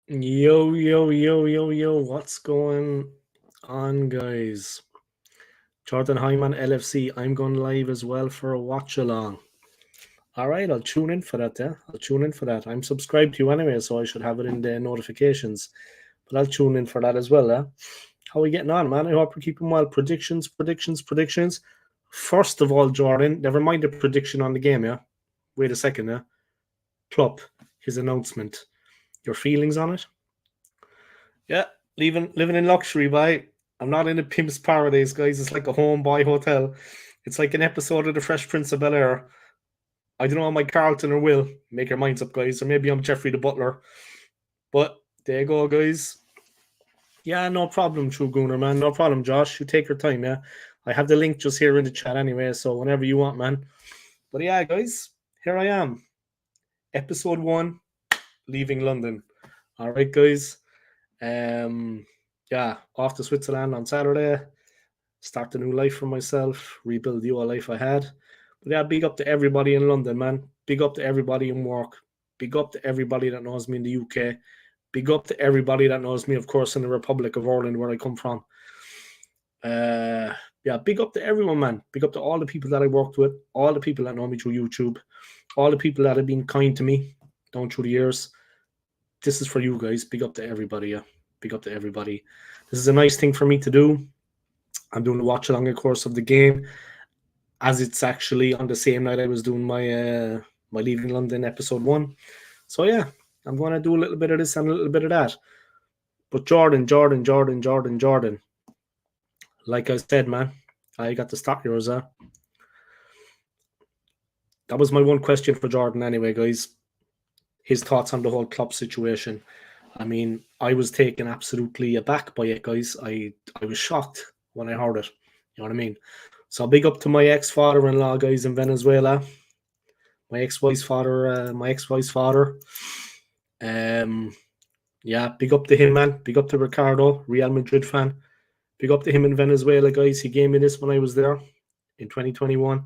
Yo, yo, yo, yo, yo, what's going on, guys? Jordan Hyman, LFC. I'm going live as well for a watch along. All right, I'll tune in for that, yeah. I'll tune in for that. I'm subscribed to you anyway, so I should have it in the notifications. But I'll tune in for that as well, yeah. How are we getting on, man? I hope we're keeping well. Predictions. First of all, Jordan, never mind the prediction on the game, yeah. Wait a second, yeah. Klopp, his announcement. Your feelings on it? Yeah, living in luxury, boy. I'm not in a pimp's paradise, guys. It's like a homeboy hotel. It's like an episode of The Fresh Prince of Bel Air. I don't know, am I Carlton or Will? Make your minds up, guys. Or maybe I'm Jeffrey the Butler. But there you go, guys. Yeah, no problem, True Gooner, man. No problem, Josh. You take your time, yeah. I have the link just here in the chat anyway, so whenever you want, man. But yeah, guys, here I am. Episode 1, leaving London. All right, guys. Yeah, off to Switzerland on Saturday. Start a new life for myself, rebuild the old life I had. But yeah, big up to everybody in London, man. Big up to everybody in work. Big up to everybody that knows me in the UK. Big up to everybody that knows me, of course, in the Republic of Ireland, where I come from. Yeah, big up to everyone, man. Big up to all the people that I worked with, all the people that know me through YouTube, all the people that have been kind to me down through the years. This is for you guys. Big up to everybody, yeah. Big up to everybody. This is a nice thing for me to do. I'm doing the watch along, of course, of the game, as it's actually on the same night I was doing my Leaving London episode 1. So yeah, I'm going to do a little bit of this and a little bit of that. But Jordan. Like I said, man, I got to stop yours. That was my one question for Jordan anyway, guys. His thoughts on the whole club situation. I mean, I was taken absolutely aback by it, guys. I was shocked when I heard it. You know what I mean? So big up to my ex-father-in-law, guys, in Venezuela. My ex-wife's father. Um, yeah, big up to him, man. Big up to Ricardo, Real Madrid fan. Big up to him in Venezuela, guys. He gave me this when I was there in 2021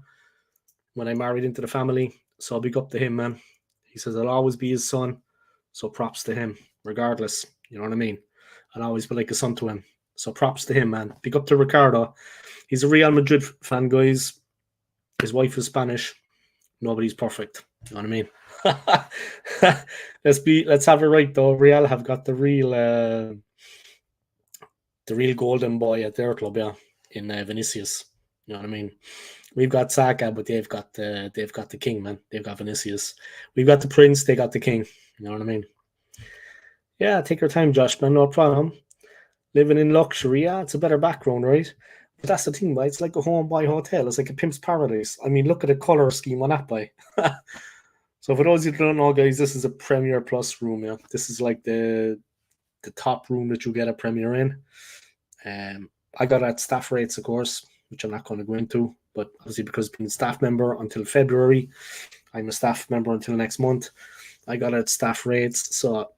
when I married into the family. So big up to him, man. He says I'll always be his son. So props to him, regardless. You know what I mean? I'll always be like a son to him. So props to him, man. Big up to Ricardo. He's a Real Madrid fan, guys. His wife is Spanish. Nobody's perfect. You know what I mean? Let's have it right though. Real have got the real golden boy at their club, yeah, in Vinicius. You know what I mean? We've got Saka, but they've got the king, man. They've got Vinicius. We've got the prince. They got the king. You know what I mean? Yeah, take your time, Josh, man. No problem. Living in luxury, yeah, it's a better background, right? But that's the thing, boy. It's like a home by hotel. It's like a pimp's paradise. I mean, look at the color scheme on that, boy. So for those of you who don't know, guys, this is a Premier Plus room. Yeah, this is like the top room that you get a Premier in. I got at staff rates, of course, which I'm not going to go into. But obviously, because being a staff member until February, I'm a staff member until next month. I got at staff rates, so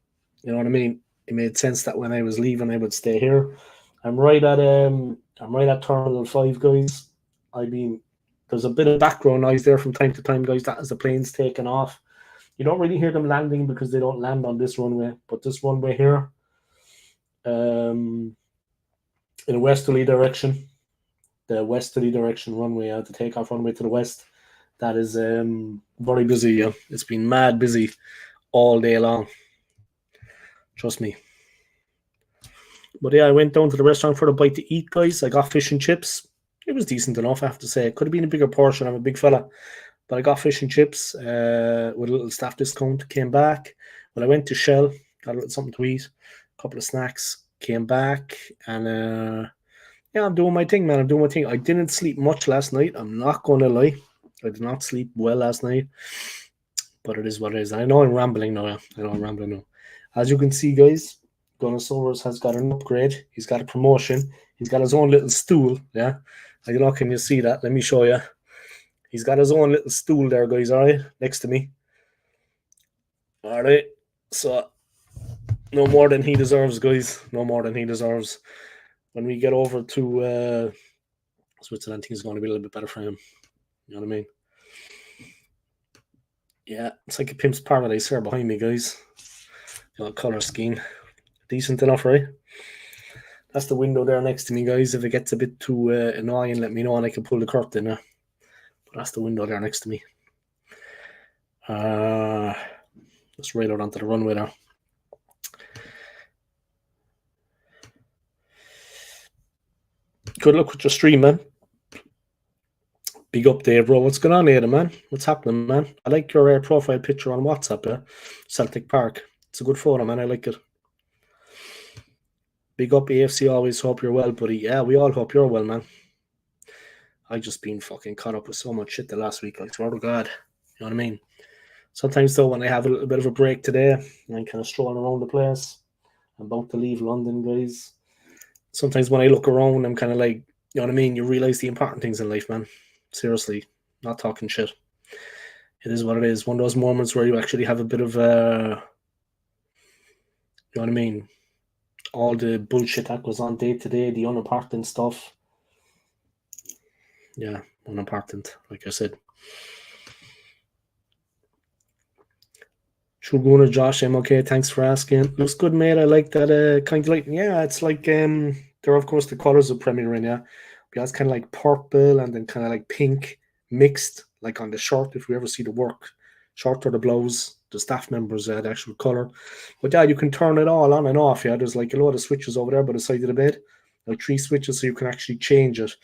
you know what I mean. It made sense that when I was leaving, I would stay here. I'm right at Terminal 5, guys. I mean, there's a bit of background noise there from time to time, guys. That as the plane's taking off. You don't really hear them landing because they don't land on this runway, but this runway here, in a westerly direction, the westerly direction runway, the takeoff runway to the west, that is very busy. Yeah, it's been mad busy all day long. Trust me. But yeah, I went down to the restaurant for a bite to eat, guys. I got fish and chips. It was decent enough, I have to say. It could have been a bigger portion. I'm a big fella. But I got fish and chips with a little staff discount. Came back. But I went to Shell, got a little something to eat, a couple of snacks, came back. And yeah, I'm doing my thing, man. I'm doing my thing. I didn't sleep much last night. I'm not going to lie. I did not sleep well last night. But it is what it is. I know I'm rambling now. As you can see, guys, Gunnosaurus has got an upgrade. He's got a promotion. He's got his own little stool. Yeah. I don't know. Can you see that? Let me show you. He's got his own little stool there, guys. All right. Next to me. All right. So, no more than he deserves, guys. No more than he deserves. When we get over to Switzerland, things are going to be a little bit better for him. You know what I mean? Yeah. It's like a pimp's paradise here behind me, guys. Color scheme. Decent enough, right? That's the window there next to me, guys. If it gets a bit too annoying, let me know and I can pull the curtain. But that's the window there next to me. Just right out onto the runway there. Good luck with your stream, man. Big up, Dave, bro. What's going on here, man? What's happening, man? I like your profile picture on WhatsApp, yeah? Celtic Park. It's a good photo, man. I like it. Big up, AFC. Always hope you're well, buddy. Yeah, we all hope you're well, man. I just been fucking caught up with so much shit the last week. I swear to God. You know what I mean? Sometimes, though, when I have a little bit of a break today, I'm kind of strolling around the place. I'm about to leave London, guys. Sometimes when I look around, I'm kind of like, you know what I mean? You realize the important things in life, man. Seriously, not talking shit. It is what it is. One of those moments where you actually have a bit of, you know what I mean? All the bullshit that goes on day to day, the unimportant stuff. Yeah, unimportant, like I said. Shogun Josh, I'm okay. Thanks for asking. Looks good, mate. I like that kind of like, yeah, it's like, they're of course the colors of Premier Inn, yeah. But it's kind of like purple and then kind of like pink mixed, like on the shirt, if we ever see the work shirt or the blouse, the staff members, the actual color. But yeah, you can turn it all on and off, yeah. There's like a lot of switches over there by the side of the bed, like 3 switches, so you can actually change it.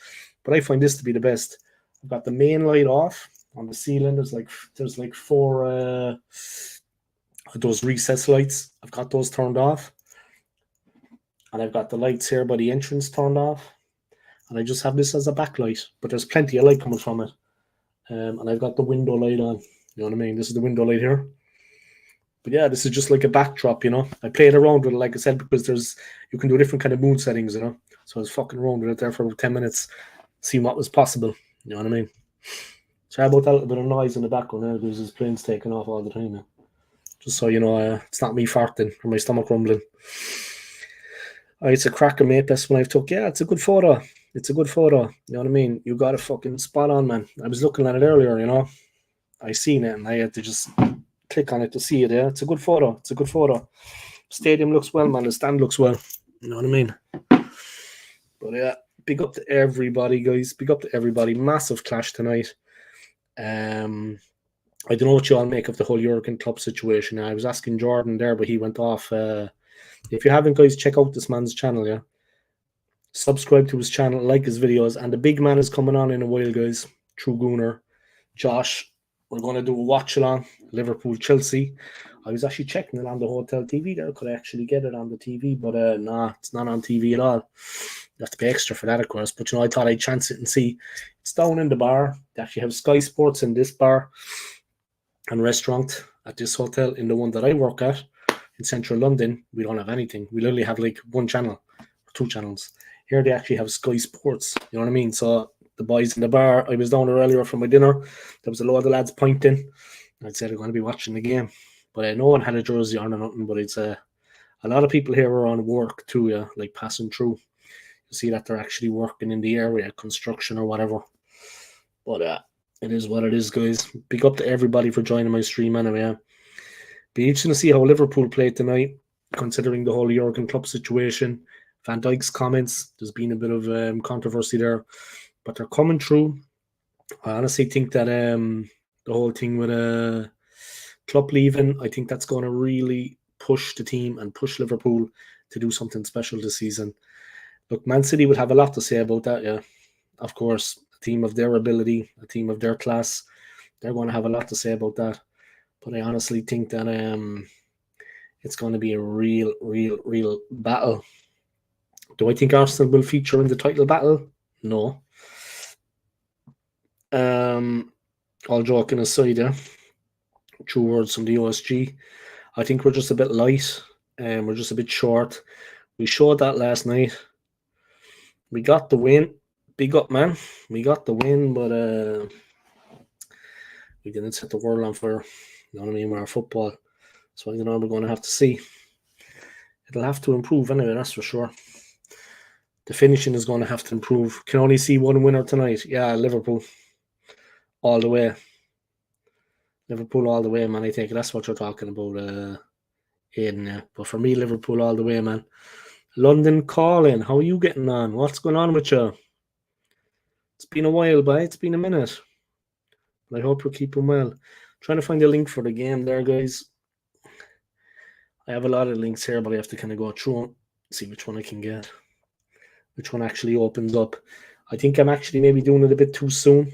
But I find this to be the best. I've got the main light off on the ceiling. There's like 4 those recess lights. I've got those turned off. And I've got the lights here by the entrance turned off. And I just have this as a backlight. But there's plenty of light coming from it. And I've got the window light on. You know what I mean? This is the window light here. But yeah, this is just like a backdrop, you know. I played around with it, like I said, because you can do different kind of mood settings, you know. So I was fucking around with it there for about 10 minutes, seeing what was possible. You know what I mean? Sorry about that little bit of noise in the background there, because his plane's taking off all the time now. Just so you know, it's not me farting or my stomach rumbling. It's a cracker, mate. Best one I've took. Yeah, it's a good photo. It's a good photo. You know what I mean? You got it fucking spot on, man. I was looking at it earlier, you know. I seen it and I had to just click on it to see it. Yeah, it's a good photo. It's a good photo. Stadium looks well, man. The stand looks well. You know what I mean? But yeah, big up to everybody, guys. Big up to everybody. Massive clash tonight. I don't know what you all make of the whole Jurgen Klopp situation. I was asking Jordan there, but he went off. If you haven't, guys, check out this man's channel, yeah? Subscribe to his channel, like his videos. And the big man is coming on in a while, guys. True Gooner. Josh, we're going to do a watch-along. Liverpool, Chelsea. I was actually checking it on the hotel TV there. Could I actually get it on the TV? But nah, it's not on TV at all. You have to pay extra for that, of course. But, you know, I thought I'd chance it and see. It's down in the bar. They actually have Sky Sports in this bar and restaurant at this hotel. In the one that I work at in central London, we don't have anything. We literally have like one channel or 2 channels. Here they actually have Sky Sports. You know what I mean? So the boys in the bar, I was down there earlier for my dinner. There was a lot of the lads pointing. I'd say they're going to be watching the game. But no one had a jersey on or nothing. But it's a lot of people here are on work too, yeah, like passing through. You see that they're actually working in the area, construction or whatever. But it is what it is, guys. Big up to everybody for joining my stream anyway. Yeah. Be interesting to see how Liverpool played tonight, considering the whole Jurgen Klopp situation. Van Dijk's comments, there's been a bit of controversy there, but they're coming through. I honestly think that the whole thing with Klopp leaving, I think that's going to really push the team and push Liverpool to do something special this season. Look, Man City would have a lot to say about that, yeah. Of course, a team of their ability, a team of their class, they're going to have a lot to say about that. But I honestly think that it's going to be a real battle. Do I think Arsenal will feature in the title battle? No. All joking aside, yeah. True words from the OSG. I think we're just a bit light and we're just a bit short. We showed that last night. We got the win. Big up, man. We got the win, but we didn't set the world on fire. You know what I mean? With our football. So I don't know, we're going to have to see. It'll have to improve anyway, that's for sure. The finishing is going to have to improve. Can only see one winner tonight. Yeah, Liverpool. All the way. Liverpool all the way, man. I think that's what you're talking about. Aiden, yeah. But for me, Liverpool all the way, man. London Calling, how are you getting on? What's going on with you? It's been a while, boy. It's been a minute. But I hope you're keeping well. Trying to find a link for the game there, guys. I have a lot of links here, but I have to kind of go through them, see which one I can get. Which one actually opens up. I think I'm actually maybe doing it a bit too soon.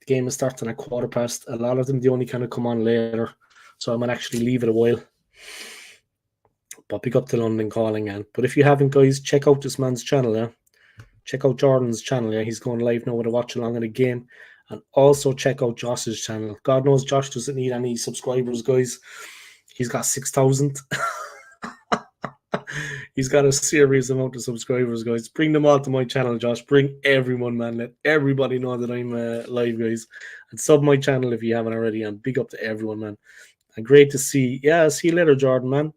The game is starting at 1:15. A lot of them, they only kind of come on later. So I might actually leave it a while. But pick up the London Calling, and but if you haven't, guys, check out this man's channel, yeah. Check out Jordan's channel, yeah. He's going live now with a watch along in the game. And also check out Josh's channel. God knows Josh doesn't need any subscribers, guys. He's got 6,000. He's got a serious amount of subscribers, guys. Bring them all to my channel, Josh. Bring everyone, man. Let everybody know that I'm live, guys. And sub my channel if you haven't already. And big up to everyone, man. And great to see. Yeah, see you later, Jordan, man.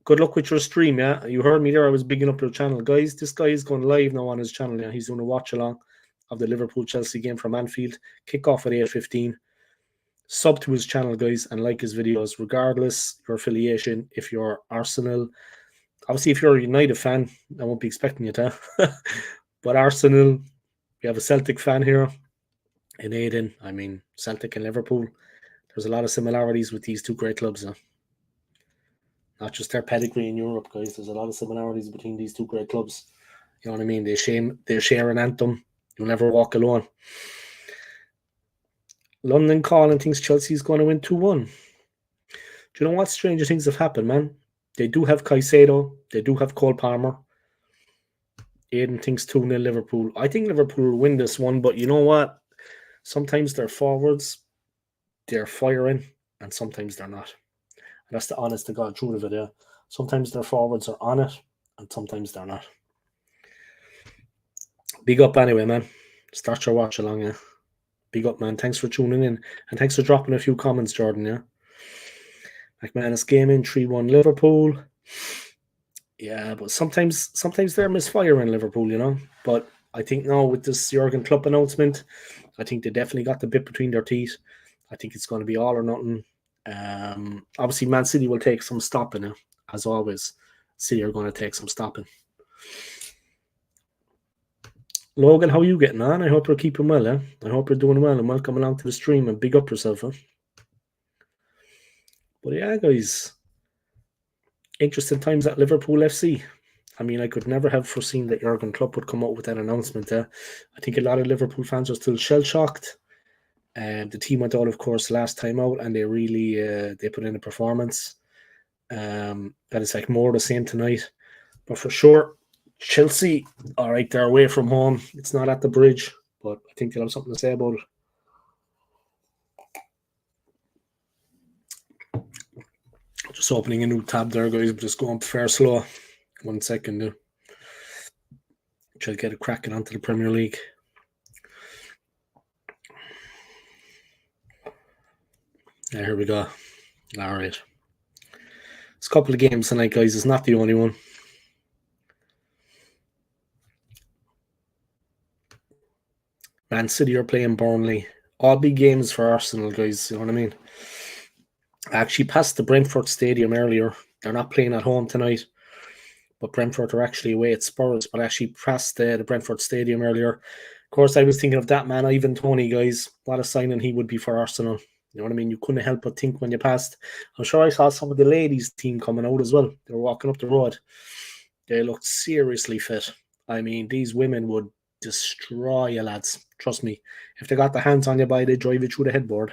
Good luck with your stream, yeah. You heard me there. I was bigging up your channel, guys. This guy is going live now on his channel. Yeah, he's doing a watch along of the Liverpool Chelsea game from Anfield. Kick off at 8:15. Sub to his channel, guys, and like his videos, regardless your affiliation. If you're Arsenal, obviously, if you're a United fan, I won't be expecting you to. But Arsenal, we have a Celtic fan here in Aiden. I mean, Celtic and Liverpool. There's a lot of similarities with these two great clubs. Not just their pedigree in Europe, guys. There's a lot of similarities between these two great clubs. You know what I mean? They share an anthem. You'll never walk alone. London Calling thinks Chelsea's going to win 2-1. Do you know what? Stranger things have happened, man. They do have Caicedo. They do have Cole Palmer. Aiden thinks 2-0 Liverpool. I think Liverpool will win this one, but you know what? Sometimes their forwards, they're firing, and sometimes they're not. And that's the honest to God truth of it, yeah. Sometimes their forwards are on it, and sometimes they're not. Big up anyway, man. Start your watch along, yeah. Big up, man. Thanks for tuning in. And thanks for dropping a few comments, Jordan, yeah. McManus Gaming, 3-1 Liverpool. Yeah, but sometimes they're misfiring Liverpool, you know. But I think now with this Jurgen Klopp announcement, I think they definitely got the bit between their teeth. I think it's going to be all or nothing. Obviously, Man City will take some stopping, as always. City are going to take some stopping. Logan, how are you getting on? I hope you're keeping well, eh? I hope you're doing well, and welcome along to the stream and big up yourself, eh? But yeah, guys, interesting times at Liverpool FC. I mean, I could never have foreseen that Jurgen Klopp would come out with that announcement. I think a lot of Liverpool fans are still shell-shocked. The team went out, of course, last time out, and they really they put in a performance. That is like more the same tonight. But for sure, Chelsea, all right, they're away from home. It's not at the Bridge, but I think they'll have something to say about it. Just opening a new tab there, guys. Just going fair slow. 1 second. Try to get it cracking onto the Premier League. Yeah, here we go. All right. It's a couple of games tonight, guys. It's not the only one. Man City are playing Burnley. All big games for Arsenal, guys. You know what I mean? I actually passed the Brentford Stadium earlier. They're not playing at home tonight, but Brentford are actually away at Spurs. But I actually passed the Brentford Stadium earlier. Of course, I was thinking of that man, Ivan Toney, guys. What a signing he would be for Arsenal. You know what I mean? You couldn't help but think when you passed. I'm sure I saw some of the ladies' team coming out as well. They were walking up the road. They looked seriously fit. I mean, these women would destroy you, lads. Trust me. If they got their hands on you, they drive you through the headboard.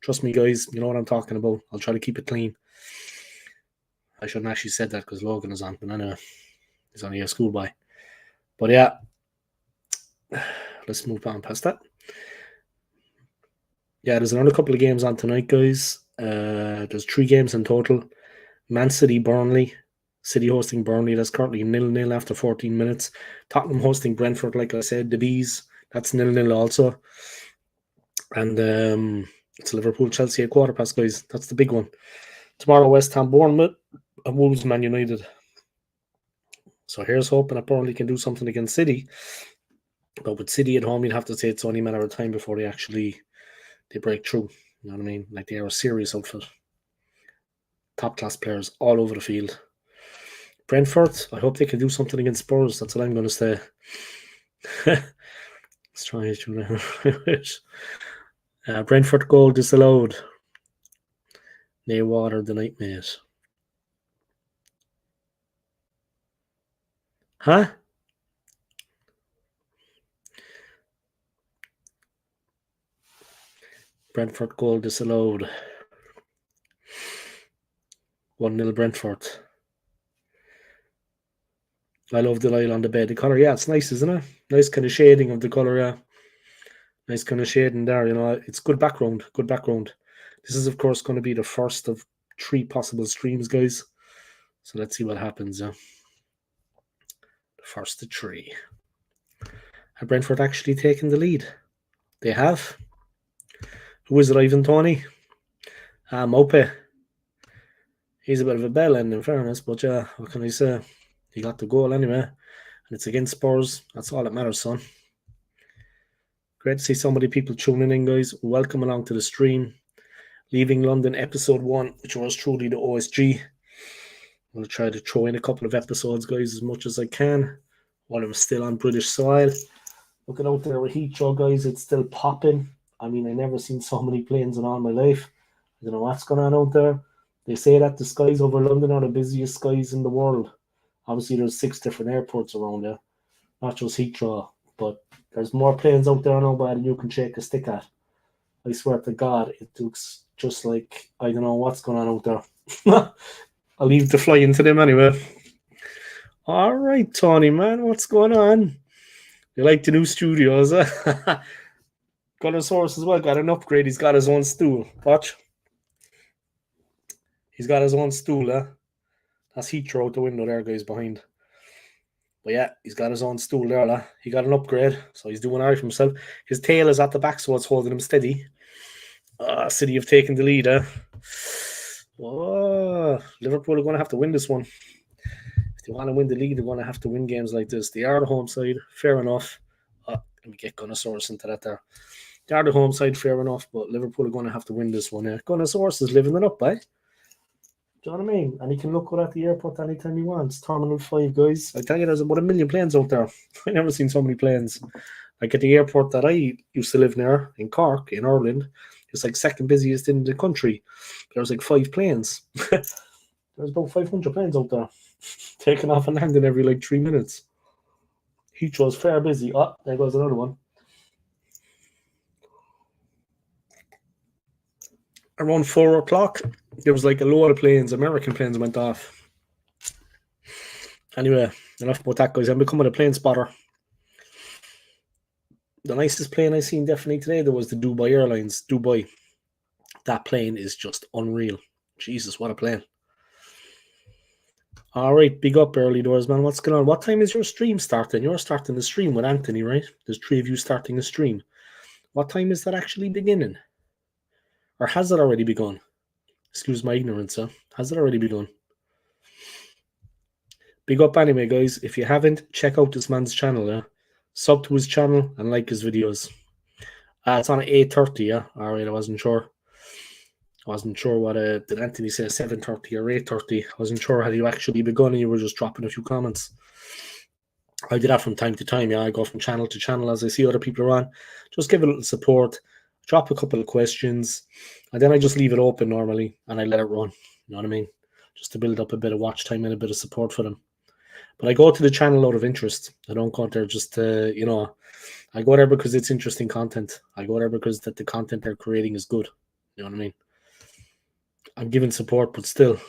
Trust me, guys. You know what I'm talking about. I'll try to keep it clean. I shouldn't actually said that because Logan is on. But anyway, he's only a schoolboy. But yeah, let's move on past that. Yeah, there's another couple of games on tonight, guys. There's 3 games in total. Man City, Burnley. City hosting Burnley. That's currently 0-0 after 14 minutes. Tottenham hosting Brentford, like I said. The Bees, that's 0-0 also. And it's Liverpool, Chelsea at 1:15, guys. That's the big one. Tomorrow, West Ham, Bournemouth, and Wolves, Man United. So here's hoping that Burnley can do something against City. But with City at home, you'd have to say it's only a matter of time before they break through. You know what I mean? Like they are a serious outfit. Top class players all over the field. Brentford, I hope they can do something against Spurs. That's what I'm going to say. Let's try it. Brentford goal disallowed. Nay water the night, mate. Huh? Brentford goal disallowed. 1-0 Brentford. I love the light on the bed. The colour, yeah, it's nice, isn't it? Nice kind of shading of the colour, yeah. Nice kind of shading there, you know. It's good background, good background. This is, of course, going to be the first of 3 possible streams, guys. So let's see what happens. The first of 3. Have Brentford actually taken the lead? They have. Who is it, Ivan Toney? Mope. He's a bit of a bell end, in fairness, but yeah, what can I say? He got the goal anyway, and it's against Spurs. That's all that matters, son. Great to see so many people tuning in, guys. Welcome along to the stream. Leaving London, episode 1, which was truly the OSG. I'm going to try to throw in a couple of episodes, guys, as much as I can while I'm still on British soil. Looking out there with Heathrow, guys, it's still popping. I mean, I never seen so many planes in all my life. I don't know what's going on out there. They say that the skies over London are the busiest skies in the world. Obviously, there's 6 different airports around there, not just Heathrow, but there's more planes out there now than you can shake a stick at. I swear to God, it looks just like, I don't know what's going on out there. I'll leave the flying to them anyway. All right, Tony, man, what's going on? You like the new studios? Gunnersaurus as well got an upgrade. He's got his own stool. Watch. He's got his own stool, That's Heathrow out the window there, guys, behind. But yeah, he's got his own stool there, He got an upgrade, so he's doing all right for himself. His tail is at the back, so it's holding him steady. City have taken the lead, Oh, Liverpool are going to have to win this one. If they want to win the league, they're going to have to win games like this. They are the home side, fair enough. Let me get Gunnersaurus into that there. They are the home side, fair enough, but Liverpool are going to have to win this one. Gunnersaurus is living it up, Do you know what I mean? And he can look out at the airport anytime he wants. Terminal 5, guys. I tell you, there's about 1 million planes out there. I've never seen so many planes. Like at the airport that I used to live near, in Cork, in Ireland, it's like second busiest in the country. There's like 5 planes. There's about 500 planes out there. Taking off and landing every like 3 minutes. Heathrow's fair busy. Oh, there goes another one. Around 4 o'clock, there was like a load of planes, American planes went off. Anyway, enough about that, guys. I'm becoming a plane spotter. The nicest plane I seen definitely today, there was the Dubai Airlines. Dubai. That plane is just unreal. Jesus, what a plane. All right, big up early doors, man. What's going on? What time is your stream starting? You're starting the stream with Anthony, right? There's 3 of you starting a stream. What time is that actually beginning? Or has it already begun? Excuse my ignorance, Has it already begun? Big up anyway, guys. If you haven't, check out this man's channel, Sub to his channel and like his videos. It's on at 8:30, All right, I wasn't sure. I wasn't sure what did Anthony say, 7:30 or 8:30. I wasn't sure had you actually begun and you were just dropping a few comments. I do that from time to time, I go from channel to channel as I see other people are on. Just give a little support, drop a couple of questions, and then I just leave it open normally and I let it run. You know what I mean? Just to build up a bit of watch time and a bit of support for them. But I go to the channel out of interest. I don't go there just to, I go there because it's interesting content. I go there because the content they're creating is good. You know what I mean? I'm giving support, but still.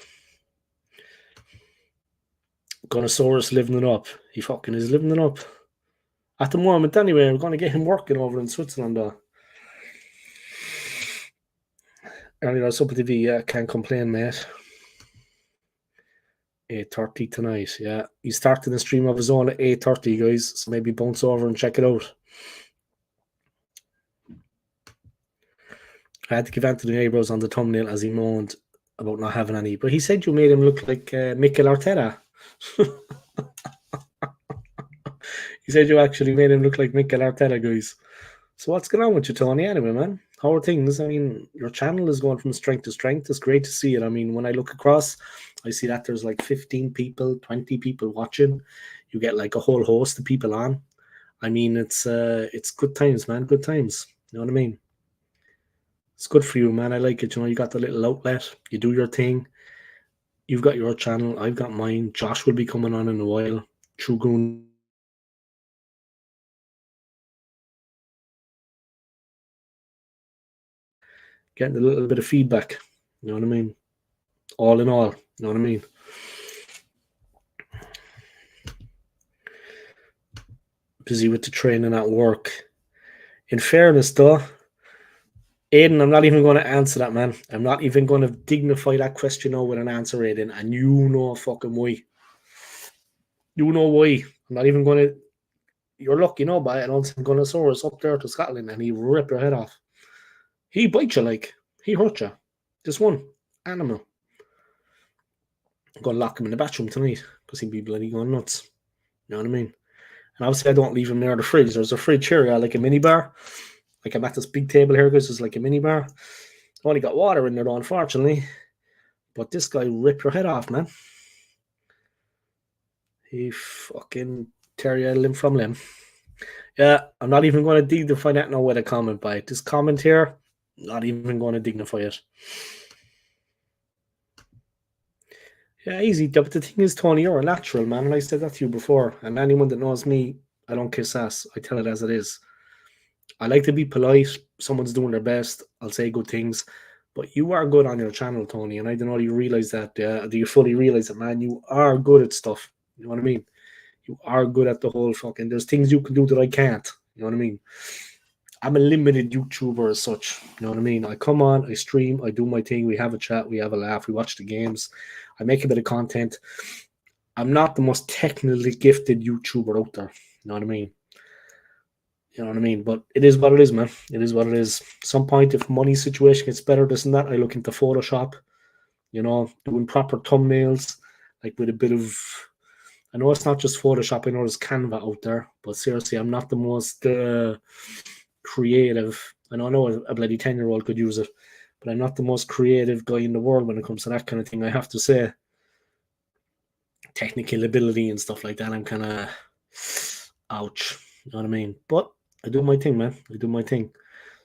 Gunnersaurus living it up. He fucking is living it up. At the moment, anyway, we're going to get him working over in Switzerland. Earlier, Super TV, can't complain, mate. 8:30 tonight, yeah. He's starting the stream of his own at 8:30, guys. So maybe bounce over and check it out. I had to give Anthony eyebrows on the thumbnail as he moaned about not having any. But he said you made him look like Mikel Arteta. He said you actually made him look like Mikel Arteta, guys. So what's going on with you, Tony, anyway, man? How are things? I mean, your channel is going from strength to strength. It's great to see it. I mean, when I look across, I see that there's like 15 people, 20 people watching. You get like a whole host of people on. I mean, it's good times, man. Good times. You know what I mean? It's good for you, man. I like it. You know, you got the little outlet. You do your thing. You've got your channel. I've got mine. Josh will be coming on in a while. True Goon. Getting a little bit of feedback. You know what I mean? All in all. You know what I mean? Busy with the training at work. In fairness, though, Aiden, I'm not even going to answer that, man. I'm not even going to dignify that question now with an answer, Aiden. And you know fucking why. You know why. I'm not even going to. You're lucky, no, but I don't think Gunnosaurus up there to Scotland and he rip your head off. He bite you like. He hurt you. Just one animal. I'm going to lock him in the bathroom tonight because he'd be bloody going nuts. You know what I mean? And obviously, I don't leave him near the fridge. There's a fridge here, yeah, like a mini bar. Like I'm at this big table here, guys. It's like a mini bar. Only got water in there, though, unfortunately. But this guy ripped your head off, man. He fucking tear you limb from limb. Yeah, I'm not even going to dignify that now with a comment by it. This comment here, not even going to dignify it. Yeah, easy. But the thing is, Tony, you're a natural, man. And I said that to you before. And anyone that knows me, I don't kiss ass. I tell it as it is. I like to be polite. Someone's doing their best. I'll say good things. But you are good on your channel, Tony. And I don't know if you realize that. Do you fully realize that, man? You are good at stuff. You know what I mean? You are good at the whole fucking. There's things you can do that I can't. You know what I mean? I'm a limited YouTuber as such. You know what I mean? I come on, I stream, I do my thing. We have a chat, we have a laugh, we watch the games. I make a bit of content. I'm not the most technically gifted YouTuber out there. You know what I mean? You know what I mean? But it is what it is, man. It is what it is. Some point, if money situation gets better, this and that, I look into Photoshop. You know, doing proper thumbnails, like with a bit of. I know it's not just Photoshop. I know there's Canva out there, but seriously, I'm not the most creative. I know a bloody 10-year-old could use it, but I'm not the most creative guy in the world when it comes to that kind of thing. I have to say, technical ability and stuff like that, I'm kind of ouch. You know what I mean? But I do my thing, man. I do my thing.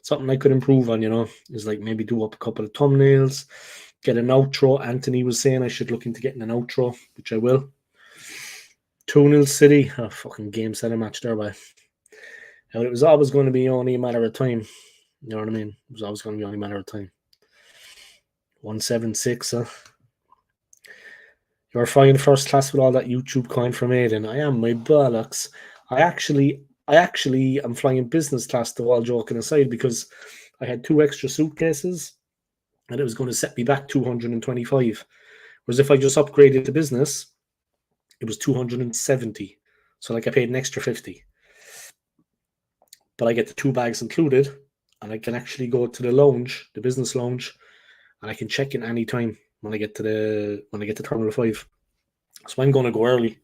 Something I could improve on, you know, is like maybe do up a couple of thumbnails, get an outro. Anthony was saying I should look into getting an outro, which I will. 2-0 City. Oh, fucking game set a match there, by. And it was always going to be only a matter of time. You know what I mean? It was always going to be only a matter of time. 176, huh? You're fine first class with all that YouTube coin from Aiden. I am, my bollocks. I actually am flying business class, though, all joking aside, because I had 2 extra suitcases and it was going to set me back 225. Whereas if I just upgraded to business, it was 270. So like I paid an extra 50. But I get the 2 bags included, and I can actually go to the lounge, the business lounge, and I can check in any time when I get to Terminal 5. So I'm going to go early.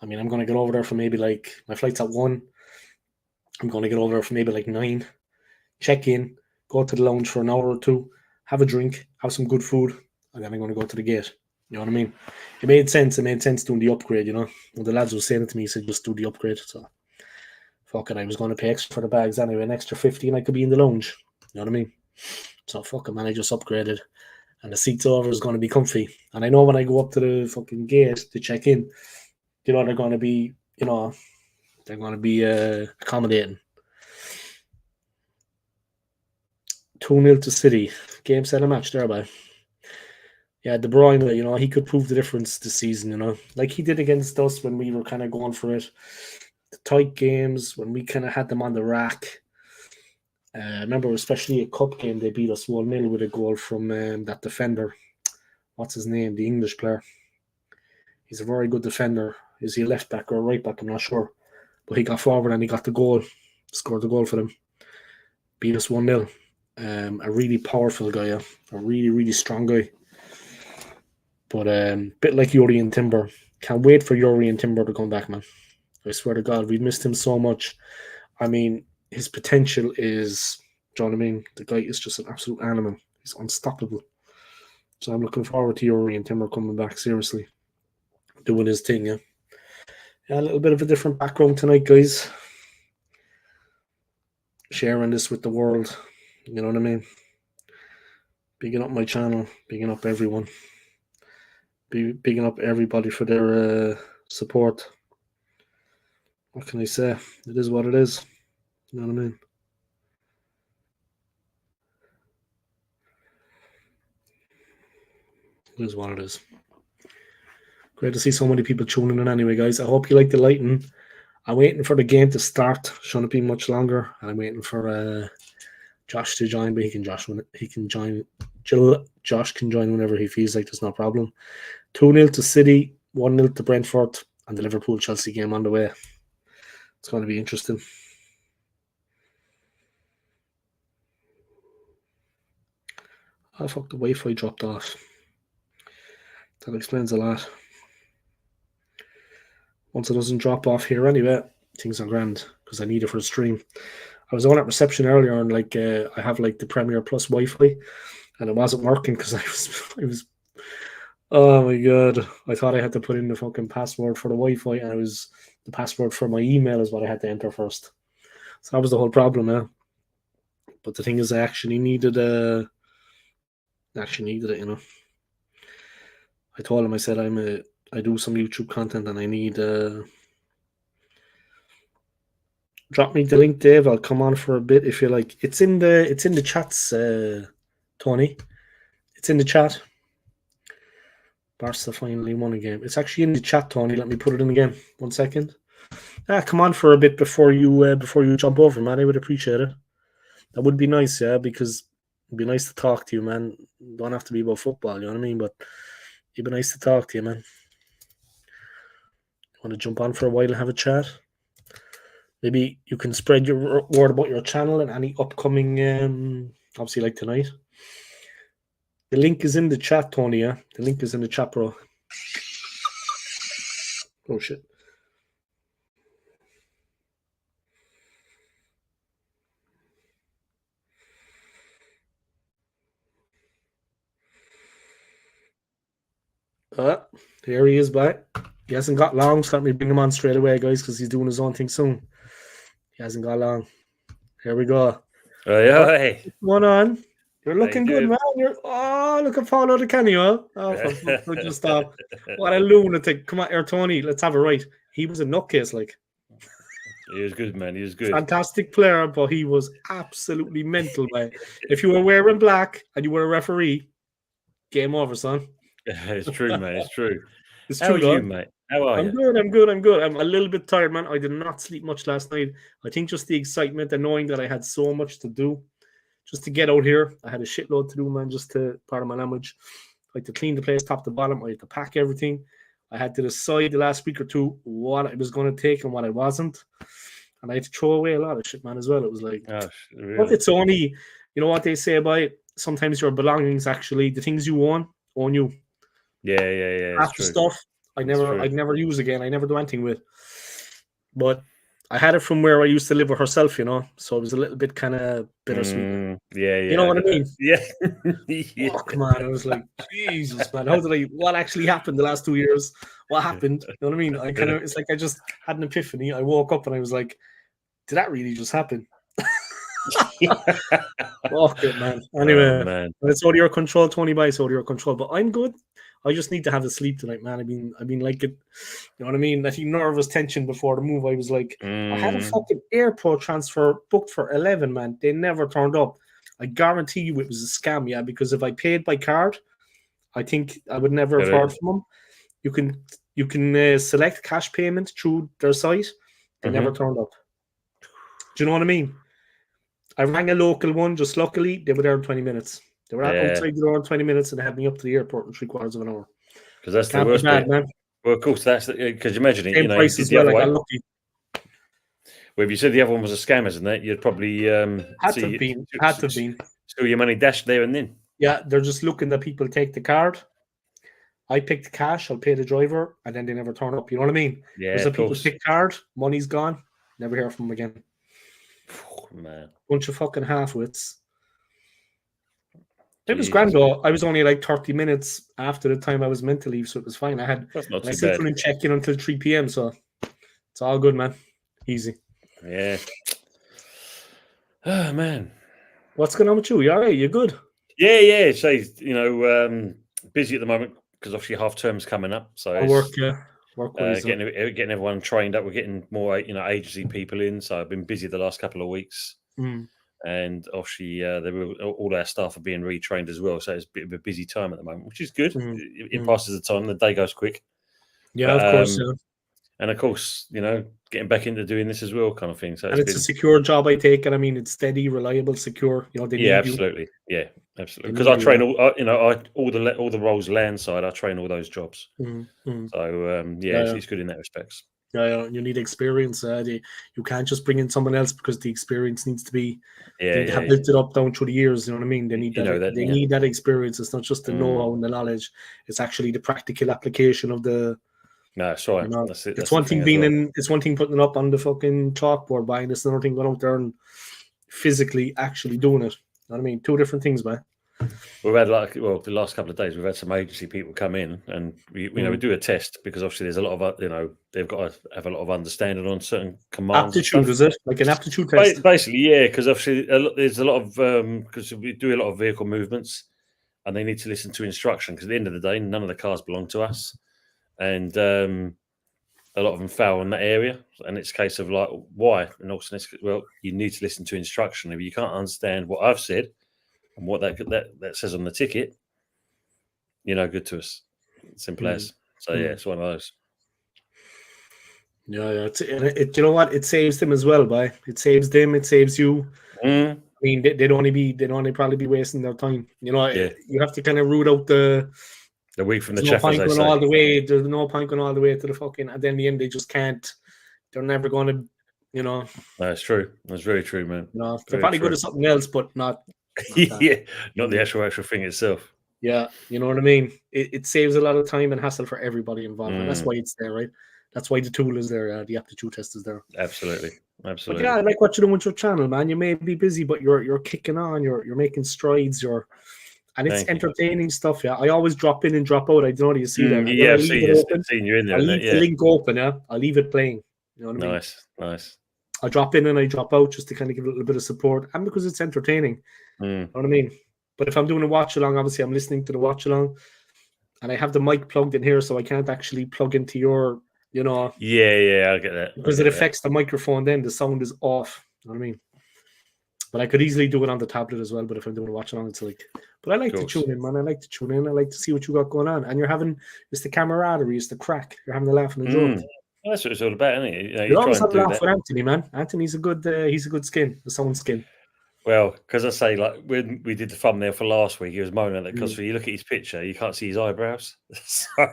I mean, I'm going to get over there for maybe like, my flight's at 1. I'm going to get over there for maybe like 9, check in, go to the lounge for an hour or 2, have a drink, have some good food, and then I'm going to go to the gate. You know what I mean? It made sense. It made sense doing the upgrade, you know. When the lads were saying it to me, he said, just do the upgrade. So, fuck it, I was going to pay extra for the bags anyway, an extra 50, and I could be in the lounge. You know what I mean? So, fuck it, man, I just upgraded. And the seats over is going to be comfy. And I know when I go up to the fucking gate to check in, you know, they're going to be, you know, they're going to be accommodating. 2-0 to City. Game, set, a match there, by. Yeah, De Bruyne, you know, he could prove the difference this season, you know. Like he did against us when we were kind of going for it. The tight games, when we kind of had them on the rack. I remember especially a cup game, they beat us 1-0 with a goal from that defender. What's his name? The English player. He's a very good defender. Is he a left back or a right back? I'm not sure. But he got forward and he got the goal. Scored the goal for them. Beat us 1-0. A really powerful guy, yeah. A really, really strong guy. But a bit like Yuri and Timber. Can't wait for Yuri and Timber to come back, man. I swear to God, we've missed him so much. I mean, his potential is Do you know what I mean? The guy is just an absolute animal. He's unstoppable. So I'm looking forward to Yuri and Timmer coming back, seriously. Doing his thing, yeah. Yeah, a little bit of a different background tonight, guys. Sharing this with the world. You know what I mean? Bigging up my channel. Bigging up everyone. Bigging up everybody for their support. What can I say? It is what it is. You know what I mean? It is what it is. Great to see so many people tuning in anyway, guys. I hope you like the lighting. I'm waiting for the game to start. Shouldn't be much longer. And I'm waiting for Josh to join, but he can join. Josh can join whenever he feels like. There's no problem. 2-0 to City, 1-0 to Brentford, and the Liverpool Chelsea game on the way. It's going to be interesting. Oh fuck! The Wi-Fi dropped off. That explains a lot. Once it doesn't drop off here anyway, things are grand because I need it for the stream. I was on at reception earlier and I have like the Premier Plus Wi-Fi and it wasn't working because I was oh my god. I thought I had to put in the fucking password for the Wi-Fi and the password for my email is what I had to enter first. So that was the whole problem, yeah. But the thing is I actually needed it, you know. I told him I said I do some YouTube content and I need drop me the link, Dave. I'll come on for a bit if you like. It's in the chats, Tony. It's in the chat. Barca finally won a game. It's actually in the chat, Tony. Let me put it in again. 1 second. Come on for a bit before you jump over, man. I would appreciate it. That would be nice, yeah, because it'd be nice to talk to you, man. Don't have to be about football, you know what I mean? But it'd be nice to talk to you, man. Want to jump on for a while and have a chat? Maybe you can spread your word about your channel and any upcoming, obviously like tonight. The link is in the chat, Tony, yeah? The link is in the chat, bro. Oh, shit. Here he is back. He hasn't got long, so let me bring him on straight away, guys, because he's doing his own thing soon. He hasn't got long. Here we go. Hey. What's going on? You're looking good, man. Look at Paulo Di Canio. Just stop. What a lunatic. Come on here, Tony. Let's have it right. He was a nutcase, like. He was good, man. He was good. Fantastic player, but he was absolutely mental, man. If you were wearing black and you were a referee, game over, son. It's true, man. It's true. It's How true, are though. you, mate? How are you? I'm good. I'm a little bit tired, man. I did not sleep much last night. I think just the excitement and knowing that I had so much to do just to get out here. I had a shitload to do, man, just to, pardon my language, like to clean the place top to bottom. I had to pack everything. I had to decide the last week or two what I was going to take and what I wasn't. And I had to throw away a lot of shit, man, as well. It was like, really? But it's only, you know what they say about it? Sometimes your belongings, actually, the things you own you. Yeah. Half the stuff I'd never use again. I never do anything with. But I had it from where I used to live with herself, you know. So it was a little bit kind of bittersweet. Yeah. You know what I mean? Yeah. Fuck, man. I was like, Jesus, man. What actually happened the last 2 years? What happened? You know what I mean? It's like I just had an epiphany. I woke up and I was like, did that really just happen? Fuck it, man. Anyway, man. It's out of your control, Tony. It's out of your control. But I'm good. I just need to have the sleep tonight, man. I've been like it. You know what I mean? I think nervous tension before the move. I was like, I had a fucking airport transfer booked for 11, man. They never turned up. I guarantee you it was a scam, yeah. Because if I paid by card, I think I would never have heard from them. You can select cash payment through their site. They never turned up. Do you know what I mean? I rang a local one, just luckily, they were there in 20 minutes. They were outside the door in 20 minutes and they had me up to the airport in 3/4 of an hour. Because that's the worst bit. Man. Well, of course, that's because you imagine it. Same price as well, I got lucky. Well, if you said the other one was a scam, isn't it? You'd probably had to have been. So your money dashed there and then. Yeah, they're just looking that people take the card. I pick the cash, I'll pay the driver, and then they never turn up. You know what I mean? Yeah, there's a people pick card, money's gone, never hear from them again. man. Bunch of fucking half-wits. It was Jesus. grand though. I was only like 30 minutes after the time I was meant to leave, so it was fine. That's not I too still bad. couldn't check in until 3 p.m. So it's all good, man. Easy. Yeah. Oh man. What's going on with you? You all right? You good? Yeah. So busy at the moment because obviously half term's coming up. So I work, yeah. Work-wise. getting everyone trained up. We're getting more agency people in. So I've been busy the last couple of weeks. And obviously, all our staff are being retrained as well. So it's a bit of a busy time at the moment, which is good. It passes the time. The day goes quick. Yeah, of course. Yeah. And of course, getting back into doing this as well, kind of thing. So it's a secure job, I take it. I mean, it's steady, reliable, secure. They need absolutely. You. Yeah, absolutely. Because I train all the roles landside. I train all those jobs. So it's good in that respect. Yeah, you need experience. You can't just bring in someone else because the experience needs to be. They have built it up down through the years. You know what I mean? They need that. They need that experience. It's not just the know-how and the knowledge. It's actually the practical application of the. No, that's right. That's it. It's one thing it's one thing putting it up on the fucking chalkboard, buying. It's another thing going out there and physically actually doing it. You know what I mean? Two different things, man. We've had the last couple of days we've had some agency people come in and we do a test because obviously there's a lot of they've got to have a lot of understanding on certain commands. Aptitude, is it like an aptitude test? Basically, yeah, because obviously there's a lot of because we do a lot of vehicle movements and they need to listen to instruction because at the end of the day none of the cars belong to us and a lot of them fail in that area and it's a case of like why and also you need to listen to instruction if you can't understand what I've said. And what that says on the ticket, you're no good to us. Simple as. So it's one of those. Yeah. You know what? It saves them as well, boy. It saves them. It saves you. I mean, they'd only probably be wasting their time. You have to kind of root out the weak from the chaff. There's no point going all the way to the fucking. And then in the end, they just can't. They're never going to. No, it's true. That's very true, man. No, they're probably good at something else, but not. Not the actual thing itself. Yeah, you know what I mean? It saves a lot of time and hassle for everybody involved. And that's why it's there, right? That's why the tool is there. The aptitude test is there. Absolutely. But yeah, I like what you're doing with your channel, man. You may be busy, but you're kicking on. You're making strides. And it's entertaining stuff. Yeah, I always drop in and drop out. I don't know. Do you see that? Yeah, I've seen you in there. I leave the link open. Yeah, I'll leave it playing. You know what I mean? Nice. I drop in and I drop out just to kind of give a little bit of support, and because it's entertaining. You know what I mean? But if I'm doing a watch along, obviously I'm listening to the watch along, and I have the mic plugged in here, so I can't actually plug into your, Yeah, I get that. Because it affects the microphone. Then the sound is off. You know what I mean? But I could easily do it on the tablet as well. But if I'm doing a watch along, it's like. But I like to tune in, man. I like to tune in. I like to see what you got going on, and it's the camaraderie, it's the crack. You're having a laugh and a joke. Well, that's what it's all about, isn't it? You're always having a laugh with Anthony, man. Anthony's a good skin, a sound skin. Well, because I say, like, when we did the thumbnail for last week, he was moaning that because when you look at his picture, you can't see his eyebrows. So...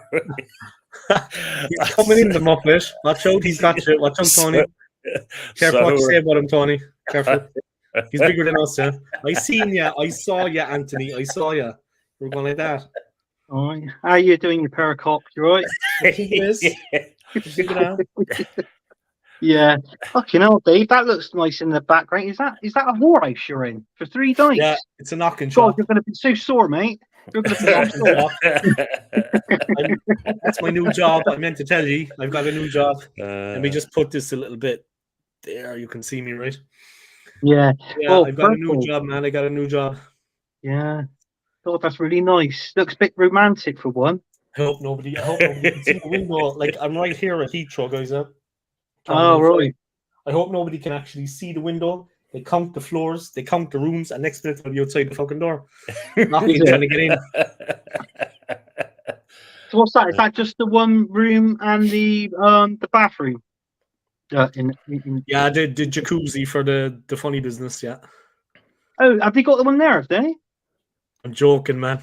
he's coming in the muppet. Watch out, he's got you. Watch out, Tony. Careful what you say about him, Tony. Careful. He's bigger than us, yeah. I seen you. I saw you, Anthony. I saw you. We're going like that. All right. How are you doing, your pericop? You right? I think it is. Yeah. Fucking hell, Dave. That looks nice in the background. Is that a whorehouse you're in for 3 days? Yeah, it's a knocking God, shop. you're going to be so sore, mate. You're going to be so sore. That's my new job. I meant to tell you, I've got a new job. Let me just put this a little bit there. You can see me, right? Yeah. I've got a new job, man. I got a new job. Yeah. God, that's really nice. Looks a bit romantic for one. I hope nobody can see the window. Like, I'm right here at Heathrow, guys. Oh, right. I hope nobody can actually see the window. They count the floors, they count the rooms, and next minute they'll be outside the fucking door. Nothing trying to get in. So what's that? Is that just the one room and the bathroom? Yeah, the jacuzzi for the funny business, yeah. Oh, have they got the one there, have they? I'm joking, man.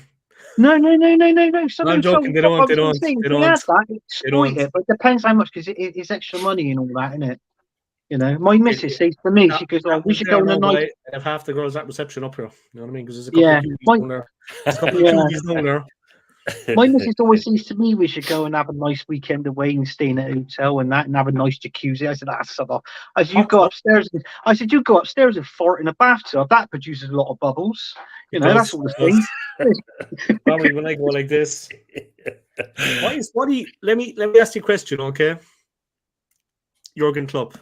No. I'm joking. They don't. It, but it depends how much, because it's extra money and all that, isn't it? You know, my missus says to me, she goes, "Oh, we should go on a night." I have half the girls at reception up here. You know what I mean? Because there's a couple of cuties down there. There's a couple of cuties down there. My missus always says to me we should go and have a nice weekend away and stay in a hotel and that and have a nice jacuzzi. I said, that's sort of. I said, you go upstairs. I said, you go upstairs and fart in a bathtub. That produces a lot of bubbles. You know, that's all the thing. Probably when I go like this. Let me ask you a question, okay? Jurgen Klopp,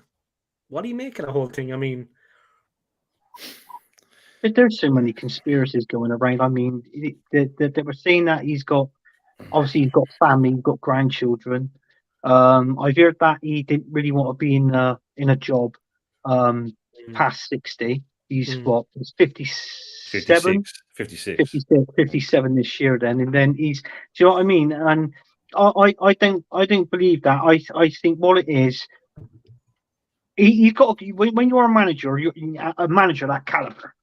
what do you make of the whole thing? I mean, there's so many conspiracies going around. I mean, they were saying that he's got family, he's got grandchildren. I've heard that he didn't really want to be in a job past 60. He's what? He's 57, 57 this year. Then he's. Do you know what I mean? And I don't believe that. I think what it is. You've got when you're a manager, you're a manager of that caliber.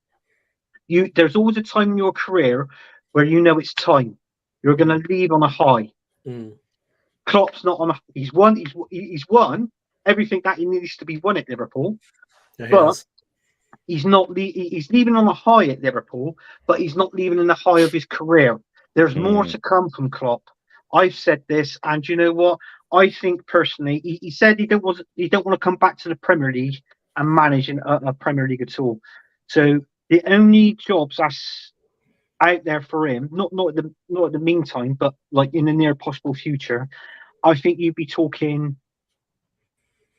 There's always a time in your career where you know it's time. You're going to leave on a high. Klopp's not on a. He's won everything that he needs to be won at Liverpool, but he's not. He's leaving on a high at Liverpool, but he's not leaving in the high of his career. There's more to come from Klopp. I've said this, and you know what? I think personally, he said he don't want to come back to the Premier League and manage a Premier League at all. So the only jobs that's out there for him, not at the meantime, but like in the near possible future, I think you'd be talking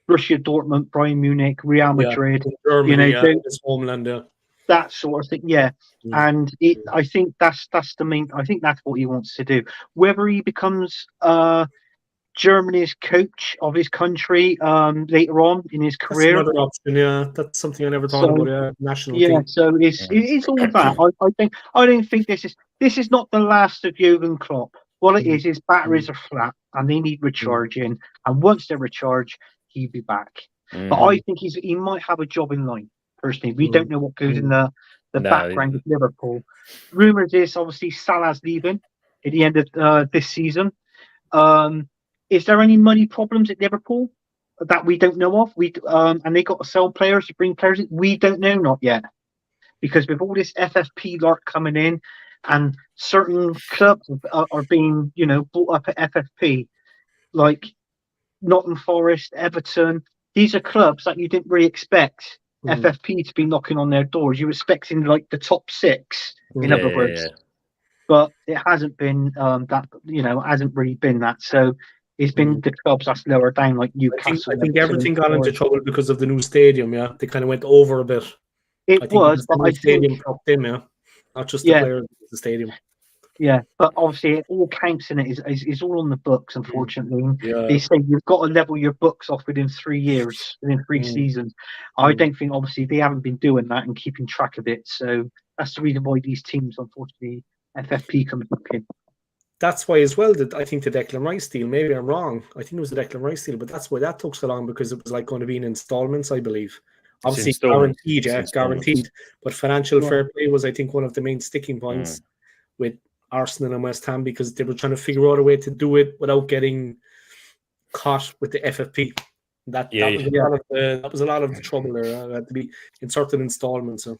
Borussia Dortmund, Bayern Munich, Real Madrid, Germany, his homeland, that sort of thing. Yeah. And I think that's the main. I think that's what he wants to do. Whether he becomes Germany's coach of his country later on in his career. That's another option, yeah. That's something I never thought about. National team. So it's all that. I don't think this is not the last of Jurgen Klopp. What it is batteries are flat and they need recharging. And once they're recharged, he'll be back. But I think he might have a job in line. Personally, we don't know what goes in the background of Liverpool. Rumours is obviously Salah's leaving at the end of this season. Is there any money problems at Liverpool that we don't know of? And they got to sell players, to bring players in. We don't know, not yet, because with all this FFP lark coming in, and certain clubs are being, bought up at FFP, like Nottingham Forest, Everton. These are clubs that you didn't really expect FFP to be knocking on their doors. You were expecting like the top 6, in other words, but it hasn't been that. Hasn't really been that. So. It's been the clubs that's lower down, like Newcastle. I think everything got into trouble because of the new stadium. Yeah, they kind of went over a bit. But the stadium propped in, not just the players, the stadium. Yeah, but obviously, all counts in it is all on the books. Unfortunately, they say you've got to level your books off within 3 years, within 3 seasons. I don't think, obviously, they haven't been doing that and keeping track of it. So that's the reason why these teams, unfortunately, FFP comes back in. That's why as well that I think the Declan Rice deal, maybe I'm wrong, I think it was the Declan Rice deal, but that's why that took so long, because it was like going to be in installments, I believe. Obviously guaranteed, but financial fair play was, I think, one of the main sticking points with Arsenal and West Ham, because they were trying to figure out a way to do it without getting caught with the FFP. That was a lot of the trouble there. Had to be in certain installments. So.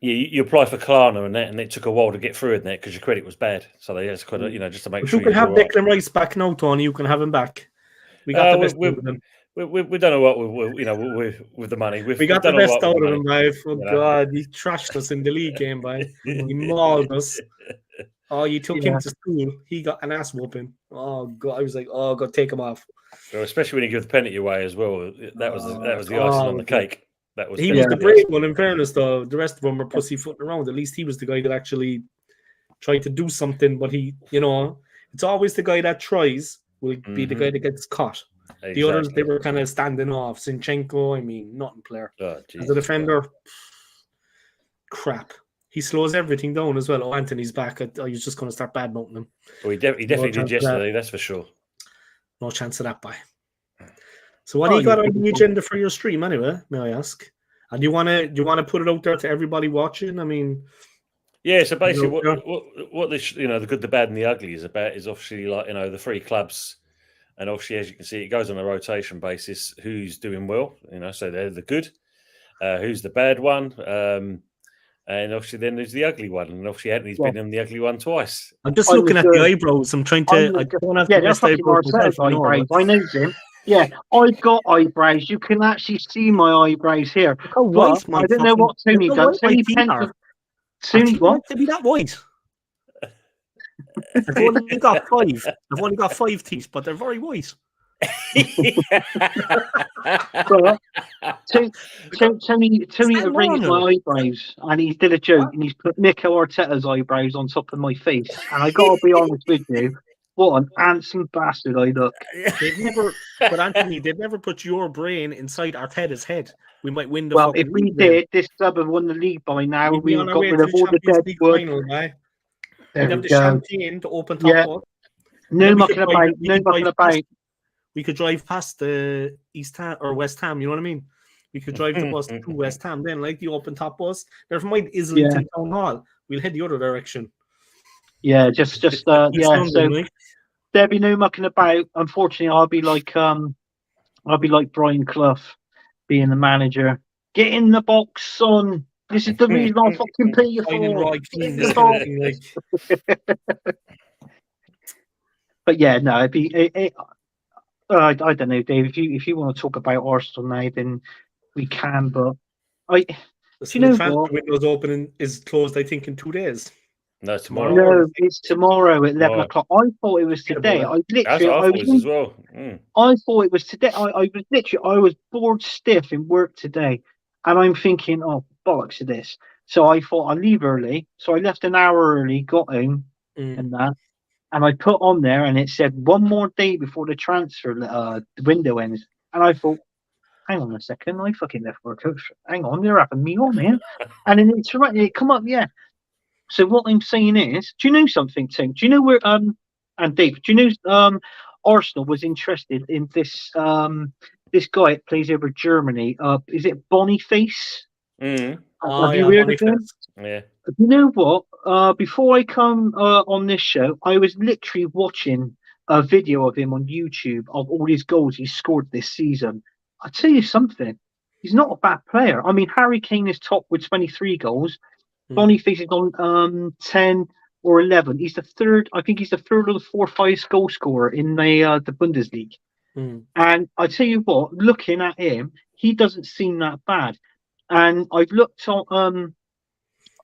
Yeah, you apply for Klarna and it took a while to get through in that because your credit was bad. So they just kind of, just to make sure you can have Declan Rice back now, Tony. You can have him back. We got the best out of him. We don't know what with the money. We got the best out of him, boy. Oh God, he trashed us in the league game, boy. He mauled us. Oh, you took him to school. He got an ass whooping. Oh God, I was like, oh God, take him off. Well, especially when you give the penalty away as well. That was the icing on the cake. He was the brave one, in fairness, though. The rest of them were pussyfooting around. At least he was the guy that actually tried to do something. But he, it's always the guy that tries will be the guy that gets caught. Exactly. The others, they were kind of standing off. Zinchenko, nothing player. As a defender, crap. He slows everything down as well. Oh, Anthony's back. I was just going to start bad-mouthing him. Well, he definitely did yesterday, that's for sure. No chance of that, bye. So what do you got on the agenda for your stream anyway, may I ask? And do you want to put it out there to everybody watching? I mean, yeah. So basically, what this, the good, the bad, and the ugly is about is obviously like the 3 clubs, and obviously as you can see, it goes on a rotation basis. Who's doing well? So they're the good. Who's the bad one? And obviously, then there's the ugly one, and obviously Anthony's been in the ugly one twice. I'm just looking at the eyebrows. I'm trying to. I don't have the they're best fucking eyebrows myself. Arteta's eyebrows. I know them. Yeah, I've got eyebrows. You can actually see my eyebrows here. But I don't know what Tony does. Tony tends to. Tony, what? To be that white. I've only got 5. I've only got 5 teeth, but they're very white. But Tony arranged my eyebrows, and he did a joke, and he's put Mikel Arteta's eyebrows on top of my face. And I gotta be honest with you, what an handsome bastard I look. But Anthony, they've never put your brain inside Arteta's head. We might win the. Well, if we did, this club have won the league by now. We would have got rid of all the dead wood. We'd have the champagne to open top up. No mucking about. No mucking about. We could drive past the East Ham or West Ham. You know what I mean? We could drive the bus to West Ham. Then, like the open top bus. Never mind Islington Town Hall. We'll head the other direction. Yeah, just yeah. So there'll be no mucking about. Unfortunately, I'll be like Brian Clough, being the manager. Get in the box, son. This is the reason I fucking pay you for. But yeah, no, it'd be. I don't know, Dave. If you want to talk about Arsenal now, then we can. But the transfer window's opening is closed. I think in 2 days. No, tomorrow. No, it's tomorrow at 11 o'clock. I thought it was today. I thought it was today. I was bored stiff in work today, and I'm thinking, oh bollocks to this. So I thought I'll leave early. So I left an hour early, got home, and that. And I put on there, and it said 1 more day before the transfer window ends. And I thought, hang on a second, I fucking left work. Hang on, they're having me on here. And then it's right, it come up, yeah. So what I'm saying is, do you know something, Tim? Do you know where and Dave? Do you know Arsenal was interested in this this guy that plays over Germany? Is it Boniface? Have you heard of him? Yeah. You know what? Before I come on this show, I was literally watching a video of him on YouTube of all his goals he's scored this season. I'll tell you something. He's not a bad player. I mean, Harry Kane is top with 23 goals. Boniface is on 10 or 11. He's the third. I think he's the third or the fourth highest goal scorer in the Bundesliga. And I tell you what, looking at him, he doesn't seem that bad. And I've looked on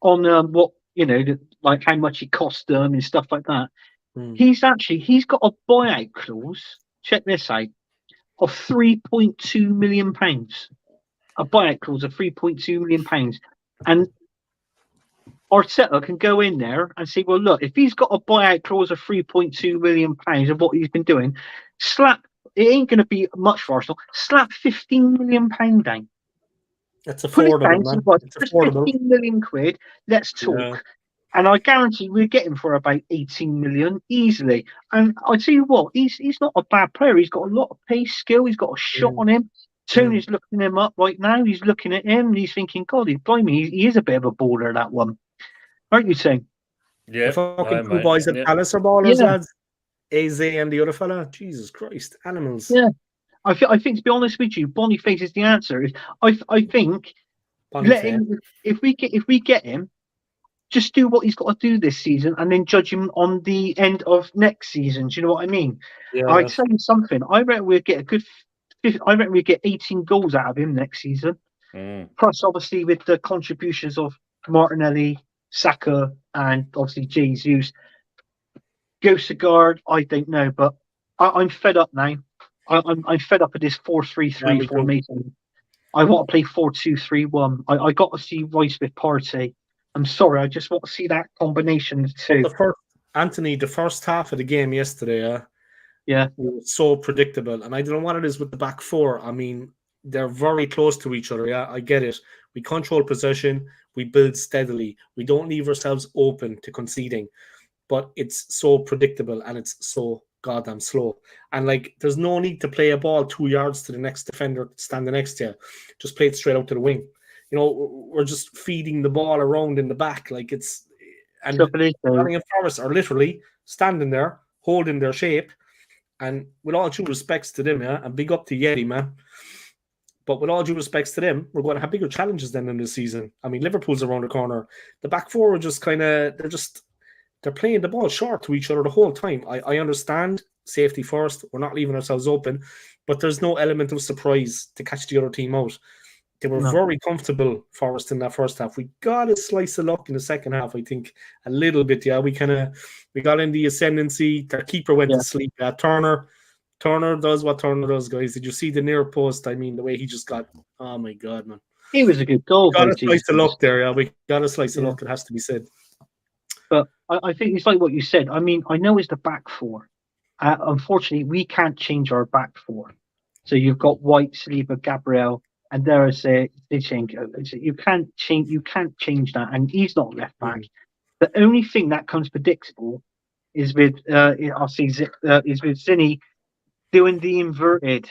what, you know, like how much he cost them and stuff like that. He's got a buyout clause. Check this out, of £3.2 million. A buyout clause of £3.2 million, and Arteta can go in there and say, well, look, if he's got a buyout clause of £3.2 million of what he's been doing, it ain't going to be much for Arsenal. Slap £15 million down. That's affordable, man. It's affordable. 15 million quid. Let's talk. Yeah. And I guarantee we'll get him for about 18 million easily. And I tell you what, he's not a bad player. He's got a lot of pace, skill. He's got a shot on him. Tony's looking him up right now. He's looking at him and he's thinking, God, blimey, he is a bit of a baller, that one. Aren't you saying? Yeah. The fucking two boys at Palace are ballers, lads. AZ and the other fella. Jesus Christ. Animals. Yeah. I think, to be honest with you, Boniface is the answer. I think let him, if we get him, just do what he's got to do this season, and then judge him on the end of next season. Do you know what I mean? Yeah. I tell you something. I reckon we'll get 18 goals out of him next season. Plus, obviously, with the contributions of Martinelli, Saka, and obviously Jesus. Gosegaard, I don't know, but I'm fed up now. I'm fed up with this 4-3-3 formation. I want to play 4-2-3-1. I got to see Rice with Partey. I'm sorry, I just want to see that combination too. The first half of the game yesterday, was so predictable, and I don't know what it is with the back four. I mean, they're very close to each other. Yeah, I get it. We control possession. We build steadily. We don't leave ourselves open to conceding, but it's so predictable and it's so goddamn slow. And like, there's no need to play a ball 2 yards to the next defender standing next to you. Just play it straight out to the wing. You know, we're just feeding the ball around in the back. Like, it's, and Nottingham Forest are literally standing there, holding their shape. And with all due respects to them, and big up to Yeti, man. But with all due respects to them, we're going to have bigger challenges than in the season. I mean, Liverpool's around the corner. The back four are just they're playing the ball short to each other the whole time. I understand safety first. We're not leaving ourselves open, but there's no element of surprise to catch the other team out. They were very comfortable, Forest, in that first half. We got a slice of luck in the second half, I think, a little bit. Yeah, we got in the ascendancy. Their keeper went to sleep. Turner does what Turner does, guys. Did you see the near post? I mean, the way he just got, oh my God, man. He was a good goal. Got a slice of luck there, yeah. We got a slice of luck, it has to be said. But I think it's like what you said. I mean, I know it's the back four. Unfortunately, we can't change our back four. So you've got White, Saliba, Gabriel, and there I say Zinchenko. You can't change that, and he's not left back. The only thing that comes predictable is with Zinny doing the inverted,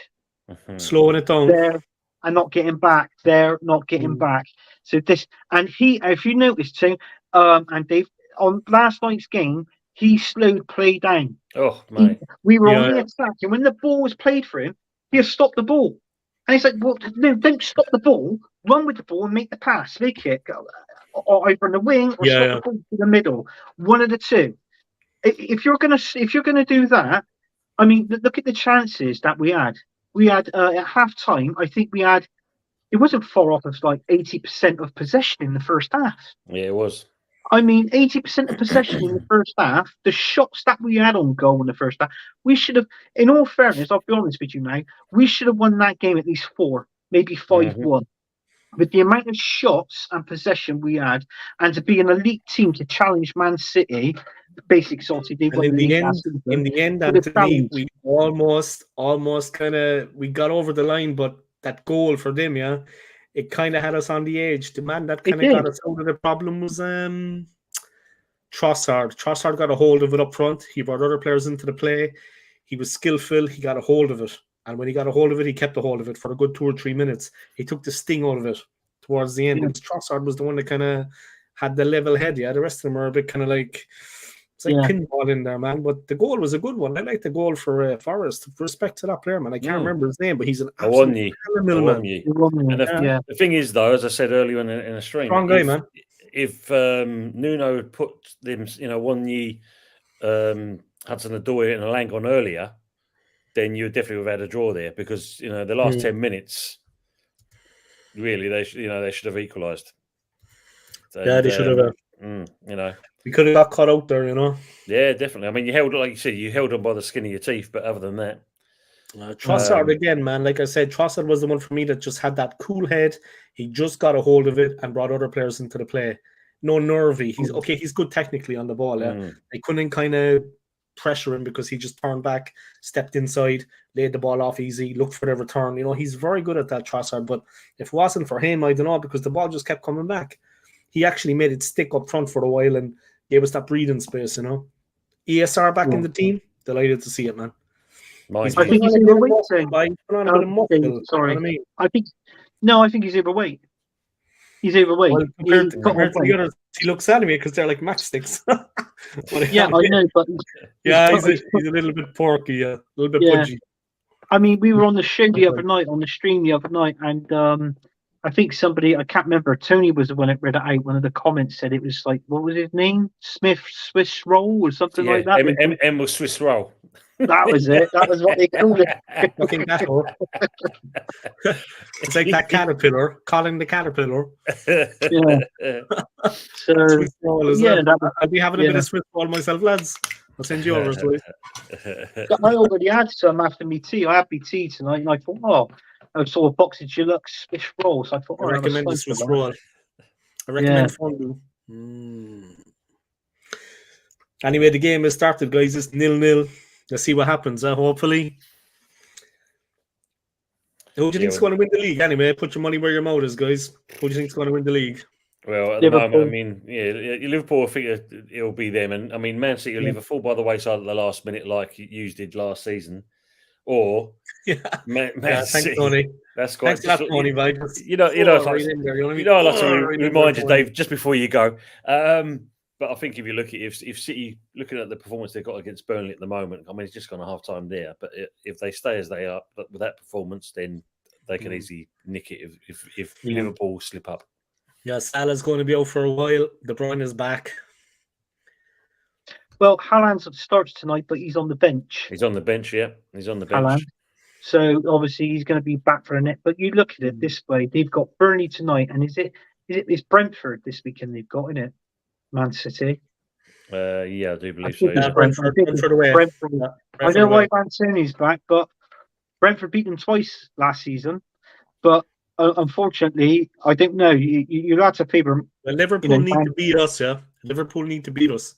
slowing it down there and not getting back, there not getting back. So this, and he, if you noticed too, and Dave, on last night's game, he slowed play down. Oh my! We were on the attack, and when the ball was played for him, he stopped the ball. And he's like, "Well, no, don't stop the ball. Run with the ball and make the pass, make it, or either in the wing or stop the ball to the middle. One of the two. If you're gonna do that, I mean, look at the chances that we had. We had at half time. I think we had. It wasn't far off of like 80% of possession in the first half. Yeah, it was. I mean, 80% of possession in the first half. The shots that we had on goal in the first half, we should have. In all fairness, I'll be honest with you now. We should have won that game at least 4, maybe 5-1. With the amount of shots and possession we had, and to be an elite team to challenge Man City, basically, obviously they won the league. In the end, Anthony, we almost we got over the line, but that goal for them, it kind of had us on the edge. The man that kind of got us out of the problem was Trossard. Trossard got a hold of it up front. He brought other players into the play. He was skillful. He got a hold of it. And when he got a hold of it, he kept a hold of it for a good 2 or 3 minutes. He took the sting out of it towards the end. Because Trossard was the one that kind of had the level head. Yeah, the rest of them are a bit kind of like, it's like pinball in there, man. But the goal was a good one. I like the goal for Forest. Respect to that player, man. I can't remember his name, but he's an absolute phenomenal man. And the thing is, though, as I said earlier in a stream, strong guy, man. If Nuno had put them, Wanyi, Hudson-Odoi and Lang on earlier, then you definitely would have had a draw there, because the last 10 minutes, really, they should have equalised. They should have. We could have got caught out there, Yeah, definitely. I mean, like you said, you held them by the skin of your teeth, but other than that, Trossard again, man. Like I said, Trossard was the one for me that just had that cool head. He just got a hold of it and brought other players into the play. No nervy. He's good technically on the ball. Yeah, they couldn't kind of pressure him because he just turned back, stepped inside, laid the ball off easy, looked for the return. He's very good at that, Trossard. But if it wasn't for him, I don't know, because the ball just kept coming back. He actually made it stick up front for a while and gave us that breathing space. ESR back in the team. Delighted to see it, man. I think he's overweight. Sorry, I think he's overweight. He's overweight. Well, compared to the others, he looks at me because they're like matchsticks. I know, but he's a little bit porky, a little bit pudgy. I mean, we were on the show the other night, on the stream the other night, and I think somebody, I can't remember, Tony was the one that read it out. One of the comments said it was like, what was his name? Smith Swiss Roll or something like that. M was Swiss Roll. That was it. That was what they called it. Looking that up. It's like that caterpillar, calling the caterpillar. So, Swiss roll, I'll be having a bit of Swiss roll myself, lads. I'll send you over, please. I already had some after me tea. I had me tea tonight, and I thought, I saw a box of deluxe Swiss rolls. So I thought, I recommend the Swiss roll. I recommend fondue. Anyway, the game has started, guys. It's 0-0. Let's see what happens. Hopefully, who do you think's going to win the league? Anyway, put your money where your mouth is, guys. Who do you think's going to win the league? Well, at the moment, I mean, Liverpool, I think it'll be them, and I mean, Man City will either fall by the wayside at the last minute, like you did last season, or Man City. Thanks, Tony. That's quite. Thanks, Tony, mate. I like to remind you, Dave, just before you go. But I think if you look at if City, looking at the performance they've got against Burnley at the moment, I mean, it's just gone a half time there. But if they stay as they are, but with that performance, then they can easily nick it if Yeah. Liverpool slip up. Yeah, Salah's going to be out for a while. De Bruyne is back. Well, Haaland starts tonight, but he's on the bench. He's on the bench, yeah. He's on the bench. Haaland. So obviously he's going to be back for a net. But you look at it this way: they've got Burnley tonight, and it's Brentford this weekend they've got, isn't it? Man City. Yeah, I do believe I so. think it's Yeah. Brentford away. Brentford. Yeah, I Brentford know away. why Mancini's back, but Brentford beat them twice last season. But unfortunately, I don't know. You lads are favour. Well, Liverpool need to beat us, yeah. Liverpool need to beat us.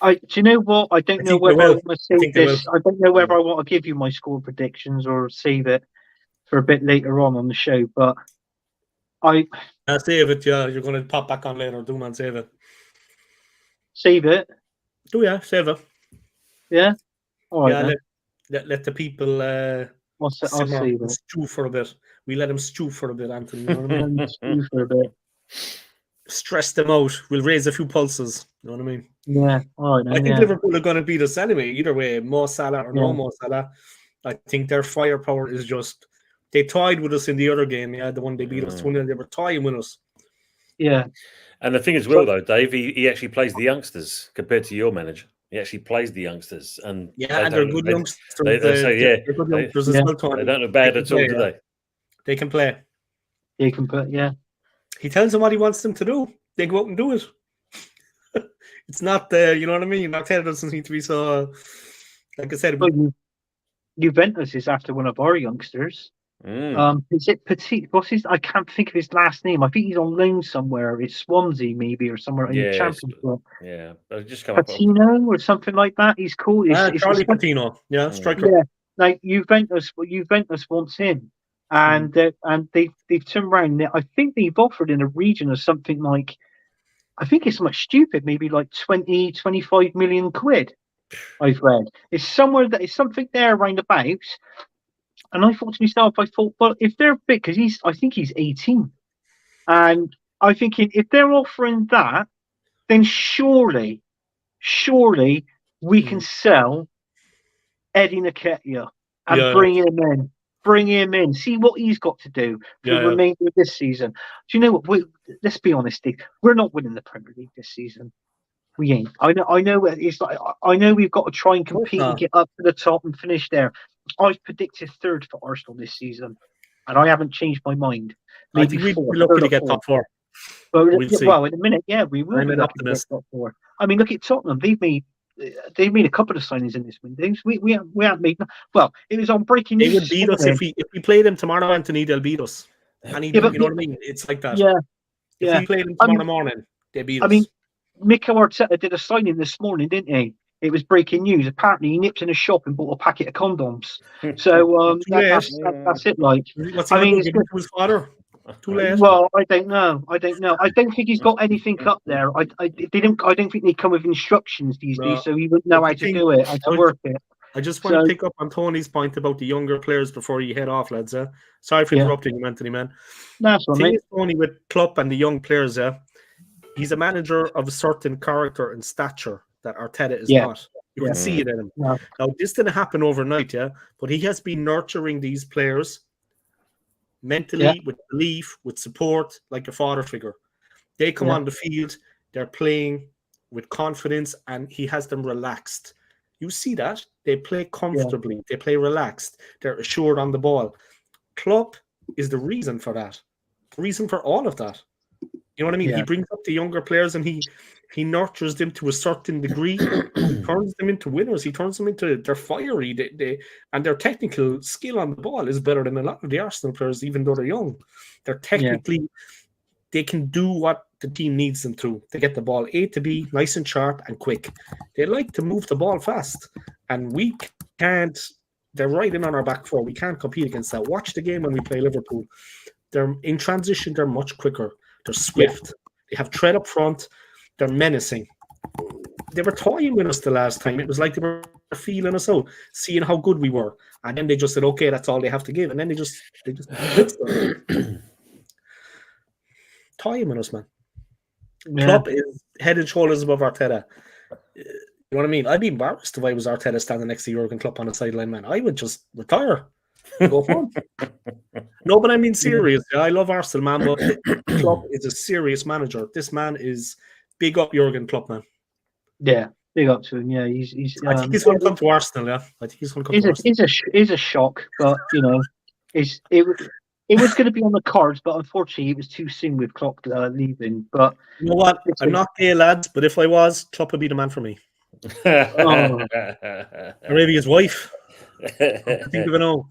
Do you know what? I don't know think they whether I will. want to I save think they this. I don't know whether I want to give you my score predictions or save it for a bit later on the show. But Save it, yeah. You're going to pop back on later. Do man, save it. save it. Do yeah, save it. Yeah. All right. Yeah, Then. let the people I'll simmer save and it. stew for a bit. We let them stew for a bit, Anthony. You know what I mean? Stew for a bit. Stress them out. We'll raise a few pulses. You know what I mean? Yeah. All right. Then, I think Liverpool are going to beat us anyway. Either way, Mo Salah or no Mo Salah. I think their firepower is just. They tied with us in the other game. Yeah, the one they beat us 2-0. They were tying with us. Yeah. And the thing as well, though, Dave, he actually plays the youngsters compared to your manager. He actually plays the youngsters, and they're good youngsters. They say, they're good youngsters as well, Tony. They don't look bad at all, do they? They can play. They can put. Yeah. He tells them what he wants them to do. They go out and do it. It's not you know what I mean? Arteta doesn't seem to be so. Like I said, Juventus is after one of our youngsters. Is it Petit? What's his? I can't think of his last name. I think he's on loan somewhere. It's Swansea, maybe, or somewhere in the Championship. Yeah, just come Patino or something like that. He's cool. Charlie Patino, striker. Yeah, like Juventus wants him, and they've turned around. I think they've offered in a region of something like, I think it's something stupid, maybe like 20-25 million quid. I've read it's somewhere that it's something there around about. And I thought to myself, well, if they're big, because I think he's 18, and I'm thinking if they're offering that, then surely we can sell Eddie Nketiah and bring him in, see what he's got to do for the remainder of this season. Do you know what? Let's be honest, Steve, we're not winning the Premier League this season. We ain't. I know. It's like I know we've got to try and compete and get up to the top and finish there. I've predicted third for Arsenal this season, and I haven't changed my mind. Maybe I think we're lucky to get top four. Well, in a minute, we will be lucky to get top four. I mean, look at Tottenham. They've made a couple of signings in this window. We haven't made. Well, it was on breaking news. They would beat us if we play them tomorrow, Anthony. They'll beat us. And you know what I mean? It's like that. Yeah. If we play them tomorrow morning, they beat us. I mean, Mikel Arteta did a signing this morning, didn't he? It was breaking news. Apparently, he nipped in a shop and bought a packet of condoms. So that's it. Like, I mean, give it to his father. Too late. Well, I don't know. I don't think he's got anything up there. I don't think they come with instructions these days, so he wouldn't know how to do it, how to work it. I just want to pick up on Tony's point about the younger players before you head off, lads. Sorry for interrupting you, Anthony, man. That's what I mean. Tony with Klopp and the young players, he's a manager of a certain character and stature that Arteta is not. You can see it in him. Yeah. Now, this didn't happen overnight, but he has been nurturing these players mentally, with belief, with support, like a father figure. They come on the field, they're playing with confidence, and he has them relaxed. You see that? They play comfortably. They play relaxed. They're assured on the ball. Klopp is the reason for that. The reason for all of that. You know what I mean? He brings up the younger players and he nurtures them to a certain degree. He turns them into winners. He turns them into they're fiery. And their technical skill on the ball is better than a lot of the Arsenal players, even though they're young. They're technically they can do what the team needs them to get the ball A to B, nice and sharp and quick. They like to move the ball fast, and we can't. They're right in on our back four. We can't compete against that. Watch the game when we play Liverpool. They're in transition. They're much quicker. They're swift. They have tread up front. They're menacing. They were toying with us the last time. It was like they were feeling us out, seeing how good we were, and then they just said, "Okay, that's all they have to give," and then they just toying with us, man. Klopp is head and shoulders above Arteta. You know what I mean? I'd be embarrassed if I was Arteta standing next to Jurgen Klopp on the sideline, man. I would just retire. Go for him. No, but I mean serious. I love Arsenal, man, but Klopp is a serious manager. This man is big up Jurgen Klopp, man. Yeah, big up to him. Yeah, he's. I think he's going to come to Arsenal. Yeah, I think he's going to come to Arsenal. It's a shock, but it was going to be on the cards, but unfortunately, it was too soon with Klopp leaving. But you know what? I'm not gay, lads, but if I was, Klopp would be the man for me. Or maybe his wife. I think of it all.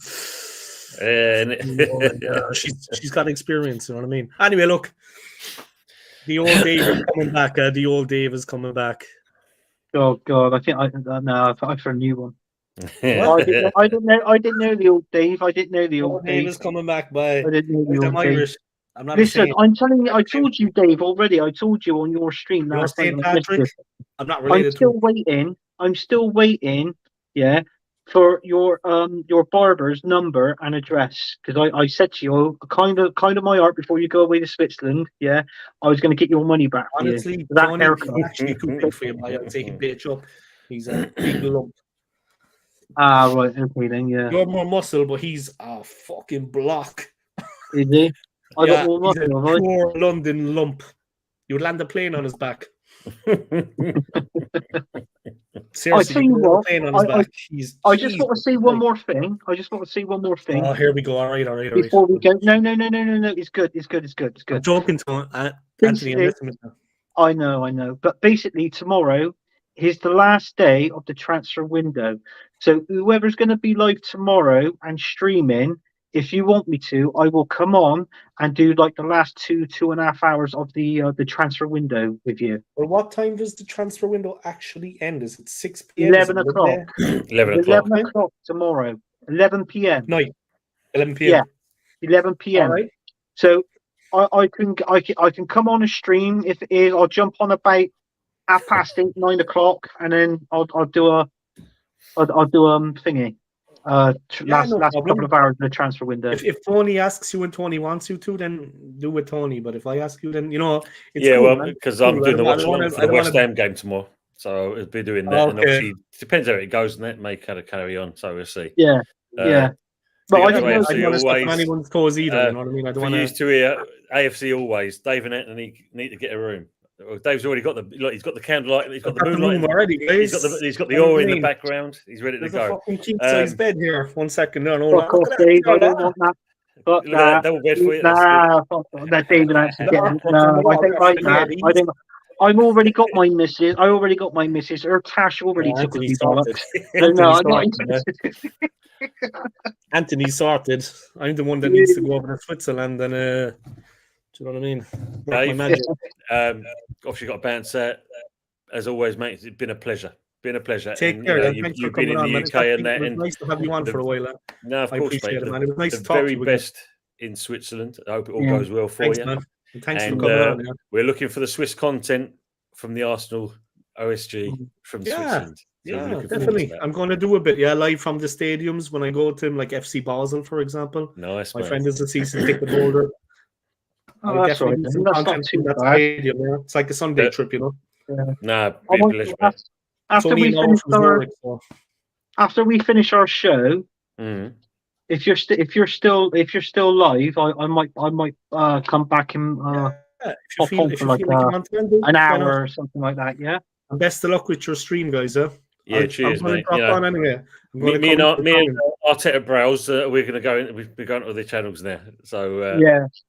She's got experience, you know what I mean? Anyway, look, the old Dave is coming back. The old Dave is coming back. Oh God, I think I've for a new one. I didn't know the old Dave. I didn't know the old Dave. Dave is coming back. By I didn't know the old Irish. Dave. I'm not. Listen, I'm telling you, I told you, Dave, already. I told you on your stream last night. Patrick. I'm not related. I'm still waiting. Yeah, for your barber's number and address, because I said to you, kind of my art before you go away to Switzerland. Yeah, I was going to get your money back. Honestly, for that Tony haircut. actually cooking for him. I'd say he'd bitch up. He's a big lump. Ah, right. Okay, then. Yeah. You're more muscle, but he's a fucking block. Is he? I got more he's muscle, a right? pure London lump. You would land a plane on his back. Seriously, tell you what, I just want to say one more thing. Oh, here we go. All right. Before we go, no. It's good. I'm joking to Anthony. I know. But basically, tomorrow is the last day of the transfer window. So whoever's going to be live tomorrow and streaming, if you want me to, I will come on and do like the last 2.5 hours of the transfer window with you. Well, what time does the transfer window actually end? Is it 6 p.m.? 11 o'clock. 11 o'clock. 11 o'clock tomorrow. 11 p.m. Night. 11 p.m. Yeah. 11 p.m. All right. So I can come on a stream if it is. I'll jump on about 8:30, 9 o'clock, and then I'll do thingy. Last couple of hours in the transfer window. If Tony asks you and Tony wants you to, then do with Tony. But if I ask you, then it's because I'm doing the Watchalong for the West Ham game tomorrow, so I'll be doing that. Okay. And obviously, depends how it goes, and that may kind of carry on. So we'll see. Yeah. But I don't want to step on anyone's toes either. You know what I mean? I don't want to hear AFC always. Dave and Anthony need to get a room. Dave's already got he's got the candlelight, he's got the moonlight already, guys. He's got the aura in the background. He's ready to go. A fucking king size bed here. 1 second. No, fuck off, Dave. I don't want that. Fuck that. Double bed for you. Nah, fuck that. David actually. No, I don't like that. I've already got my missus. Her Tash already took me bollocks. No, I'm not interested. Anthony sorted. I'm the one that needs to go over to Switzerland and do you know what I mean? Work my magic. Obviously got a bounce set. As always, mate, it's been a pleasure. Take care. You've been in the UK and that. It was nice to have you on for a while. No, of course, mate. It, man. It was nice to talk to you. The very best again. In Switzerland. I hope it all goes well for you. Man. Thanks for coming on. Yeah. We're looking for the Swiss content from the Arsenal OSG from Switzerland. Yeah, definitely. I'm going to do a bit, live from the stadiums when I go to like FC Basel, for example. Nice. My friend is a season ticket holder. Oh, that's right. That's not too bad. It's like a Sunday trip, you know. Nah, after we finish our show, if you're still live, I might come back and pop on for like an hour or something like that. Yeah. And best of luck with your stream, guys. Yeah, cheers, mate. Anyway. Me and Arteta Browse, we're going to go in. We're going to other channels now. So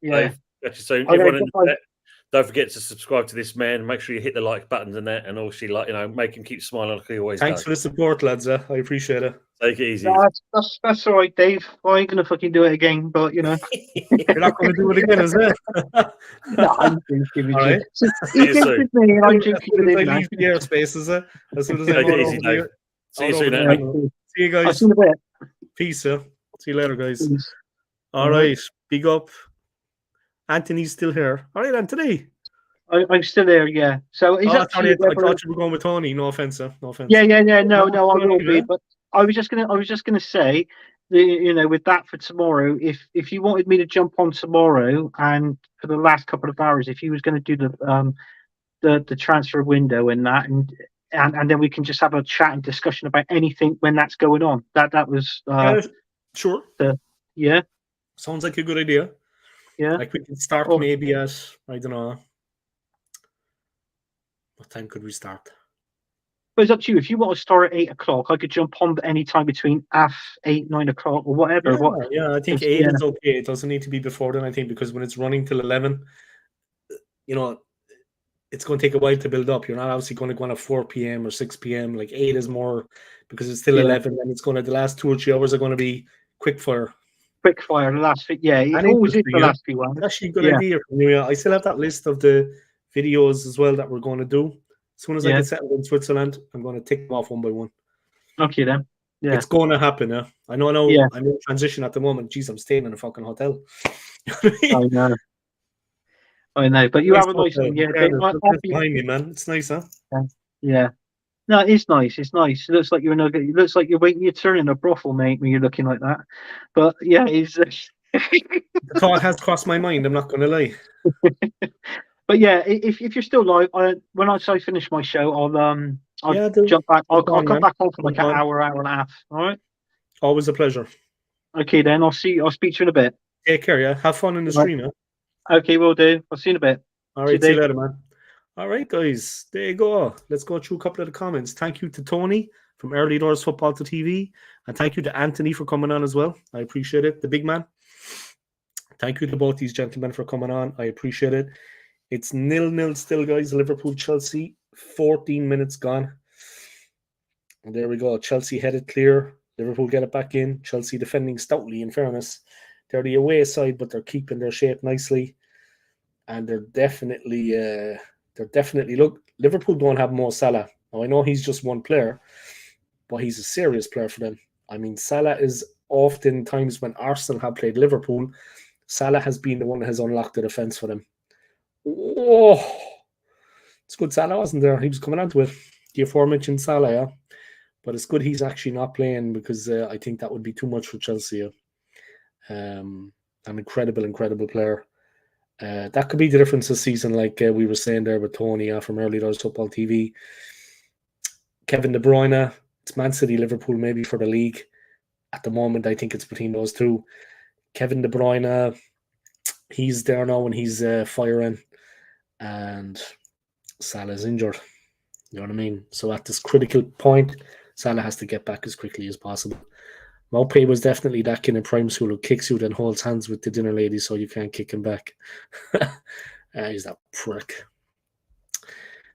yeah. So don't forget to subscribe to this man. Make sure you hit the like buttons and that, and also make him keep smiling like he always Thanks does. for the support, lads. I appreciate it. Take it easy. That's all right, Dave. I ain't gonna fucking do it again, but you're not gonna do it again, is it? No, I'm drinking. All right. See you soon. Me and I'm drinking with him. Leave the airspace, is it? As soon as Take it easy, Dave. See you soon. See you guys. I'll see you in a bit. Peace. See you later, guys. Peace. All right. Big up. Anthony's still here. All right, Anthony. I'm still there, yeah. So I thought you were going with Tony. No offense, No offense. Yeah. No, I will be. But I was just gonna say, with that for tomorrow, if you wanted me to jump on tomorrow and for the last couple of hours, if he was going to do the transfer window and that, and then we can just have a chat and discussion about anything when that's going on. That was. Sure. Yeah, Sounds like a good idea. yeah. Like we can start Oh, maybe at, I don't know, what time could we start? but it's up to you. If you want to start at 8 o'clock, I could jump on any time between half 8, 9 o'clock, or whatever. Yeah, yeah, I think 'Cause, 8 yeah, is okay. It doesn't need to be before then, I think, because when it's running till 11, you know, it's going to take a while to build up. You're not obviously going to go on at 4 p.m. or 6 p.m. Like 8 is more because it's still yeah. 11, and it's going to, the last 2 or 3 hours are going to be quick fire. Quick fire, the last few. Yeah, it And always is interesting, the yeah. last few hours. It's actually a good Yeah, idea from you. Yeah. I still have that list of the videos as well that we're going to do. As soon as I yeah. get settled in Switzerland, I'm going to tick them off one by one. Okay then. Yeah, It's going to happen, yeah. I know yeah. I'm in transition at the moment. Jeez, I'm staying in a fucking hotel. I know. I know. But you Nice have a nice hotel. one. Yeah, Yeah, I'll that's be. behind me, man. It's nice, huh? Yeah. No, it's nice. It's nice. It looks like you're in a. It looks like you're waiting your turn in a brothel, mate, when you're looking like that. But yeah, it's. The thought has crossed my mind. I'm not going to lie. But yeah, if you're still live, when I finish my show, I'll Yeah, dude. jump back. I'll Jump on, come man. back on for like Jump an on. hour, hour and a half. All right. Always a pleasure. Okay, then I'll see. I'll speak to you in a bit. Take care, yeah. Have fun in the All right. stream, yeah. Okay, will do. I'll see you in a bit. All See you, right, see you Dave. later, man. All right, guys. There you go. Let's go through a couple of the comments. Thank you to Tony from Early Doors Football to TV. And thank you to Anthony for coming on as well. I appreciate it. The big man. Thank you to both these gentlemen for coming on. I appreciate it. It's 0-0 still, guys. Liverpool, Chelsea. 14 minutes gone. And there we go. Chelsea headed clear. Liverpool get it back in. Chelsea defending stoutly, in fairness. They're the away side, but they're keeping their shape nicely. And they're definitely look, Liverpool don't have Mo Salah. Now I know he's just one player, but he's a serious player for them. I mean, Salah is often times when Arsenal have played Liverpool, Salah has been the one that has unlocked the defense for them. Oh, it's good Salah wasn't there. He was coming onto it. The aforementioned Salah, yeah. But it's good he's actually not playing because I think that would be too much for Chelsea. An incredible player. That could be the difference this season, like we were saying there with Tony from Early Doors Football TV. Kevin De Bruyne, it's Man City, Liverpool, maybe for the league. At the moment, I think it's between those two. Kevin De Bruyne, he's there now and he's firing. And Salah's injured. You know what I mean? So at this critical point, Salah has to get back as quickly as possible. Maupay was definitely that kind of prime school who kicks you then holds hands with the dinner lady so you can't kick him back. He's that prick.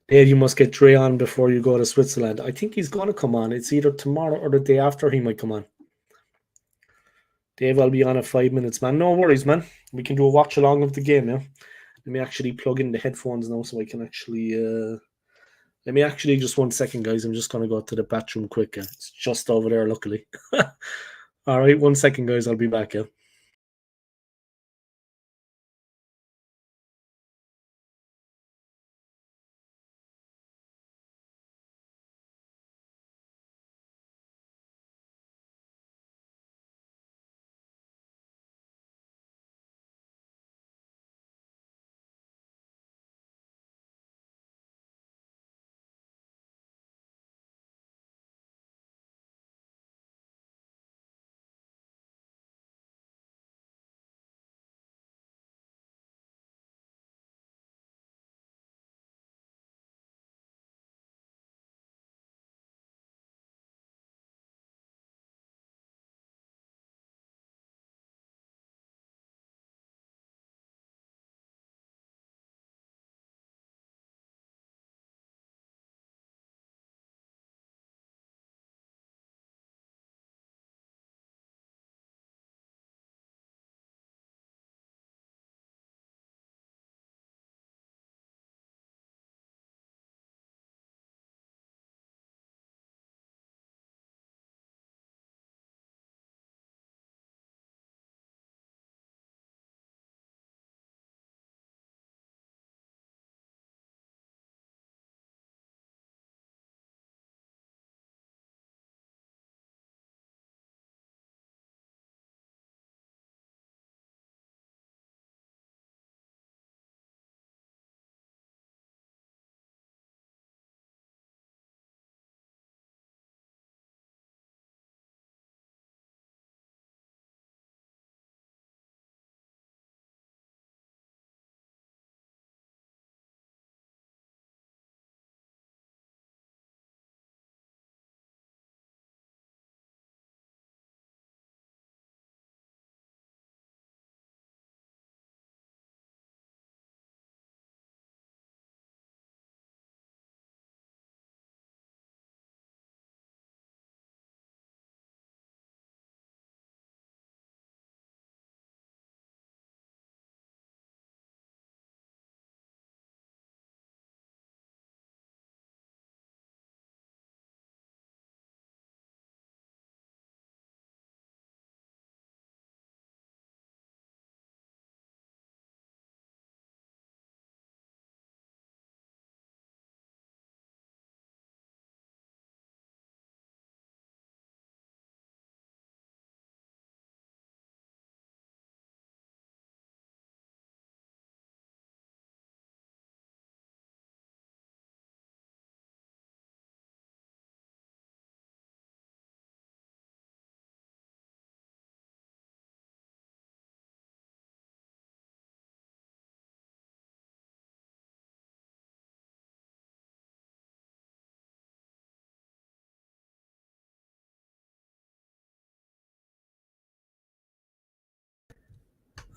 Dave, you must get Dre on before you go to Switzerland. I think he's going to come on. It's either tomorrow or the day after he might come on. Dave, I'll be on in 5 minutes, man. No worries, man. We can do a watch along of the game, yeah? Let me actually plug in the headphones now so I can actually... Let me actually, just 1 second, guys. I'm just going to go to the bathroom quick. It's just over there, luckily. All right, 1 second, guys. I'll be back, yeah?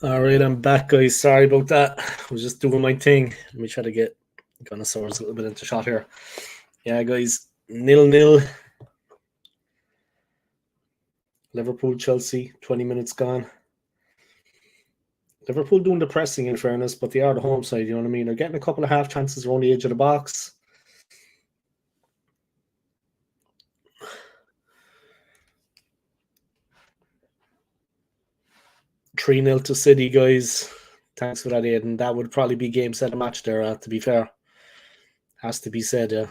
All right, I'm back, guys. Sorry about that. I was just doing my thing. Let me try to get Connoisseurs a little bit into shot here. Yeah, guys, 0-0. Liverpool, Chelsea, 20 minutes gone. Liverpool doing the pressing, in fairness, but they are the home side, you know what I mean? They're getting a couple of half chances around the edge of the box. Three 0 to City, guys. Thanks for that, Aidan. That would probably be game, set, and match there, to be fair. Has to be said, yeah.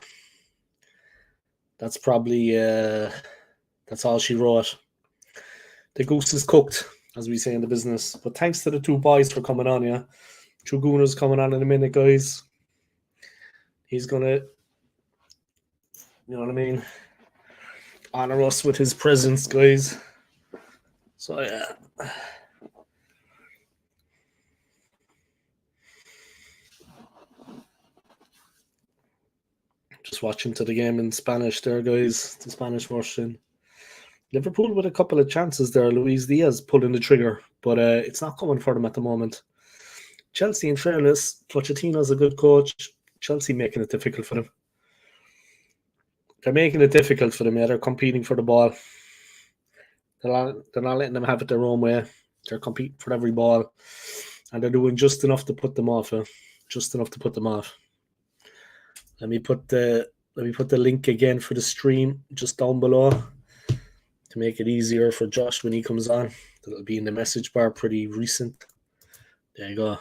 That's probably, that's all she wrote. The goose is cooked, as we say in the business. But thanks to the two boys for coming on, yeah. Chuguna's coming on in a minute, guys. He's going to, you know what I mean, honor us with his presence, guys. So, yeah. Just watching to the game in Spanish there, guys. The Spanish version. Liverpool with a couple of chances there. Luis Diaz pulling the trigger, but it's not coming for them at the moment. Chelsea, in fairness, Pochettino's a good coach. Chelsea making it difficult for them. They're making it difficult for them, yeah. They're competing for the ball. They're not letting them have it their own way. They're competing for every ball. And they're doing just enough to put them off. Just enough to put them off. Let me put the link again for the stream just down below to make it easier for Josh when he comes on. It'll be in the message bar, pretty recent. There you go.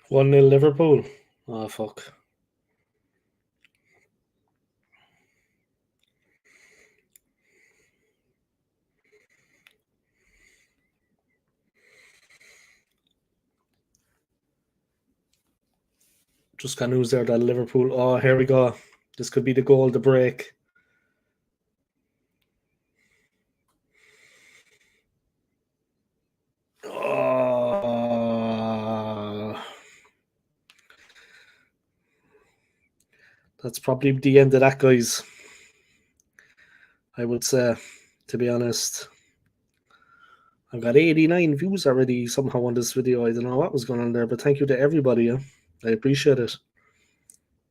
One 0 Liverpool. Oh fuck. Just got news there that Liverpool. Oh, here we go. This could be the goal to break. Oh, that's probably the end of that, guys. I would say, to be honest. I've got 89 views already somehow on this video. I don't know what was going on there, but thank you to everybody. Yeah? I appreciate it.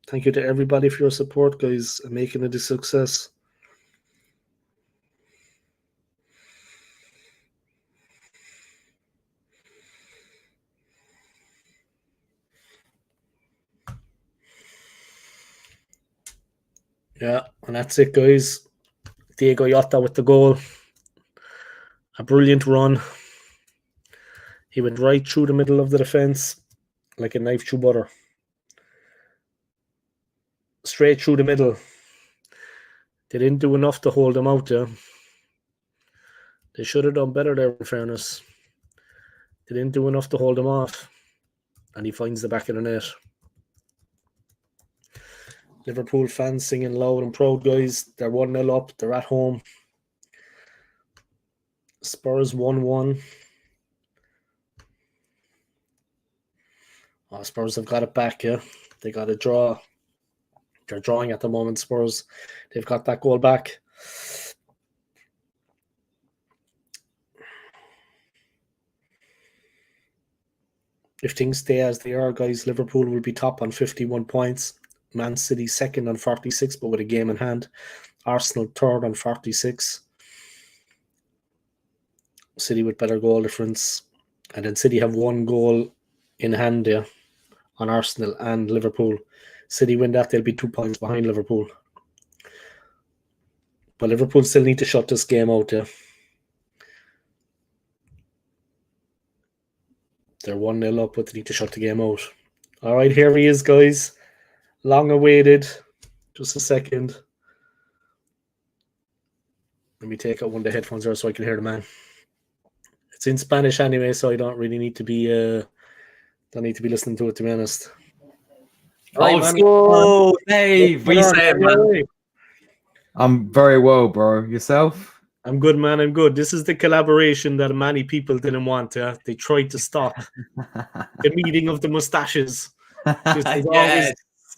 Thank you to everybody for your support, guys, and making it a success. Yeah, and that's it, guys. Diego Jota with the goal. A brilliant run. He went right through the middle of the defence like a knife through butter. Straight through the middle. They didn't do enough to hold him out there. They should have done better there, in fairness. They didn't do enough to hold him off. And he finds the back of the net. Liverpool fans singing loud and proud, guys. They're 1-0 up. They're at home. Spurs 1-1. Oh, Spurs have got it back, yeah. They got a draw. They're drawing at the moment, Spurs. They've got that goal back. If things stay as they are, guys, Liverpool will be top on 51 points. Man City second on 46, but with a game in hand. Arsenal third on 46. City with better goal difference. And then City have one goal in hand there on Arsenal and Liverpool. City win that, they'll be 2 points behind Liverpool. But Liverpool still need to shut this game out, yeah. They're 1-0 up, but they need to shut the game out. All right, here he is, guys. Long awaited. Just a second. Let me take out one of the headphones there so I can hear the man. It's in Spanish anyway, so I don't really need to be listening to it, to be honest. Oh, Skool, Dave, what you saying, man? I'm very well, bro. Yourself? I'm good, man. I'm good. This is the collaboration that many people didn't want. They tried to stop the meeting of the mustaches.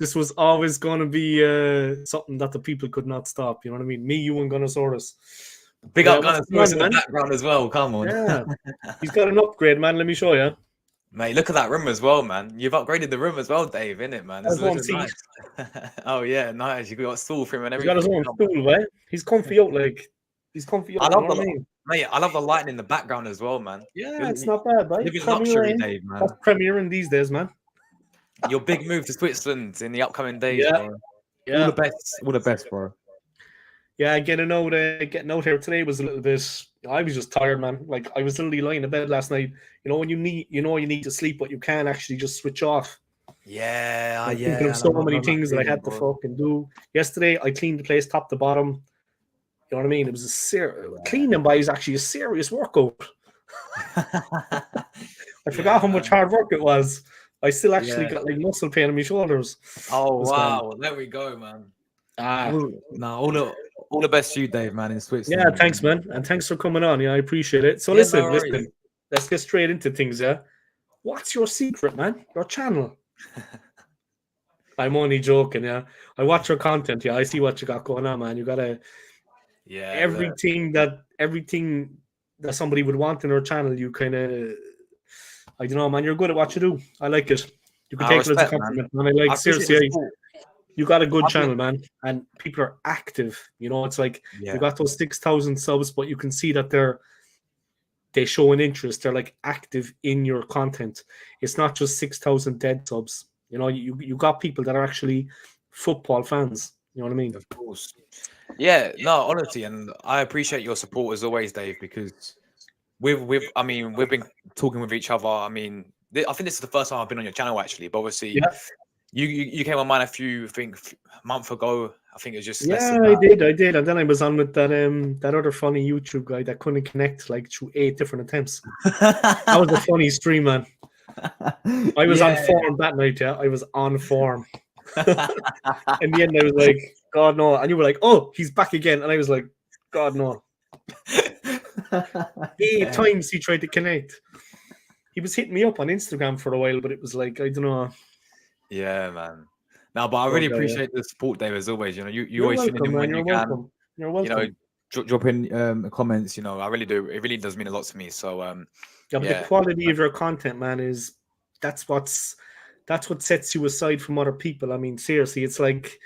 This was always going to be something that the people could not stop. You know what I mean? Me, you, and Gunnosaurus. Big up Gunnosaurus in the background as well. Come on. Yeah, he's got an upgrade, man. Let me show you. Mate, look at that room as well, man. You've upgraded the room as well, Dave, innit, man? That's one seat. Nice. Oh, yeah, nice. You've got a stool for him and everything. He's got his own stool, right? He's comfy out, like. He's comfy out. Mate, I love the lighting in the background as well, man. Yeah, it's not bad, right? Living luxury, Dave, man. That's premiering these days, man. Your big move to Switzerland in the upcoming days, bro. Yeah. All the best, bro. Yeah, getting out here today was a little bit. I was just tired, man. Like I was literally lying in bed last night. You know when you need to sleep, but you can't actually just switch off. Yeah, Thinking of so many things that I had to fucking do. Yesterday, I cleaned the place top to bottom. You know what I mean? It was cleaning by is actually a serious workout. I forgot how much hard work it was. I still actually got like muscle pain in my shoulders. Oh wow! There we go, man. All the best to you, Dave, man, in Switzerland. Yeah, thanks, man, and thanks for coming on. Yeah, I appreciate it. So listen, let's get straight into things. Yeah, what's your secret, man? Your channel? I'm only joking. Yeah, I watch your content. Yeah, I see what you got going on, man. You gotta. Yeah, everything that somebody would want in their channel, you kind of, I don't know, man. You're good at what you do. I like it. You can take it as a compliment, man. I like seriously. You got a good channel, man, and people are active. You know, it's like you got those 6,000 subs, but you can see that they show an interest. They're like active in your content. It's not just 6,000 dead subs. You know, you got people that are actually football fans. You know what I mean? Of course. Yeah, no, honestly, and I appreciate your support as always, Dave, because we've been talking with each other. I mean, I think this is the first time I've been on your channel actually, but obviously you came on mine a month ago. I think it was just I did, and then I was on with that other funny YouTube guy that couldn't connect like through 8 different attempts. That was a funny stream, man. I was on form that night. Yeah, I was on form. In the end, I was like, God no, and you were like, oh, he's back again, and I was like, God no. 8 times he tried to connect. He was hitting me up on Instagram for a while, but it was like, I don't know. Yeah, man. No, but I really appreciate the support, Dave, as always. You know, you always tune in when you can. You're welcome. You know, drop in comments. You know, I really do. It really does mean a lot to me. So, the quality of your content, man, is that's what sets you aside from other people. I mean, seriously, it's like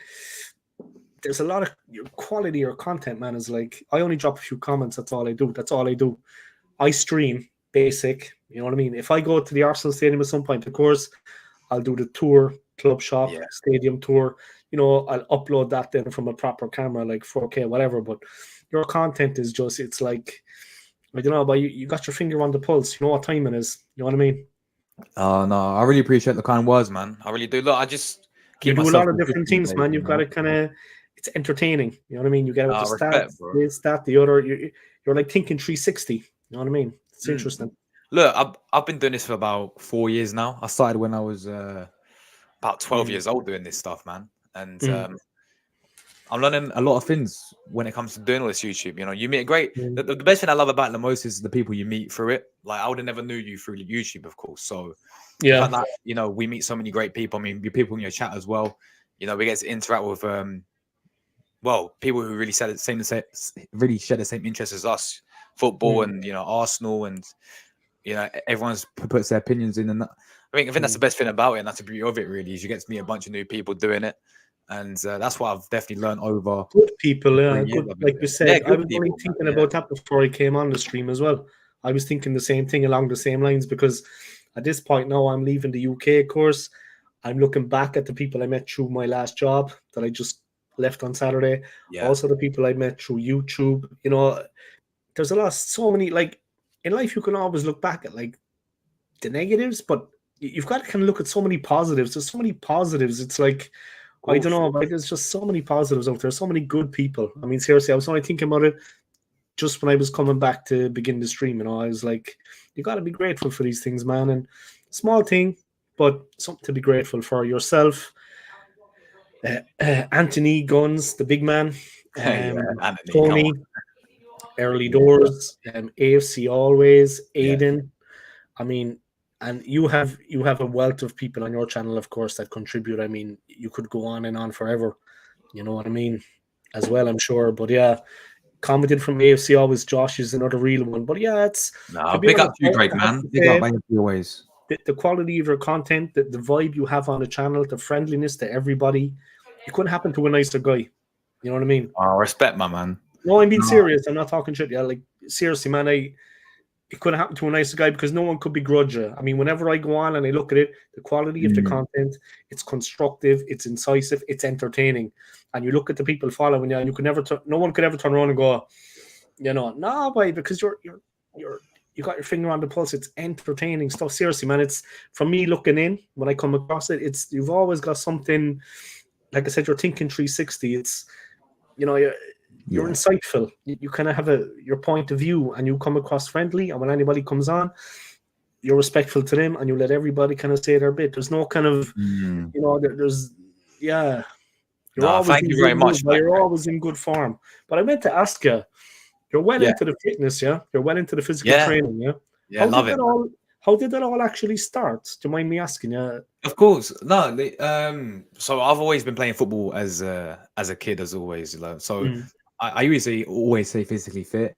there's a lot of your quality of your content, man. Is like I only drop a few comments. That's all I do. I stream basic. You know what I mean? If I go to the Arsenal Stadium at some point, of course, I'll do the tour, club shop, stadium tour. You know, I'll upload that then from a proper camera, like 4K, whatever. But your content is just, it's like, I don't know, but you got your finger on the pulse. You know what time it is. You know what I mean? Oh, no, I really appreciate the kind words, man. I really do. Look, I just keep you do a lot of different things, man. You've got to kind of, it's entertaining. You know what I mean? You get out the stats, this, that, the other. You're like thinking 360. You know what I mean? It's interesting. Look, I've been doing this for about 4 years now. I started when I was about 12 years old doing this stuff, man. And I'm learning a lot of things when it comes to doing all this YouTube. You know, you meet the best thing I love about it the most is the people you meet through it. Like, I would have never knew you through YouTube, of course. So, like, you know, we meet so many great people. I mean, people in your chat as well. You know, we get to interact with, people who really share the same interests as us. Football and, you know, Arsenal and, you know, everyone's puts their opinions in. And I think that's the best thing about it. And that's the beauty of it, really, is you get to meet a bunch of new people doing it. And that's what I've definitely learned over. Good people, good, like you said. I was only thinking about that before I came on the stream as well. I was thinking the same thing along the same lines, because at this point now I'm leaving the UK, of course. I'm looking back at the people I met through my last job that I just left on Saturday. Yeah. Also the people I met through YouTube. You know, there's so many, like, in life you can always look back at like the negatives, but you've got to kind of look at so many positives. There's so many positives. It's like, I don't know, like, there's just so many positives out there. So many good people. I mean, seriously, I was only thinking about it just when I was coming back to begin the stream. You know, I was like, you got to be grateful for these things, man. And small thing, but something to be grateful for. Yourself, Anthony Guns, the big man, Anthony, Tony, Early Doors, AFC Always, Aiden. I mean, and you have a wealth of people on your channel, of course, that contribute. I mean, you could go on and on forever. You know what I mean? As well, I'm sure. But yeah, commented from AFC Always, Josh is another real one. But yeah, it's big up to you, Greg, man. Big up, man, always. The quality of your content, the vibe you have on the channel, the friendliness to everybody, it couldn't happen to a nicer guy. You know what I mean? Oh, respect, my man. No, I'm being serious. I'm not talking shit. Yeah, like, seriously, man, it couldn't happen to a nicer guy because no one could begrudge you. I mean, whenever I go on and I look at it, the quality of the content, it's constructive, it's incisive, it's entertaining. And you look at the people following you, and you could never, no one could ever turn around and go, you know, no, boy, because you got your finger on the pulse. It's entertaining stuff. Seriously, man, it's, from me looking in, when I come across it, it's, you've always got something, like I said, you're thinking 360. It's, you know, you're insightful. You kind of have your point of view, and you come across friendly. And when anybody comes on, you're respectful to them, and you let everybody kind of say their bit. There's no kind of, you know, there's, yeah. Thank you very much. You're always in good form. But I meant to ask you, you're well into the fitness, yeah? You're well into the physical training, yeah? Yeah, love it. How did that all actually start? Do you mind me asking you? Of course. No, so I've always been playing football as a kid, as always. So I always say physically fit.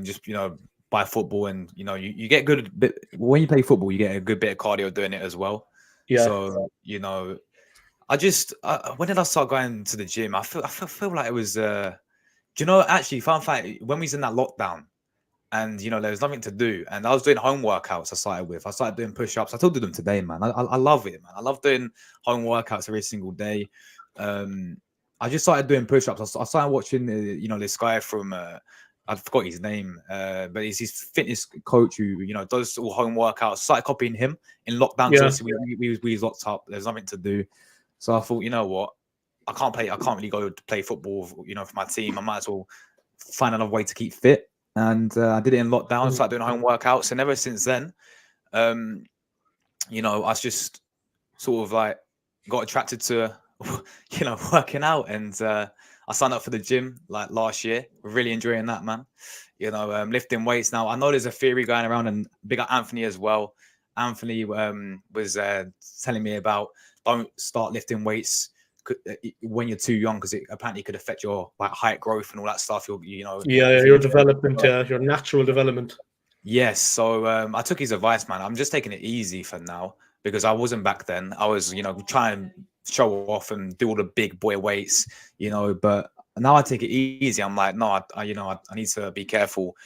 Just, you know, by football, and you know, you get good when you play football, you get a good bit of cardio doing it as well. Yeah. So, you know, when did I start going to the gym? I feel like it was do you know, actually, fun fact, when we was in that lockdown, and you know, there was nothing to do, and I was doing home workouts. I started doing push-ups. I still do them today, man. I love it, man. I love doing home workouts every single day. I just started doing push-ups. I started watching you know, this guy from I forgot his name, but he's his fitness coach who, you know, does all home workouts. Started copying him in lockdown. Yeah. So we was locked up. There's nothing to do, so I thought, you know what, I can't really go to play football, you know, for my team. I might as well find another way to keep fit. And I did it in lockdown, started doing home workouts. And ever since then, you know, I just sort of like got attracted to, you know, working out. And I signed up for the gym like last year. Really enjoying that, man. You know, lifting weights. Now, I know there's a theory going around, and big up Anthony as well. Anthony was telling me about, don't start lifting weights when you're too young, because it apparently could affect your like height growth and all that stuff. You know, your development, your natural development. Yes. So I took his advice, man. I'm just taking it easy for now, because I wasn't back then. I was, you know, trying to show off and do all the big boy weights, you know, but now I take it easy. I'm like, no, I need to be careful,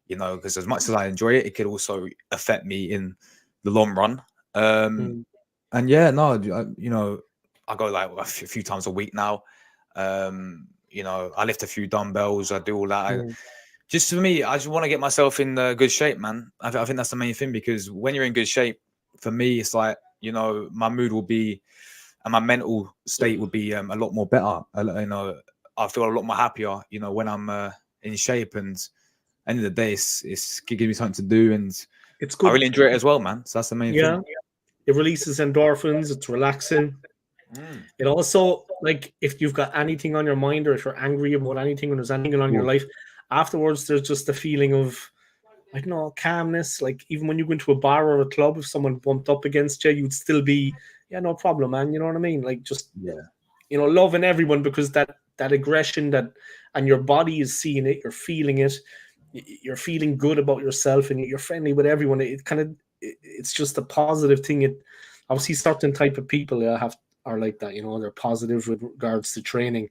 you know, because as much as I enjoy it, it could also affect me in the long run. And yeah, no, you know, I go like a few times a week now. You know, I lift a few dumbbells. I do all that. Just for me, I just want to get myself in good shape, man. I think that's the main thing, because when you're in good shape, for me, it's like, you know, my mood will be, and my mental state will be a lot more better. You know, I feel a lot more happier, you know, when I'm in shape. And at the end of the day, it gives me something to do, and it's good. I really enjoy it as well, man. So that's the main thing. It releases endorphins. It's relaxing. It also, like, if you've got anything on your mind, or if you're angry about anything, or there's anything on your life, afterwards there's just a feeling of, I don't know, calmness. Like, even when you go into a bar or a club, if someone bumped up against you, you'd still be, yeah, no problem, man. You know what I mean? Like, just, you know, loving everyone, because that aggression, and your body is seeing it, you're feeling it, you're feeling good about yourself, and you're friendly with everyone. It's just a positive thing. It obviously, certain type of people are like that, you know, they're positive with regards to training.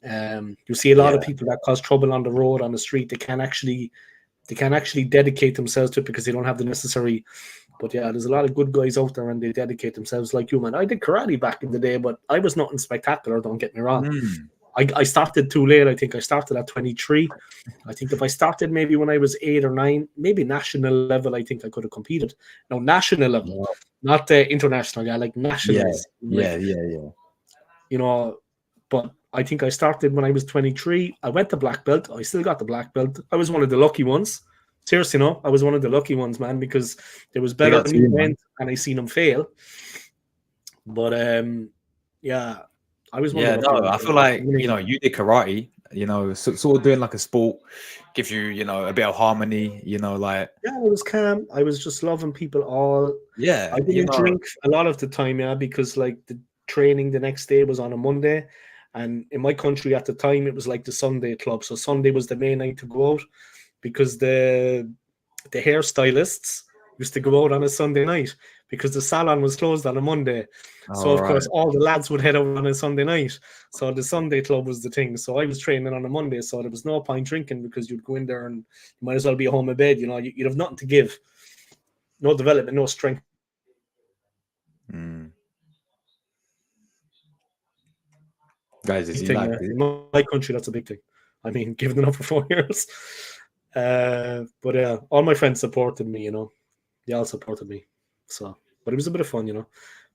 You see a lot of people that cause trouble on the road, on the street, they they can't actually dedicate themselves to it because they don't have the necessary. But yeah, there's a lot of good guys out there and they dedicate themselves like you, man. I did karate back in the day, but I was nothing spectacular, don't get me wrong. I started too late. I think I started at 23. I think if I started maybe when I was 8 or 9, maybe national level, I think I could have competed. No, national level, not international. Yeah, like national. Yeah. You know, but I think I started when I was 23. I went to black belt. I still got the black belt. I was one of the lucky ones. Seriously, no, I was one of the lucky ones, man, because there was better than me and I seen them fail. But yeah, I was one of the lucky ones. I feel like you did karate. Sort of doing like a sport gives you a bit of harmony. Like I was calm. I was just loving people all. Yeah, I didn't drink a lot of the time, because like the training the next day was on a Monday, and in my country at the time it was like the Sunday club. So Sunday was the main night to go out, because the hairstylists used to go out on a Sunday night because the salon was closed on a Monday. So of course all the lads would head out on a Sunday night. So the Sunday club was the thing. So I was training on a Monday, so there was no point drinking because you'd go in there and you might as well be home in bed. You'd have nothing to give, no development, no strength. Guys, is he in my country, that's a big thing. I mean, giving it up for 4 years. But yeah, all my friends supported me, they all supported me. So, but it was a bit of fun,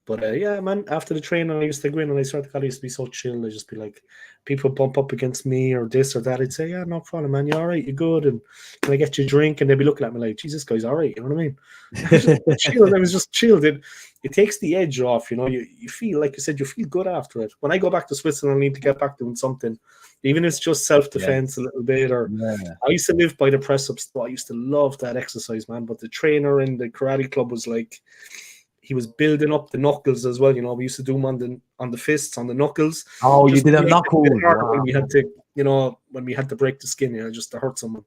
But yeah, man, after the training, I used to go in and I used to be so chill. I'd just be like, people bump up against me or this or that. I'd say, yeah, no problem, man. You all right? You good? And can I get you a drink? And they'd be looking at me like, Jesus, guy's all right. You know what I mean? I was just chilled. It takes the edge off, You feel, like you said, you feel good after it. When I go back to Switzerland, I need to get back doing something. Even if it's just self-defense a little bit. Or I used to live by the press-ups. I used to love that exercise, man. But the trainer in the karate club was like, he was building up the knuckles as well. We used to do them on the fists, on the knuckles. Oh, you did a knuckle. Wow. When we had to, when we had to break the skin, just to hurt someone.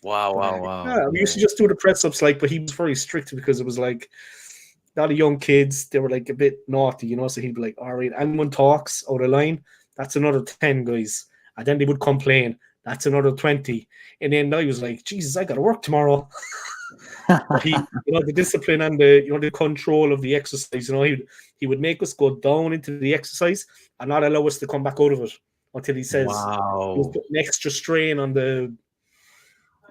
Wow. Yeah, we used to just do the press ups, but he was very strict because it was like a lot of young kids. They were like a bit naughty, So he'd be like, all right, anyone talks out of line, that's another 10 guys. And then they would complain, that's another 20. And then I was like, Jesus, I got to work tomorrow. But he, the discipline and the control of the exercise, he would make us go down into the exercise and not allow us to come back out of it until he says he was putting extra strain on the.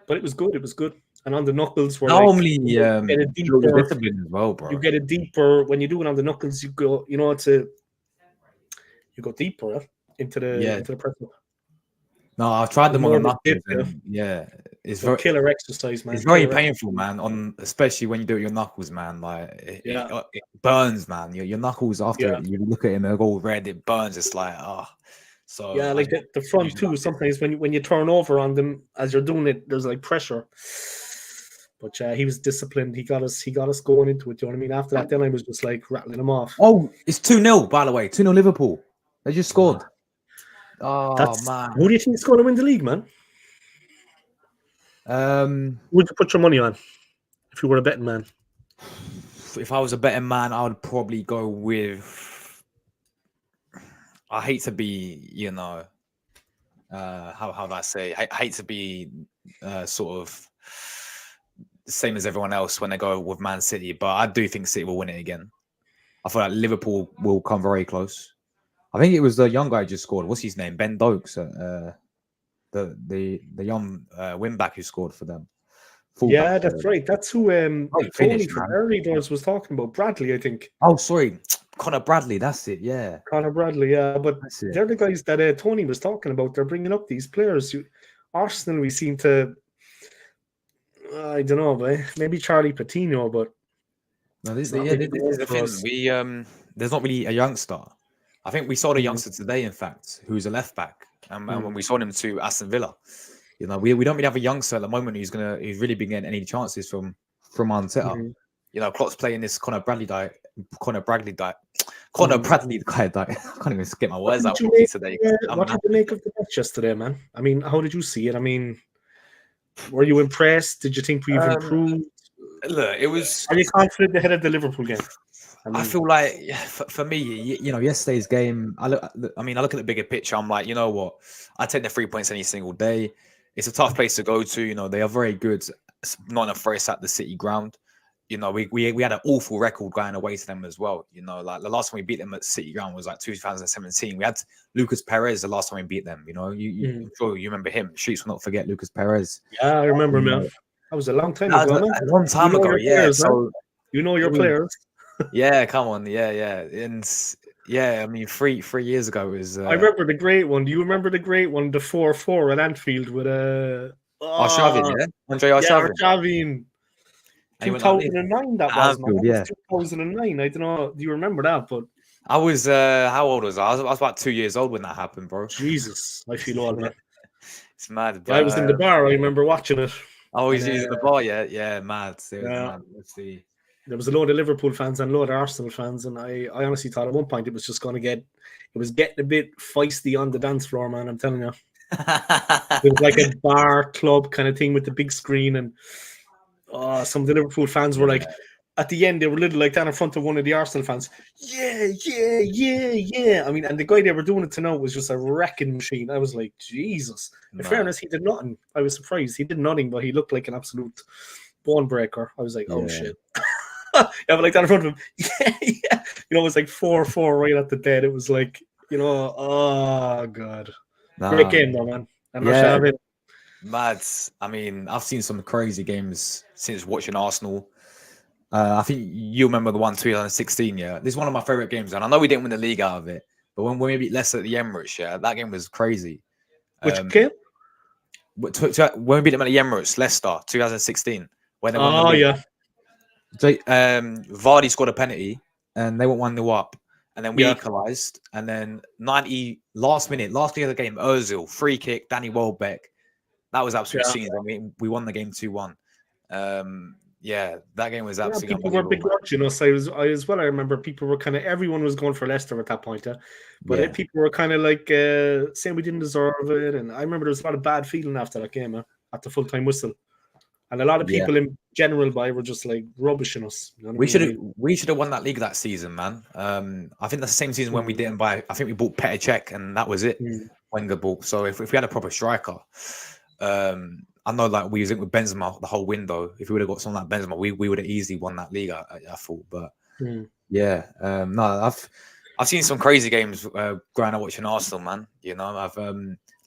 But it was good. And on the knuckles, were normally you get a deeper discipline as well, bro. You get it deeper when you do it on the knuckles. You go, you go deeper into the press up. No, I've tried them on the knuckles. It's very killer exercise, man. It's very painful, man. Especially when you do it with your knuckles, man. Like it burns, man. Your knuckles after it, you look at it and they're all red. It burns. It's like So yeah, like the front too. Sometimes when you turn over on them as you're doing it, there's like pressure. But he was disciplined. He got us going into it. You know what I mean? After that, then I was just like rattling him off. Oh, it's 2-0, by the way. 2-0 Liverpool. They just scored. Man. Who do you think is going to win the league, man? Would you put your money on if you were a betting man? If I was a betting man, I would probably go with. I hate to be, how do I say? I hate to be sort of the same as everyone else when they go with Man City, but I do think City will win it again. I feel like Liverpool will come very close. I think it was the young guy who just scored. What's his name? Ben Dokes, the young wing back who scored for them. Yeah, that's right. That's who Tony from Early Doors was talking about. Bradley, I think. Oh, sorry. Connor Bradley, that's it, yeah. Connor Bradley, yeah. But they're the guys that Tony was talking about. They're bringing up these players. Arsenal, we seem to... I don't know, but maybe Charlie Patino, but... No, this is the thing. There's not really a youngster. I think we saw the youngster today, in fact, who's a left-back. And when we saw him to Aston Villa. We don't really have a youngster at the moment who's really been getting any chances from Arteta. Klopp's playing this Connor Bradley guy. I can't even skip my words out today. What did you make of the match yesterday, man? I mean, how did you see it? I mean, were you impressed? Did you think we've improved? Look, it was. Are you confident ahead of the Liverpool game? I feel like for me, yesterday's game. I look at the bigger picture. I'm like, you know what? I take the 3 points any single day. it's a tough place to go to. You know, they are very good. Not a threat at the City ground. You know, we had an awful record going away to them as well. You know, like the last time we beat them at City ground was like 2017. We had Lucas Perez the last time we beat them. You know, I'm sure you remember him. Sheets will not forget Lucas Perez. Yeah, I remember, man. That was a long time ago, man. A long time ago, yeah. Players, so you know your players. Yeah, come on, yeah, and yeah. I mean, 3 years ago was. I remember the great one. Do you remember the great one? The 4-4 at Anfield with Arshavin, yeah, Andre Arshavin. Arshavin. 2009, that was, man. Yeah. 2009. I don't know. Do you remember that? But I was how old was I? I was about 2 years old when that happened, bro. Jesus, I feel old, man. It's mad. But, I was in the bar. I remember watching it. Oh, he's in the bar, yeah, mad. Yeah. Mad. Let's see. There was a load of Liverpool fans and a load of Arsenal fans, and I honestly thought at one point it was just going to it was getting a bit feisty on the dance floor, man. I'm telling you. It was like a bar club kind of thing with the big screen, and some of the Liverpool fans were like, at the end, they were little like that in front of one of the Arsenal fans. Yeah. I mean, and the guy they were doing it to know was just a wrecking machine. I was like, Jesus. In fairness, he did nothing. I was surprised. He did nothing, but he looked like an absolute bone breaker. I was like, oh, shit. Yeah, but like that in front of him. Yeah. You know, it was like 4-4 right at the dead. It was like, you know, oh, God. Great game, though, man. And mad. I mean, I've seen some crazy games since watching Arsenal. I think you remember the one 2016, yeah. This is one of my favorite games, and I know we didn't win the league out of it, but when we beat Leicester at the Emirates, yeah, that game was crazy. Which game? When we beat them at the Emirates, Leicester, 2016. When they won the league. Yeah. So, Vardy scored a penalty, and they went 1-0 up, and then we equalised, and then 90 last minute of the game, Ozil free kick, Danny Welbeck. That was absolutely scenes. I mean, we won the game 2-1. Yeah, that game was absolutely people were big watching us. I remember people were everyone was going for Leicester at that point. But people were kind of like saying we didn't deserve it. And I remember there was a lot of bad feeling after that game at the full-time whistle. And a lot of people in general were just like rubbishing us. You know we should have won that league that season, man. I think that's the same season when we didn't buy. I think we bought Petr Cech, and that was it. Wenger bought. So if we had a proper striker, I know like we was in with Benzema the whole window. If we would have got someone like Benzema, we would have easily won that league. I thought, but no, I've seen some crazy games growing up watching Arsenal, man. You know, I've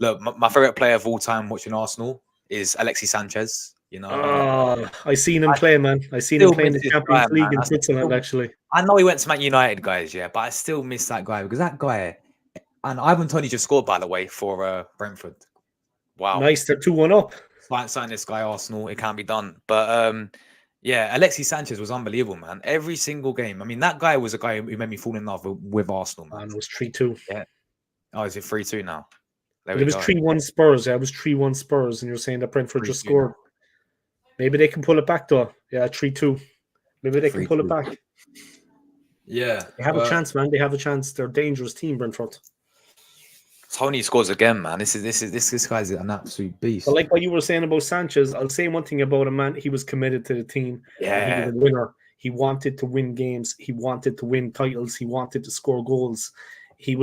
look, my favorite player of all time watching Arsenal is Alexis Sanchez. You know, I seen him play, man. I seen him play in the Champions League in Switzerland. Actually, I know he went to Man United, guys. Yeah, but I still miss that guy because that guy. And Ivan Toney just scored, by the way, for Brentford. Wow, nice. They're 2-1 up. Sign this guy, Arsenal. It can't be done. But yeah, Alexis Sanchez was unbelievable, man. Every single game. I mean, that guy was a guy who made me fall in love with Arsenal, man. And it was 3-2. Yeah. Oh, is it 3-2 now? It was 3-1 Spurs. Yeah, it was 3-1 Spurs, and you're saying that Brentford just scored. Maybe they can pull it back, though. Yeah, 3-2. Maybe they can pull it back. Yeah. They have a chance, man. They have a chance. They're a dangerous team, Brentford. Tony scores again, man. This guy's an absolute beast. But like what you were saying about Sanchez, I'll say one thing about him, man. He was committed to the team. Yeah, he was a winner. He wanted to win games. He wanted to win titles. He wanted to score goals. He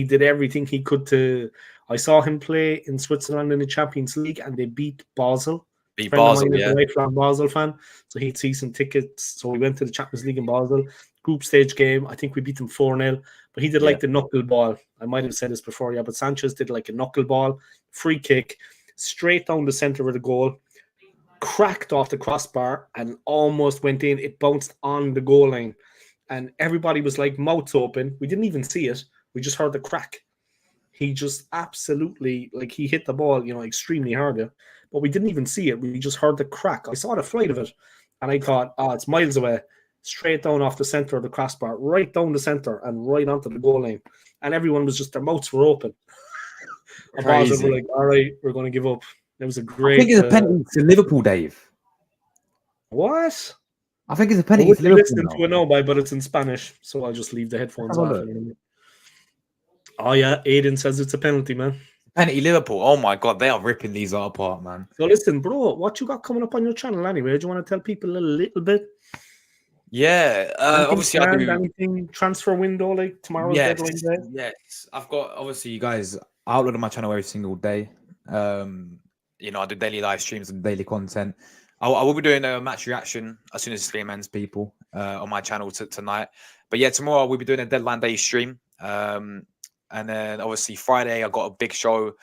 did everything he could to. I saw him play in Switzerland in the Champions League, and they beat Basel. Beat Basel, yeah. A lifelong Basel fan, so he'd see some tickets. So we went to the Champions League in Basel. Group stage game. I think we beat them 4-0. But he did like the knuckleball. I might have said this before, but Sanchez did like a knuckleball, free kick, straight down the center of the goal, cracked off the crossbar, and almost went in. It bounced on the goal line. And everybody was like mouths open. We didn't even see it. We just heard the crack. He just absolutely, like, he hit the ball, extremely hard. But we didn't even see it. We just heard the crack. I saw the flight of it. And I thought, it's miles away. Straight down off the center of the crossbar, right down the center and right onto the goal line. And everyone was just, their mouths were open. And Basel were like, all right, we're going to give up. It was a great... I think it's a penalty to Liverpool, Dave. What? I think it's a penalty to Liverpool. Listening to it now, but it's in Spanish, so I'll just leave the headphones off. Oh, yeah, Aiden says it's a penalty, man. Penalty Liverpool. Oh, my God, they are ripping these apart, man. So listen, bro, what you got coming up on your channel anyway? Do you want to tell people a little bit? Yeah, obviously I do anything transfer window like tomorrow's deadline day. Yes, I've got obviously you guys. I upload on my channel every single day. You know, I do daily live streams and daily content. I will be doing a match reaction as soon as the stream ends, people, on my channel tonight. But yeah, tomorrow we'll be doing a deadline day stream. And then obviously Friday, I got a big show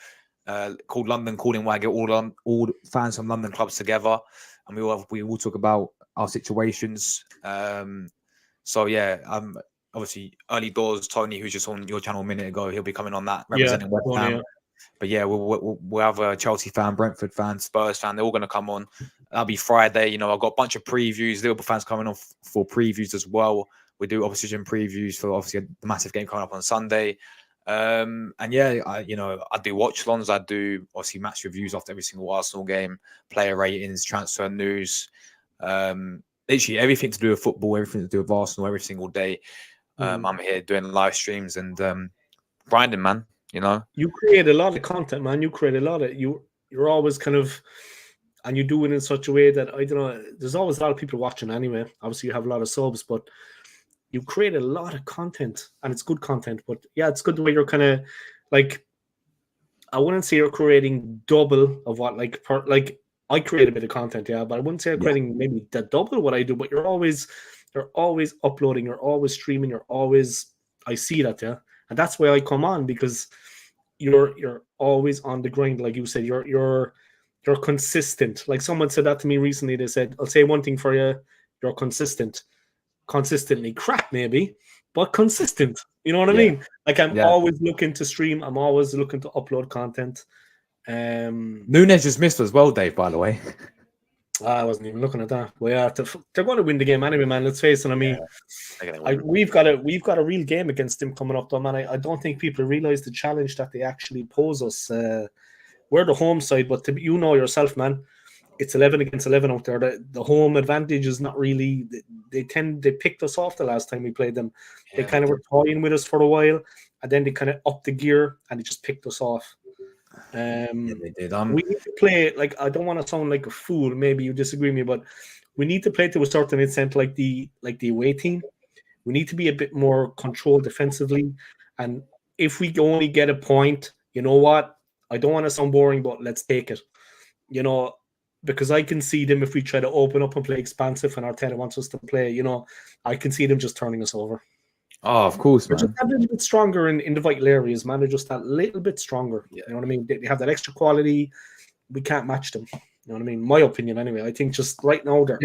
called London Calling, where I get all fans from London clubs together, and we will talk about our situations. So yeah, obviously early doors. Tony, who's just on your channel a minute ago, he'll be coming on that representing West Ham. Yeah. But yeah, we'll have a Chelsea fan, Brentford fan, Spurs fan. They're all going to come on. That'll be Friday. You know, I've got a bunch of previews. Liverpool fans coming on for previews as well. We do opposition previews for obviously the massive game coming up on Sunday. And yeah, I do watchalongs. I do obviously match reviews after every single Arsenal game, player ratings, transfer news, literally everything to do with football, everything to do with Arsenal every single day. I'm here doing live streams and grinding, man. You know, you create a lot of content, man. You create a lot of you're always kind of, and you do it in such a way that I don't know. There's always a lot of people watching anyway. Obviously, you have a lot of subs, but you create a lot of content, and it's good content. But yeah, it's good the way you're kind of like. I wouldn't say you're creating double of what I create a bit of content, yeah, but I wouldn't say I'm creating maybe the double what I do. But you're always uploading, you're always streaming, I see that, yeah. And that's why I come on, because you're always on the grind, like you said. You're consistent. Like someone said that to me recently. They said, "I'll say one thing for you: you're consistent. Consistently crap, maybe, but consistent." You know what I mean? Like I'm always looking to stream. I'm always looking to upload content. Nunes just missed as well, Dave. By the way. I wasn't even looking at that. Well, yeah, they're going to win the game anyway, man. Let's face it. I mean, we've got a real game against them coming up, though, man. I don't think people realize the challenge that they actually pose us. We're the home side, but you know yourself, man. It's 11 against 11 out there. The home advantage is not really. They picked us off the last time we played them. They kind of were toying with us for a while, and then they kind of upped the gear and they just picked us off. They did. We need to play, like, I don't want to sound like a fool, maybe you disagree with me, but we need to play to a certain extent like the away team. We need to be a bit more controlled defensively, and if we only get a point, you know what, I don't want to sound boring, but let's take it, you know, because I can see them, if we try to open up and play expansive and Arteta wants us to play, you know, I can see them just turning us over. Oh, of course, man. They're just a little bit stronger in the vital areas, man. They're just that little bit stronger. You know what I mean? They have that extra quality. We can't match them. You know what I mean? My opinion, anyway. I think just right now they're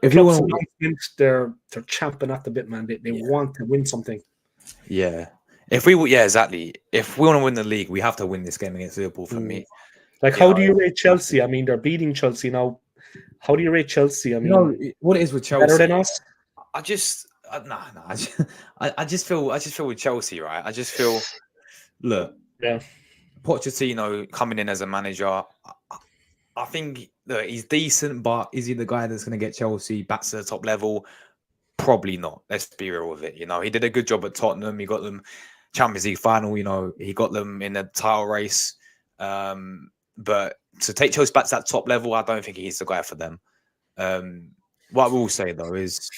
they're champing at the bit, man. They want to win something. Yeah. Exactly. If we want to win the league, we have to win this game against Liverpool. For me, like, how do you rate Chelsea? I mean, they're beating Chelsea now. How do you rate Chelsea? I mean, what it is with Chelsea? Better than us? I just feel with Chelsea, right? I just feel, look, Pochettino coming in as a manager, I think that he's decent, but is he the guy that's going to get Chelsea back to the top level? Probably not. Let's be real with it. You know, he did a good job at Tottenham. He got them Champions League final. You know, he got them in the title race. But to take Chelsea back to that top level, I don't think he's the guy for them. What I will say though is,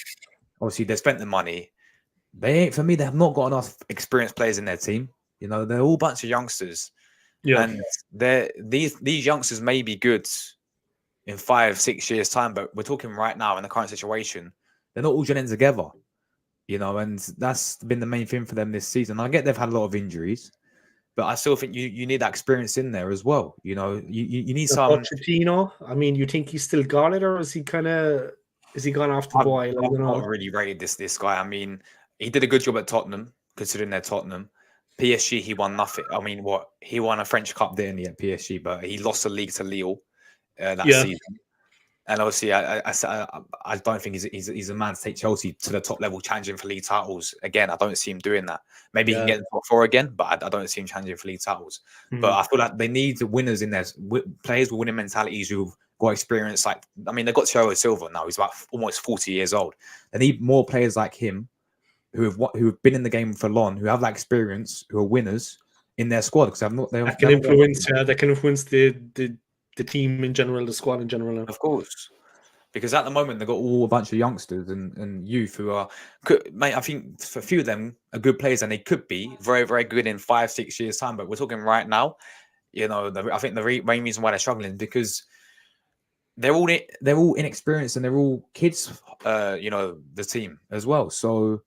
obviously, they spent the money. They have not got enough experienced players in their team. You know, they're all a bunch of youngsters. Yeah. And these youngsters may be good in 5-6 years' time, but we're talking right now in the current situation, they're not all gelling together. You know, and that's been the main thing for them this season. I get they've had a lot of injuries, but I still think you need that experience in there as well. You know, you need some. Pochettino, I mean, you think he's still got it, or is he gone off the boil? I've not really rated this guy. I mean, he did a good job at Tottenham, considering they're Tottenham. PSG, he won nothing. I mean, he won a French Cup, didn't he, at PSG? But he lost the league to Lille that season. And obviously, I don't think he's a man to take Chelsea to the top level, challenging for league titles again. I don't see him doing that. Maybe he can get in the top 4 again, but I don't see him challenging for league titles. But I feel like they need the winners in there, players with winning mentalities who've got experience. Like, I mean, they've got Thiago Silva now. He's about almost 40 years old. They need more players like him who have been in the game for long, who have that experience, who are winners in their squad. Because that can influence the team in general, the squad in general. Of course. Because at the moment, they've got all a bunch of youngsters and youth who are, mate, I think for a few of them are good players, and they could be very, very good in 5-6 years' time. But we're talking right now, you know, I think the main reason why they're struggling is because they're all inexperienced and they're all kids. You know, the team as well. So,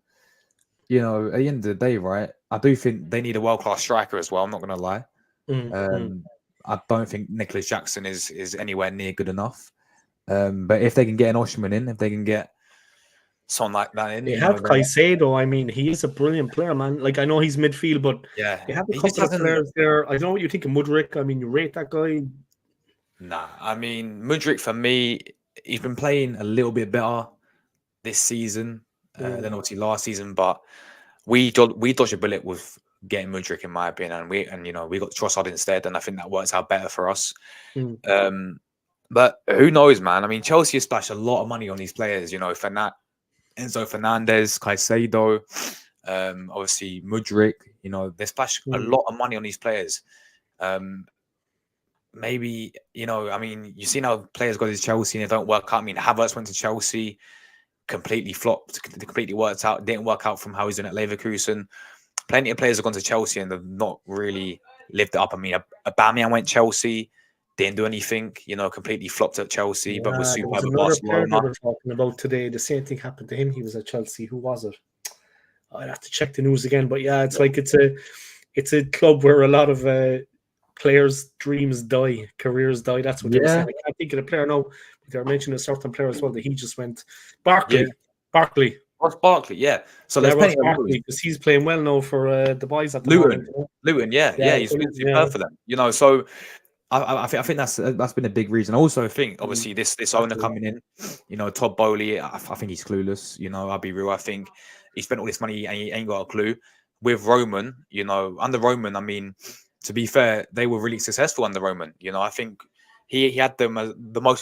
you know, at the end of the day, right? I do think they need a world-class striker as well. I'm not going to lie. I don't think Nicholas Jackson is anywhere near good enough. But if they can get an Oshman in, if they can get someone like that in, they have Caicedo. I mean, he is a brilliant player, man. Like, I know he's midfield, but yeah, they have a couple of players there. I don't know what you think of Mudryk. I mean, you rate that guy? Nah, I mean, Mudryk for me, he's been playing a little bit better this season than obviously last season, but we dodged a bullet with getting Mudryk, in my opinion, and you know, we got Trossard instead, and I think that works out better for us. But who knows, man? I mean, Chelsea has splashed a lot of money on these players. You know, Enzo Fernandez, Caicedo, obviously Mudryk. You know, they splashed a lot of money on these players. Maybe, you know, I mean, you see how players go to Chelsea and they don't work out. I mean, Havertz went to Chelsea, completely flopped, completely worked out, didn't work out from how he's doing at Leverkusen. Plenty of players have gone to Chelsea and they've not really lived it up. I mean, Aubameyang went Chelsea, didn't do anything, you know, completely flopped at Chelsea, but was superb at Barcelona. We're talking about today. The same thing happened to him. He was at Chelsea. Who was it? I'd have to check the news again. But yeah, it's like it's a club where a lot of players' dreams die, careers die. That's what they were saying. I can't think of the player now, but they were mentioning a certain player as well that he just went. Barkley. Ross Barkley, yeah. So there's plenty of Barkley, because he's playing well now for the boys at the Luton. moment. Luton, yeah, he's been superb for them. You know, so I think that's been a big reason. I also think, obviously, this owner coming in, you know, Todd Bowley, I think he's clueless. You know, I'll be real. I think he spent all this money and he ain't got a clue. With Roman, you know, under Roman, I mean, to be fair, they were really successful under Roman. You know, I think he had them as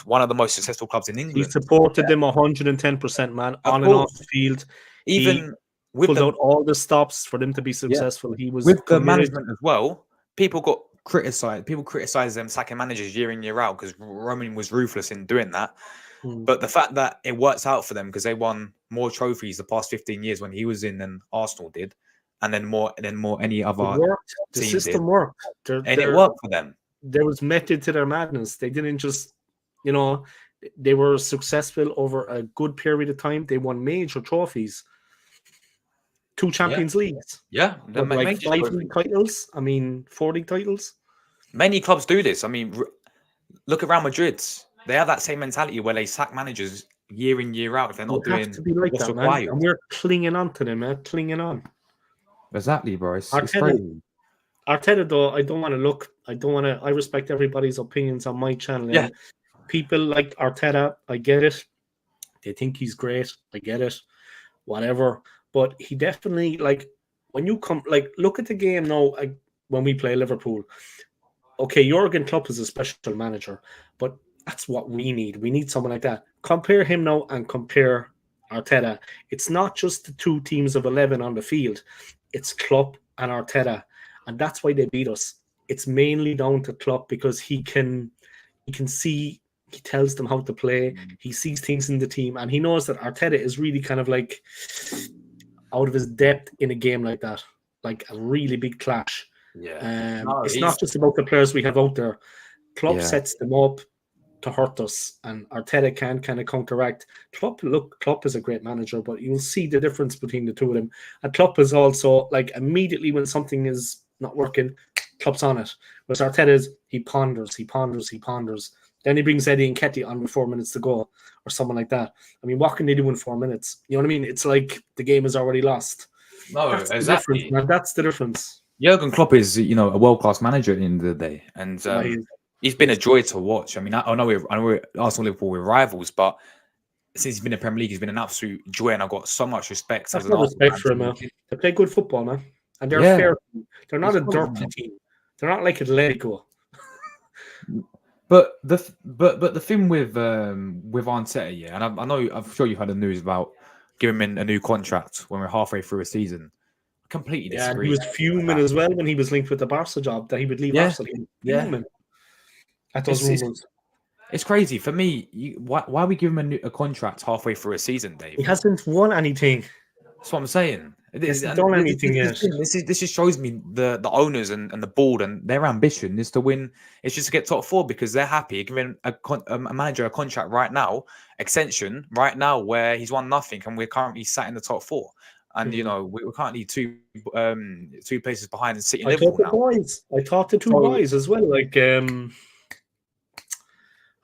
one of the most successful clubs in England. He supported them 110%, man, on and off the field. Even he pulled out all the stops for them to be successful. He was with the management as well. People got criticized. People criticized them sacking managers year in, year out because Roman was ruthless in doing that. But the fact that it works out for them because they won more trophies the past 15 years when he was in than Arsenal did, and then more any other the system worked. It worked for them. There was method to their madness. They didn't just, you know, they were successful over a good period of time. They won major trophies. 2 Champions Leagues. Yeah. Like 5 league titles. I mean, 4 league titles. Many clubs do this. I mean, look at Real Madrid. They have that same mentality where they sack managers year in, year out if they're not doing to be like what's that, required. Man. And we're clinging on to them, man. Clinging on. Exactly, bro. It's crazy. Arteta, though, I respect everybody's opinions on my channel. Yeah. People like Arteta, I get it. They think he's great. I get it. Whatever. But he definitely, like, when you come, like, look at the game now, when we play Liverpool. Okay, Jurgen Klopp is a special manager, but that's what we need. We need someone like that. Compare him now and compare Arteta. It's not just the 2 teams of 11 on the field. It's Klopp and Arteta. And that's why they beat us. It's mainly down to Klopp because he can see, he tells them how to play. He sees things in the team, and he knows that Arteta is really kind of like out of his depth in a game like that, like a really big clash. Yeah, it's not just about the players we have out there. Klopp sets them up to hurt us, and Arteta can kind of counteract. Klopp is a great manager, but you'll see the difference between the two of them. And Klopp is also like immediately when something is not working, Klopp's on it. Whereas Arteta is he ponders. Then he brings Eddie Nketiah on with 4 minutes to go, or someone like that. I mean, what can they do in 4 minutes? You know what I mean? It's like the game is already lost. No, that's exactly. The difference, man. That's the difference. Jurgen Klopp is, you know, a world-class manager at the end of the day, and he's been a joy to watch. I mean, I know we're Arsenal, Liverpool, we're rivals, but since he's been in the Premier League, he's been an absolute joy, and I've got so much respect. That's no respect for him, man. They play good football, man, and they're fair. They're not a dirty team. They're not like Atletico. But the thing with Arteta, yeah, and I know I'm sure you've had the news about giving him a new contract when we're halfway through a season. I completely disagree. Yeah, he was fuming as well when he was linked with the Barca job that he would leave Arsenal. Fuming at those rumors. It's crazy for me. Why we give him a contract halfway through a season, Dave? He hasn't won anything. That's what I'm saying. It's done anything yet. This just shows me the owners and the board and their ambition is to win. It's just to get top four because they're happy giving a manager a contract right now, extension right now, where he's won nothing and we're currently sat in the top four. And you know we're currently two places behind City and Liverpool now. I thought the two boys as well, like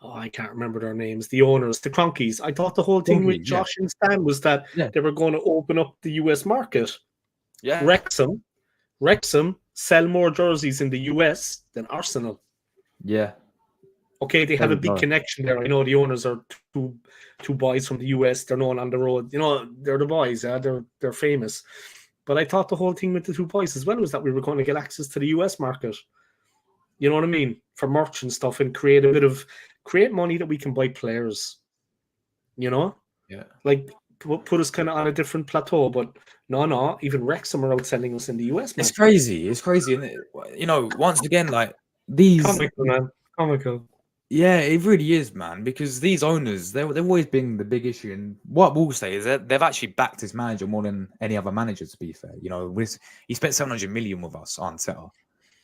I can't remember their names. The owners, the Cronkies. I thought the whole thing with Josh and Stan was that they were going to open up the US market. Yeah, Wrexham sell more jerseys in the US than Arsenal. Yeah. Okay, they have a big connection there. I know the owners are two boys from the US. They're known on the road. You know, they're the boys. Yeah, they're famous. But I thought the whole thing with the two boys as well was that we were going to get access to the US market. You know what I mean? For merch and stuff, and create money that we can buy players. You know? Yeah. Like put us kind of on a different plateau. But no, even Wrexham are outselling us in the US. Man. It's crazy. It's crazy, isn't it? You know, once again, like these comical, man. Comical. Yeah, it really is, man. Because these owners, they've always been the big issue. And what we'll say is that they've actually backed this manager more than any other manager. To be fair, you know, he spent 700 million with us on Arteta.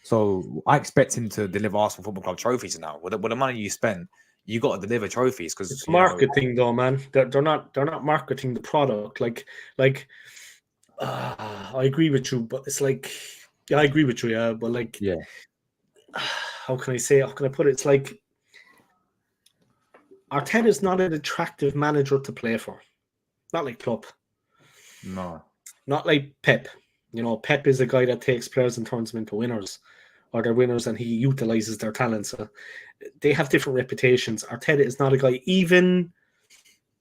So I expect him to deliver Arsenal Football Club trophies now. With the money you spend, you got to deliver trophies because it's marketing, though, man. They're not marketing the product. I agree with you, but it's like, I agree with you, yeah. But like, how can I say? How can I put it? It's like Arteta is not an attractive manager to play for. Not like Klopp. No. Not like Pep. You know, Pep is a guy that takes players and turns them into winners. Or they're winners and he utilizes their talents. They have different reputations. Arteta is not a guy, even...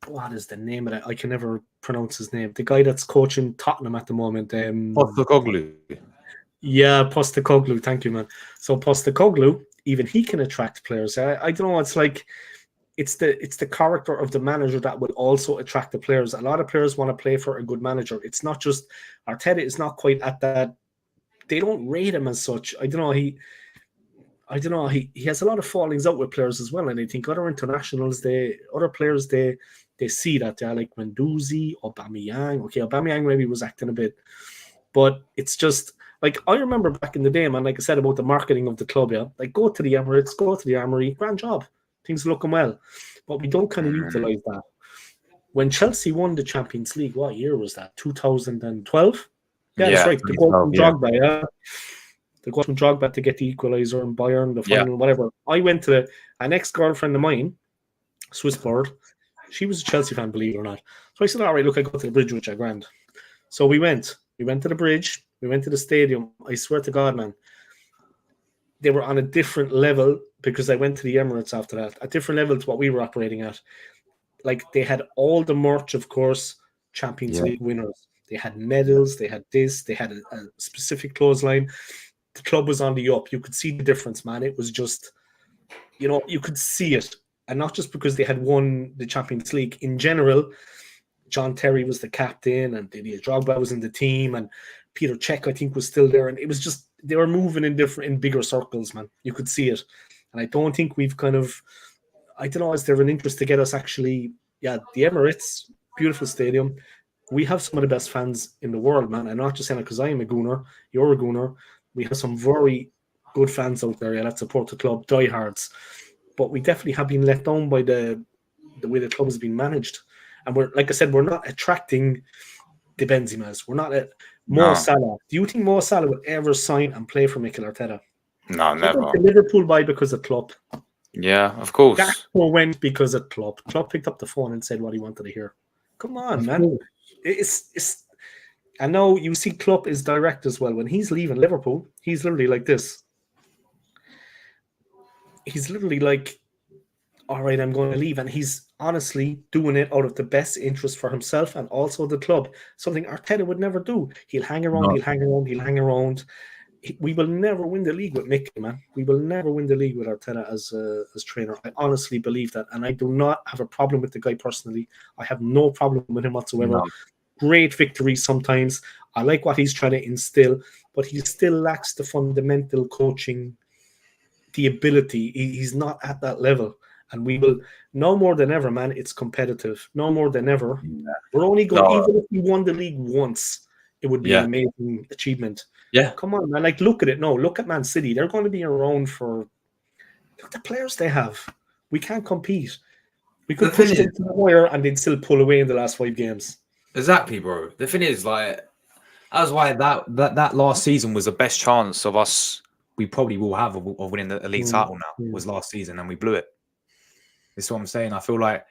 What is the name of that? I can never pronounce his name. The guy that's coaching Tottenham at the moment. Postecoglou. Yeah, Postecoglou. Thank you, man. So Postecoglou, even he can attract players. I don't know. It's like... It's the character of the manager that will also attract the players. A lot of players want to play for a good manager. It's not just Arteta is not quite at that. They don't rate him as such. I don't know. He has a lot of fallings out with players as well. And I think other internationals, other players, they see that. They're like Menduzi, Aubameyang. Okay, Aubameyang maybe was acting a bit, but it's just like I remember back in the day, man. Like I said about the marketing of the club, yeah. Like go to the Emirates, go to the Armory, grand job. Things are looking well, but we don't kind of utilize that. When Chelsea won the Champions League, what year was that? 2012? Yeah, that's right. The goal from Drogba, yeah. The goal from Drogba to get the equaliser in Bayern, the final, whatever. I went to an ex-girlfriend of mine, Swiss bird. She was a Chelsea fan, believe it or not. So I said, all right, look, I go to the bridge with you, grand. So we went. We went to the bridge. We went to the stadium. I swear to God, man. They were on a different level because I went to the Emirates after that, a different level to what we were operating at. Like they had all the merch, of course, Champions League winners. They had medals, they had this, they had a specific clothesline. The club was on the up. You could see the difference, man. It was just, you know, you could see it. And not just because they had won the Champions League. In general, John Terry was the captain and Didier Drogba was in the team and Peter Cech, I think, was still there. And it was just, they were moving in bigger circles, man. You could see it. And I don't think we've kind of, I don't know, is there an interest to get us actually, the Emirates, beautiful stadium. We have some of the best fans in the world, man. I'm not just saying it because I am a Gooner, you're a Gooner. We have some very good fans out there that support the club, diehards. But we definitely have been let down by the way the club has been managed. And we're, like I said, we're not attracting the Benzemas. We're not at Mo Salah. Do you think Mo Salah would ever sign and play for Mikel Arteta? No, never. The Liverpool buy because of Klopp. Yeah, of course. Gakpo went because of Klopp. Klopp picked up the phone and said what he wanted to hear. Come on, man. It's. I know you see Klopp is direct as well. When he's leaving Liverpool, he's literally like this. He's literally like, all right, I'm going to leave. And he's honestly doing it out of the best interest for himself and also the club. Something Arteta would never do. He'll hang around, he'll hang around. We will never win the league with Mick, man. We will never win the league with Arteta as trainer. I honestly believe that. And I do not have a problem with the guy personally. I have no problem with him whatsoever. No. Great victories sometimes. I like what he's trying to instill, but he still lacks the fundamental coaching, the ability. He's not at that level. And we will, no more than ever, man, it's competitive. No more than ever. We're only going, even if we won the league once, it would be an amazing achievement. Yeah. Come on, man. Like, look at it. No, look at Man City. They're going to be around for... Look at the players they have. We can't compete. We could push them to the wire and they'd still pull away in the last 5 games. Exactly, bro. The thing is, like, that's why that last season was the best chance of us we probably will have of winning the league title now, was last season, and we blew it. This is what I'm saying. I feel like,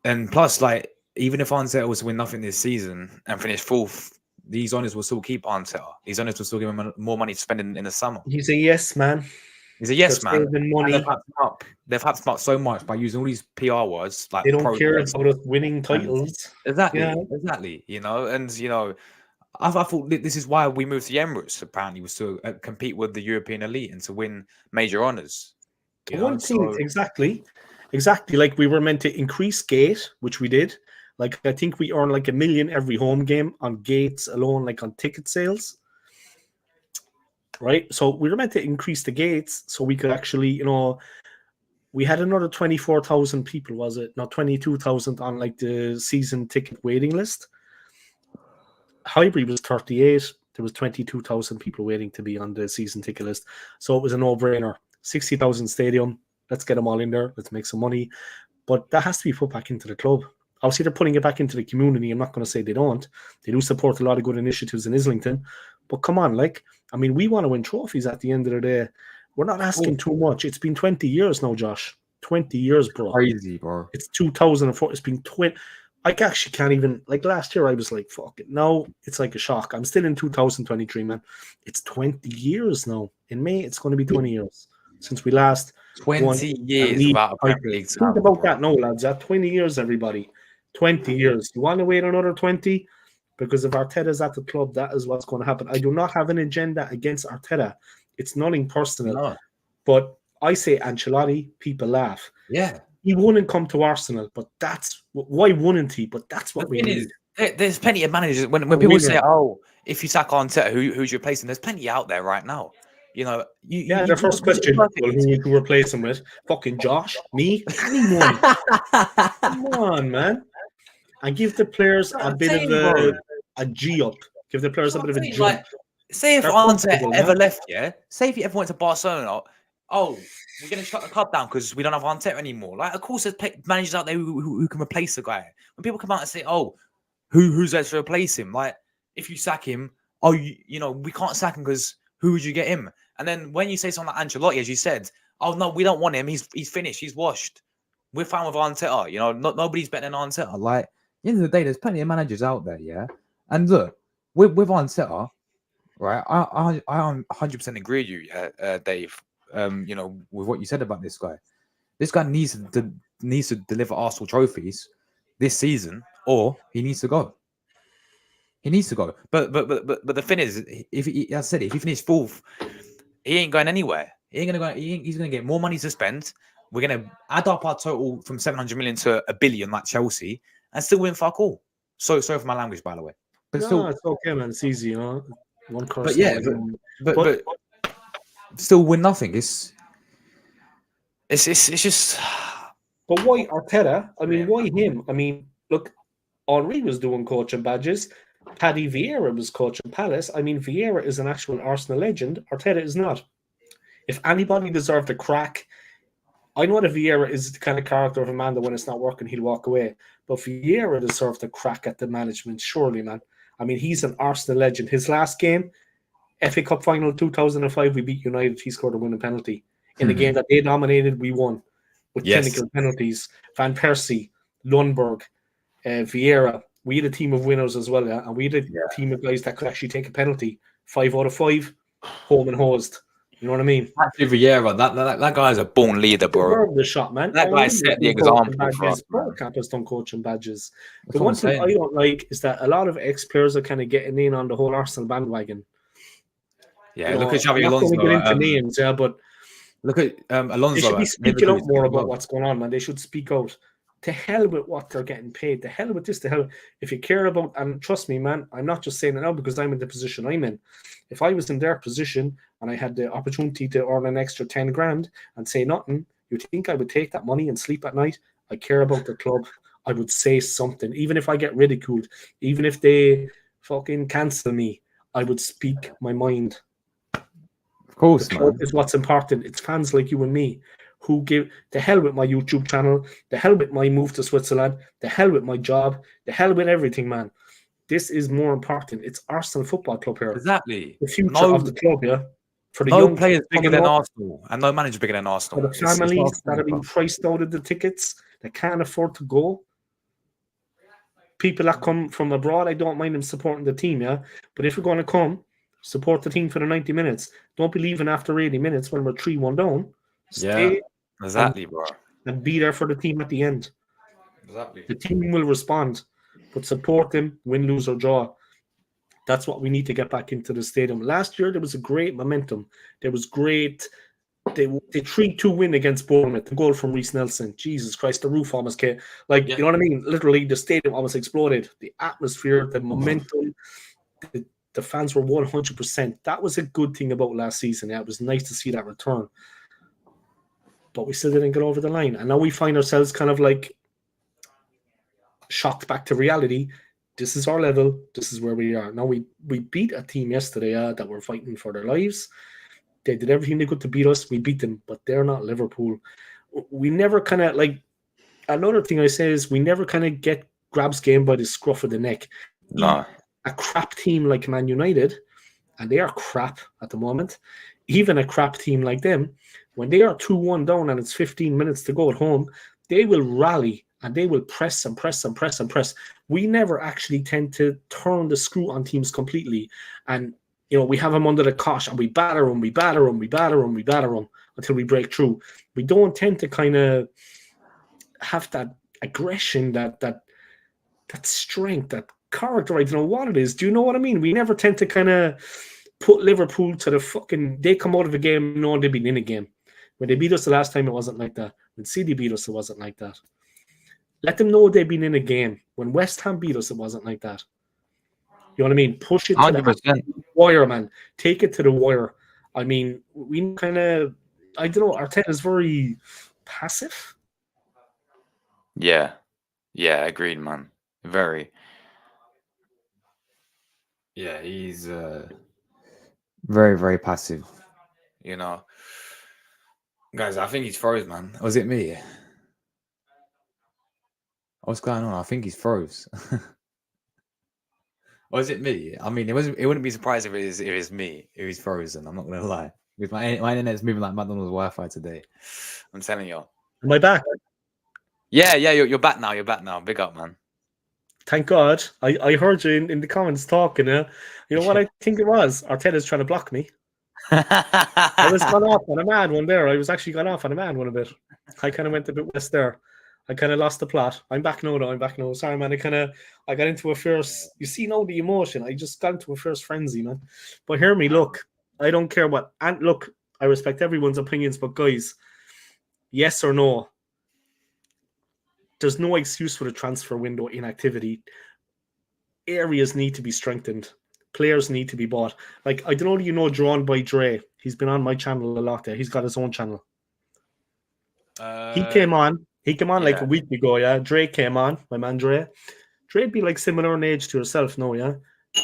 and plus, like, even if Arteta was to win nothing this season and finish 4th, these owners will still keep Arteta. These owners will still give him more money to spend in the summer. He's a yes man. He's a yes man. Money. They've had him up so much by using all these PR words. Like, they don't care about us winning titles. Exactly. You know, and you know, I thought this is why we moved to the Emirates. Apparently, was to compete with the European elite and to win major honors. One thing, exactly. Like, we were meant to increase gate, which we did. Like, I think we earn like $1 million every home game on gates alone, like on ticket sales. Right, so we were meant to increase the gates so we could actually, you know, we had another 24,000 people, was it? Not 22,000 on like the season ticket waiting list. Highbury was 38. There was 22,000 people waiting to be on the season ticket list. So it was a no-brainer. 60,000 stadium. Let's get them all in there. Let's make some money. But that has to be put back into the club. Obviously, they're putting it back into the community. I'm not going to say they don't. They do support a lot of good initiatives in Islington. But come on, like, I mean, we want to win trophies at the end of the day. We're not asking too much. It's been 20 years now, Josh. 20 years, bro. Crazy, bro. It's 2004. It's been 20. I actually can't even, like, last year I was like, fuck it. Now it's like a shock. I'm still in 2023, man. It's 20 years now. In May, it's going to be 20 years since we last 20 years without a Premier League. Think about that now, lads. 20 years, everybody. 20 years. You want to wait another 20? Because if Arteta's at the club, that is what's going to happen. I do not have an agenda against Arteta. It's nothing personal. No. But I say Ancelotti, people laugh. Yeah. He wouldn't come to Arsenal, but that's... Why wouldn't he? But that's what we need. There's plenty of managers. When people say, oh, if you sack Arteta, who's replacing? There's plenty out there right now. You know, the first question, well, who would you replace him with? Fucking Josh? Me? Anyone? Come on, man. And give the players a bit of a G up. Give the players a bit of a jump. Like, say if Arteta ever left, say if he ever went to Barcelona, oh, we're going to shut the club down because we don't have Arteta anymore. Like, of course, there's managers out there who can replace the guy. When people come out and say, oh, who's there to replace him? Like, if you sack him, oh, you know, we can't sack him because who would you get him? And then when you say something like Ancelotti, as you said, oh, no, we don't want him. He's finished. He's washed. We're fine with Arteta. You know, nobody's better than Arteta. Like, at the end of the day, there's plenty of managers out there, yeah? And look, with Arteta, right, I 100% agree with you, Dave, you know, with what you said about this guy. This guy needs to deliver Arsenal trophies this season, or he needs to go. He needs to go. But the thing is, as I said, if he finished 4th, he ain't going anywhere. He ain't gonna go. He's gonna get more money to spend. We're gonna add up our total from 700 million to $1 billion, like Chelsea, and still win fuck all. So sorry for my language, by the way. But no, it's okay, man. It's easy, you know. One curse. But yeah, but still win nothing. It's just. But why Arteta? I mean, why him? I mean, look, Henry was doing coaching badges. Paddy Vieira was coaching Palace. I mean, Vieira is an actual Arsenal legend. Arteta is not. If anybody deserved a crack, I know that Vieira is the kind of character of a man that when it's not working, he'll walk away. But Vieira deserved a crack at the management, surely, man. I mean, he's an Arsenal legend. His last game, FA Cup final 2005, we beat United. He scored a winning penalty. In the game that they dominated, we won with technical penalties. Van Persie, Lundberg, Vieira. We had a team of winners as well, and we had a team of guys that could actually take a penalty. 5 out of 5, home and hosed. You know what I mean? Actually, Vieira, that guy's a born leader, bro. The shot, man. That guy set the example for us. Campus done coaching badges. The one thing I don't like is that a lot of ex-players are kind of getting in on the whole Arsenal bandwagon. Yeah, look at Xabi Alonso. I'm not going to get into names, but look at Alonso. They should be speaking up more about what's going on, man. They should speak out. To hell with what they're getting paid. To hell with this. To hell. If you care about, and trust me, man, I'm not just saying it now because I'm in the position I'm in. If I was in their position and I had the opportunity to earn an extra 10 grand and say nothing, you think I would take that money and sleep at night? I care about the club. I would say something, even if I get ridiculed, even if they fucking cancel me. I would speak my mind. Of course, The man. club is what's important. It's fans like you and me who give the hell with my YouTube channel, the hell with my move to Switzerland, the hell with my job, the hell with everything, man. This is more important. It's Arsenal Football Club here. Exactly. The future of the club, yeah. For the No young players bigger coming than up, Arsenal, and no manager bigger than for Arsenal. the families that are being priced out of the tickets, that can't afford to go. People that come from abroad, I don't mind them supporting the team, yeah. But if you're going to come, support the team for the 90 minutes. Don't be leaving after 80 minutes when we're 3-1 down. Stay Exactly, bro. and be there for the team at the end. Exactly. The team will respond, but support them, win, lose, or draw. That's what we need to get back into the stadium. Last year, there was a great momentum. There was great. They 3-2 win against Bournemouth. The goal from Reece Nelson. Jesus Christ, the roof almost came. Like, you know what I mean? Literally, the stadium almost exploded. The atmosphere, the momentum, the fans were 100%. That was a good thing about last season. Yeah, it was nice to see that return. But we still didn't get over the line. And now we find ourselves kind of like shocked back to reality. This is our level. This is where we are. Now we beat a team yesterday that were fighting for their lives. They did everything they could to beat us. We beat them, but they're not Liverpool. We never kind of like, another thing I say is we never kind of get grabs game by the scruff of the neck. No. A crap team like Man United, and they are crap at the moment, even a crap team like them, when they are 2-1 down and it's 15 minutes to go at home, they will rally and they will press and press and press and press. We never actually tend to turn the screw on teams completely. And, you know, we have them under the cosh and we batter them, we batter them, we batter them, we batter them until we break through. We don't tend to kind of have that aggression, that strength, that character. I don't know what it is. Do you know what I mean? We never tend to kind of put Liverpool to the fucking... They come out of a game knowing they've been in a game. When they beat us the last time, it wasn't like that. When City beat us, it wasn't like that. Let them know they've been in a game. When West Ham beat us, it wasn't like that. You know what I mean? Push it to 100%. the wire, man. Take it to the wire. I mean, we kind of... I don't know. Arteta's very passive. Yeah. Yeah, agreed, man. Very. Yeah, he's very, very passive. You know, guys, I think he's froze, man. Was it me? What's going on? I think he's froze. Was it me? I mean, it wouldn't be surprised if it's me, if he's frozen. I'm not gonna lie. Because my internet's moving like McDonald's Wi-Fi today. I'm telling you. Am I back? Yeah, you're back now. You're back now. Big up, man. Thank God. I heard you in the comments talking. You know what I think it was? Arteta's trying to block me. I was gone off on a mad one there. I was actually gone off on a mad one a bit. I kind of went a bit west there. I kind of lost the plot. I'm back now, though. I'm back now. Sorry, man. I got into a fierce... You see now the emotion. I just got into a fierce frenzy, man. But hear me, look. I don't care what... And look, I respect everyone's opinions, but guys, yes or no, there's no excuse for the transfer window inactivity. Areas need to be strengthened. Players need to be bought. Like, I don't know if you know Drawn by Dre. He's been on my channel a lot there. He's got his own channel. He came on like a week ago, yeah. Dre came on, my man Dre. Dre'd be like similar in age to yourself now, yeah.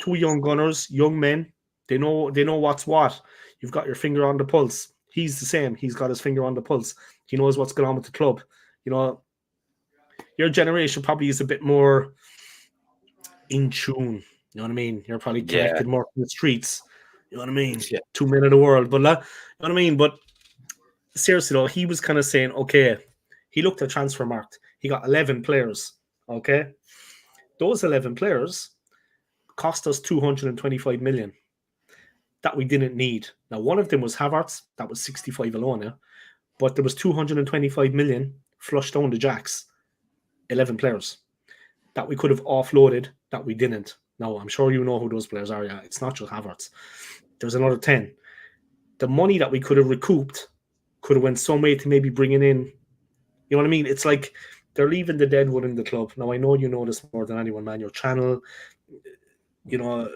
Two young gunners, young men. They know what's what. You've got your finger on the pulse. He's the same. He's got his finger on the pulse. He knows what's going on with the club. You know, your generation probably is a bit more in tune. You know what I mean? You're probably connected more to the streets. You know what I mean? Yeah. 2 men of the world. But you know what I mean? But seriously though, he was kind of saying, okay, he looked at Transfermarkt. He got 11 players. Okay. Those 11 players cost us 225 million that we didn't need. Now, one of them was Havertz. That was 65 alone, yeah. But there was 225 million flushed down the jacks. 11 players that we could have offloaded that we didn't. Now, I'm sure you know who those players are. Yeah, it's not just Havertz. There's another 10. The money that we could have recouped could have went some way to maybe bringing in, you know what I mean? It's like they're leaving the dead wood in the club. Now, I know you know this more than anyone, man. Your channel, you know,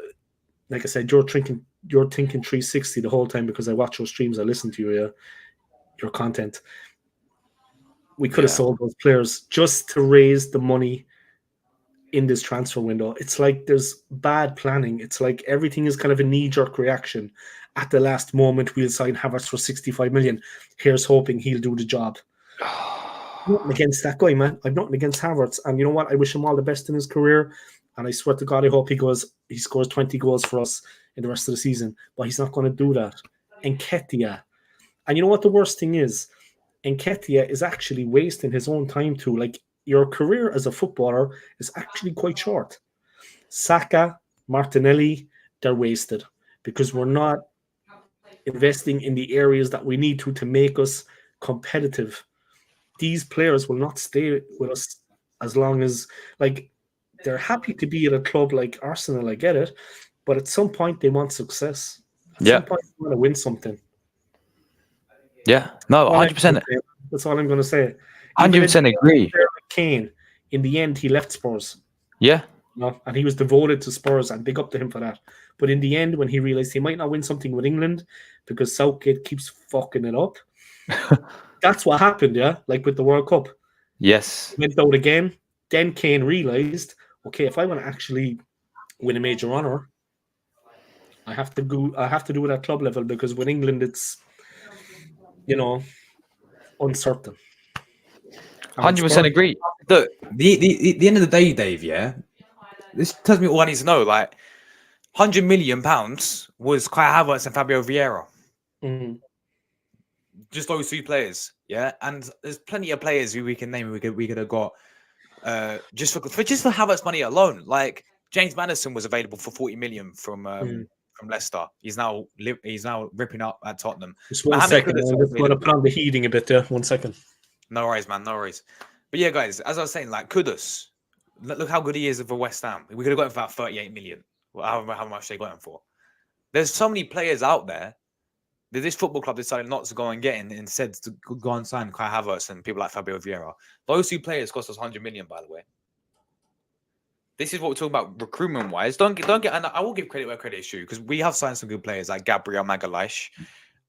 like I said, you're thinking 360 the whole time because I watch your streams, I listen to you, your content. We could have sold those players just to raise the money in this transfer window. It's like there's bad planning. It's like everything is kind of a knee-jerk reaction. At the last moment, we'll sign Havertz for 65 million. Here's hoping he'll do the job. Nothing against that guy, man. I've nothing against Havertz. And you know what? I wish him all the best in his career. And I swear to God, I hope he scores 20 goals for us in the rest of the season. But he's not going to do that. Nketiah. And you know what the worst thing is? Nketiah is actually wasting his own time too. Like, your career as a footballer is actually quite short. Saka, Martinelli, they're wasted because we're not investing in the areas that we need to make us competitive. These players will not stay with us as long as, like, they're happy to be at a club like Arsenal, I get it, but at some point they want success. At some point they want to win something. Yeah, no, 100%. That's all I'm going to say. 100% agree. Kane, in the end, he left Spurs. Yeah. And he was devoted to Spurs, and big up to him for that. But in the end, when he realized he might not win something with England because Southgate keeps fucking it up, that's what happened, yeah? Like with the World Cup. Yes. He went out again. Then Kane realized, okay, if I want to actually win a major honor, I have to do it at club level, because with England, it's, uncertain. 100% agree. Look, the end of the day, Dave, yeah, this tells me all I need to know. Like, £100 million was Kai Havertz and Fabio Vieira. Mm-hmm. Just those two players, yeah. And there's plenty of players who we can name. We could have got just for Havertz money alone. Like, James Maddison was available for 40 million from Leicester. He's now ripping up at Tottenham. Just 1 second. I'm just going to put on the heating a bit there. 1 second. No worries, man. No worries. But yeah, guys, as I was saying, like, Kudus, look how good he is for West Ham. We could have got him for about 38 million. Well, how much they got him for. There's so many players out there that this football club decided not to go and get in, and instead to go and sign Kai Havertz and people like Fabio Vieira. Those two players cost us 100 million, by the way. This is what we're talking about recruitment-wise. Don't get, and I will give credit where credit is due, because we have signed some good players like Gabriel Magalhaes,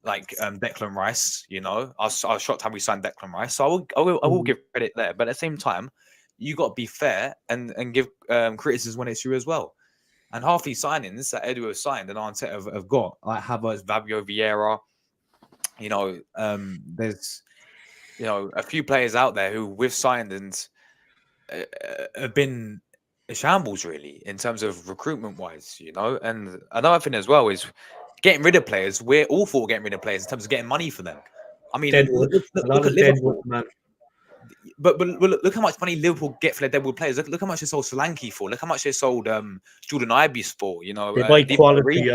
like Declan Rice. I was shocked how we signed Declan Rice. So I will give credit there, but at the same time, you got to be fair and give criticism when it's true as well. And half these signings that Edu has signed and Arteta have got, like Havertz, Fabio Vieira, there's a few players out there who we've signed and have been shambles, really, in terms of recruitment wise. And another thing as well is getting rid of players. We're all for getting rid of players in terms of getting money for them. I mean, look at Liverpool, man. But look how much money Liverpool get for their Deadwood players. Look how much they sold Solanke for. Look how much they sold Jordan Ibe's for. They buy quality.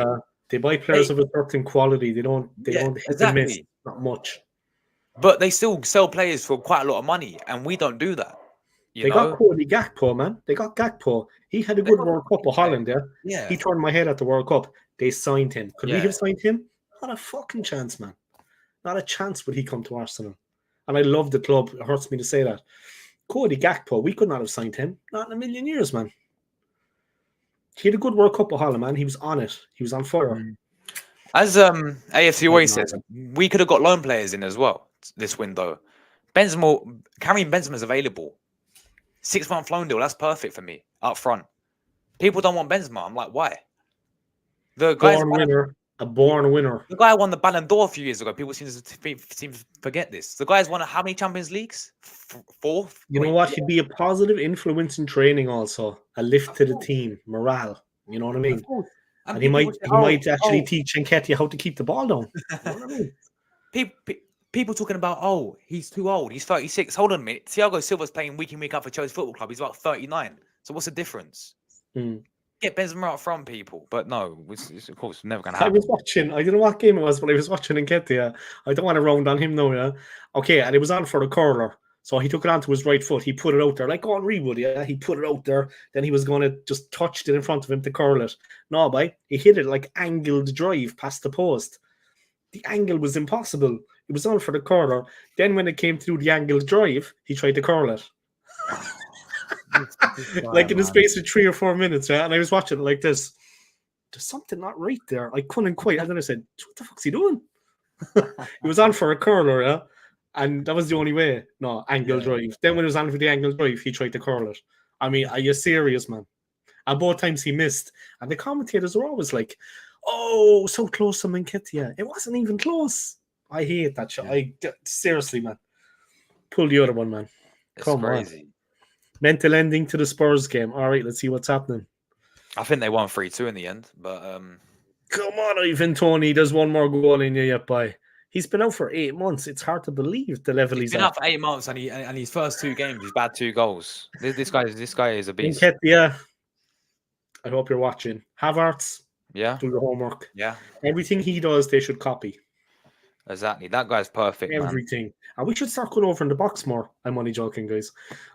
They buy players of a certain quality. They don't hit the miss, not much. But they still sell players for quite a lot of money, and we don't do that. They got Cody Gakpo, man. They got Gakpo. He had a good World Cup with Holland, yeah. He turned my head at the World Cup. They signed him. Could we have signed him? Not a fucking chance, man. Not a chance would he come to Arsenal. And I love the club. It hurts me to say that. Cody Gakpo, we could not have signed him. Not in a million years, man. He had a good World Cup with Holland, man. He was on it. He was on fire. As AFC always says, we could have got loan players in as well this window. Karim Benzema's available. 6-month loan deal. That's perfect for me up front. People don't want Benzema. I'm like, why? The guy's a born winner. The guy won the Ballon d'Or a few years ago. People seem to forget this. The guy's won how many Champions Leagues? 4. You know what? He'd be a positive influence in training, also a lift to the team, morale. You know what I mean? And he might actually teach Nketiah how to keep the ball down. You know what I mean? People talking about, he's too old. He's 36. Hold on a minute. Thiago Silva's playing week in, week out for Chelsea Football Club. He's about 39. So what's the difference? Get Benzema up front, people. But no, it's of course never going to happen. I don't know what game it was, but I was watching Nketiah. I don't want to round on him now, yeah? Okay, and it was on for the curler. So he took it onto his right foot. He put it out there, like on Rewood, yeah? He put it out there. Then he was going to just touch it in front of him to curl it. No, he hit it like angled drive past the post. The angle was impossible. It was on for the curler. Then when it came through the angled drive, he tried to curl it. Like in the space of 3 or 4 minutes, yeah? And I was watching it like this. There's something not right there. I couldn't quite. And then I said, what the fuck's he doing? It was on for a curler, yeah? And that was the only way. No, angle drive. Then when it was on for the angle drive, he tried to curl it. I mean, are you serious, man? And both times he missed. And the commentators were always like, oh, so close to Nketiah. It wasn't even close. I hate that shit. Seriously, man. Pull the other one, man. It's Come crazy. on. Mental ending to the Spurs game. All right, let's see what's happening. I think they won 3-2 in the end, but come on, Ivan Toney. There's one more goal in you yet, boy. He's been out for 8 months. It's hard to believe the level he's been at. out for 8 months, and his first 2 games, he's had 2 goals. This guy is a beast. Nketiah, I hope you're watching. Havertz, Yeah, do your homework. yeah, Everything he does, they should copy. exactly. That guy's perfect, man. Everything. And we should start going over in the box more. I'm only joking, guys.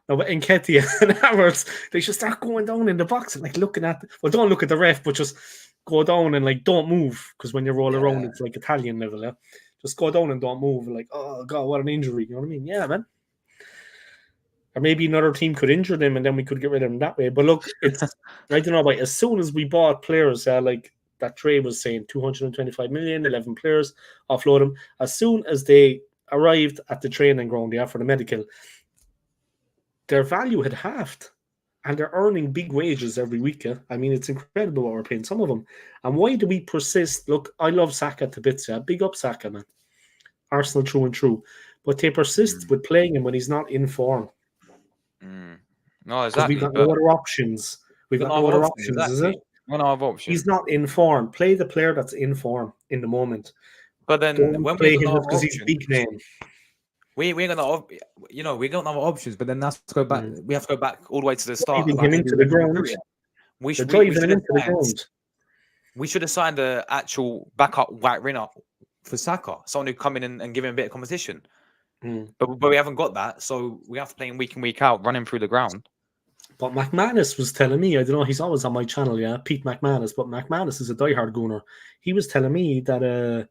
No, but Nketiah and Havertz, they should start going down in the box and like looking at. Well, don't look at the ref, but just go down and like don't move, because when you roll around, it's like Italian level. Yeah? Just go down and don't move. Like, oh god, what an injury! You know what I mean? Yeah, man. Or maybe another team could injure them and then we could get rid of them that way. But look, it's I don't know. But as soon as we bought players, like that trade was saying, 225 million, 11 players, offload them. As soon as they arrived at the training ground, for the medical, their value had halved. And they're earning big wages every week. Yeah? I mean, it's incredible what we're paying some of them. And why do we persist? Look, I love Saka to bits. Yeah? Big up Saka, man. Arsenal true and true. But they persist with playing him when he's not in form. No, exactly. We've got no other options. We've got no other options, exactly. is it? No other option. He's not in form. Play the player that's in form in the moment. But then Don't when play we him because he's a big name. we ain't gonna, we got other options. But then that's to go back. We have to go back all the way to the start. Driving him into the ground. We should driving him into the ground. We should have signed the actual backup right winger for Saka, someone who come in and give him a bit of competition. But we haven't got that, so we have to play him week in, week out, running through the ground. But McManus was telling me, I don't know, he's always on my channel, Pete McManus, but McManus is a diehard gooner. He was telling me that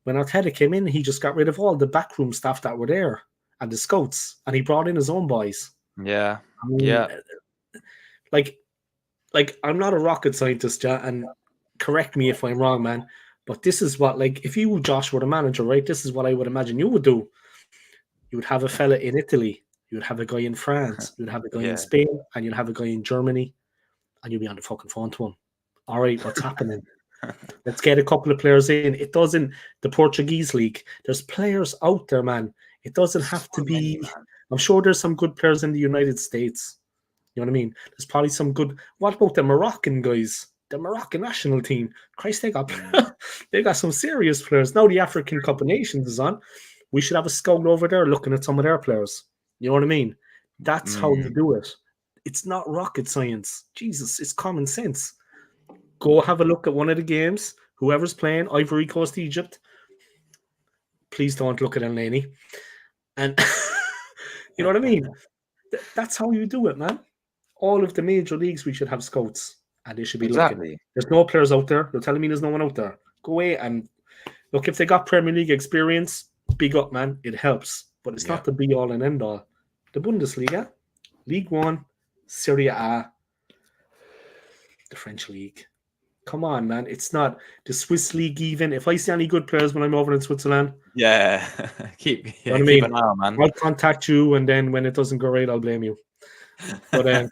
when Arteta came in, he just got rid of all the backroom staff that were there and the scouts, and he brought in his own boys. Yeah, I mean, Like I'm not a rocket scientist, and correct me if I'm wrong, man, but this is what, like, if you, Josh, were the manager, right, this is what I would imagine you would do. You would have a fella in Italy, you would have a guy in France, you'd have a guy in Spain, and you'd have a guy in Germany, and you'd be on the fucking phone to him. All right, what's happening? Let's get a couple of players in. It doesn't, the Portuguese league, there's players out there, man. It doesn't have to be, I'm sure there's some good players in the United States. You know what I mean? There's probably some good, what about the Moroccan guys? The Moroccan national team. Christ, they got some serious players. Now the African Cup of Nations is on. We should have a scout over there looking at some of their players. You know what I mean? That's how you do it. It's not rocket science. Jesus, it's common sense. Go have a look at one of the games. Whoever's playing, Ivory Coast, Egypt. Please don't look at Elneny. And you know what I mean? That's how you do it, man. All of the major leagues, we should have scouts. And they should be looking. There's no players out there. You're telling me there's no one out there. Go away and look, if they got Premier League experience, big up, man. It helps. But it's not the be-all and end-all. The Bundesliga, League One, Serie A, the French League. Come on, man. It's not the Swiss League even. If I see any good players when I'm over in Switzerland, keep an eye on, man. I'll contact you, and then when it doesn't go right, I'll blame you. But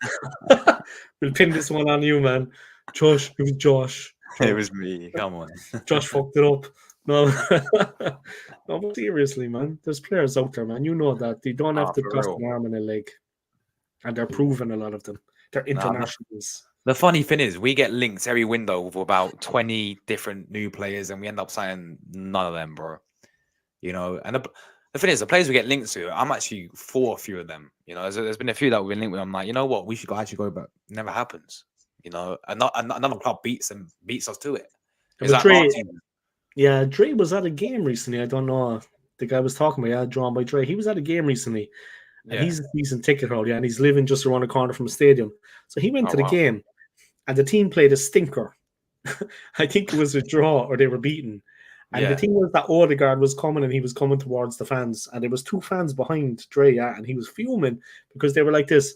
we'll pin this one on you, man. Josh, it was Josh. It was me. Come on. Josh fucked it up. No, no, but seriously, man. There's players out there, man. You know that. They don't have to cost an arm and a leg. And they're proven, a lot of them. They're internationals. The funny thing is, we get linked every window with about 20 different new players, and we end up signing none of them, bro. You know, and the thing is, the players we get linked to, I'm actually for a few of them. You know, there's been a few that we've been linked with. I'm like, you know what, we should actually go, but it never happens. You know, another club beats us to it. Dre was at a game recently. I don't know. The guy was talking about, drawn by Dre. He was at a game recently. And he's a decent ticket holder, and he's living just around the corner from a stadium. So he went to the game, and the team played a stinker. I think it was a draw, or they were beaten. And the thing was that Odegaard was coming, and he was coming towards the fans. And there was 2 fans behind Dre, and he was fuming because they were like this,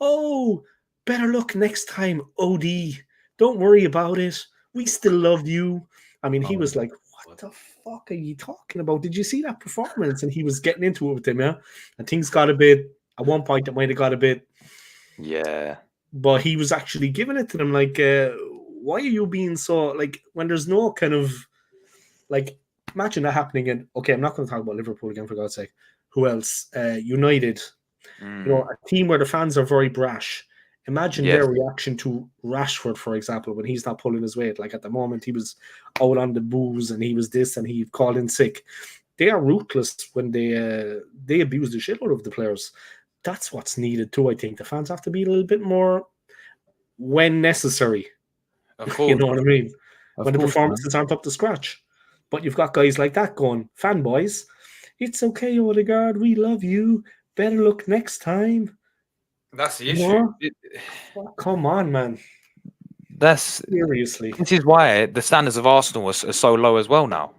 "Oh, better luck next time, OD. Don't worry about it. We still love you." I mean, he was like, what the fuck are you talking about? Did you see that performance? And he was getting into it with them, And things got a bit, at one point, it might have got a bit, Yeah. but he was actually giving it to them. Like, why are you being so like when there's no kind of like imagine that happening in okay, I'm not going to talk about Liverpool again for God's sake. Who else? United. You know, a team where the fans are very brash. Imagine Yes. their reaction to Rashford, for example, when he's not pulling his weight. Like at the moment, he was out on the booze and he was this and he called in sick. They are ruthless when they abuse the shit out of the players. That's what's needed too. I think the fans have to be a little bit more when necessary. Of You course. know what I mean? Of When the course, man. performances aren't up to scratch. But you've got guys like that going, fanboys, it's okay, Odegaard, we love you. Better luck next time. That's the You issue. know? Oh, come on, man. This Seriously. is why the standards of Arsenal are so low as well now.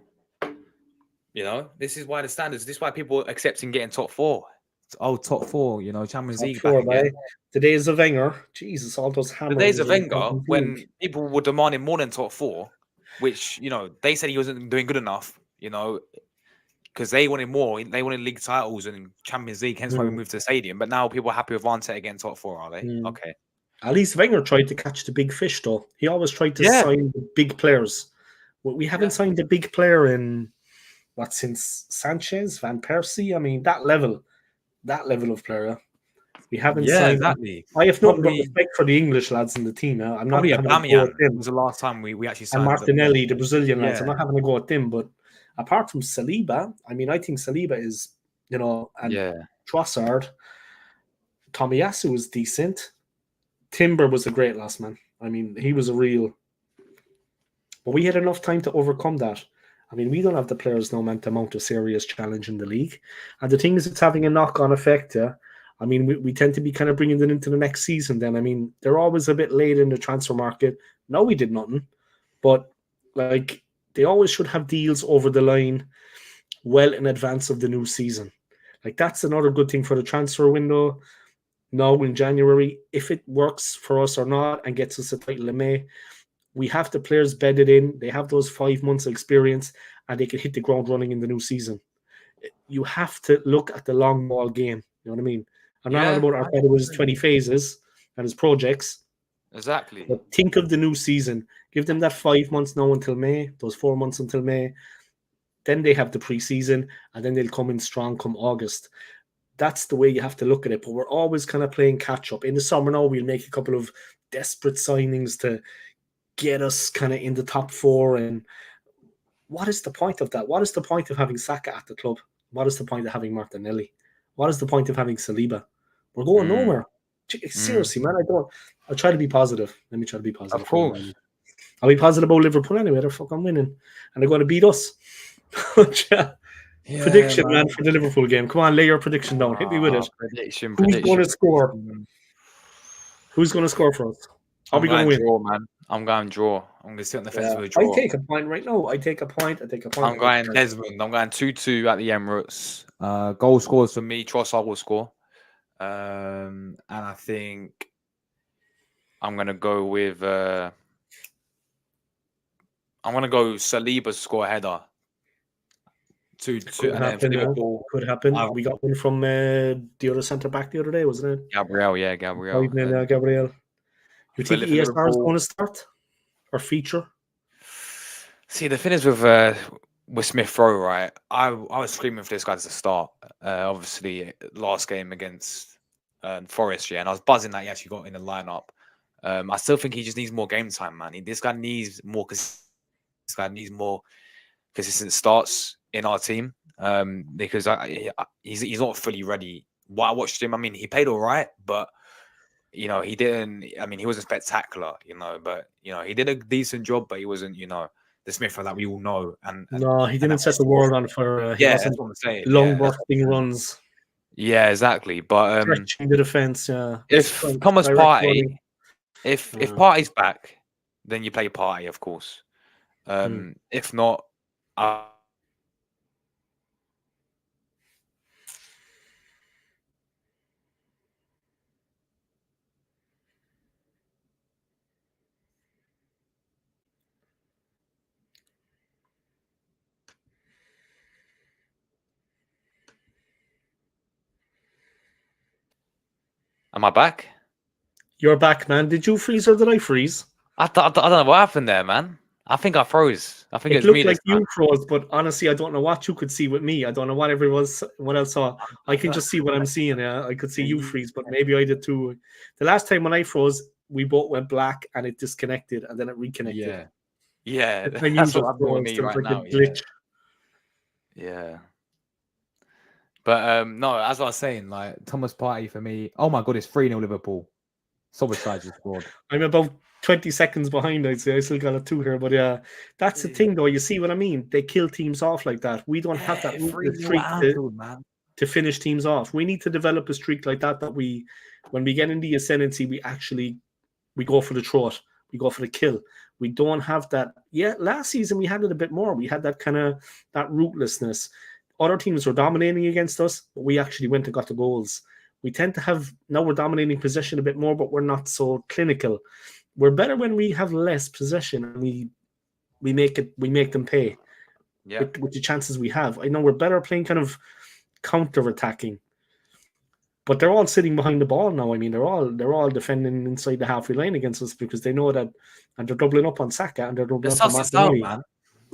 You know, this is why the standards. This is why people are accepting getting top four. Oh, top four, you know, Champions Top League four, back again. by the days of Wenger. Jesus, all those The hammers. days of Wenger, when people were demanding more than top four, which you know they said he wasn't doing good enough. You know, because they wanted more. They wanted league titles and Champions League. Hence why we moved to the stadium. But now people are happy with Arteta getting top four, are they? Okay. At least Wenger tried to catch the big fish, though. He always tried to Yeah. sign the big players. Well, we haven't signed a big player in what since Sanchez, Van Persie. I mean, that level of player. We haven't Yeah, signed. exactly. I have nothing but Probably- respect for the English lads in the team. I'm not Probably having a go Aubameyang at them. was the last time we actually And signed Martinelli, the Brazilian lads. Yeah. I'm not having a go at them, but apart from Saliba, I mean, I think Saliba is, you know, and Trossard, Tomiyasu was decent. Timber was a great last man. I mean, he was a real. But we had enough time to overcome that. I mean, we don't have the players now meant to mount a serious challenge in the league. And the thing is, it's having a knock-on effect. Yeah? I mean, we tend to be kind of bringing them into the next season then. I mean, they're always a bit late in the transfer market. No, we did nothing. But, like, they always should have deals over the line well in advance of the new season. Like, that's another good thing for the transfer window. Now in January, if it works for us or not and gets us a title in May, we have the players bedded in. They have those 5 months of experience and they can hit the ground running in the new season. You have to look at the long ball game. You know what I mean? I'm not on about Arteta with his 20 phases and his projects. Exactly. But think of the new season. Give them that 5 months now until May, those 4 months until May. Then they have the preseason and then they'll come in strong come August. That's the way you have to look at it. But we're always kind of playing catch up. In the summer now, we'll make a couple of desperate signings to get us kind of in the top four. And what is the point of that? What is the point of having Saka at the club? What is the point of having Martinelli? What is the point of having Saliba? We're going nowhere. Seriously, man. I'll try to be positive. Let me try to be positive. Of course. I'll be positive about Liverpool anyway. They're fucking winning. And they're going to beat us. Prediction, man, for the Liverpool game. Come on, lay your prediction down. Hit me with it. Prediction. Who's going to score? Who's going to score for us? Are we going to win? Draw, man. I'm going draw. I'm going to sit on the fence with a draw. I take a point right now. I take a point. I'm going Desmond. I'm going 2-2 at the Emirates. Goal scores for me. Trossard will score. And I think I'm going to go with... I'm going to go Saliba score a header. 2-2. And then for Liverpool... Could happen. We got one from the other centre-back the other day, wasn't it? Gabriel. Gabriel. You think ESR is going to start or feature? See, the thing is with Smith Rowe, right? I was screaming for this guy to start. Obviously, last game against Forest, and I was buzzing that he actually got in the lineup. I still think he just needs more game time, man. This guy needs more consistent starts in our team because he's not fully ready. What I watched him, I mean, he played all right, but you know, he didn't. I mean, he wasn't spectacular, you know, but you know, he did a decent job, but he wasn't, you know, the Smith that we all know. And no, he didn't set the world on fire. That's what I'm saying. Long bursting runs. Yeah, exactly. But stretching the defense. If Thomas Partey, if Partey's back, then you play Partey, of course. If not, am I back? You're back, man. Did you freeze or did I freeze? I don't know what happened there, man. I think I froze. I think It it's looked me like this time. you froze, but honestly, I don't know what you could see with me. I don't know what everyone else saw. I can just see what I'm seeing. Yeah, I could see you freeze, but maybe I did too. The last time when I froze, we both went black and it disconnected and then it reconnected. Yeah. Yeah, When you that's just what happened with froze, me there was right like now. a glitch. Yeah. But no, As I was saying, like Thomas Partey for me. Oh my god, it's 3-0 Liverpool. Sobasai just scored. I'm about 20 seconds behind, I'd say. I still got a 2 here, but yeah, that's the thing, though. You see what I mean? They kill teams off like that. We don't have that 3-0 streak at Anfield, man. to finish teams off. We need to develop a streak like that we, when we get in the ascendancy, we go for the throat. We go for the kill. We don't have that. Yeah, last season we had it a bit more. We had that kind of that rootlessness. Other teams were dominating against us, but we actually went and got the goals. We tend to have, now we're dominating possession a bit more, but we're not so clinical. We're better when we have less possession and we make them pay with the chances we have. I know we're better playing kind of counter-attacking. But they're all sitting behind the ball now. I mean, they're all defending inside the halfway line against us because they know that, and they're doubling up on Saka and they're doubling up on Martinelli. man.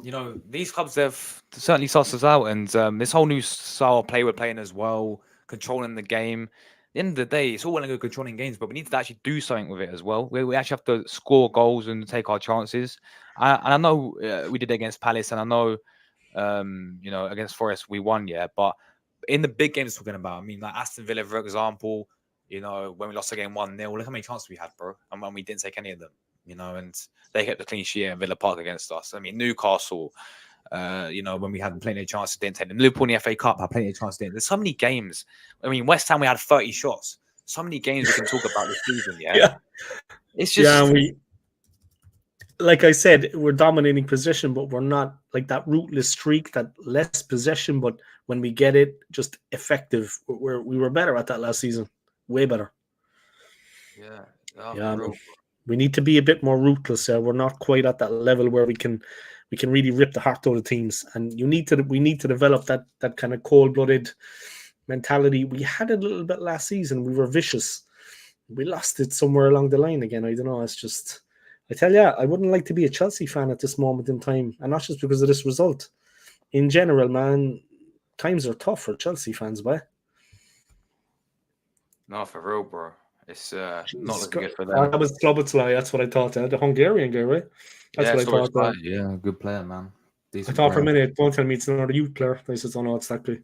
You know, these clubs have certainly sussed us out, and this whole new style of play we're playing as well, controlling the game. At the end of the day, it's all well and good controlling games, but we need to actually do something with it as well. We actually have to score goals and take our chances. And I know we did it against Palace, and I know, against Forest we won, but in the big games we're talking about, I mean, like Aston Villa, for example, when we lost the game 1-0, look how many chances we had, bro. And when we didn't take any of them, and they kept the clean sheet in Villa Park against us. I mean, Newcastle, when we had plenty of chances, didn't take them. Liverpool in the FA Cup had plenty of chances, didn't. There's so many games. I mean, West Ham, we had 30 shots. So many games we can talk about this season, yeah? It's just... like I said, we're dominating position, but we're not like that rootless streak, that less possession, but when we get it, just effective. We were better at that last season. Way better. We need to be a bit more ruthless. We're not quite at that level where we can really rip the heart out of teams. And we need to develop that kind of cold-blooded mentality. We had it a little bit last season. We were vicious. We lost it somewhere along the line again. I don't know. It's just, I tell you, I wouldn't like to be a Chelsea fan at this moment in time, and not just because of this result. In general, man, times are tough for Chelsea fans, boy. No, for real, bro. It's not looking good for them. That was Slobodsky. That's what I thought. The Hungarian guy, right? That's what I thought. Yeah, good player, man. Decent I thought for a player. minute, don't tell me it's another youth player. I said, oh no, it's that guy.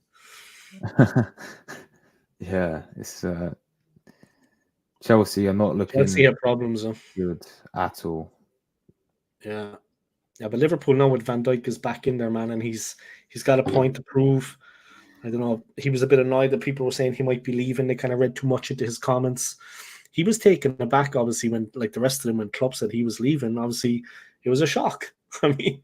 Yeah, it's Chelsea are not looking Chelsea have problems, though. good at all. Yeah, but Liverpool now with Van Dijk is back in there, man, and he's got a point to prove. I don't know. He was a bit annoyed that people were saying he might be leaving. They kind of read too much into his comments. He was taken aback, obviously, when, like the rest of them, when Klopp said he was leaving. Obviously, it was a shock. I mean,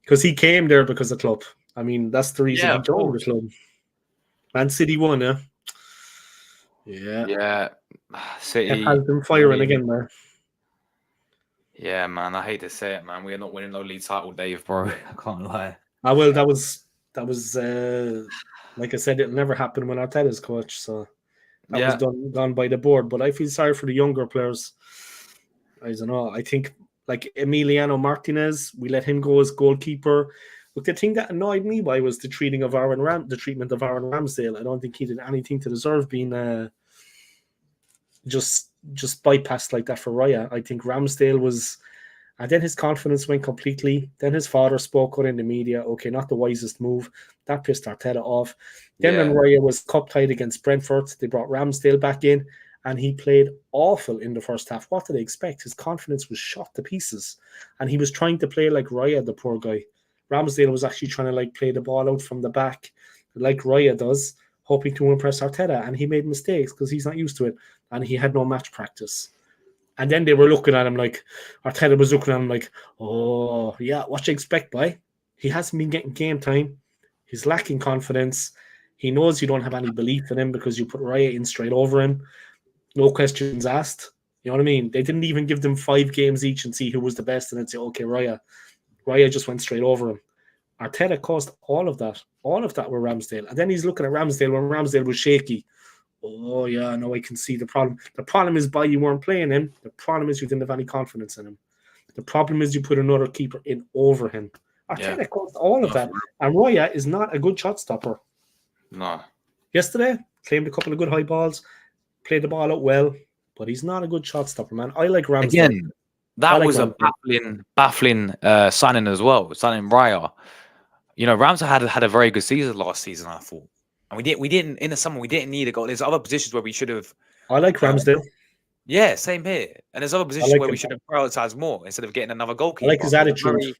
because he came there because of Klopp. I mean, that's the reason he joined the club. Man City won, yeah. Yeah. City it has been firing again, man. Yeah, man. I hate to say it, man. We are not winning no league title, Dave, bro. I can't lie. Well, that was like I said, it'll never happen when Arteta's coach. So that was done by the board. But I feel sorry for the younger players. I don't know. I think like Emiliano Martinez, we let him go as goalkeeper. Look, the thing that annoyed me was the treatment of Aaron Ramsdale. I don't think he did anything to deserve being just bypassed like that for Raya. I think Ramsdale was, and then his confidence went completely. Then his father spoke out in the media. Okay, not the wisest move. That pissed Arteta off. Then when Raya was cup tied against Brentford, they brought Ramsdale back in, and he played awful in the first half. What did they expect? His confidence was shot to pieces, and he was trying to play like Raya, the poor guy. Ramsdale was actually trying to like play the ball out from the back, like Raya does, hoping to impress Arteta, and he made mistakes because he's not used to it, and he had no match practice. And then they were looking at him like, Arteta was looking at him like, oh, yeah, what you expect, boy? He hasn't been getting game time. He's lacking confidence. He knows you don't have any belief in him because you put Raya in straight over him. No questions asked. You know what I mean? They didn't even give them 5 games each and see who was the best and then say, okay, Raya. Raya just went straight over him. Arteta caused all of that with Ramsdale. And then he's looking at Ramsdale when Ramsdale was shaky. Oh yeah, no, I can see the problem. The problem is by you weren't playing him. The problem is you didn't have any confidence in him. The problem is you put another keeper in over him. Arteta caused all of that. And Roya is not a good shot stopper. No. Yesterday, claimed a couple of good high balls, played the ball out well, but he's not a good shot stopper, man. I like Ramsdale. Again, that like was Ramsdale. a baffling signing as well. Signing Raya. You know, Ramsdale had a very good season last season, I thought. And we didn't in the summer, we didn't need a goal. There's other positions where we should have. I like Ramsdale. Yeah, same here. And there's other positions like where we him. should have prioritized more instead of getting another I goalkeeper. like his attitude.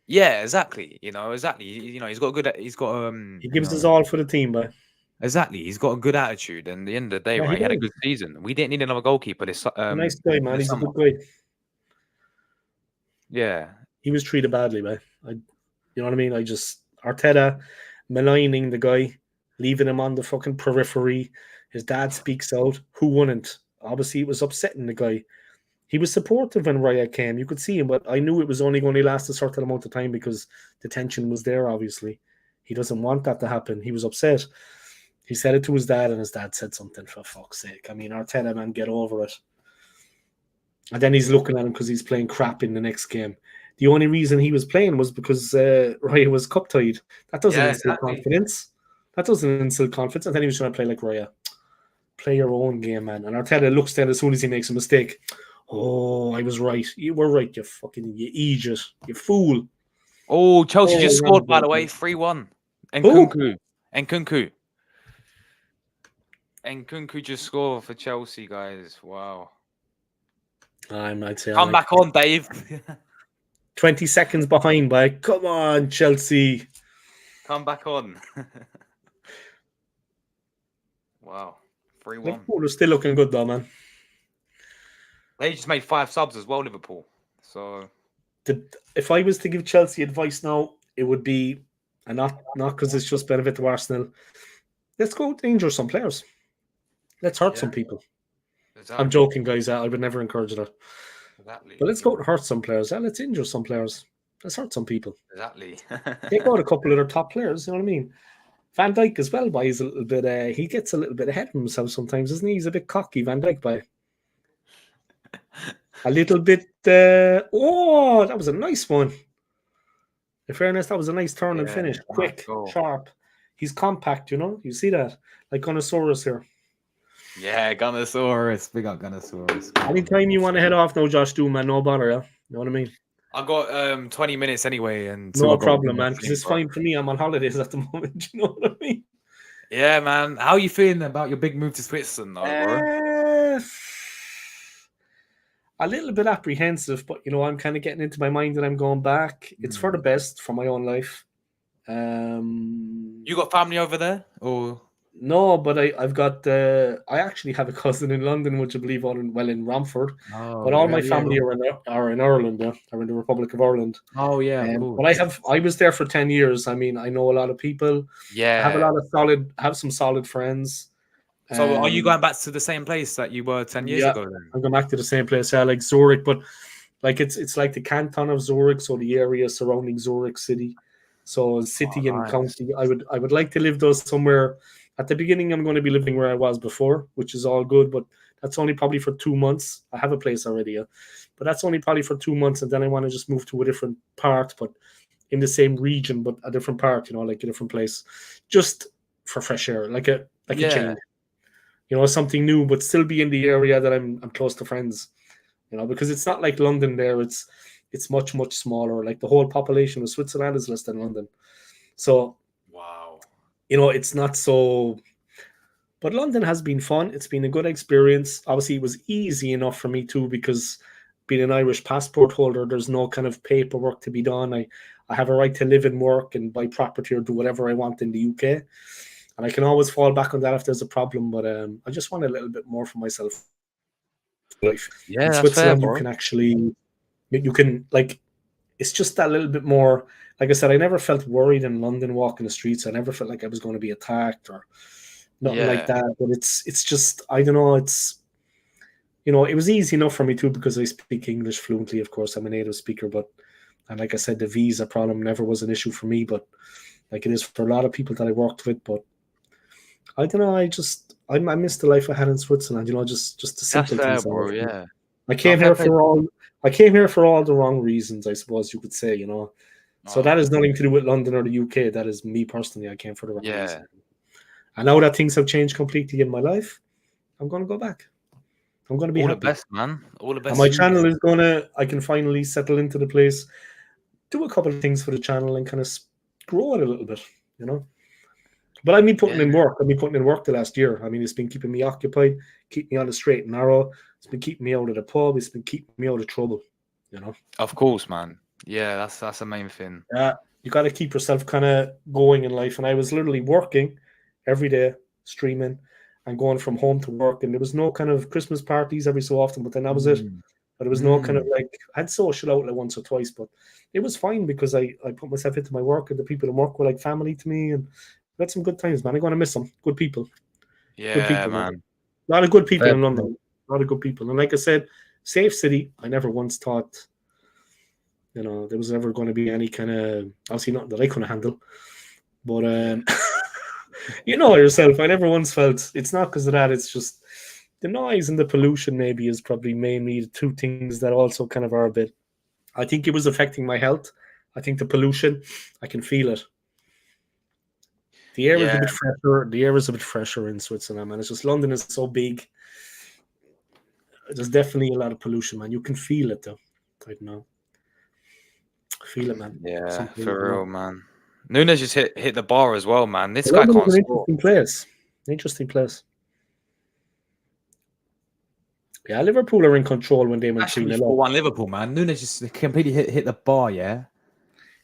Yeah, exactly. You know, exactly. You know, he's got He gives his all for the team, but exactly. He's got a good attitude, and at the end of the day, Yeah, right, he he had a does. good season. We didn't need another goalkeeper. This nice guy, man. He's a summer. good guy. Yeah, He was treated badly, man. You know what I mean? Arteta maligning the guy, leaving him on the fucking periphery. His dad speaks out. Who wouldn't? Obviously, it was upsetting the guy. He was supportive when Raya came. You could see him, but I knew it was only going to last a certain amount of time because the tension was there, obviously. He doesn't want that to happen. He was upset. He said it to his dad, and his dad said something, for fuck's sake. I mean, Arteta, man, get over it. And then he's looking at him because he's playing crap in the next game. The only reason he was playing was because Raya was cup-tied. That doesn't instill confidence. That doesn't instill confidence. And then he was trying to play like Raya. Play your own game, man. And Arteta looks down as soon as he makes a mistake. Oh, I was right. You were right, you idiot. You fool. Oh, Chelsea just scored, by the way, 3-1. And Nkunku just scored for Chelsea, guys. Wow. I'd say Come back on, Dave. 20 seconds behind, by. Come on, Chelsea. Come back on. Wow. 3-1. Liverpool are still looking good, though, man. They just made 5 subs as well, Liverpool. So, if I was to give Chelsea advice now, it would be, and not because it's just benefit to Arsenal, let's go danger some players. Let's hurt some people. Exactly. I'm joking, guys. I would never encourage that. Exactly. But let's go and hurt some players. Let's injure some players. Let's hurt some people. Exactly. Take out a couple of their top players. You know what I mean? Van Dijk as well, he's a little bit. He gets a little bit ahead of himself sometimes, isn't he? He's a bit cocky, Van Dijk, a little bit. That was a nice one. In fairness, that was a nice turn and finish. Quick, sharp. He's compact, you know? You see that? Like Gunnosaurus here. Yeah, Gunnosaurus. Big up Gunnosaurus. Anytime you want to head off now, Josh, do, man. No bother, yeah? You know what I mean? I got 20 minutes anyway. And no problem, man, because it's fine for me. I'm on holidays at the moment. You know what I mean? Yeah, man. How are you feeling about your big move to Switzerland, though, bro? A little bit apprehensive, but, you know, I'm kind of getting into my mind that I'm going back. It's for the best for my own life. You got family over there? Or no, but I've got I actually have a cousin in London, which I believe in Romford. But all my family are in Ireland, are in the Republic of Ireland. Oh yeah, cool. But I was there for 10 years. I mean, I know a lot of people. Yeah, I have some solid friends. So are you going back to the same place that you were 10 years ago then? I'm going back to the same place, like Zurich, but like it's like the canton of Zurich, so the area surrounding Zurich city. So city and county. I would like to live those somewhere. At the beginning, I'm going to be living where I was before, which is all good, but that's only probably for 2 months. I have a place already, but that's only probably for 2 months, and then I want to just move to a different part, but in the same region, but a different part, you know, like a different place, just for fresh air, like a change. You know, something new, but still be in the area that I'm close to friends, you know, because it's not like London there. It's much, much smaller. Like the whole population of Switzerland is less than London. So, wow, you know, it's not so, but London has been fun. It's been a good experience. Obviously, it was easy enough for me too, because being an Irish passport holder, there's no kind of paperwork to be done. I have a right to live and work and buy property or do whatever I want in the UK. And I can always fall back on that if there's a problem, but I just want a little bit more for myself. Life. Yeah, in Switzerland, you can actually, like, it's just that little bit more. Like I said, I never felt worried in London walking the streets. I never felt like I was going to be attacked or nothing like that. But it's just, I don't know, it's, you know, it was easy enough for me too, because I speak English fluently. Of course, I'm a native speaker, and like I said, the visa problem never was an issue for me, but like it is for a lot of people that I worked with. But I don't know. I miss the life I had in Switzerland. You know, just the That's simple fair, things. bro. Yeah. I came fair here play. for all. I came here for all the wrong reasons, I suppose you could say. You know, so that has nothing to do with London or the UK. That is me personally. I came for the wrong Yeah. reason. And now that things have changed completely in my life, I'm going to go back. I'm going to be All happy. the best, man. All the best. And my to you. channel is I can finally settle into the place, do a couple of things for the channel and kind of grow it a little bit, you know. But I've been putting in work. I've been putting in work the last year. I mean, it's been keeping me occupied, keeping me on the straight and narrow. It's been keeping me out of the pub. It's been keeping me out of trouble, you know. Of course, man. Yeah, that's the main thing. You got to keep yourself kind of going in life. And I was literally working every day, streaming and going from home to work. And there was no kind of Christmas parties every so often, but then that was it. But there was no kind of like, I had social outlet once or twice, but it was fine because I put myself into my work and the people in work were like family to me. And we had some good times, man. I'm going to miss them. Good people. Yeah, Good people, man. A lot of good people Fair in London. A lot of good people. And like I said, safe city. I never once thought, you know, there was ever going to be any kind of, obviously not that I couldn't handle. But, you know yourself, I never once felt, it's not because of that, it's just the noise and the pollution maybe is probably mainly the two things that also kind of are a bit, I think it was affecting my health. I think the pollution, I can feel it. The air is a bit fresher. The air is a bit fresher in Switzerland, man. It's just London is so big. There's definitely a lot of pollution, man. You can feel it, though. I don't know. Feel it, man. Yeah, Something for real, man. Nunes just hit the bar as well, man. This guy London can't is an score. interesting place. Interesting place. Yeah, Liverpool are in control when they went 3-0 up. 4-1 Liverpool, man. Nunes just completely hit the bar, yeah.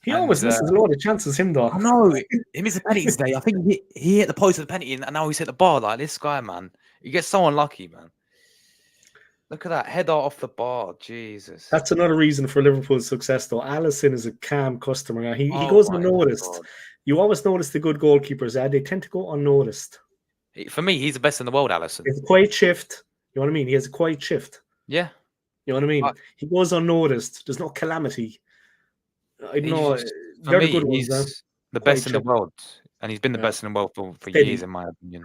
He always misses a lot of chances, him though. I know. He missed a penalty today. I think he hit the post of the penalty and now he's hit the bar. Like this guy, man. He gets so unlucky, man. Look at that header off the bar. Jesus. That's another reason for Liverpool's success, though. Alisson is a calm customer. He goes unnoticed. God. You always notice the good goalkeepers, they tend to go unnoticed. For me, he's the best in the world, Alisson. It's a quiet shift. You know what I mean? He has a quiet shift. Yeah. You know what I mean? He goes unnoticed. There's no calamity. I know. For me, he's the best in the world. And he's been the best in the world for years, in my opinion.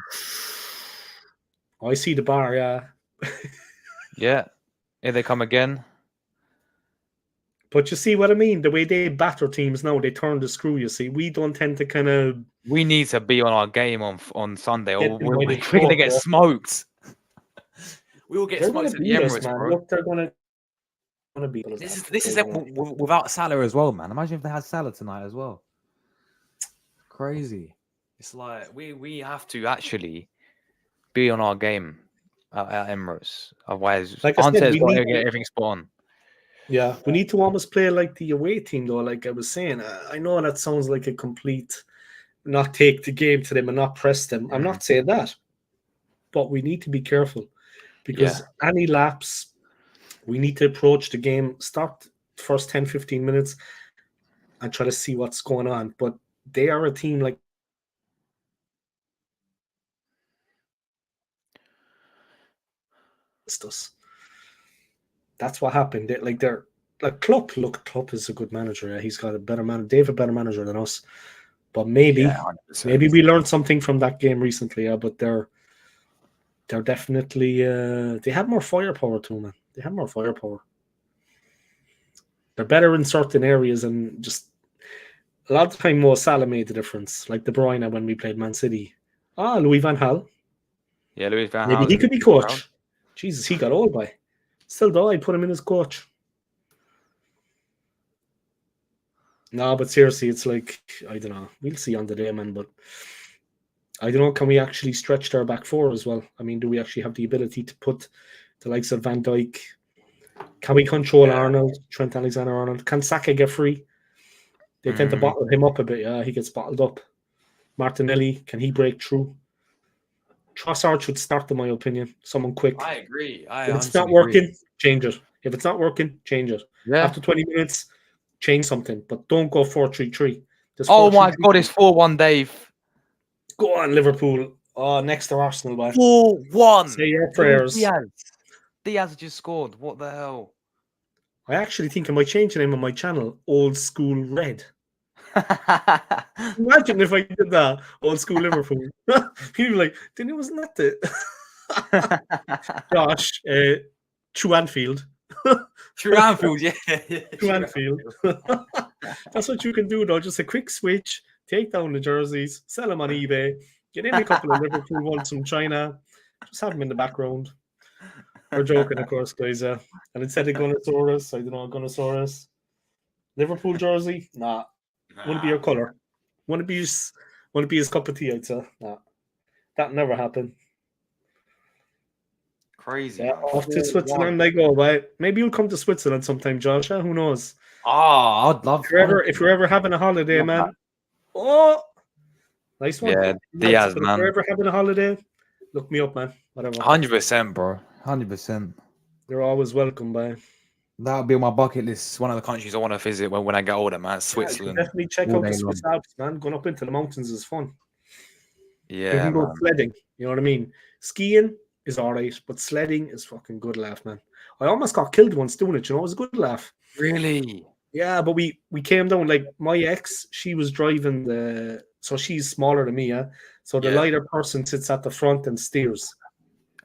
I see the bar, yeah. Yeah. Here they come again. But you see what I mean? The way they batter teams now, they turn the screw, you see. We don't tend to kind of... We need to be on our game on Sunday, or we're going to get smoked. We will get smoked at the Emirates, bro. Look, they're going to beat us. This is it without Salah as well, man. Imagine if they had Salah tonight as well. Crazy. It's like we have to actually be on our game at Emirates. Otherwise, like I said, we got to get everything spot on. Yeah, we need to almost play like the away team, though. Like I was saying, I know that sounds like a complete not take the game to them and not press them. I'm not saying that, but we need to be careful because any lapse, we need to approach the game, start the first 10, 15 minutes and try to see what's going on. But they are a team like us. That's what happened. They're like Klopp. Look, Klopp is a good manager. Yeah, he's got a better man. Dave a better manager than us. But maybe we learned something from that game recently. Yeah, but they're definitely they have more firepower to them. Man. They have more firepower. They're better in certain areas, and just a lot of the time, Mo Salah made the difference. Like De Bruyne when we played Man City. Louis van Gaal. Yeah, Louis van Gaal. Maybe he could be coach. Jesus, he got old by. Still though, I'd put him in as coach. No, but seriously, it's like, I don't know. We'll see on the day, man. But I don't know, can we actually stretch their back four as well? I mean, do we actually have the ability to put the likes of Van Dijk? Can we control Arnold, Trent Alexander-Arnold? Can Saka get free? They tend to bottle him up a bit. Yeah, he gets bottled up. Martinelli, can he break through? Trossard should start, in my opinion. Someone quick. I agree. If it's not working, change it. If it's not working, change it. Yeah. After 20 minutes, change something. But don't go 4-3-3. Oh my God, it's 4-1, Dave. Go on, Liverpool. Oh, next to Arsenal, man. 4-1. Say your prayers. Diaz just scored. What the hell? I actually think I might change the name of my channel, Old School Red. Imagine if I did that, old school Liverpool. People be like, then it wasn't that the Josh, True Anfield. True Anfield, yeah. True Anfield. That's what you can do, though. Just a quick switch, take down the jerseys, sell them on eBay, get in a couple of Liverpool ones from China, just have them in the background. We're joking, of course, guys. And instead of Gunnosaurus, I don't know, Gunnosaurus. Liverpool jersey? Nah. Wouldn't be your colour. Wouldn't be his cup of tea, I'd say. Nah. That never happened. Crazy. Yeah, Man. off to Switzerland I go, but maybe you'll come to Switzerland sometime, Josh. Who knows? Oh, I'd love. If you're ever having a holiday, man. Oh, nice one. Yeah, Diaz, But man. if you're ever having a holiday, look me up, man. Whatever. 100%, bro. 100%. You're always welcome, man. That would be on my bucket list. One of the countries I want to visit when I get older, man. Yeah, you Switzerland. definitely check All out the day Swiss Alps, man. Going up into the mountains is fun. You Yeah, can go man. sledding. You know what I mean? Skiing is all right, but sledding is fucking good laugh, man. I almost got killed once doing it. You know, it was a good laugh. Really? Yeah, but we came down, like, my ex, she was driving so she's smaller than me, yeah. So the Yeah. lighter person sits at the front and steers.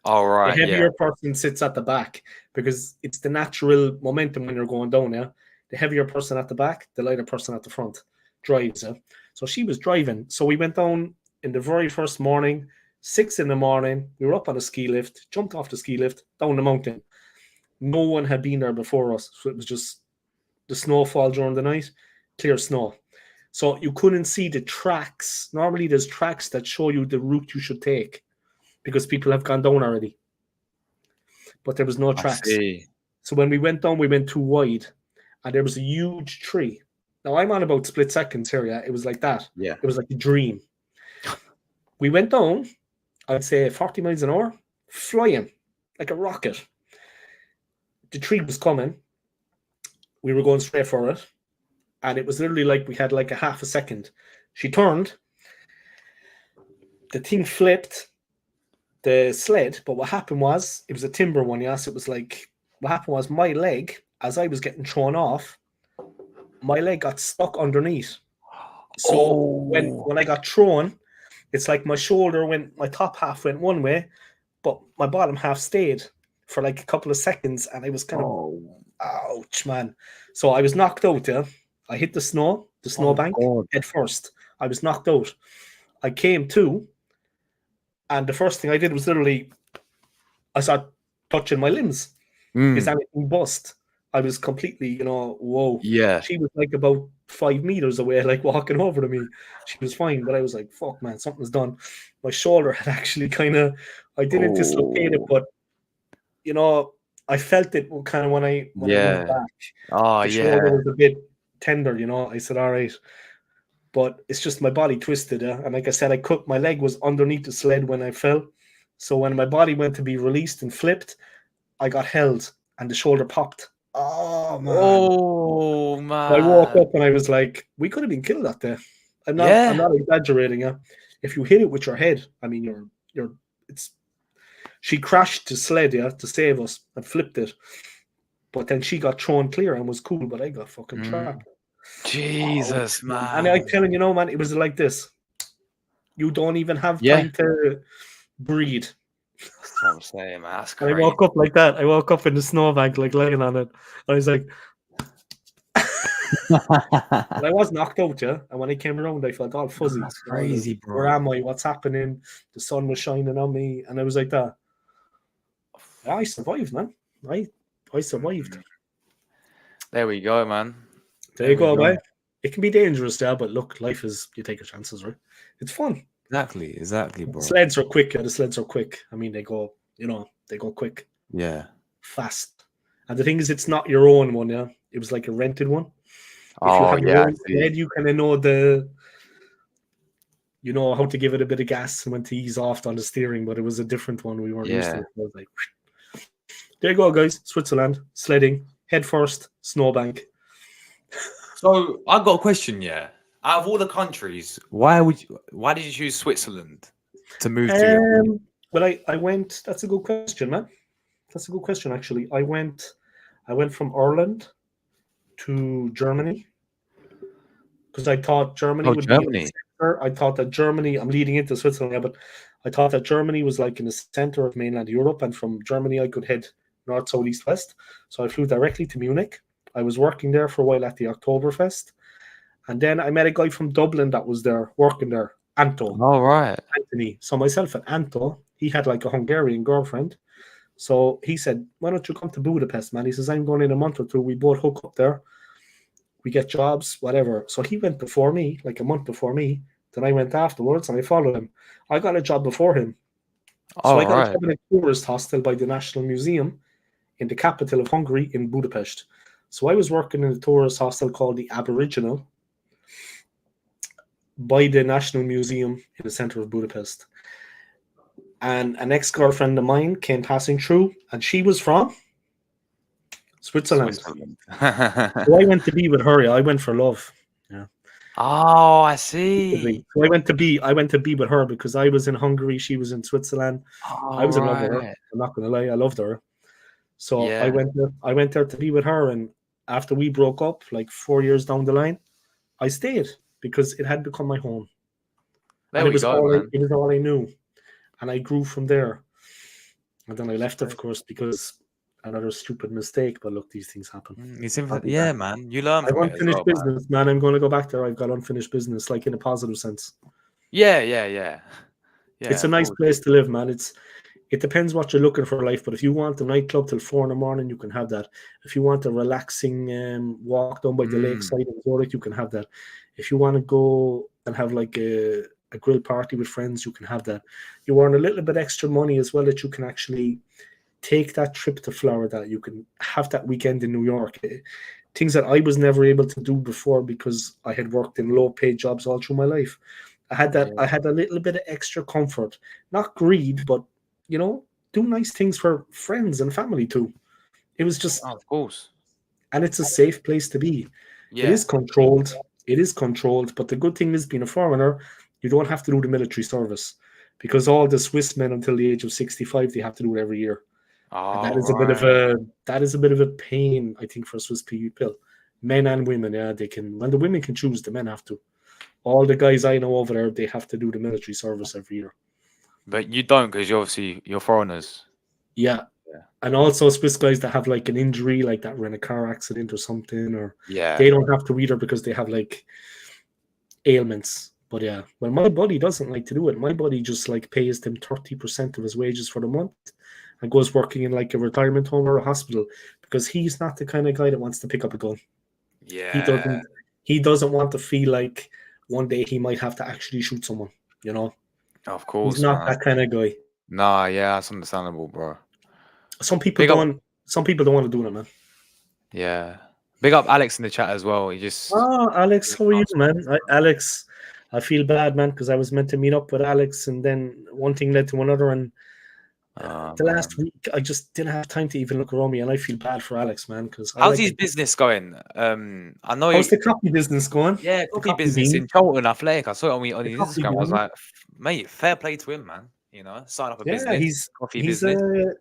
All right. The heavier Yeah. person sits at the back because it's the natural momentum when you're going down, yeah. The heavier person at the back, the lighter person at the front drives, yeah. So she was driving. So we went down in the very first morning, 6 a.m. We were up on a ski lift, jumped off the ski lift, down the mountain. No one had been there before us. So it was just the snowfall during the night, clear snow. So you couldn't see the tracks. Normally there's tracks that show you the route you should take because people have gone down already. But there was no I tracks. see. So when we went down, we went too wide. And there was a huge tree. Now I'm on about split seconds here, yeah. It was like that. Yeah. It was like a dream. We went down, I'd say 40 miles an hour, flying like a rocket. The tree was coming. We were going straight for it. And it was literally like we had like a half a second. She turned. The thing flipped the sled. But what happened was, it was a timber one, yes. It was like, what happened was my leg, as I was getting thrown off, my leg got stuck underneath. So when I got thrown, it's like my top half went one way, but my bottom half stayed for like a couple of seconds. And I was kind of, ouch, man. So I was knocked out, yeah. I hit the snowbank head first. I was knocked out. I came to, and the first thing I did was literally, I started touching my limbs. Is anything bust? I was completely, whoa. Yeah. She was like about 5 meters away, like walking over to me. She was fine, but I was like, fuck, man, something's done. My shoulder had actually I didn't dislocate it, but, I felt it kind of when I moved back. Oh, The yeah. shoulder was a bit tender, I said, all right. But it's just my body twisted, yeah? And like I said, my leg was underneath the sled when I fell. So when my body went to be released and flipped, I got held and the shoulder popped. Oh, man. Oh, man. I woke up and I was like, we could have been killed that day. I'm not exaggerating, yeah. If you hit it with your head, I mean, she crashed the sled, yeah, to save us and flipped it. But then she got thrown clear and was cool, but I got fucking trapped. Jesus, man. And I'm telling you, man, it was like this. You don't even have time to breathe. That's what I'm saying, man. That's And I crazy. woke up like that. I woke up in the snowbank, like laying on it. I was like, and I was knocked out, yeah. And when I came around, I felt all fuzzy. That's crazy, bro. Where am I? What's happening? The sun was shining on me, and I was like that. I survived, man. I survived. There we go, man. There you go, man. It can be dangerous there, but look, life is, you take your chances, right? It's fun. Exactly, bro. Sleds are quick. Yeah, the sleds are quick. I mean, they go quick, Yeah. fast. And the thing is, it's not your own one, yeah. It was like a rented one. If you Oh, have your yeah. own sled, you kind of know how to give it a bit of gas and when to ease off on the steering, but it was a different one. We weren't used to it. I was like, there you go, guys. Switzerland, sledding, head first, snowbank. So I got a question, yeah. Out of all the countries, why did you choose Switzerland to move to? Well, I went. That's a good question, man. That's a good question, actually. I went from Ireland to Germany, because I thought Germany Oh, would be in the Germany. center. I thought that Germany, I'm leading into Switzerland, yeah, but I thought that Germany was like in the center of mainland Europe, and from Germany I could head north, south, east, west. So I flew directly to Munich. I was working there for a while at the Oktoberfest, and then I met a guy from Dublin that was there working there, Anto. All right. Anthony. So myself and Anto, he had like a Hungarian girlfriend. So he said, "Why don't you come to Budapest, man?" He says, "I'm going in a month or two. We both hook up there. We get jobs, whatever." So he went before me, like a month before me. Then I went afterwards and I followed him. I got a job before him. So I got a job in a tourist hostel by the National Museum in the capital of Hungary, in Budapest. So I was working in a tourist hostel called the Aboriginal by the National Museum in the center of Budapest. And an ex-girlfriend of mine came passing through, and she was from Switzerland. So I went to be with her. Yeah, I went for love. Yeah. Oh, I see. So I went to be with her because I was in Hungary, she was in Switzerland. I was in love with her. I'm not gonna lie, I loved her. So Yeah. I went there to be with her, and after we broke up, like 4 years down the line, I stayed because it had become my home. There we go, man. It was all I knew. And I grew from there. And then I left, of course, because another stupid mistake. But look, these things happen. Yeah, man. You learn I from have it as unfinished well, business, man. I'm going to go back there. I've got unfinished business, like in a positive sense. Yeah. It's a nice place to live, man. It depends what you're looking for in life. But if you want a nightclub till 4 a.m, you can have that. If you want a relaxing walk down by the lakeside in Zurich, you can have that. If you want to go and have like a grill party with friends, you can have that. You earn a little bit extra money as well that you can actually take that trip to Florida. You can have that weekend in New York. Things that I was never able to do before because I had worked in low-paid jobs all through my life. I had that. I had a little bit of extra comfort, not greed, but do nice things for friends and family too. It was just, of course, and it's a safe place to be. Yeah. It is controlled. But the good thing is, being a foreigner, you don't have to do the military service because all the Swiss men until the age of 65, they have to do it every year. That is a bit of a pain, I think, for Swiss people, men and women. Yeah, they can. When the women can choose, the men have to. All the guys I know over there, they have to do the military service every year. But you don't, because you're foreigners. Yeah. And also Swiss guys that have like an injury, like that were in a car accident or something, or they don't have to either because they have like ailments. But yeah, well, my buddy doesn't like to do it. My buddy just like pays them 30% of his wages for the month and goes working in like a retirement home or a hospital because he's not the kind of guy that wants to pick up a gun. Yeah. He doesn't want to feel like one day he might have to actually shoot someone, Of course. He's not that kind of guy. Nah, yeah, that's understandable, bro. Some people don't want to do that, man. Yeah. Big up Alex in the chat as well. Alex, how are you, man? Alex, I feel bad, man, because I was meant to meet up with Alex, and then one thing led to another, and last week I just didn't have time to even look around me, and I feel bad for Alex, man. Because how's his business going? I know. How's the coffee business going? Yeah, coffee business in Cholton Athletic. I saw it on his Instagram. I was like, mate, fair play to him, man. Start up a business. Business.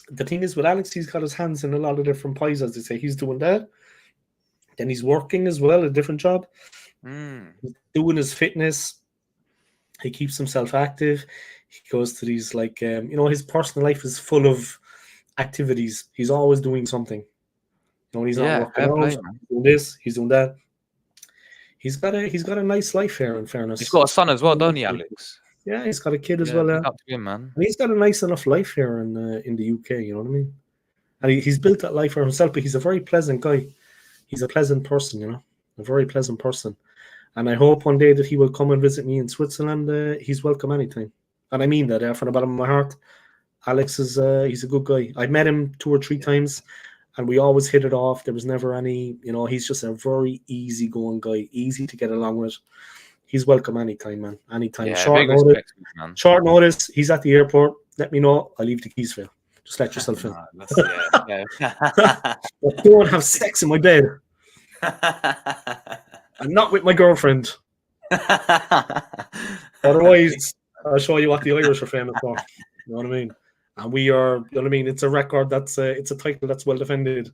The thing is with Alex, he's got his hands in a lot of different pies, as they say. He's doing that. Then he's working as well, a different job. He's doing his fitness. He keeps himself active. He goes to these his personal life is full of activities. He's always doing something. He's not working out. He's doing this. He's doing that. He's got a nice life here. In fairness, he's got a son as well, don't he, Alex? Yeah, he's got a kid as well. Up to him, man. And he's got a nice enough life here in the UK. You know what I mean? And he's built that life for himself. But he's a very pleasant guy. He's a pleasant person. A very pleasant person. And I hope one day that he will come and visit me in Switzerland. He's welcome anytime. And I mean that from the bottom of my heart. Alex is he's a good guy. I met him 2 or 3 times, and we always hit it off. There was never any, he's just a very easygoing guy, easy to get along with. He's welcome anytime, man. Anytime. Yeah, short notice. He's at the airport. Let me know. I'll leave the keys for you. Just let yourself in. But don't have sex in my bed. I'm not with my girlfriend. Otherwise, I'll show you what the Irish are famous for. You know what I mean? And we are, it's a record it's a title that's well defended.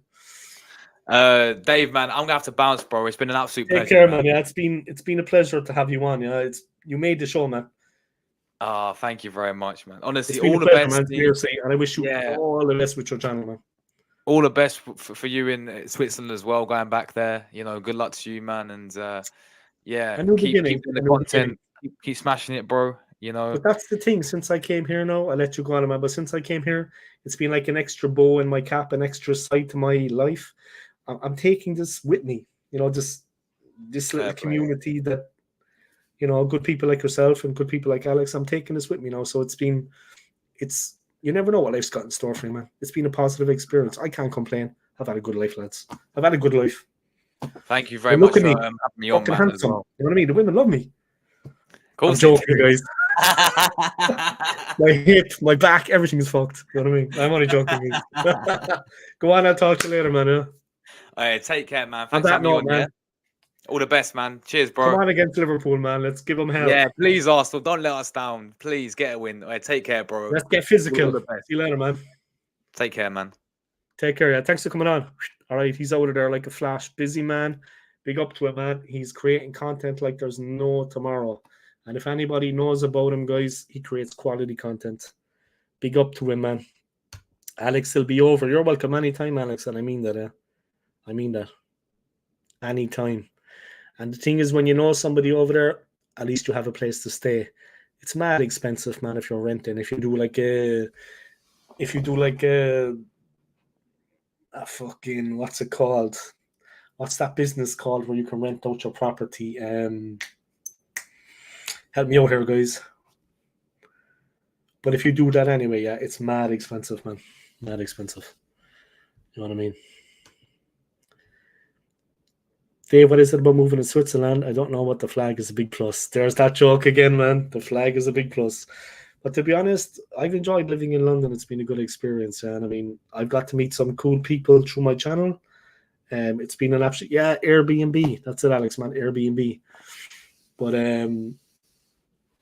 Dave, man, I'm gonna have to bounce, bro. It's been an absolute Take pleasure. care, man. Yeah, it's been a pleasure to have you on. Yeah, you made the show, man. Thank you very much, man. Honestly, It's been all a the pleasure, best. man. Seriously, and I wish you Yeah. all the best with your channel, man. All the best for you in Switzerland as well, going back there. You know, good luck to you, man. And yeah, A new keep beginning. doing the A new content, keep smashing it, bro. You know, But that's the thing. Since I came here now, I'll let you go on, man. But since I came here, it's been like an extra bow in my cap, an extra side to my life. I'm taking this with me. You know, this little Fair play. community that, you know, good people like yourself and good people like Alex. I'm taking this with me now. So it's you never know what life's got in store for you, man. It's been a positive experience. I can't complain. I've had a good life, lads. I've had a good life. Thank you very Look much at me. for having me on, Fucking man, as handsome. well. You know what I mean? The women love me. Of I'm course they joking, do. guys. My hip, my back, everything's fucked. You know what I mean? I'm only joking. Go on, I'll talk to you later, man. Yeah? All right, take care, man. On Thanks for that having me note, on, man, yeah? All the best, man. Cheers, come bro. on against Liverpool, man. Let's give them hell. Yeah, please, Arsenal, don't let us down. Please get a win. All right, take care, bro. Let's get physical. All the best. See you later, man. Take care, man. Take care. Yeah, thanks for coming on. All right, he's out of there like a flash. Busy man. Big up to him, man. He's creating content like there's no tomorrow. And if anybody knows about him, guys, he creates quality content. Big up to him, man. Alex will be over. You're welcome anytime, Alex. And I mean that, I mean that. Anytime. And the thing is, when you know somebody over there, at least you have a place to stay. It's mad expensive, man, if you're renting. If you do like a fucking, what's it called? What's that business called where you can rent out your property? Help me out here, guys. But if you do that anyway, yeah, it's mad expensive, man. Mad expensive. You know what I mean? Dave, what is it about moving to Switzerland? I don't know what the flag is a big plus. There's that joke again, man. The flag is a big plus. But to be honest, I've enjoyed living in London. It's been a good experience. And I mean, I've got to meet some cool people through my channel. It's been an absolute, Airbnb. That's it, Alex, man. Airbnb. But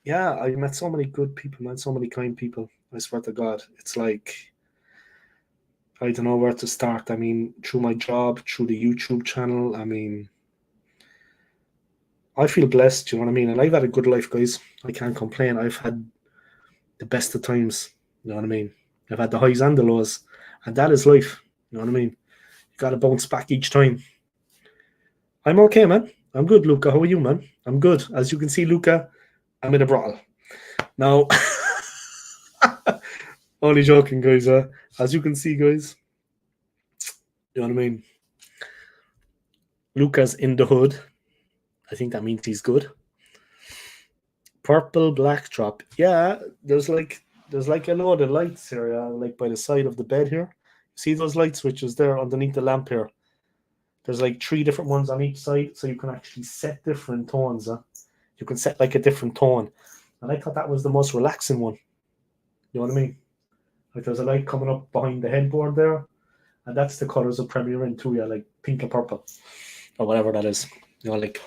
yeah, I met so many good people, man. So many kind people. I swear to God. It's like, I don't know where to start. I mean, through my job, through the YouTube channel. I mean, I feel blessed, you know what I mean? And I've had a good life, guys. I can't complain. I've had the best of times, you know what I mean? I've had the highs and the lows. And that is life, you know what I mean? You got to bounce back each time. I'm okay, man. I'm good, Luca. How are you, man? I'm good. As you can see, Luca, I'm in a brothel. Now, only joking, guys. As you can see, guys, you know what I mean? Luca's in the hood. I think that means he's good. Purple black drop. Yeah, there's like a load of lights here, like by the side of the bed here. See those light switches there underneath the lamp here? There's like 3 different ones on each side, so you can actually set different tones. You can set like a different tone. And I thought that was the most relaxing one. You know what I mean? Like there's a light coming up behind the headboard there, and that's the colors of Premier Inn too, yeah, like pink and purple. Or whatever that is. You know, like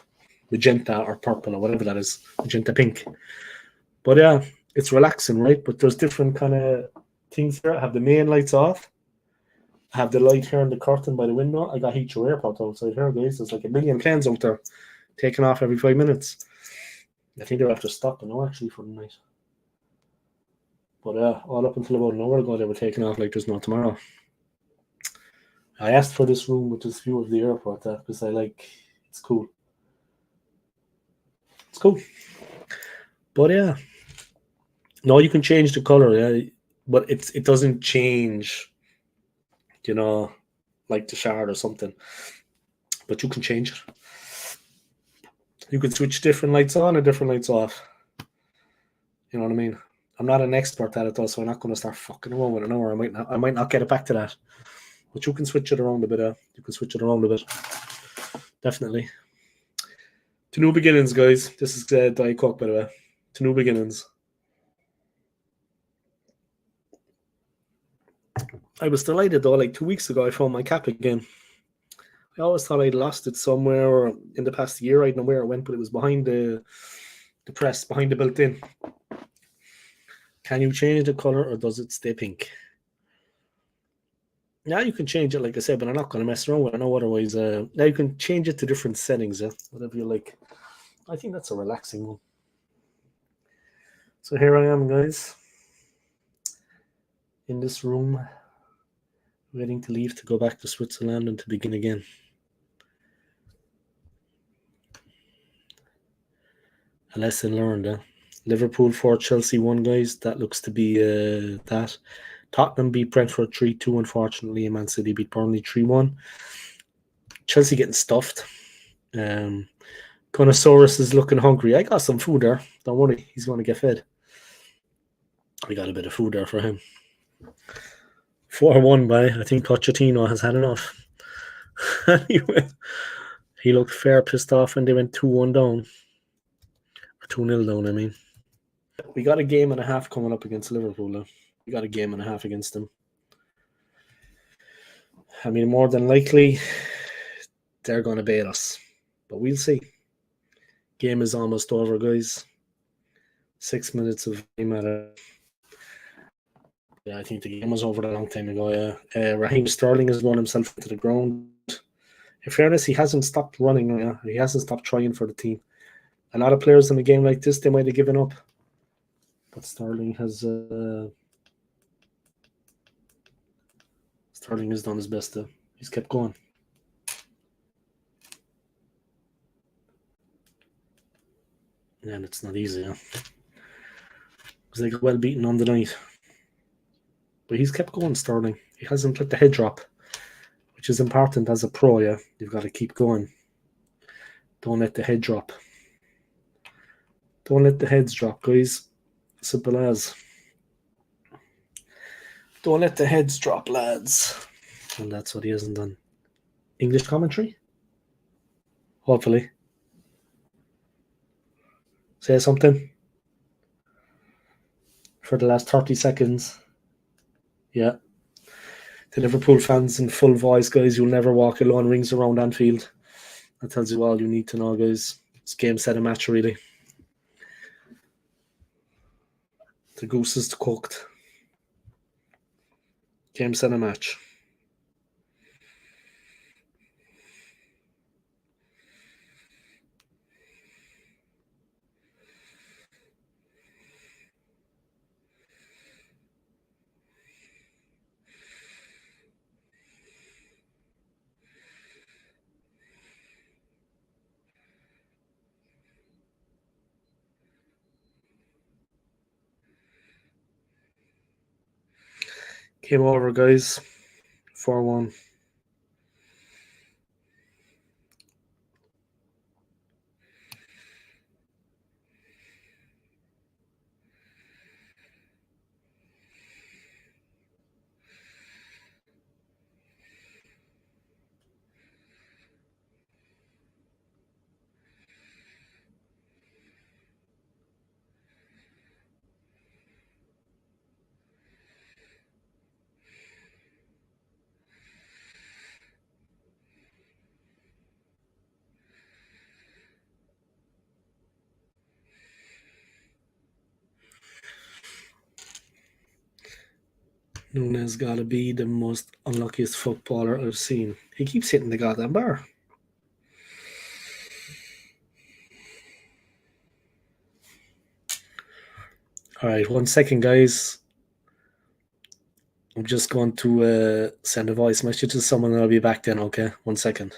magenta or purple or whatever that is, magenta pink. But yeah, it's relaxing, right? But there's different kind of things here. I have the main lights off. I have the light here in the curtain by the window. I got Heathrow Airport outside here, guys. There's like a million planes out there taking off every 5 minutes. I think they're after stopping now, actually, for the night. But all up until about an hour ago, they were taking off like there's no tomorrow. I asked for this room with this view of the airport because I like, it's cool. It's cool. But yeah. No, you can change the color, yeah. But it doesn't change, you know, like the shard or something. But you can change it. You can switch different lights on and different lights off. You know what I mean? I'm not an expert at it though, so I'm not going to start fucking around with it now, or I might not get it back to that. But you can switch it around a bit. You can switch it around a bit. Definitely. To new beginnings, guys. This is Diet Coke, by the way. To new beginnings. I was delighted though. Like 2 weeks ago, I found my cap again. I always thought I'd lost it somewhere, or in the past year. I don't know where it went, but it was behind the press, behind the built-in. Can you change the color, or does it stay pink? Now you can change it, like I said, but I'm not going to mess around with it. No, otherwise, now you can change it to different settings, whatever you like. I think that's a relaxing one. So here I am, guys, in this room, waiting to leave to go back to Switzerland and to begin again. A lesson learned, Liverpool 4, Chelsea 1, guys. That looks to be that. Tottenham beat Brentford 3-2, unfortunately, and Man City beat Burnley 3-1. Chelsea getting stuffed. Connosaurus is looking hungry. I got some food there. Don't worry, he's going to get fed. I got a bit of food there for him. 4-1, by I think Pochettino has had enough. Anyway, he looked fair pissed off when they went 2-1 down. Or 2-0 down, I mean. We got a game and a half coming up against Liverpool now. We got a game and a half against them. I mean, more than likely, they're going to bait us. But we'll see. Game is almost over, guys. 6 minutes of game at it. Yeah, I think the game was over a long time ago, yeah. Raheem Sterling has run himself into the ground. In fairness, he hasn't stopped running. Yeah? He hasn't stopped trying for the team. A lot of players in a game like this, they might have given up. But Sterling has done his best. He's kept going. And it's not easy, yeah. Because they got well beaten on the night. But he's kept going, Sterling. He hasn't let the head drop, which is important as a pro, yeah. You've got to keep going. Don't let the head drop. Don't let the heads drop, guys. Simple as. Don't let the heads drop, lads. And that's what he hasn't done. English commentary? Hopefully. Say something. For the last 30 seconds. Yeah. The Liverpool fans in full voice, guys. You'll never walk alone. Rings around Anfield. That tells you all you need to know, guys. It's game, set, and match, really. The goose is cooked. Game, set, and match. Game over, guys. 4-1. Nunes got to be the most unluckiest footballer I've seen. He keeps hitting the goddamn bar. All right, 1 second, guys. I'm just going to send a voice message to someone and I'll be back then, okay? 1 second.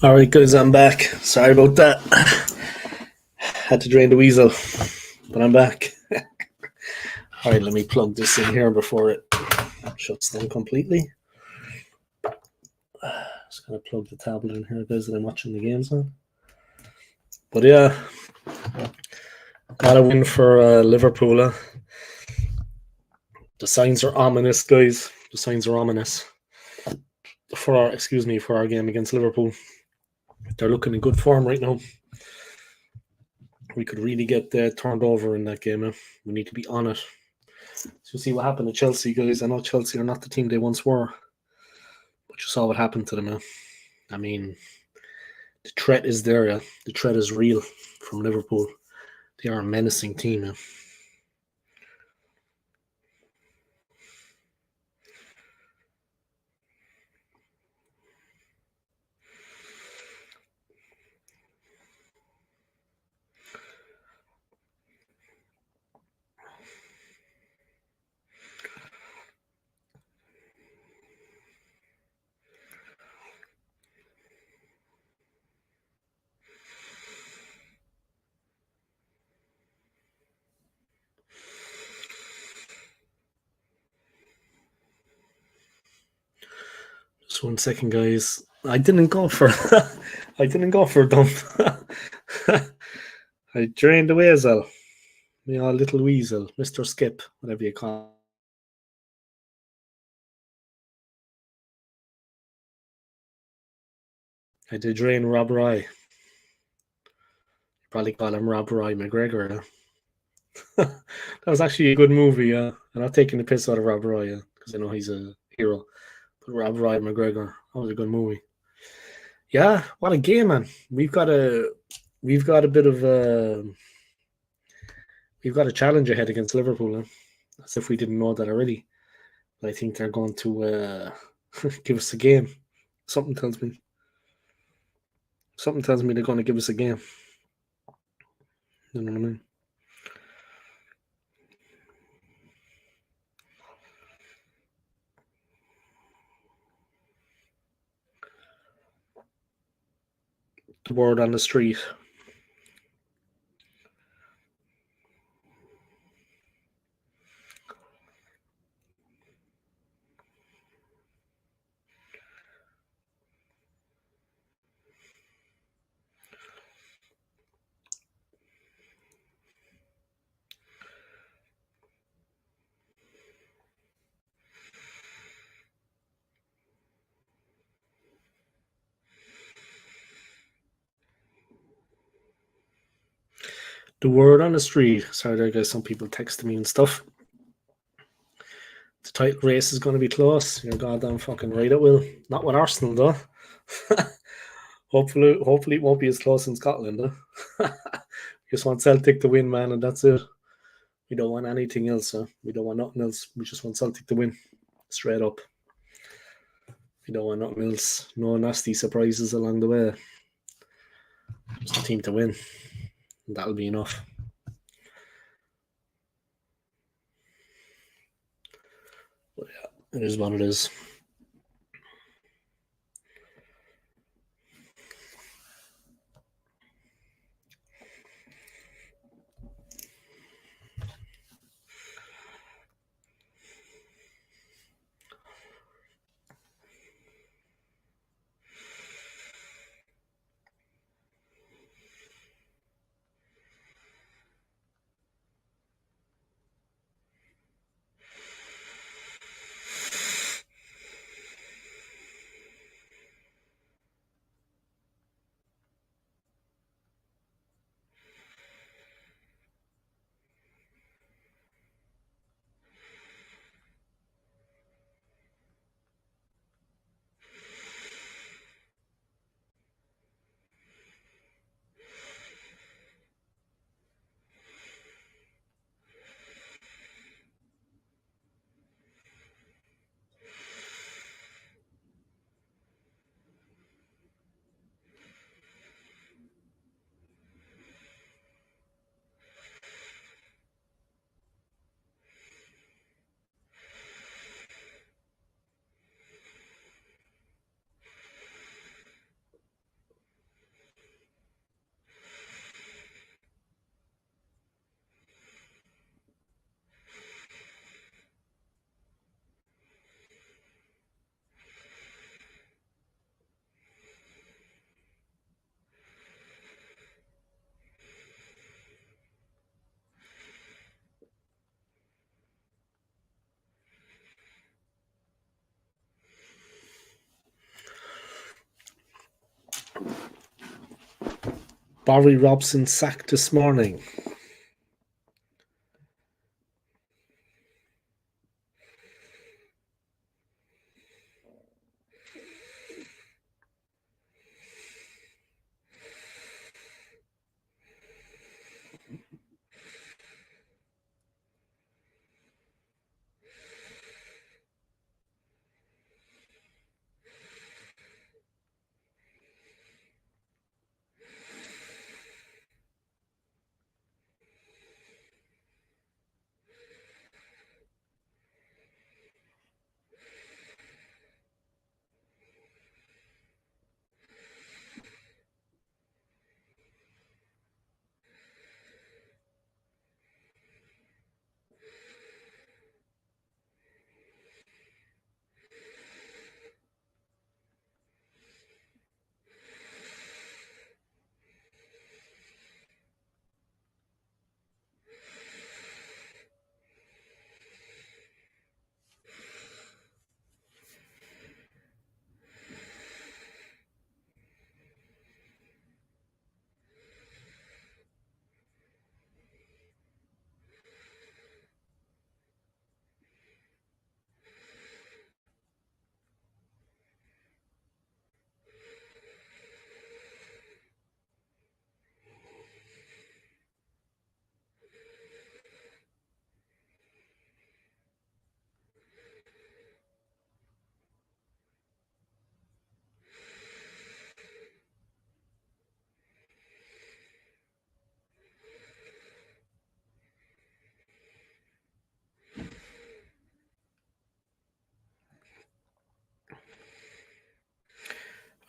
All right, guys, I'm back. Sorry about that. Had to drain the weasel, but I'm back. All right, let me plug this in here before it shuts down completely. Just gonna plug the tablet in here, guys, that I'm watching the games on. But yeah, got a win for Liverpool. The signs are ominous, guys. The signs are ominous for our game against Liverpool. They're looking in good form right now. We could really get turned over in that game. We need to be on it. So see what happened to Chelsea, guys. I know Chelsea are not the team they once were, but you saw what happened to them. I mean, the threat is there. Yeah? The threat is real from Liverpool. They are a menacing team. Yeah? Just 1 second, guys. I didn't go for a dump. I drained the weasel. Little weasel, Mr. Skip, whatever you call it. I did drain Rob Roy. You probably call him Rob Roy McGregor. That was actually a good movie. I'm not taking the piss out of Rob Roy because I know he's a hero. But Rob Roy McGregor, that was a good movie. Yeah, what a game, man. We've got a bit of we've got a challenge ahead against Liverpool. As if we didn't know that already. But I think they're going to give us a game. Something tells me they're going to give us a game. You know what I mean? The word on the street. The word on the street. Sorry, there, guys. Some people texting me and stuff. The title race is going to be close. You're goddamn fucking right, it will. Not with Arsenal, though. Hopefully it won't be as close in Scotland. Just want Celtic to win, man, and that's it. We don't want anything else. We don't want nothing else. We just want Celtic to win, straight up. We don't want nothing else. No nasty surprises along the way. Just a team to win. And that'll be enough. But yeah, it is what it is. Barry Robson sacked this morning.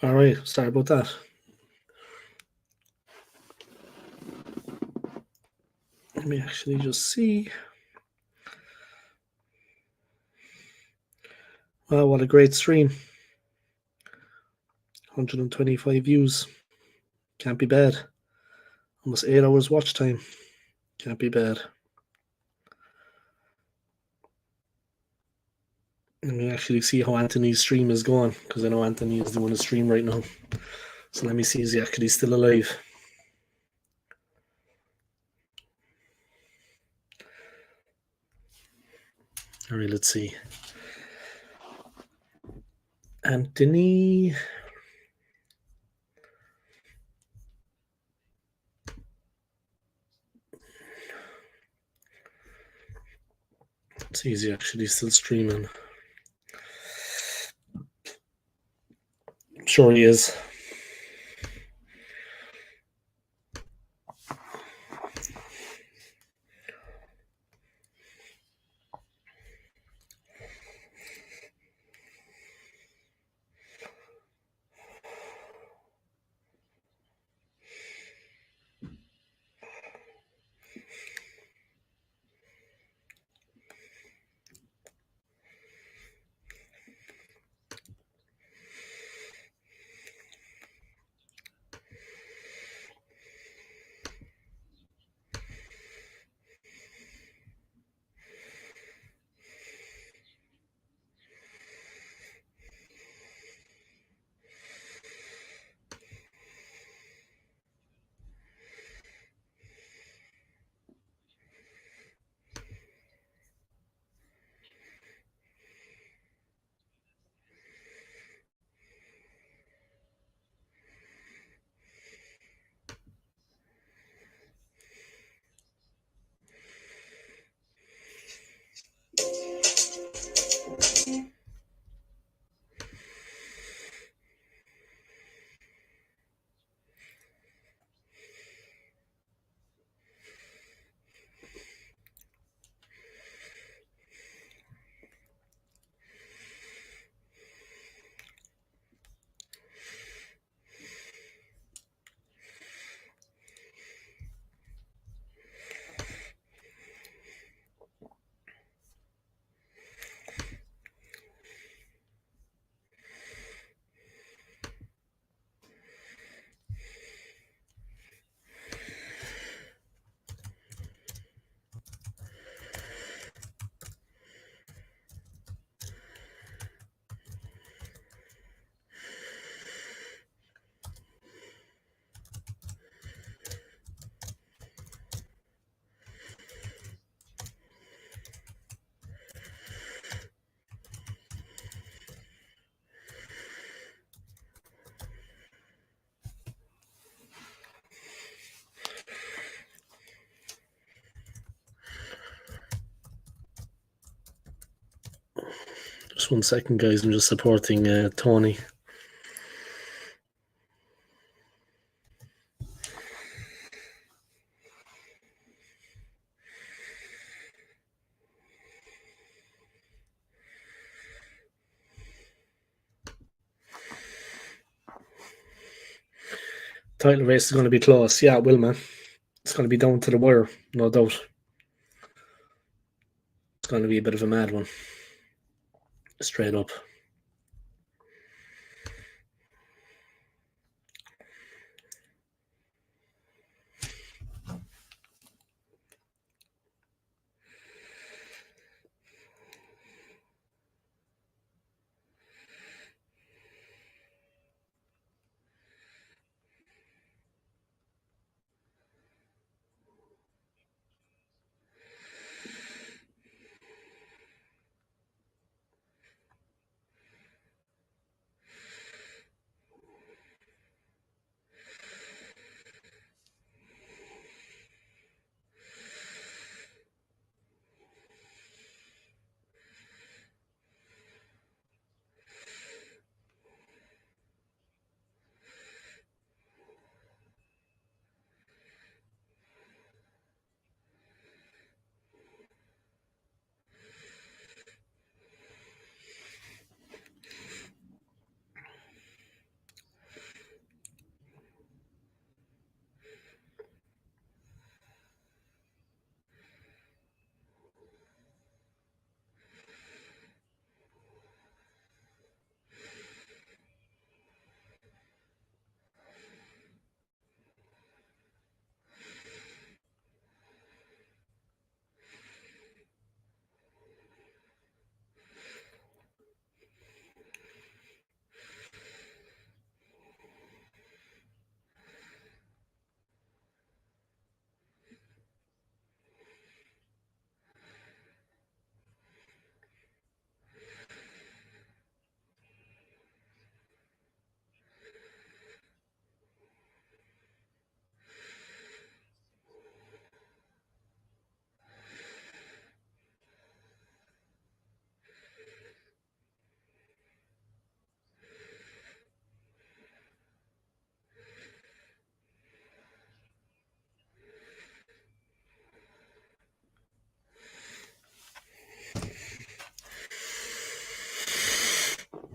All right, sorry about that. Let me actually just see. Wow, what a great stream. 125 views. Can't be bad. Almost 8 hours watch time. Can't be bad. Let me actually see how Anthony's stream is going, because I know Anthony is doing a stream right now. So let me see, is he actually still alive? All right, let's see. Anthony. Let's see, is he actually still streaming? I'm sure he is. Just 1 second, guys. I'm just supporting Tony. Title race is going to be close. Yeah, it will, man. It's going to be down to the wire, no doubt. It's going to be a bit of a mad one. Straight up.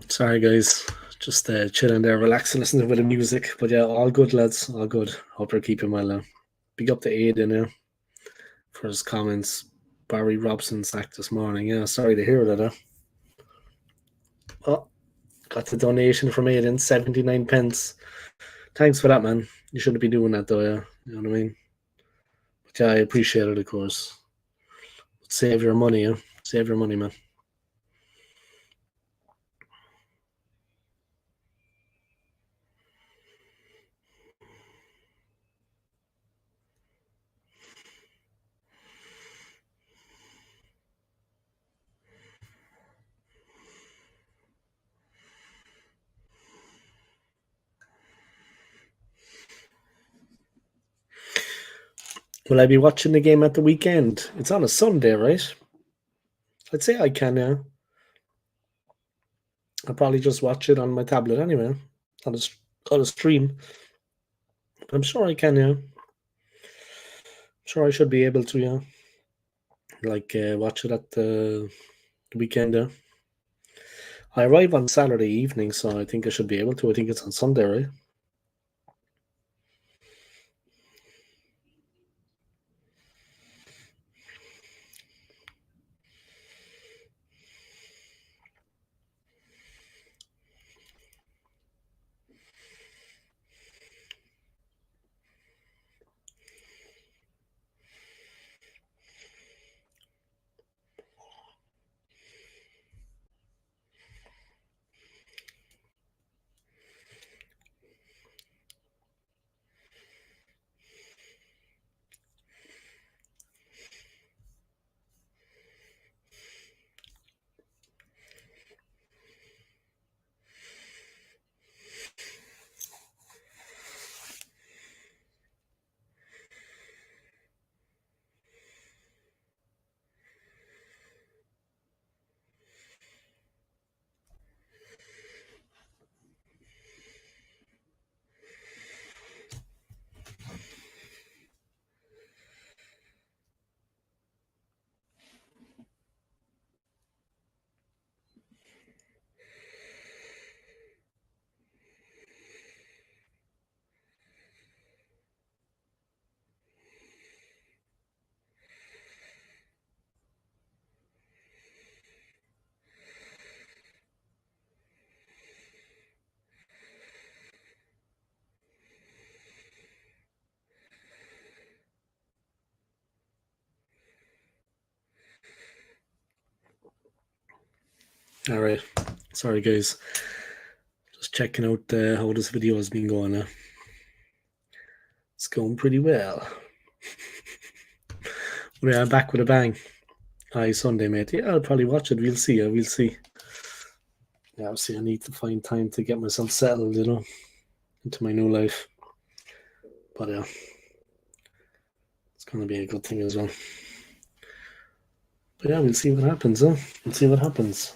Sorry, guys. Just chilling there, relaxing, listening to a bit of music. But yeah, all good, lads. All good. Hope you're keeping well now. Big up to Aidan now for his comments. Barry Robson sacked this morning. Yeah, sorry to hear that. Oh, got the donation from Aidan, 79 pence. Thanks for that, man. You shouldn't be doing that, though, yeah. You know what I mean? But yeah, I appreciate it, of course. Save your money, yeah. Save your money, man. Will I be watching the game at the weekend? It's on a Sunday, right? I'd say I can now. I'll probably just watch it on my tablet anyway, on a stream. But I'm sure I can, yeah. I'm sure I should be able to, yeah. Like, watch it at the weekend, yeah. I arrive on Saturday evening, so I think I should be able to. I think it's on Sunday, right? All right. Sorry, guys. Just checking out how this video has been going. It's going pretty well. We are back with a bang. Aye, Sunday, mate. Yeah, I'll probably watch it. We'll see. We'll see. Yeah, obviously, I need to find time to get myself settled, into my new life. But yeah, it's going to be a good thing as well. But yeah, we'll see what happens, huh? We'll see what happens.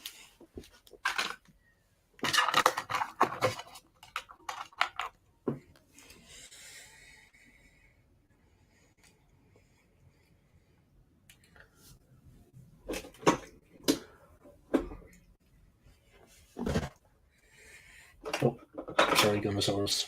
Oh, sorry, Gunnosaurus.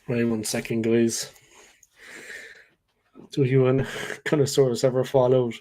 Wait 1 second, guys. Do you and Gunnosaurus ever fall out?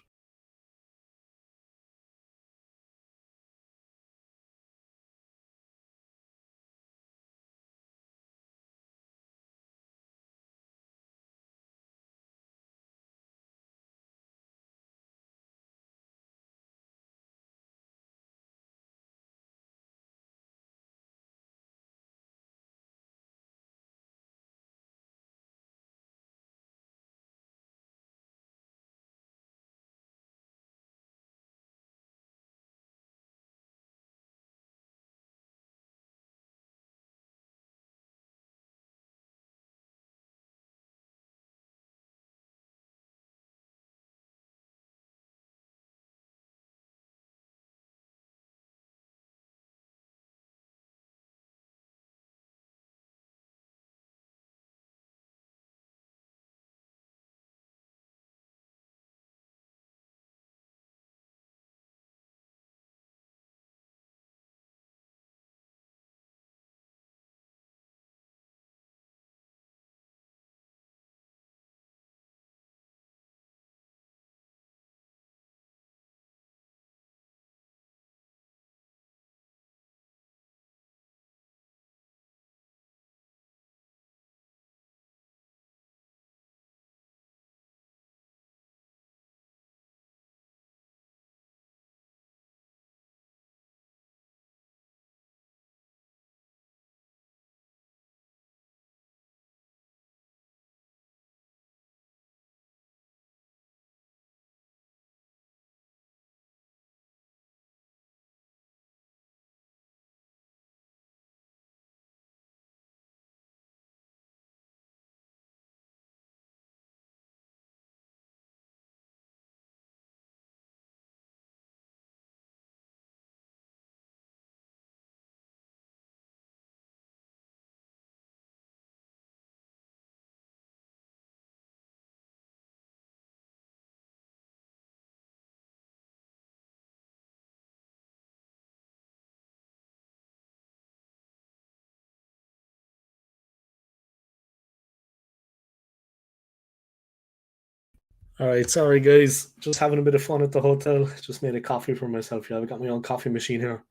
All right, sorry guys, just having a bit of fun at the hotel. Just made a coffee for myself. Yeah, I've got my own coffee machine here,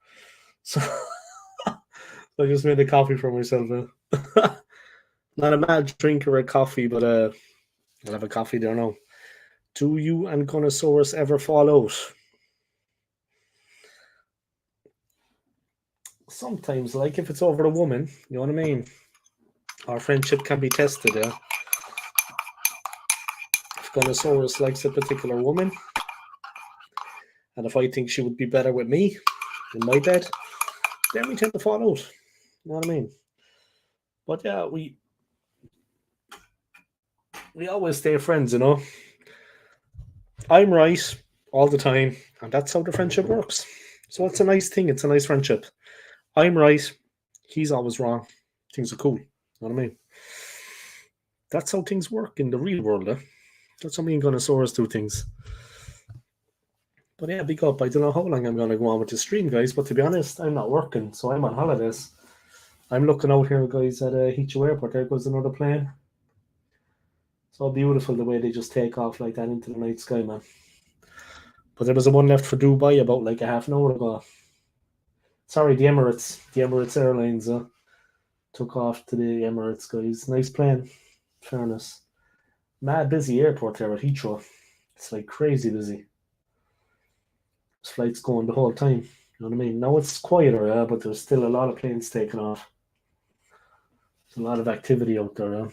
so I just made a coffee for myself. Not a mad drinker of coffee, but I'll have a coffee there now. Do you and Gunnosaurus ever fall out? Sometimes, like if it's over a woman, you know what I mean. Our friendship can be tested. Yeah. If Gunnosaurus likes a particular woman, and if I think she would be better with me in my bed, then we tend to fall out. You know what I mean? But yeah, we always stay friends, you know. I'm right all the time, and that's how the friendship works. So it's a nice thing. It's a nice friendship. I'm right. He's always wrong. Things are cool. You know what I mean? That's how things work in the real world. That's how me and Gunnosaurus do things. But yeah, big up. I don't know how long I'm going to go on with the stream, guys. But to be honest, I'm not working, so I'm on holidays. I'm looking out here, guys, at Heathrow Airport. There goes another plane. So beautiful the way they just take off like that into the night sky, man. But there was a one left for Dubai about like a half an hour ago. Sorry, the Emirates. The Emirates Airlines took off to the Emirates, guys. Nice plane. Fairness. Mad busy airport there at Heathrow. It's like crazy busy. There's flights going the whole time. You know what I mean? Now it's quieter, but there's still a lot of planes taking off. There's a lot of activity out there,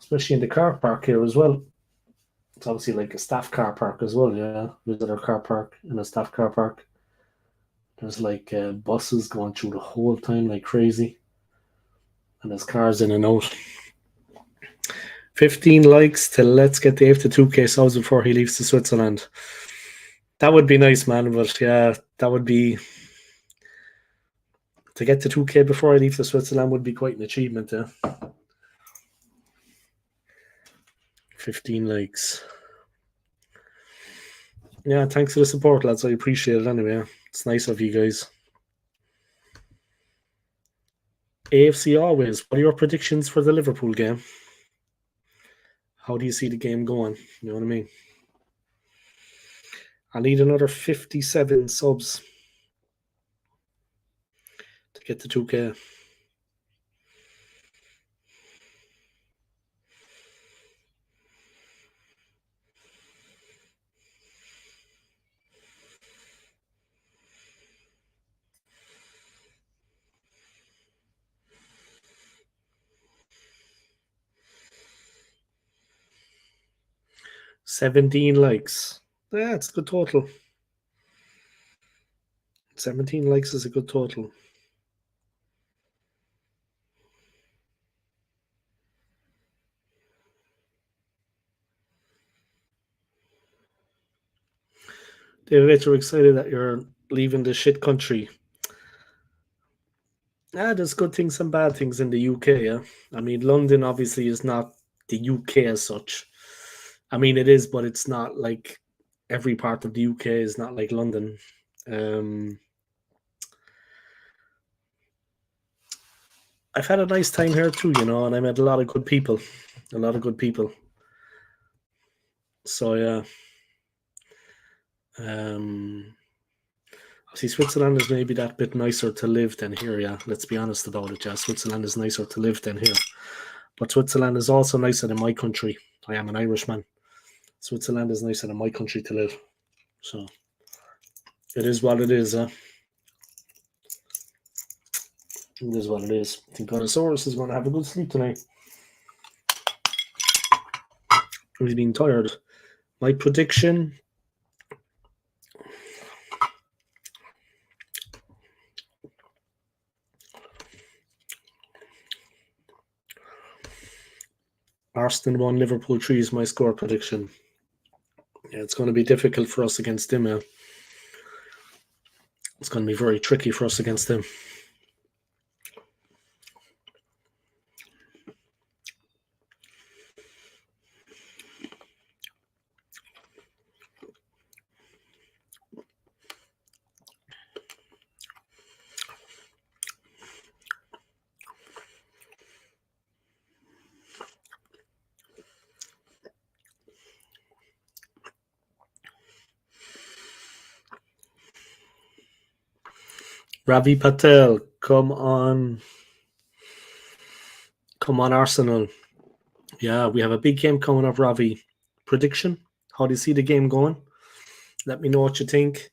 especially in the car park here as well. It's obviously like a staff car park as well, yeah. Visitor car park and a staff car park. There's like buses going through the whole time like crazy. And there's cars in and out. 15 likes till let's get Dave to 2K subs before he leaves to Switzerland. That would be nice, man. But yeah, that would be... To get to 2K before I leave to Switzerland would be quite an achievement, yeah. 15 likes. Yeah, thanks for the support, lads. I appreciate it anyway. It's nice of you guys. AFC always. What are your predictions for the Liverpool game? How do you see the game going? You know what I mean? I need another 57 subs to get to 2K. $17 likes. Yeah, it's a good total. 17 likes is a good total. David, you're excited that you're leaving the shit country. There's good things and bad things in the UK, yeah. I mean, London obviously is not the UK as such. I mean, it is, but it's not like every part of the UK is not like London. I've had a nice time here too, you know, and I met a lot of good people. A lot of good people. So, yeah. See, Switzerland is maybe that bit nicer to live than here, yeah. Let's be honest about it, yeah. Switzerland is nicer to live than here. But Switzerland is also nicer than my country. I am an Irishman. Switzerland is nicer than my country to live. So, it is what it is, It is what it is. I think Gunnosaurus is going to have a good sleep tonight. He's been tired. My prediction... Arsenal 1, Liverpool 3 is my score prediction. Yeah, it's going to be difficult for us against them. It's going to be very tricky for us against them. Ravi Patel, come on. Come on, Arsenal. Yeah, we have a big game coming up, Ravi. Prediction? How do you see the game going? Let me know what you think.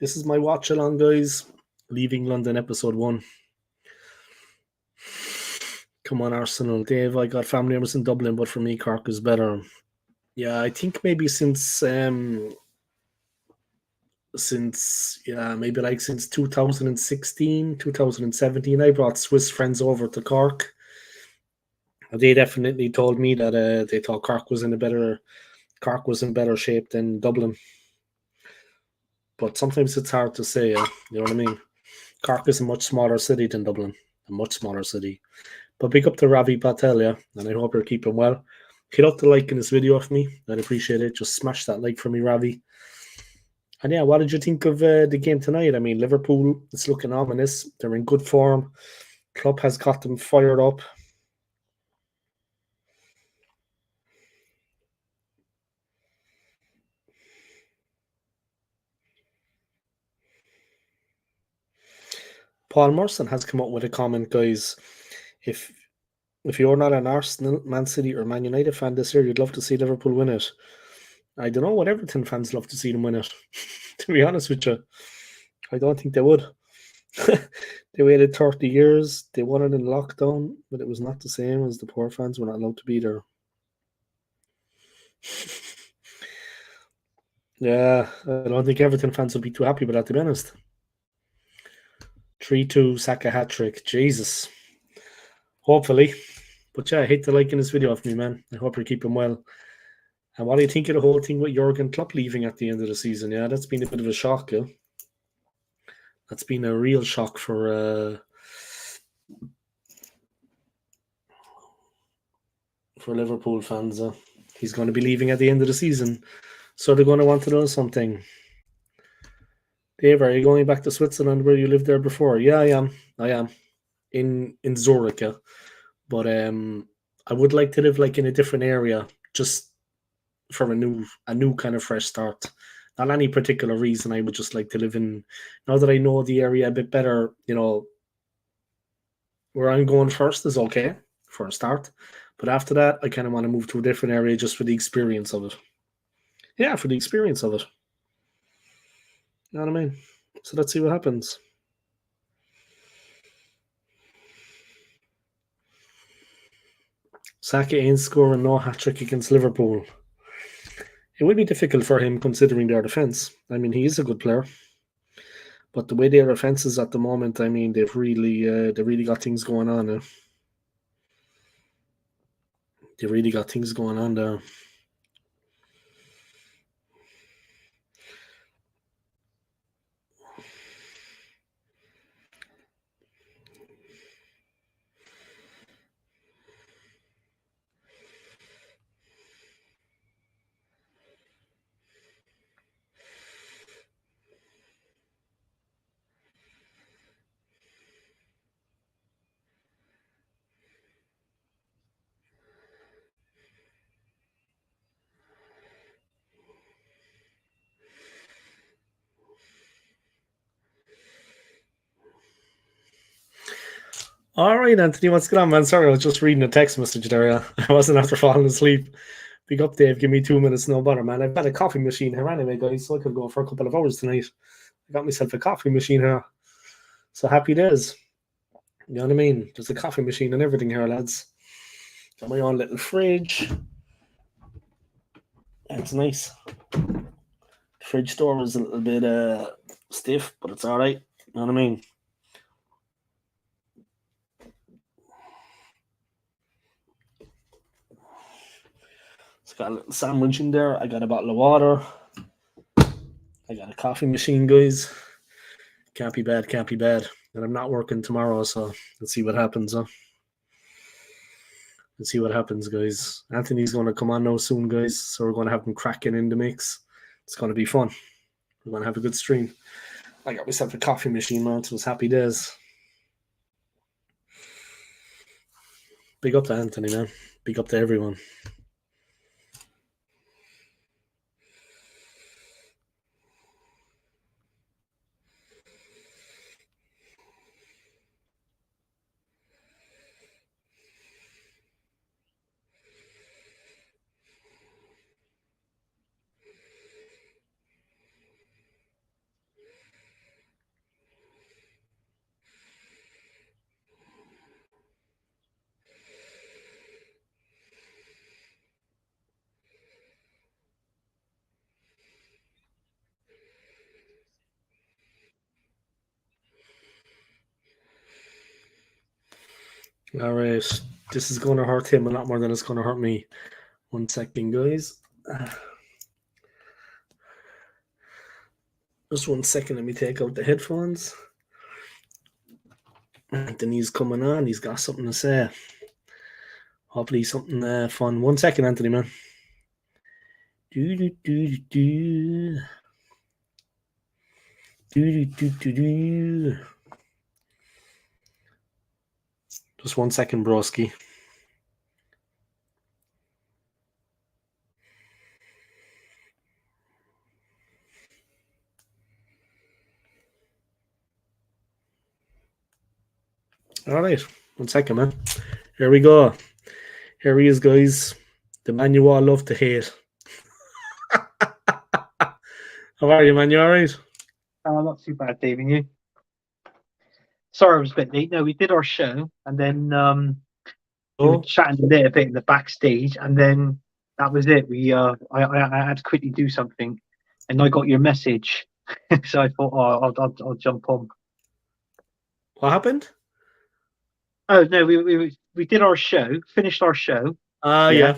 This is my watch along, guys. Leaving London, episode 1. Come on, Arsenal. Dave, I got family members in Dublin, but for me, Cork is better. Yeah, I think maybe since since maybe like since 2016, 2017. I brought Swiss friends over to Cork. They definitely told me that they thought Cork was in better shape than Dublin. But sometimes it's hard to say, you know what I mean? Cork is a much smaller city than Dublin, a much smaller city. But big up to Ravi Patel, yeah, and I hope you're keeping well. Hit up the like in this video of me. I'd appreciate it. Just smash that like for me, Ravi. And yeah, what did you think of the game tonight? I mean, Liverpool, it's looking ominous. They're in good form. Club has got them fired up. Paul Merson has come up with a comment, guys. If you're not an Arsenal, Man City, or Man United fan this year, you'd love to see Liverpool win it. I don't know what Everton fans love to see them win it. To be honest with you, I don't think they would. They waited 30 years. They won it in lockdown, but it was not the same as the poor fans were not allowed to be there. Yeah, I don't think Everton fans will be too happy with that, to be honest. 3-2, Saka hat-trick. Jesus. Hopefully. But yeah, I hate the like in this video of me, man. I hope you're keeping well. And what do you think of the whole thing with Jurgen Klopp leaving at the end of the season? Yeah, that's been a bit of a shock, yeah. That's been a real shock for Liverpool fans. He's going to be leaving at the end of the season. So they're going to want to know something. Dave, are you going back to Switzerland where you lived there before? Yeah, I am. In Zurich, yeah. But I would like to live like in a different area, just for a new kind of fresh start. Not any particular reason. I would just like to live in, now that I know the area a bit better, you know, where I'm going first is okay for a start. But after that, I kind of want to move to a different area just for the experience of it. Yeah, for the experience of it. You know what I mean? So let's see what happens. Saka ain't scoring no hat-trick against Liverpool. It will be difficult for him considering their defence. I mean, he is a good player. But the way their defence is at the moment, I mean, they really got things going on. They really got things going on there. All right, Anthony, what's going on, man? Sorry, I was just reading a text message there. Yeah. I wasn't after falling asleep. Big up, Dave. Give me 2 minutes, no bother, man. I've got a coffee machine here anyway, guys, so I could go for a couple of hours tonight. I got myself a coffee machine here. So happy days. You know what I mean? There's a coffee machine and everything here, lads. Got my own little fridge. That's nice. The fridge door is a little bit stiff, but it's all right. You know what I mean? It's got a little sandwich in there. I got a bottle of water. I got a coffee machine, guys. Can't be bad, can't be bad. And I'm not working tomorrow, so let's see what happens. Let's see what happens, guys. Anthony's going to come on now soon, guys. So we're going to have him cracking in the mix. It's going to be fun. We're going to have a good stream. I got myself a coffee machine, man. So it was happy days. Big up to Anthony, man. Big up to everyone. All right. This is going to hurt him a lot more than it's going to hurt me. 1 second, guys. Just 1 second. Let me take out the headphones. Anthony's coming on. He's got something to say. Hopefully something fun. 1 second, Anthony, man. Do do do do do do do do do. Just 1 second, broski. All right, 1 second, man. Here we go. Here he is, guys. The man you all love to hate. How are you, man? You all right? Not too bad, Dave. And you? Sorry, I was a bit late. No, we did our show, and then we were chatting a little bit in the backstage, and then that was it. I had to quickly do something, and I got your message, so I thought, I'll jump on. What happened? Oh no, we did our show, finished our show. Yeah.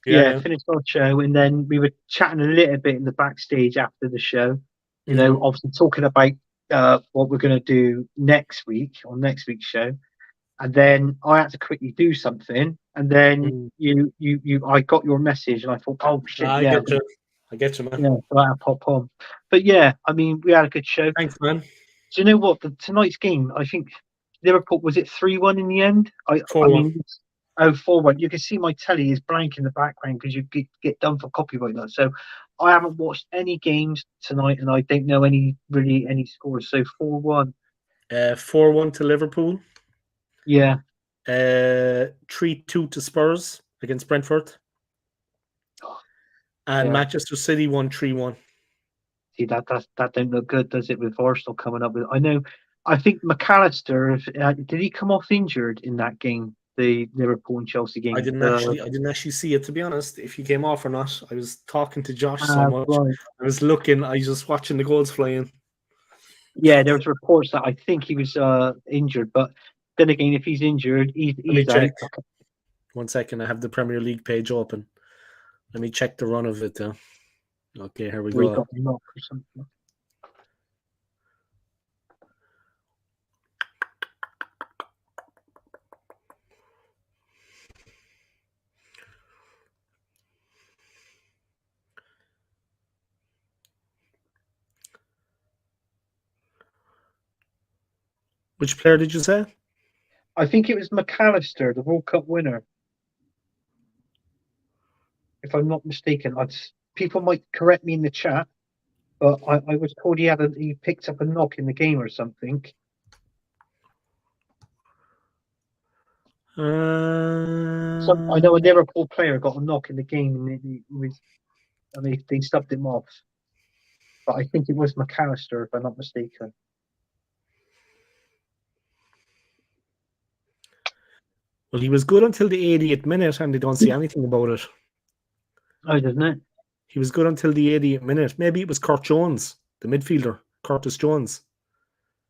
Finished our show, and then we were chatting a little bit in the backstage after the show. You know, obviously talking about what we're going to do next week on next week's show, and then I had to quickly do something, and then I got your message, and I thought, oh shit, I get you, man. Yeah, so I had to pop on. But yeah, I mean, we had a good show. Thanks, man. Do you know what? Tonight's game, I think Liverpool, was it 3-1 in the end? 4-1. 4-1. You can see my telly is blank in the background because you get done for copyright law. So I haven't watched any games tonight, and I don't know any scores. So 4-1. 4-1 to Liverpool. Yeah. 3-2 to Spurs against Brentford. And Manchester City won 3-1. See, that don't look good, does it, with Arsenal coming up with? I think McAllister, did he come off injured in that game, the Liverpool and Chelsea game? I didn't actually see it, to be honest, if he came off or not. I was talking to Josh so much. Right. I was just watching the goals flying. Yeah, there was reports that I think he was injured, but then again, if he's injured, he's out. 1 second, I have the Premier League page open. Let me check the run of it, though. Okay, here we go. Got a knock or something. Which player did you say? I think it was McAllister, the World Cup winner. If I'm not mistaken, people might correct me in the chat, but I was told he picked up a knock in the game or something. I know a Liverpool player got a knock in the game, and they stubbed him off. But I think it was McAllister, if I'm not mistaken. Well, he was good until the 80th minute, and they don't see anything about it. Oh, doesn't it? He was good until the 80th minute. Maybe it was Kurt Jones, the midfielder, Curtis Jones.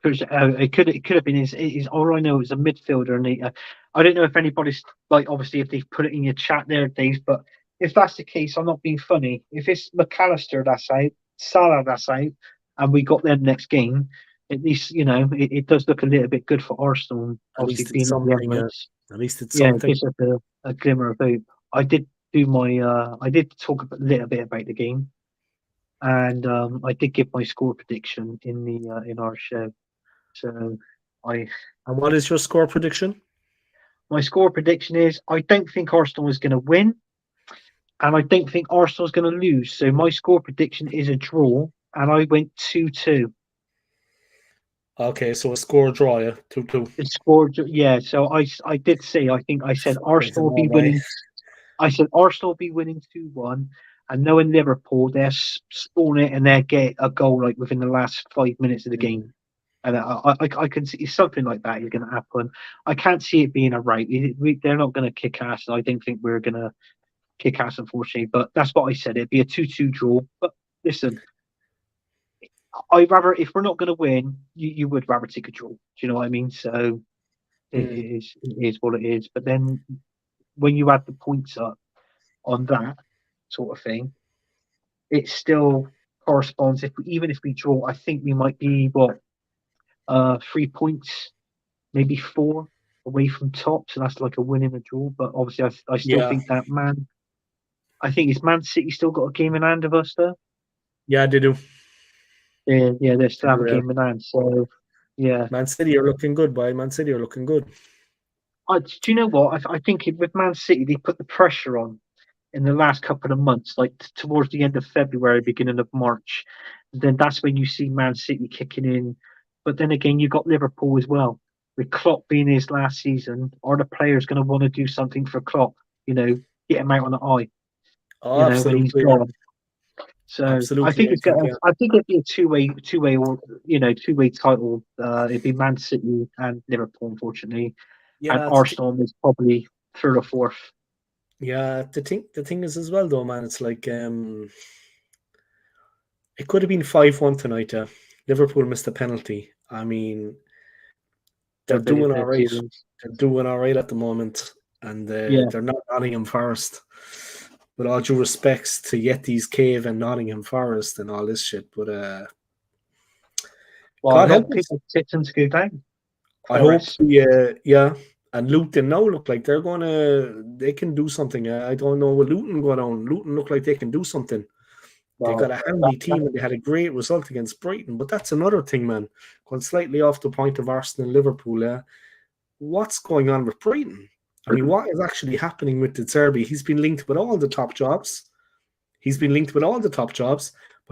It could have been his. All I know is a midfielder, and I don't know if anybody's obviously if they've put it in your chat there, Dave. But if that's the case, I'm not being funny. If it's McAllister that's out, Salah that's out, and we got them next game, at least it does look a little bit good for Arsenal. Obviously, being at least it's something. It's a glimmer of hope. I did talk a little bit about the game, and I did give my score prediction in our show. So And what is your score prediction? My score prediction is I don't think Arsenal is going to win, and I don't think Arsenal is going to lose. So my score prediction is a draw, and I went 2-2. Okay, so a score draw, yeah, 2-2. The score, yeah. So I did say I said Arsenal will be winning. I said Arsenal will be winning 2-1, and knowing Liverpool, they'll spawn it and they'll get a goal within the last 5 minutes of the game. And I can see something like that is going to happen. I can't see it being a rout. They're not going to kick ass. I don't think we're going to kick ass, unfortunately. But that's what I said. It'd be a 2-2 draw. But listen, I'd rather, if we're not going to win, you would rather take a draw. Do you know what I mean? So It is what it is. But then when you add the points up on that sort of thing, it still corresponds. Even if we draw, I think we might be 3 points, maybe 4 away from top. So that's like a win in a draw. But obviously, I still think that I think it's Man City still got a game in hand of us though. Yeah, they do. Yeah, they still have a game in hand. So yeah, Man City are looking good, boy. Man City are looking good. do you know what? I think with Man City, they put the pressure on in the last couple of months, like towards the end of February, beginning of March. Then that's when you see Man City kicking in. But then again, you got Liverpool as well. With Klopp being his last season, are the players going to want to do something for Klopp? You know, get him out on the eye. Oh, When he's gone. So absolutely. I think it's going. I think it'd be a two-way title. It'd be Man City and Liverpool, unfortunately, and Arsenal is probably 3rd or 4th. Yeah, the thing is as well though, man. It's like it could have been 5-1 tonight. Liverpool missed a penalty. I mean, they're doing all right. They're doing all right at the moment, and they're not Nottingham Forest. With all due respects to Yeti's Cave and Nottingham Forest and all this shit, but God help people Titton to go down. I hope, and Luton now look like they can do something. I don't know what Luton going on. Luton look like they can do something. They got a handy team and they had a great result against Brighton, but that's another thing, man. Going slightly off the point of Arsenal and Liverpool, what's going on with Brighton? I mean, what is actually happening with De Zerbi? He's been linked with all the top jobs. But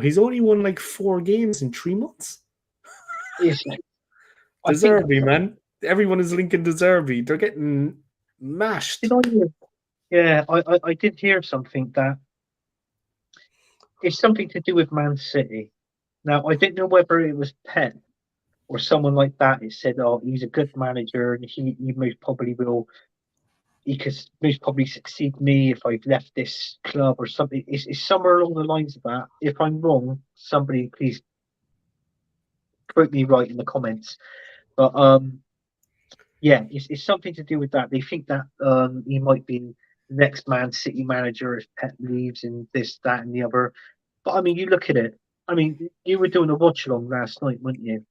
he's only won like 4 games in 3 months. De Zerbi, man. Everyone is linking De Zerbi. They're getting mashed. I did hear something that it's something to do with Man City. Now, I didn't know whether it was Pep or someone like that. It said, "Oh, he's a good manager, and he most probably will. He could most probably succeed me if I've left this club or something." It's somewhere along the lines of that. If I'm wrong, somebody please quote me right in the comments. But it's something to do with that. They think that he might be the next Man City manager if Pep leaves and this, that, and the other. But I mean, you look at it. I mean, you were doing a watch-along last night, weren't you?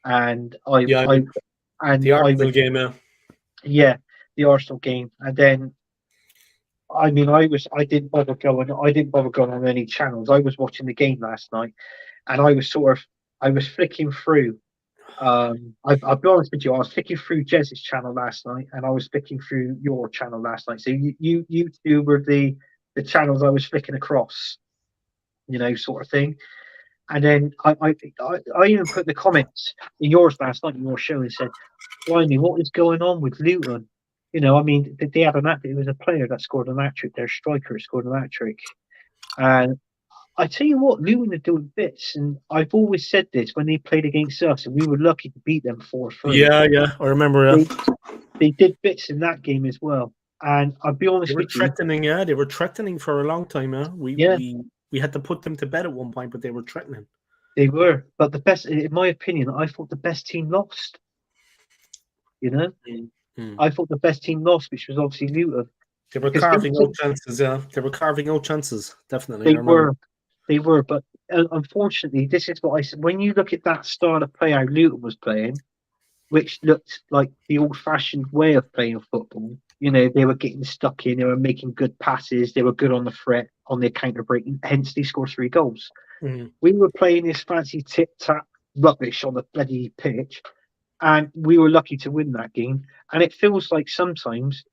And the Arsenal game, yeah, the Arsenal game, and then I mean, I didn't bother going on any channels. I was watching the game last night, and I was flicking through. I'll be honest with you, I was flicking through Jez's channel last night, and I was flicking through your channel last night. So you two were the channels I was flicking across, sort of thing. And then I even put the comments in yours last night in your show and said, "Blimey, what is going on with Luton?" I mean, they had it was a player that scored an hat trick. Their striker scored an hat trick, and I tell you what, Luton are doing bits. And I've always said this when they played against us, and we were lucky to beat them 4-3. Yeah, I remember that. They did bits in that game as well. And I'll be honest with you, they were threatening for a long time. We had to put them to bed at one point, but they were threatening. They were, but the best, in my opinion, I thought the best team lost. I thought the best team lost, which was obviously Luton. They were carving out chances. Yeah, they were carving out chances. Definitely, they were. But unfortunately, this is what I said. When you look at that style of play how Luton was playing, which looked like the old-fashioned way of playing football. They were getting stuck in. They were making good passes. They were good on the threat, on their counter-breaking. Hence, they scored 3 goals. We were playing this fancy tip-tap rubbish on the bloody pitch, and we were lucky to win that game. And it feels like sometimes,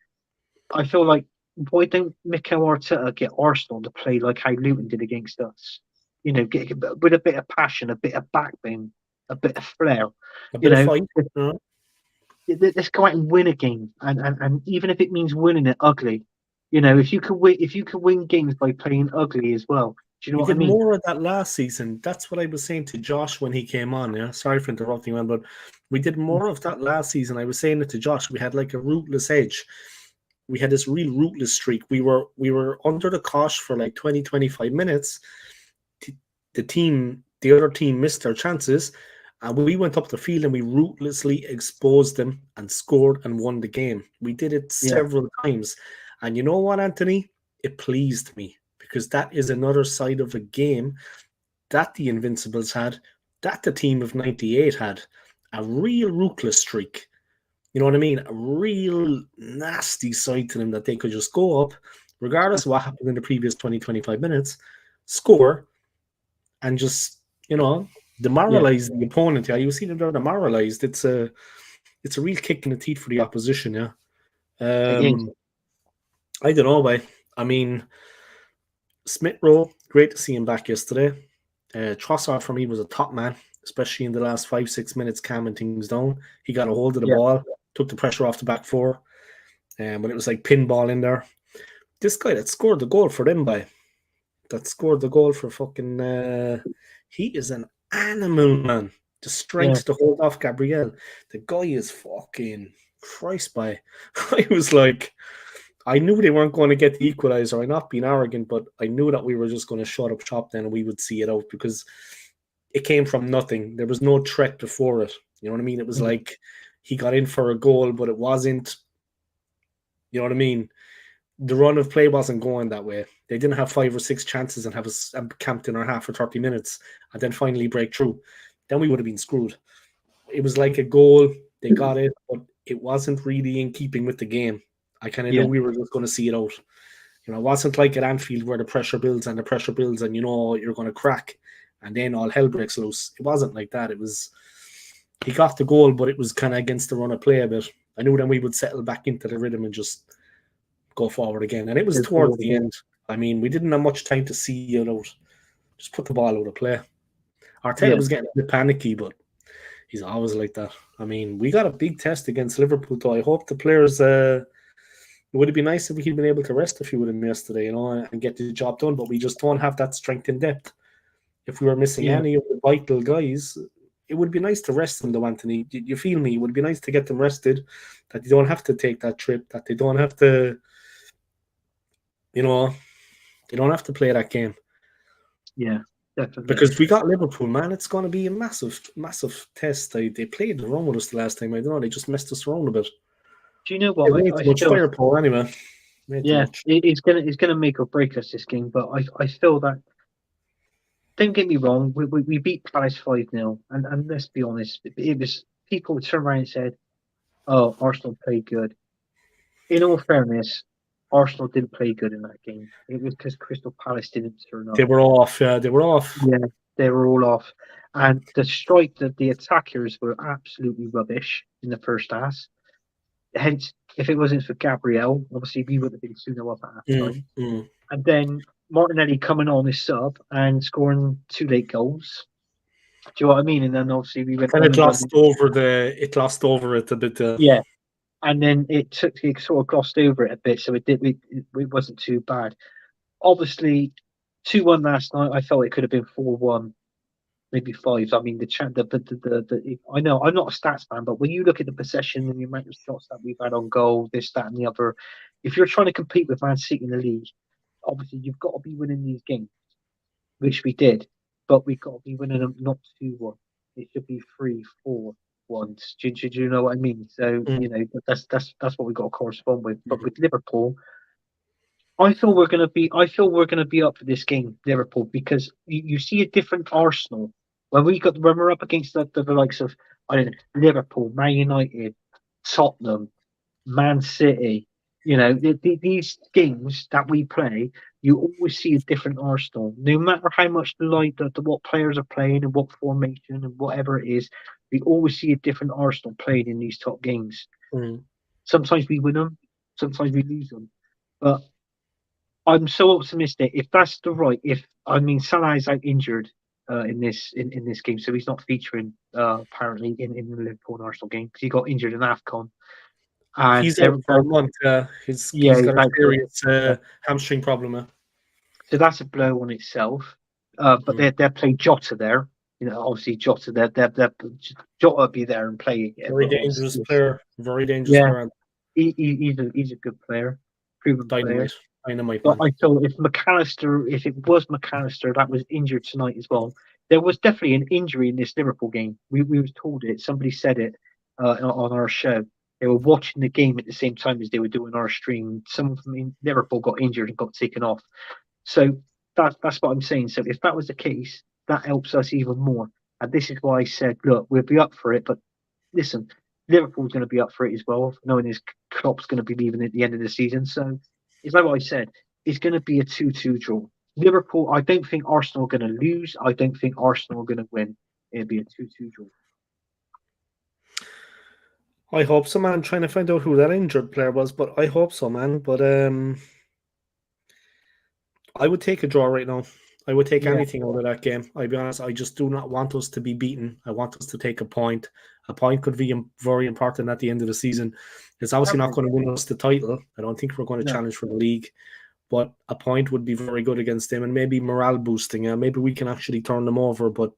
I feel like, why don't Mikel Arteta get Arsenal to play like how Luton did against us? Get with a bit of passion, a bit of backbone, a bit of flair. A bit of fight. Let's go out and win a game, and even if it means winning it ugly, if you could win games by playing ugly as well. Do you know what I mean? More of that last season. That's what I was saying to Josh when he came on. Yeah, sorry for interrupting, man, but we did more of that last season. I was saying it to Josh. We had like a rootless edge. We had this real rootless streak. We were under the cosh for like 20-25 minutes. The other team missed their chances, And we went up the field and we ruthlessly exposed them and scored and won the game. We did it several times. And you know what, Anthony? It pleased me because that is another side of a game that the Invincibles had, that the team of 98 had. A real ruthless streak. You know what I mean? A real nasty side to them that they could just go up, regardless of what happened in the previous 20, 25 minutes, score, and just, demoralize the opponent. Yeah, you see them they're demoralized. It's a real kick in the teeth for the opposition. Yeah, I don't know, but I mean, Smith Rowe, great to see him back yesterday. Trossard for me was a top man, especially in the last 5-6 minutes, calming things down. He got a hold of the ball, took the pressure off the back four, but it was like pinball in there. This guy that scored the goal for them, for fucking, he is an animal, man. The strength to hold off Gabriel. The guy is fucking Christ by. I was like, I knew they weren't going to get the equalizer. I'm not being arrogant, but I knew that we were just going to shut up shop then and we would see it out because it came from nothing. There was no threat before it. You know what I mean? It was like he got in for a goal, but it wasn't, you know what I mean? The run of play wasn't going that way. They didn't have 5 or 6 chances and have us camped in our half for 30 minutes and then finally break through. Then we would have been screwed. It was like a goal. They got it, but it wasn't really in keeping with the game. I kind of knew we were just going to see it out. It wasn't like at Anfield where the pressure builds and you're going to crack and then all hell breaks loose. It wasn't like that. It was, he got the goal, but it was kind of against the run of play a bit. I knew then we would settle back into the rhythm and just go forward again. And it was towards the end. I mean, we didn't have much time to see it out. Just put the ball out of play. Arteta was getting a bit panicky, but he's always like that. I mean, we got a big test against Liverpool, though. I hope the players... it would have been nice if we had been able to rest a few of them yesterday, and get the job done, but we just don't have that strength in depth. If we were missing any of the vital guys, it would be nice to rest them, though, Anthony. You feel me? It would be nice to get them rested, that they don't have to take that trip, that they don't have to, they don't have to play that game. Yeah, definitely. Because we got Liverpool, man. It's going to be a massive, massive test. They played around with us the last time. I don't know. They just messed us around a bit. Do you know what? I much firepower anyway. It's gonna make or break us this game, but I feel that. Don't get me wrong, we beat Palace 5-0, and let's be honest, it was people turned around and said, "Oh, Arsenal played good." In all fairness, Arsenal didn't play good in that game. It was because Crystal Palace didn't turn up. They were off. Yeah, they were off. Yeah, they were all off, and the attackers were absolutely rubbish in the first half. Hence, if it wasn't for Gabriel, obviously we would have been 2-0 up at half-time. And then Martinelli coming on his sub and scoring 2 late goals. Do you know what I mean? And then obviously we went. And it lost over it a bit. Yeah, and then it sort of glossed over it a bit, so it wasn't too bad. Obviously, 2-1 last night. I felt it could have been 4-1. Maybe 5. I mean, I know I'm not a stats man, but when you look at the possession and the amount of shots that we've had on goal, this, that, and the other, if you're trying to compete with Man City in the league, obviously you've got to be winning these games, which we did, but we've got to be winning them not 2-1. It should be 3-4-1. Do you know what I mean? So that's what we've got to correspond with. But with Liverpool, I feel we're going to be up for this game, Liverpool, because you see a different Arsenal. When we're up against the likes of Liverpool, Man United, Tottenham, Man City, these games that we play, you always see a different Arsenal. No matter how much what players are playing and what formation and whatever it is, we always see a different Arsenal playing in these top games. Sometimes we win them, sometimes we lose them, but I'm so optimistic. If that's Salah is out injured in this game, so he's not featuring apparently in the Liverpool and Arsenal game because he got injured in AFCON. And he's out for a month. He's got a serious hamstring problem. So that's a blow on itself. But they're playing Jota there. Obviously Jota. Jota be there and play. Very dangerous player. Very dangerous player. He's a good player. Proven player. Dynamite. But I thought if it was McAllister that was injured tonight as well, there was definitely an injury in this Liverpool game. We was told it. Somebody said it on our show. They were watching the game at the same time as they were doing our stream. Someone from Liverpool got injured and got taken off. So that's what I'm saying. So if that was the case, that helps us even more. And this is why I said, look, we'll be up for it. But listen, Liverpool's going to be up for it as well, knowing his Klopp's going to be leaving at the end of the season. So it's like what I said. It's going to be a 2-2 draw. Liverpool, I don't think Arsenal are going to lose. I don't think Arsenal are going to win. It'll be a 2-2 draw. I hope so, man. I'm trying to find out who that injured player was, but I hope so, man. But I would take a draw right now. I would take anything out of that game. I'll be honest, I just do not want us to be beaten. I want us to take a point. A point could be very important at the end of the season. It's obviously not going to win us the title. I don't think we're going to challenge for the league. But a point would be very good against them and maybe morale boosting. Maybe we can actually turn them over. But,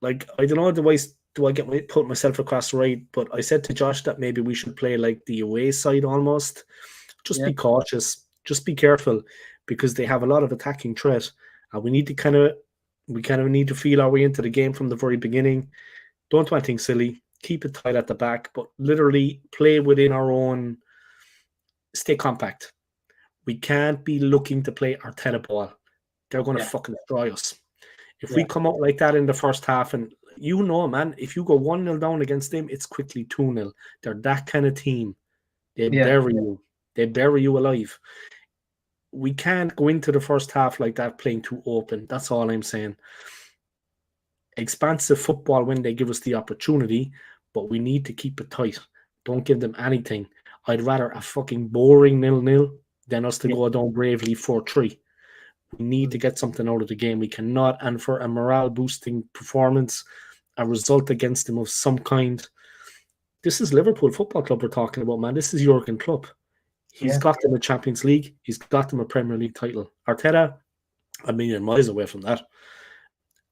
like, I don't know, do I put myself across right? But I said to Josh that maybe we should play like the away side almost. Just be cautious. Just be careful because they have a lot of attacking threat. And we need to kind of need to feel our way into the game from the very beginning. Don't do anything silly. Keep it tight at the back, but literally play within our own. Stay compact. We can't be looking to play Arteta ball. They're going to fucking destroy us. If we come out like that in the first half, and you know, man, if you go 1-0 down against them, it's quickly 2-0. They're that kind of team. They bury you. They bury you alive. We can't go into the first half like that playing too open. That's all I'm saying. Expansive football when they give us the opportunity, but we need to keep it tight. Don't give them anything. I'd rather a fucking boring 0-0 than us to go down bravely 4-3. We need to get something out of the game. We cannot, and for a morale-boosting performance, a result against them of some kind. This is Liverpool Football Club we're talking about, man. This is Jurgen Klopp. He's got them a Champions League. He's got them a Premier League title. Arteta, a million miles away from that.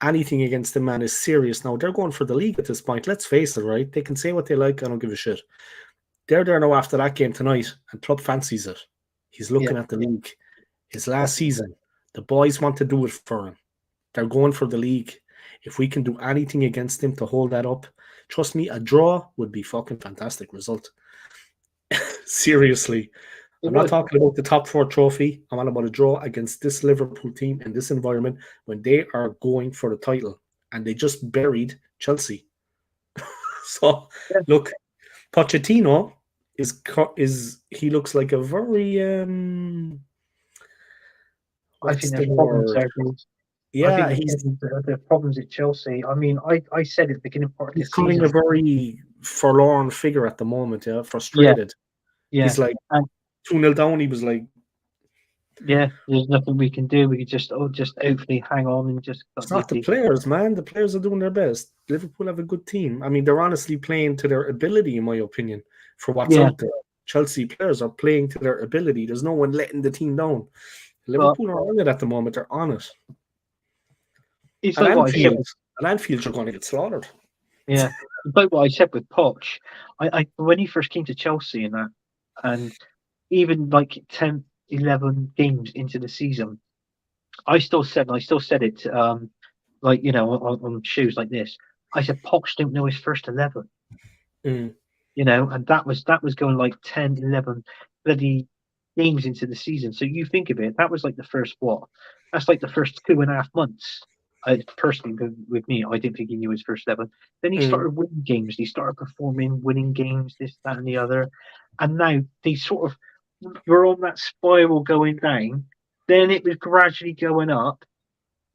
Anything against the man is serious now. They're going for the league at this point. Let's face it, right? They can say what they like. I don't give a shit. They're there now after that game tonight, and Klopp fancies it. He's looking at the league. His last season. The boys want to do it for him. They're going for the league. If we can do anything against them to hold that up, trust me, a draw would be fucking fantastic result. Seriously. I'm not talking about the top 4 trophy. I'm on about a draw against this Liverpool team in this environment when they are going for the title and they just buried Chelsea. So, look, Pochettino he looks like a very I think there's problems there. Yeah, the problems at Chelsea. I mean, I said at the beginning part of the season. He's becoming a very forlorn figure at the moment. Frustrated. Yeah. He's like 2-0 down. He was like, there's nothing we can do. We could just hopefully hang on and just. It's not the players, man. The players are doing their best. Liverpool have a good team. I mean, they're honestly playing to their ability, in my opinion, for what's out there. Chelsea players are playing to their ability. There's no one letting the team down. Liverpool are on it at the moment. They're on it. It's like what I said. Anfield are going to get slaughtered. Yeah, it's like what I said with Poch. I when he first came to Chelsea and even like 10, 11 games into the season, I still said it. Like on shows like this, I said Poch don't know his first 11. And that was going like 10, 11 bloody games into the season. So you think of it, that was like the first that's like the first 2.5 months. Personally, with me, I didn't think he knew his first 11. Then he started winning games. He started performing, winning games, this, that, and the other. And now they sort of were on that spiral going down. Then it was gradually going up,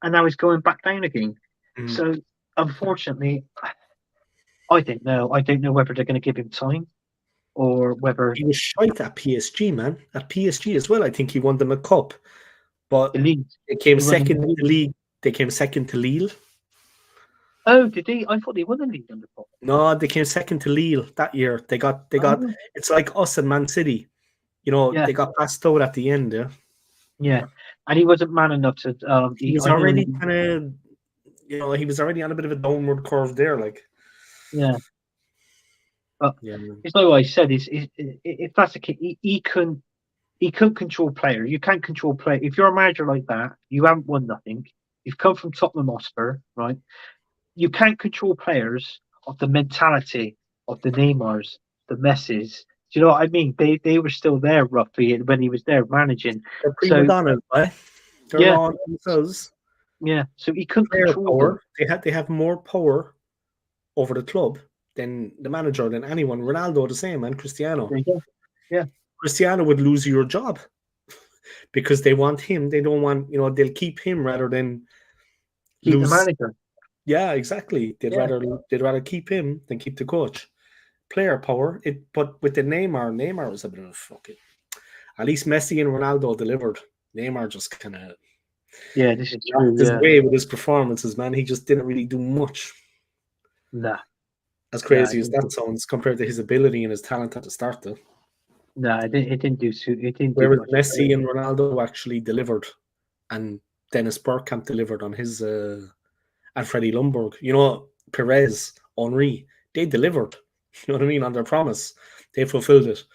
and now it's going back down again. So, unfortunately, I don't know. I don't know whether they're going to give him time or whether he was shite at PSG, man. At PSG as well, I think he won them a cup, but they came second in the league. They came second to Lille. Oh, did they? I thought they won the league under Poch. No, they came second to Lille that year. They got. It's like us and Man City. They got passed out at the end. Yeah, and he wasn't man enough to. He was already kind of. He was already on a bit of a downward curve there, like. Yeah. But it's like what I said. If that's the case, he couldn't control player. You can't control play. If you're a manager like that, you haven't won nothing. You've come from Tottenham Hotspur, right? You can't control players of the mentality of the Neymars, the Messis. Do you know what I mean? They were still there roughly when he was there managing. They're prima donnas, right? They're Yeah. on themselves. Yeah, so he couldn't Player control them. power. They have more power over the club than the manager, than anyone. Ronaldo the same, and Cristiano. Yeah. Cristiano would lose your job because they want him. They don't want, they'll keep him rather than Keep lose. the manager. Yeah, exactly. They'd rather keep him than keep the coach. Player power. But with the Neymar was a bit of a fucking. At least Messi and Ronaldo delivered. Neymar just kind of. Yeah, this is true. His Yeah. way with his performances, man. He just didn't really do much. Nah. As crazy as that sounds, compared to his ability and his talent at the start, though. No, it didn't do. It didn't. Whereas do much. Messi and Ronaldo actually delivered, and Dennis Bergkamp delivered on his, and Freddie Ljungberg. Perez, Henry, they delivered. You know what I mean, on their promise. They fulfilled it.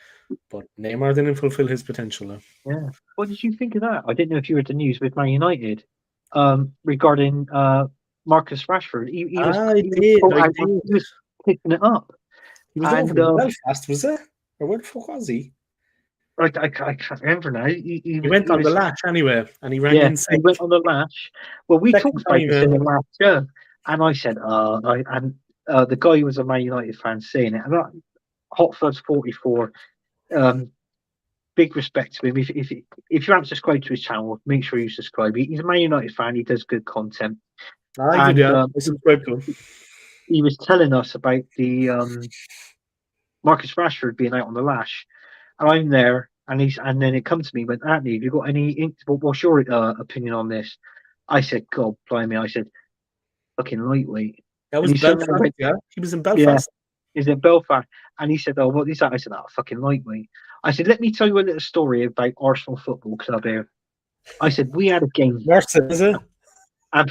But Neymar didn't fulfill his potential. Though. Yeah. What did you think of that? I didn't know if you heard the news with Man United regarding Marcus Rashford. He was picking it up. He was over in Belfast, was it? Or where the fuck was he? I can't remember now. He went on the lash anyway, and he ran inside. He went on the lash. Well, we talked about this in the last show, and I said, the guy who was a Man United fan saying it, and Hot Fuzz 44, big respect to him. If you haven't subscribed to his channel, make sure you subscribe. He's a Man United fan. He does good content. I subscribe to him. He was telling us about the Marcus Rashford being out on the lash, and I'm there, and then it comes to me, went, Anthony, have you got any? What's your opinion on this? I said, God blimey, I said, fucking lightweight. That was Belfast, yeah. He was in Belfast. Yeah, he's in Belfast, and he said, "Oh, what is that?" I said, "Oh, fucking lightweight." I said, "Let me tell you a little story about Arsenal Football Club here." I said, "We had a game." Is it? And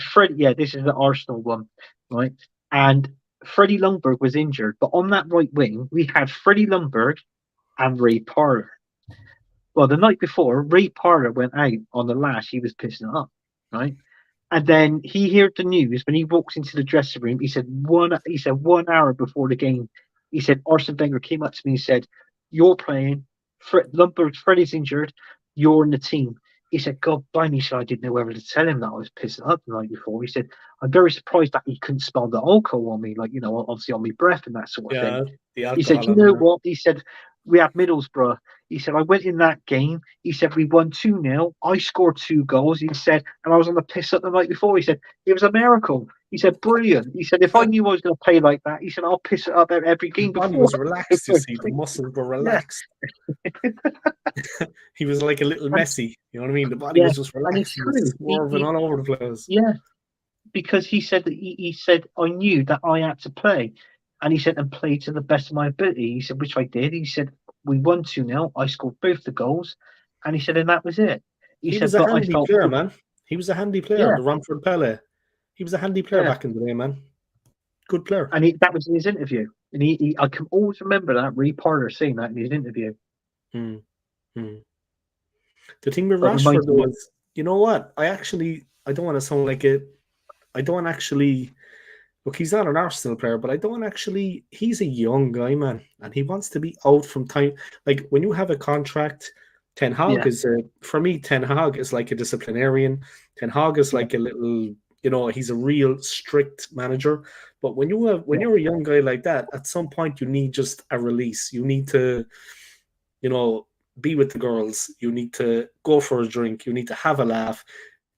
this is the Arsenal one, right? And Freddie Ljungberg was injured, but on that right wing, we had Freddie Ljungberg and Ray Parlour. Well, the night before, Ray Parlour went out on the lash. He was pissing it up, right? And then he heard the news when he walks into the dressing room. He said 1 hour before the game, he said Arsene Wenger came up to me and said, "You're playing. Freddie's injured. You're in the team." He said, "God blimey," I didn't know whether to tell him that I was pissing up the night before. He said, "I'm very surprised that he couldn't smell the alcohol on me, obviously on my breath and that sort of thing." He said, "You know what?" He said, "We had Middlesbrough." He said, "I went in that game." He said, "We won 2-0. I scored 2 goals." He said, "And I was on the piss up the night before." He said, "It was a miracle." He said, "Brilliant." He said, "If I knew I was going to play like that," he said, "I'll piss it up every game." The body was relaxed, you see. The muscles were relaxed. He was like a little Messi. You know what I mean? The body was just relaxed. He was swerving all over the place. Yeah, because he said that he said, "I knew that I had to play." And he said, "And play to the best of my ability." He said, which I did. He said, "We won 2-0. I scored both the goals." And he said, "And that was it." He was a handy player, man. He was a handy player. The Romford Pele. He was a handy player back in the day, man. Good player. And that was in his interview. And I can always remember that, Ray Parlour saying that in his interview. The thing with Rashford was, you know what? I don't want to sound like it. I don't actually... Look, he's not an Arsenal player, but he's a young guy, man. And he wants to be out from time. Like, when you have a contract, Ten Hag for me, Ten Hag is like a disciplinarian. Ten Hag is like a little, he's a real strict manager. But when you're a young guy like that, at some point you need just a release. You need to, be with the girls. You need to go for a drink. You need to have a laugh.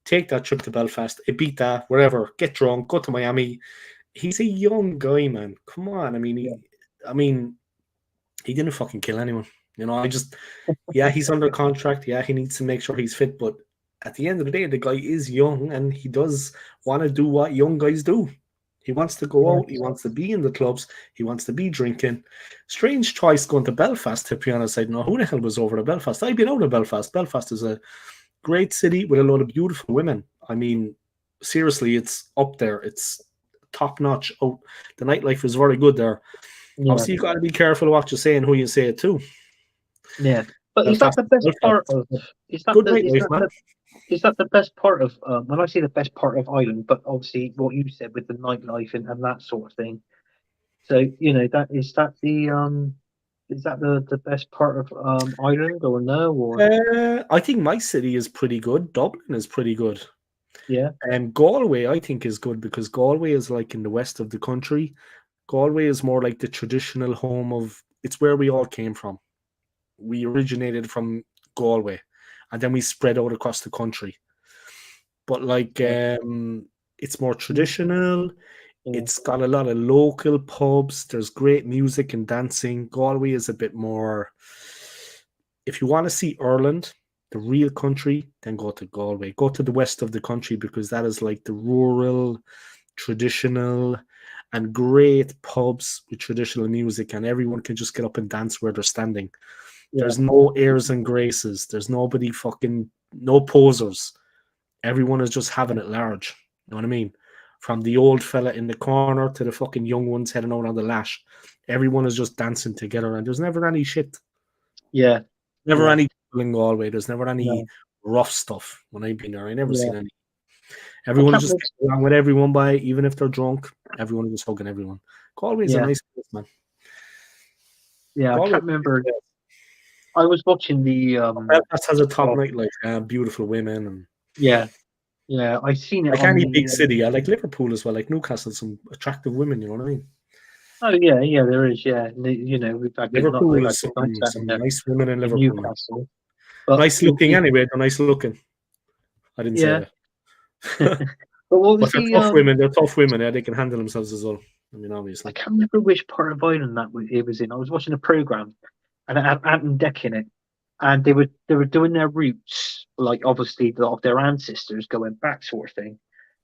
Take that trip to Belfast, Ibiza, wherever. Get drunk, go to Miami. He's a young guy, man. Come on. I mean, he didn't fucking kill anyone. He's under contract. Yeah, he needs to make sure he's fit. But at the end of the day, the guy is young and he does want to do what young guys do. He wants to go out. He wants to be in the clubs. He wants to be drinking. Strange choice going to Belfast, to be honest. I don't know who the hell was over to Belfast. I've been out of Belfast. Belfast is a great city with a lot of beautiful women. I mean, seriously, it's up there. It's top notch. Oh, the nightlife is very good there. Yeah. Obviously, you got to be careful what you say and who you say it to. Yeah, but is that the best part of? Is that good nightlife, man? is that the best part of when I say the best part of Ireland, but obviously what you said with the nightlife and that sort of thing. So that is that the best part of Ireland or no or I think my city is pretty good. Dublin is pretty good. yeah And Galway, I think, is good because Galway is like in the west of the country. Galway is more like the traditional home of. It's where we all came from. We originated from Galway, and then we spread out across the country. But like, it's more traditional. yeah It's got a lot of local pubs. There's great music and dancing. Galway is a bit more. If you want to see Ireland, the real country, then go to Galway. Go to the west of the country because that is like the rural, traditional, and great pubs with traditional music, and everyone can just get up and dance where they're standing. yeah There's no airs and graces. There's nobody no posers. Everyone is just having it large. You know what I mean? From the old fella in the corner to the fucking young ones heading out on the lash. Everyone is just dancing together, and there's never any shit. yeah Never Yeah. any trouble in Galway. There's never any No. rough stuff when I've been there. I never Yeah. seen any. Everyone can't just mix- gets along with everyone by, even if they're drunk. Everyone is just hugging everyone. Galway's a Yeah. nice place, man. Yeah, I Galway- can't remember. I was watching the Belfast has a top Oh. nightlife, beautiful women, and yeah I seen it like on any the, big city. I like Liverpool as well, like Newcastle, some attractive women. You know what I mean? Oh yeah, there is. Yeah, we've had good Liverpool we've had is good nights out some there nice women in in Liverpool. Newcastle. But Nice looking anyway. They're nice looking. I didn't Yeah. say that. But what But was they're the tough women. They're tough women. Yeah, they can handle themselves as well. I mean, I obviously. can't remember which part of Ireland it was in. I was watching a program, and it had Ant and Dec in it, and they were doing their roots, like obviously of their ancestors going back, sort of thing.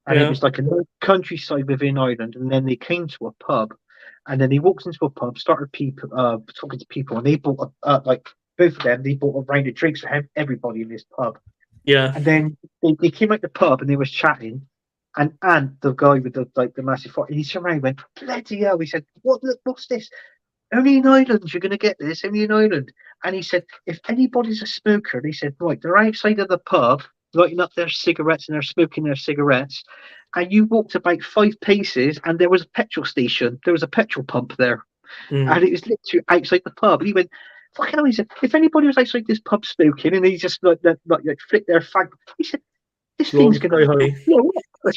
And it Yeah. was like a countryside within Ireland, and then they came to a pub, and then he walked into a pub, started talking to people, and they bought like both of them, they bought a round of drinks for everybody in this pub. Yeah. And then they came out the pub and they was chatting. And Ant, the guy with the massive fart, he turned around and went, bloody hell. He said, what's this? Only in Ireland you're going to get this, only in Ireland. And he said, if anybody's a smoker, they said, right, they're outside of the pub, lighting up their cigarettes and they're smoking their cigarettes. And you walked about 5 paces and there was a petrol station. There was a petrol pump there. Mm. And it was literally outside the pub. And he went, fucking hell, he said, if anybody was outside this pub smoking and he just like flicked their fag, he said, this thing's Glory going to high. blow up.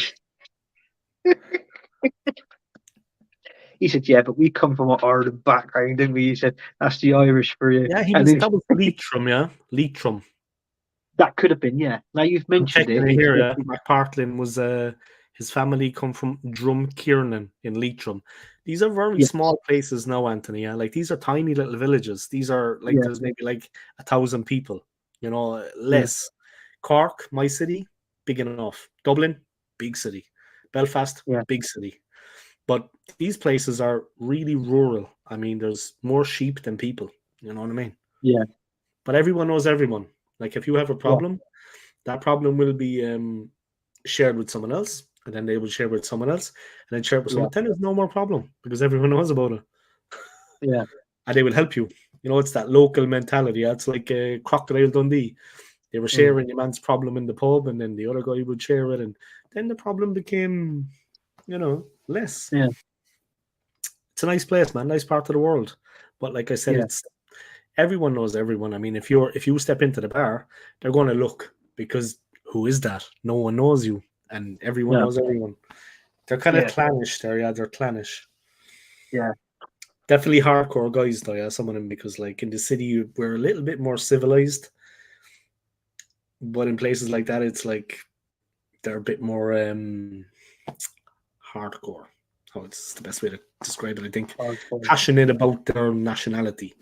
He said, yeah, but we come from an Ireland background, didn't we? He said, that's the Irish for you. Yeah, And that was Leitrim, yeah? Leitrim. that could have been, yeah. Now you've mentioned Checking it. here, yeah. Mark Partlin was his family come from Drumkiernan in Leitrim. These are very Yes. small places now, Anthony. Yeah? Like these are tiny little villages. These are like Yeah. there's maybe like 1,000 people, less. Cork, my city, big enough. Dublin, big city. Belfast, Yeah. big city. But these places are really rural. I mean, there's more sheep than people. You know what I mean? Yeah. But everyone knows everyone. Like if you have a problem, that problem will be shared with someone else, and then they will share with someone else, and then share it with someone. Then there's no more problem because everyone knows about it. Yeah. And they will help you. It's that local mentality. It's like Crocodile Dundee. They were sharing your man's problem in the pub, and then the other guy would share it, and then the problem became, less. Yeah. It's a nice place, man. Nice part of the world. But like I said, it's everyone knows everyone. I mean, if you step into the bar, they're going to look because who is that? No one knows you, and everyone knows everyone. They're kind of clannish there, yeah. They're clannish. Yeah. Definitely hardcore guys, though, yeah. Some of them, because like in the city, we're a little bit more civilized, but in places like that, it's like they're a bit more hardcore. Oh, it's the best way to describe it, I think. Passionate about their nationality.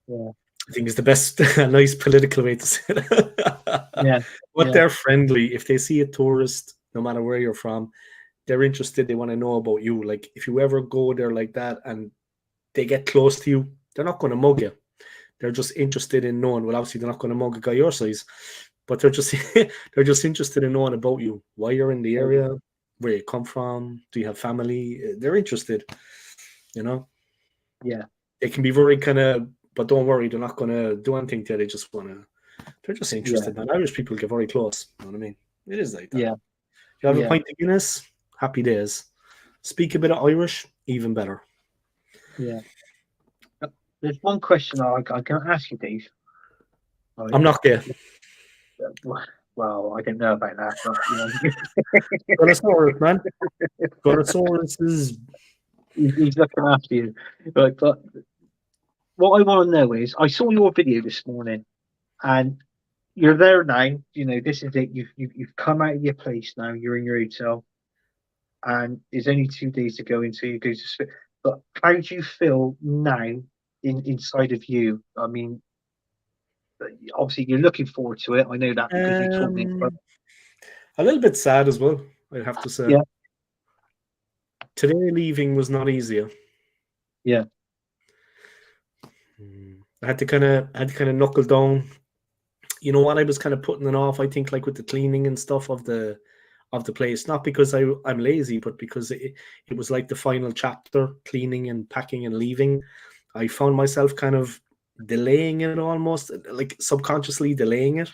Yeah. I think is the best, nice political way to say it. Yeah. But they're friendly. If they see a tourist, no matter where you're from, they're interested. They want to know about you. Like if you ever go there like that and they get close to you, they're not going to mug you. They're just interested in knowing. Well, obviously, they're not going to mug a guy your size, but they're just interested in knowing about you, why you're in the area, where you come from, do you have family? They're interested, Yeah. They can be very kind of, but don't worry, they're not going to do anything to you. They just want to They're just interested, man. Irish people get very close. You know what I mean? It is like that. Yeah. You have a Yeah. pint of Guinness, happy days. Speak a bit of Irish, even better. Yeah. There's one question I can ask you, Dave. I'm not gay. Well, I don't know about that, but you know, Gonzosaurus, man. Gonzosaurus is. he's looking after you. But what I want to know is, I saw your video this morning, and you're there now. You know, this is it. You've come out of your place now. You're in your hotel, and there's only 2 days to go until you go to sleep. But how do you feel now inside of you? I mean, obviously you're looking forward to it. I know that because you told me. But A little bit sad as well, I'd have to say. Yeah. Today leaving was not easier. Yeah. I had to kind of knuckle down. You know what? I was kind of putting it off. I think like with the cleaning and stuff of the place, not because I'm lazy, but because it was like the final chapter, cleaning and packing and leaving. I found myself kind of delaying it almost, like subconsciously delaying it.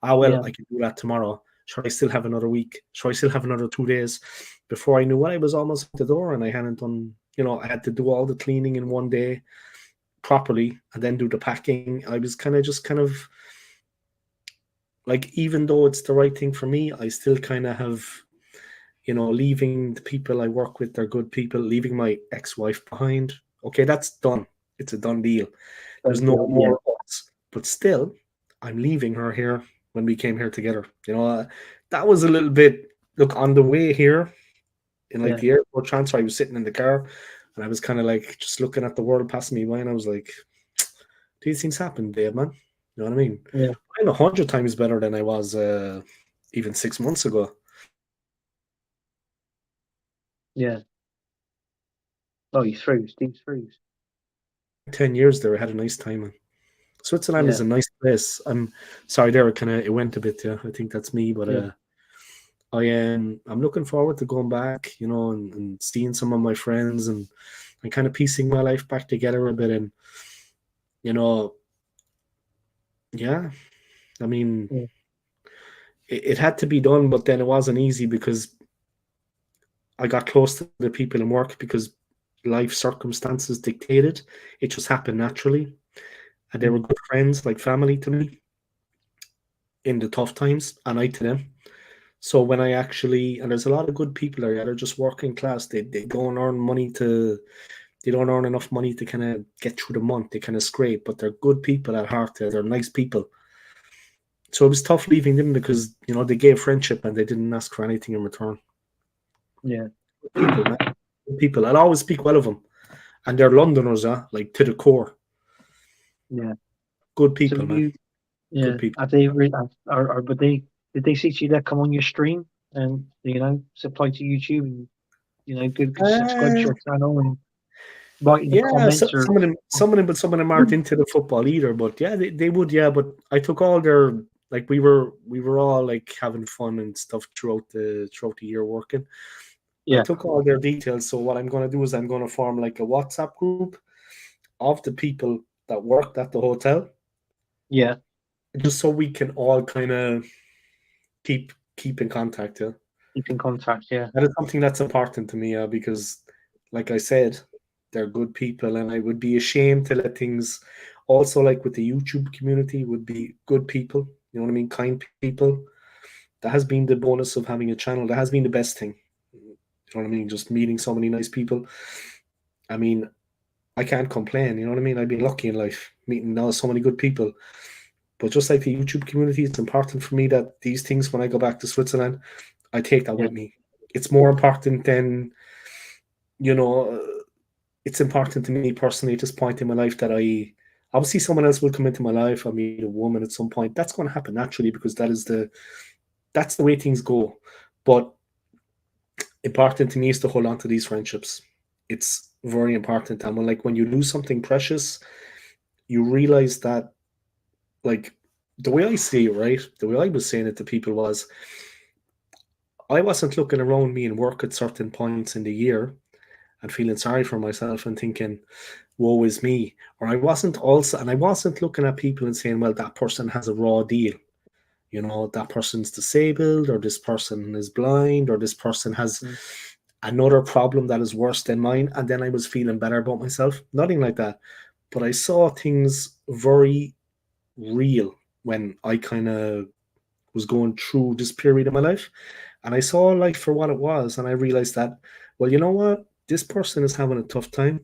Yeah. I can do that tomorrow. Should I still have another week? Should I still have another 2 days? Before I knew it, I was almost at the door, and I hadn't done, I had to do all the cleaning in one day properly and then do the packing. I was kind of like, even though it's the right thing for me, I still kind of have, leaving the people I work with, they're good people, leaving my ex-wife behind. Okay, that's done. It's a done deal. There's no more odds. But still, I'm leaving her here when we came here together. That was a little bit, look, on the way here, in like the airport transfer, I was sitting in the car and I was kind of like just looking at the world passing me by, and I was like, these things happen, Dave, man. You know what I mean? Yeah. I'm 100 times better than I was even 6 months ago. Yeah. Oh, he throws. Steve throws. 10 years there, I had a nice time. Man. Switzerland is a nice place. I'm sorry there, it went a bit, I think that's me, but I'm looking forward to going back, and seeing some of my friends and kind of piecing my life back together a bit. And, I mean, it had to be done, but then it wasn't easy because I got close to the people in work because life circumstances dictated. It just happened naturally. And they were good friends, like family to me in the tough times, and I to them. So when I actually, and there's a lot of good people there, they're just working class. They don't earn money they don't earn enough money to kind of get through the month. They kind of scrape, but they're good people at heart. They're nice people. So it was tough leaving them because, they gave friendship and they didn't ask for anything in return. Yeah. People, man. Good people. I'll always speak well of them. And they're Londoners, like to the core. Yeah. Good people, So man. Good people. Are they? Did they see you there come on your stream and supply to YouTube and good subscribe to your channel and write in the comments? Some of them aren't into the football either. But yeah, they would. Yeah, but I took all their, like, we were all like having fun and stuff throughout the year working. Yeah. I took all their details. So what I'm going to do is I'm going to form like a WhatsApp group of the people that worked at the hotel. Yeah. Just so we can all kind of keep in contact. Yeah. Keep in contact. Yeah. That is something that's important to me. Because, like I said, they're good people, and I would be ashamed to let things. Also, like with the YouTube community, would be good people. You know what I mean? Kind people. That has been the bonus of having a channel. That has been the best thing. You know what I mean? Just meeting so many nice people. I mean, I can't complain. You know what I mean? I've been lucky in life, meeting now so many good people. But just like the YouTube community, it's important for me that these things, when I go back to Switzerland, I take that with me. It's more important than, it's important to me personally at this point in my life that obviously someone else will come into my life. I'll meet a woman at some point. That's going to happen naturally because that's the way things go. But important to me is to hold on to these friendships. It's very important. And when you lose something precious, you realize that, like, the way I see it, right? The way I was saying it to people was, I wasn't looking around me and work at certain points in the year and feeling sorry for myself and thinking, woe is me. Or I wasn't looking at people and saying, well, that person has a raw deal. You know, that person's disabled, or this person is blind, or this person has another problem that is worse than mine. And then I was feeling better about myself. Nothing like that. But I saw things very real when I kind of was going through this period of my life. And I saw life for what it was. And I realized that, well, you know what? This person is having a tough time,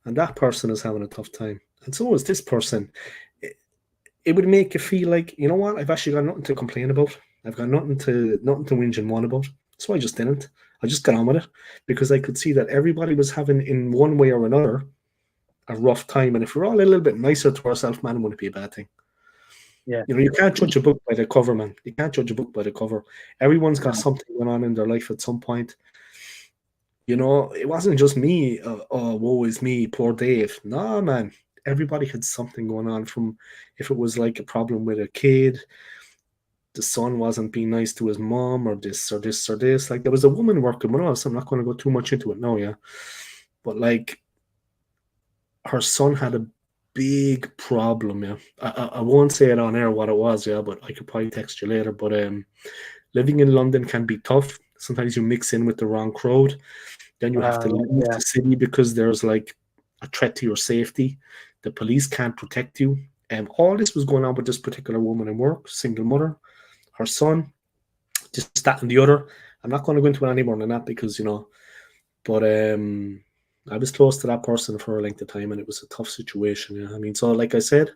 and that person is having a tough time. And so is this person. It would make you feel like, you know what? I've actually got nothing to complain about. I've got nothing to whinge and moan about. So I just didn't. I just got on with it, because I could see that everybody was having, in one way or another, a rough time. And if we're all a little bit nicer to ourselves, man, it wouldn't be a bad thing. Yeah. You know, you can't judge a book by the cover, man. You can't judge a book by the cover. Everyone's got something going on in their life at some point. You know, it wasn't just me. Oh, woe is me, poor Dave. No, man. Everybody had something going on. From if it was like a problem with a kid, the son wasn't being nice to his mom, or this or this or this. Like, there was a woman working with us. I'm not going to go too much into it now, yeah. But like, her son had a big problem, yeah. I won't say it on air what it was, yeah, but I could probably text you later. But living in London can be tough. Sometimes you mix in with the wrong crowd. Then you have to leave the city because there's like a threat to your safety. The police can't protect you. And all this was going on with this particular woman in work, single mother, her son, just that and the other. I'm not going to go into it any more than that, because, you know, but I was close to that person for a length of time, and it was a tough situation. Yeah, I mean, so like I said,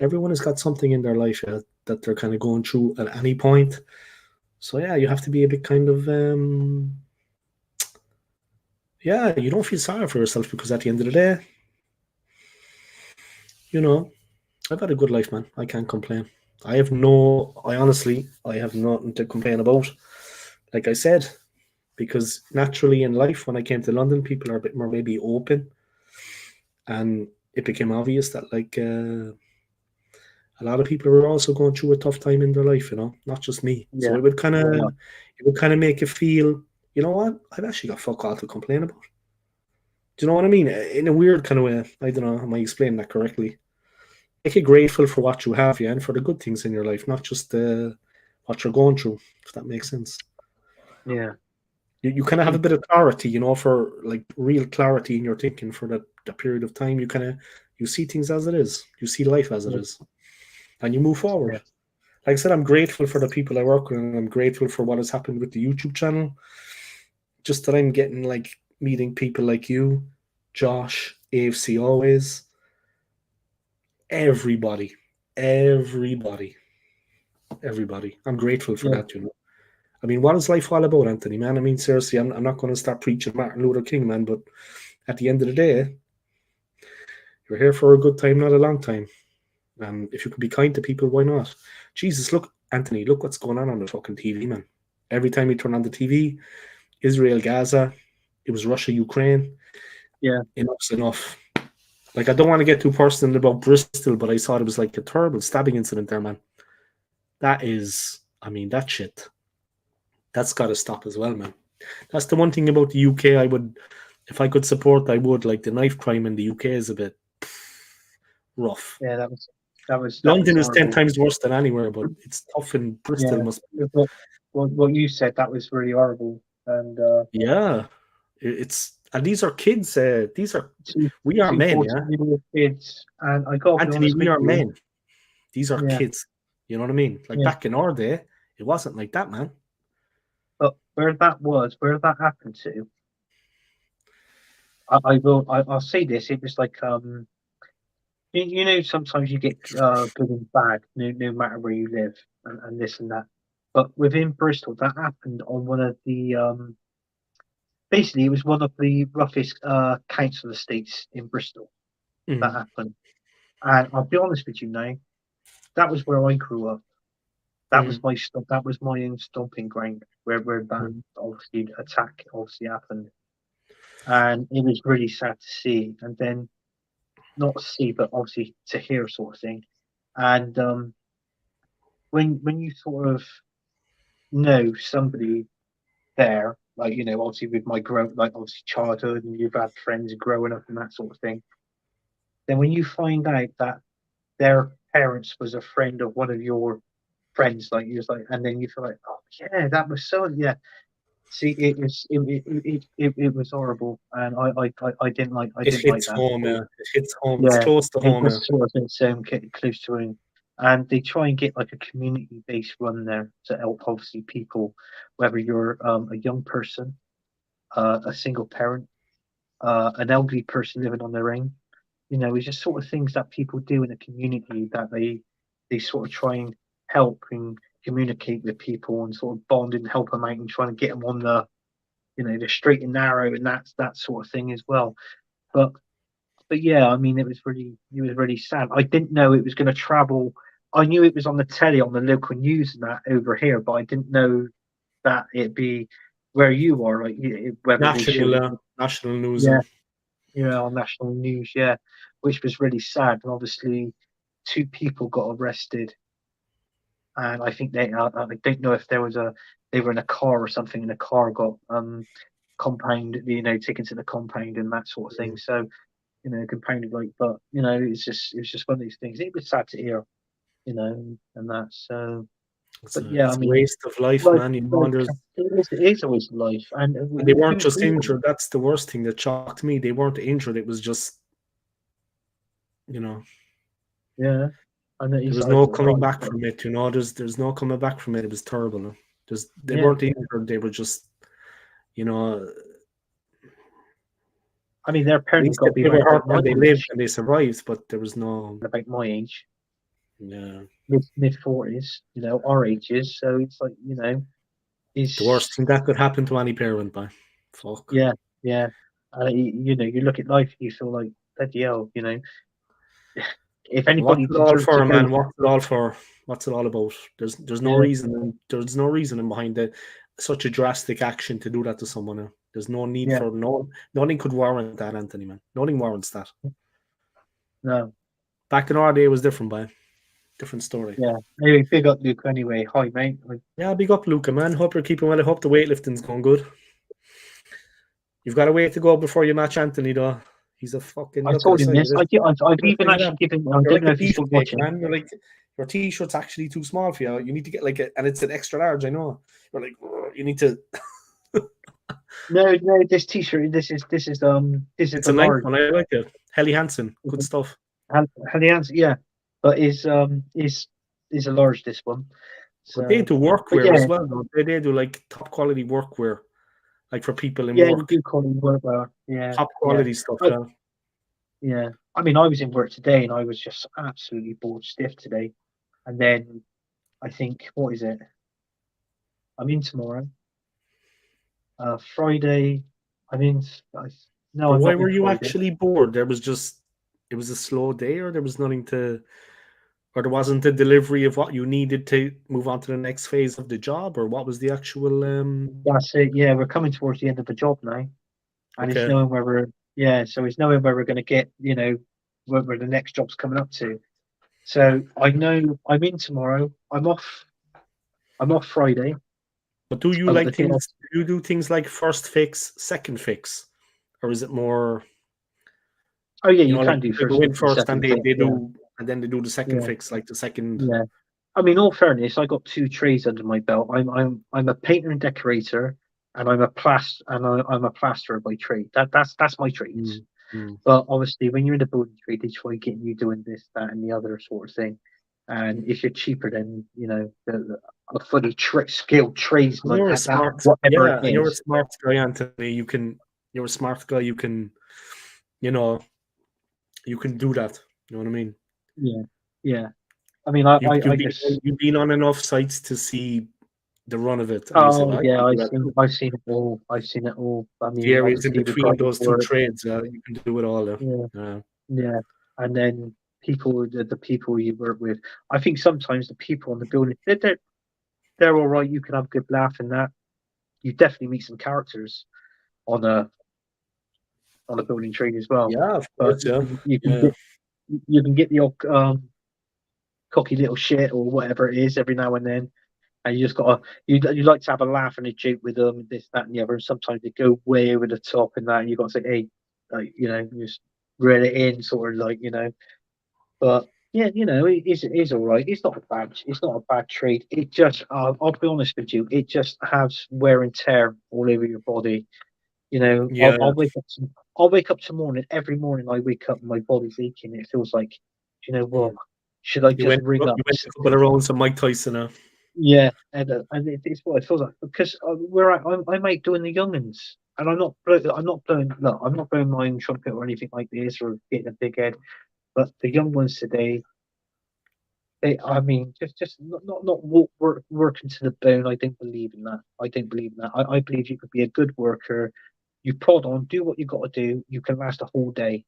everyone has got something in their life, yeah, that they're kind of going through at any point. So yeah, you have to be a bit kind of yeah, you don't feel sorry for yourself, because at the end of the day, you know, I've had a good life, man. I can't complain. I have nothing to complain about. Like I said, because naturally in life, when I came to London, people are a bit more maybe open, and it became obvious that like a lot of people were also going through a tough time in their life, you know, not just me. Yeah. So it would kind of make you feel, you know what, I've actually got fuck all to complain about. Do you know what I mean? In a weird kind of way. I don't know, am I explaining that correctly? Make you grateful for what you have, yeah, and for the good things in your life, not just what you're going through, if that makes sense. Yeah. You kind of have a bit of clarity, you know, for like real clarity in your thinking for that period of time. You see things as it is. You see life as it is. And you move forward. Yeah. Like I said, I'm grateful for the people I work with, and I'm grateful for what has happened with the YouTube channel. Just that I'm getting like meeting people like you, Josh, AFC always. Everybody. I'm grateful for that, you know. I mean, what is life all about, Anthony, man? I mean, seriously, I'm not going to start preaching Martin Luther King, man, but at the end of the day, you're here for a good time, not a long time. And if you can be kind to people, why not? Jesus, look, Anthony, look what's going on the fucking TV, man. Every time you turn on the TV, Israel, Gaza, it was Russia, Ukraine. Yeah. Enough's enough. Like, I don't want to get too personal about Bristol, but I saw it was like a terrible stabbing incident there, man. That shit. That's got to stop as well, man. That's the one thing about the UK I would, if I could support, I would. Like, the knife crime in the UK is a bit rough. Yeah, that was London is horrible. 10 times worse than anywhere, but it's tough in Bristol. Yeah. Must be. What you said, that was really horrible. And yeah, and these are kids. We are men, yeah. Kids, and I got Anthony, we are men. These are Yeah. kids. You know what I mean? Like back in our day, it wasn't like that, man. But where that happened to, I'll say this. It was like you know, sometimes you get good and bad, no matter where you live, and this and that. But within Bristol, that happened on one of the basically, it was one of the roughest council estates in Bristol that happened. And I'll be honest with you now, that was where I grew up. That was my own stomping ground where that attack happened. And it was really sad to see, and then not to see, but obviously to hear, sort of thing. And when you sort of know somebody there, like, you know, obviously with my growth, like obviously childhood, and you've had friends growing up and that sort of thing. Then when you find out that their parents was a friend of one of your friends, like you was like, and then you feel like, oh yeah, that was so, yeah. See, it was horrible, and I didn't like It like hits that. home, yeah. It hits home. It's Yeah, close to it home, yeah. was sort of its close to home, and they try and get like a community-based run there to help obviously people, whether you're a young person, a single parent, an elderly person living on their own. You know, it's just sort of things that people do in a community that they sort of try and help and communicate with people and sort of bond and help them out and trying to get them on the, you know, the straight and narrow and that sort of thing as well. But yeah, I mean, it was really sad. I didn't know it was going to travel. I knew it was on the telly on the local news and that over here, but I didn't know that it'd be where you are, like whether they showed it. National news. Yeah, yeah, on national news, yeah, which was really sad. And obviously, 2 people got arrested, and I think I don't know if they were in a car or something, and the car got compound, you know, taken to the compound and that sort of thing. So, you know, compounded like, but you know, it was just one of these things. It was sad to hear, you know, and that. So, but yeah, It's I a mean, waste of life, like, man. You know, and it is a waste of life, and they weren't just injured. That's the worst thing that shocked me. They weren't injured. It was just, you know, yeah. And there was no coming back from it. You know, there's no coming back from it. It was terrible. No? They weren't injured. They were just, you know. I mean, their parents got to be they were like hurt and they lived and they survived, but there was no. About my age, Yeah, mid-40s, you know, our ages. So it's like, you know, it's the worst thing that could happen to any parent, man. Fuck. Yeah, yeah. You know, you look at life, you feel like, bloody hell, you know. If anybody What's it all deserves for, to go, man? What's it all for? What's it all about? There's no reason. There's no reason behind it. Such a drastic action to do that to someone. There's no need for nothing could warrant that, Anthony, man. Nothing warrants that. No. Back in our day, it was different, man. Different story. Yeah. Anyway, big up Luke. Anyway, hi mate. Yeah, big up Luca, man. Hope you're keeping well. I hope the weightlifting's going good. You've got a way to go before you match Anthony, though. He's a fucking. I told him this. I've even actually given. I don't know if he's still watching. Man. You're like, your t-shirt's actually too small for you. You need to get like and it's an extra large. I know. You're like, you need to. No, this t-shirt. This is it's a nice one. I like it. Helly Hansen, good stuff. Helly Hansen, yeah, but is a large, this one. So, but they do workwear as well, though. They do like top quality workwear, like for people in work. Yeah, they do quality workwear. Yeah, top quality stuff. Yeah, I mean, I was in work today and I was just absolutely bored stiff today, and then I think, what is it? I'm in tomorrow. Friday, I'm in. No, why were you actually bored? It was a slow day, or there was nothing to, or there wasn't a delivery of what you needed to move on to the next phase of the job, or what was the actual? That's it. Yeah, we're coming towards the end of the job now, and it's knowing where we're. Yeah, so it's knowing where we're going to get. You know, where the next job's coming up to. So I know I'm in tomorrow. I'm off Friday. But do you like things? Do you do things like first fix, second fix, or is it more? Oh yeah, you can like do first, and they do, and then they do the second fix, like the second. Yeah, I mean, all fairness, I got 2 trades under my belt. I'm a painter and decorator, and I'm a plasterer by trade. That's my trades. But obviously, when you're in the building trade, they try getting you doing this, that, and the other sort of thing. And if you're cheaper than, you know, a fully skilled tradesman, you're a smart guy, Anthony. You're a smart guy. You can, you know, you can do that. You know what I mean? Yeah. I mean, you've been on enough sites to see the run of it. Oh yeah, I've seen it all. I mean, the areas in between those 2 trades, you can do it all. Yeah, and then the people you work with. I think sometimes the people on the building, they're all right. You can have a good laugh and that. You definitely meet some characters on a building trade as well. Yeah, of course. You can get the odd cocky little shit or whatever it is every now and then. and you just gotta you like to have a laugh and a joke with them, and this, that, and the other. And sometimes they go way over the top and that, and you got to say, hey, like, you know, just reel it in, sort of like, you know. But yeah, you know, it's all right. It's not a bad trade. It just, I'll be honest with you, it just has wear and tear all over your body. You know, Yeah. I'll wake up to morning. Every morning I wake up and my body's aching. It feels like, you know what? Should I You just went, ring up? you went a couple of rounds of Mike Tyson now. Yeah, and it's what it feels like, because I'm out doing the youngins, and I'm not blowing my own trumpet or anything like this or getting a big head, but the young ones today, I mean, just not working to the bone. I don't believe in that. I believe you could be a good worker. You prod on, do what you got to do. You can last a whole day.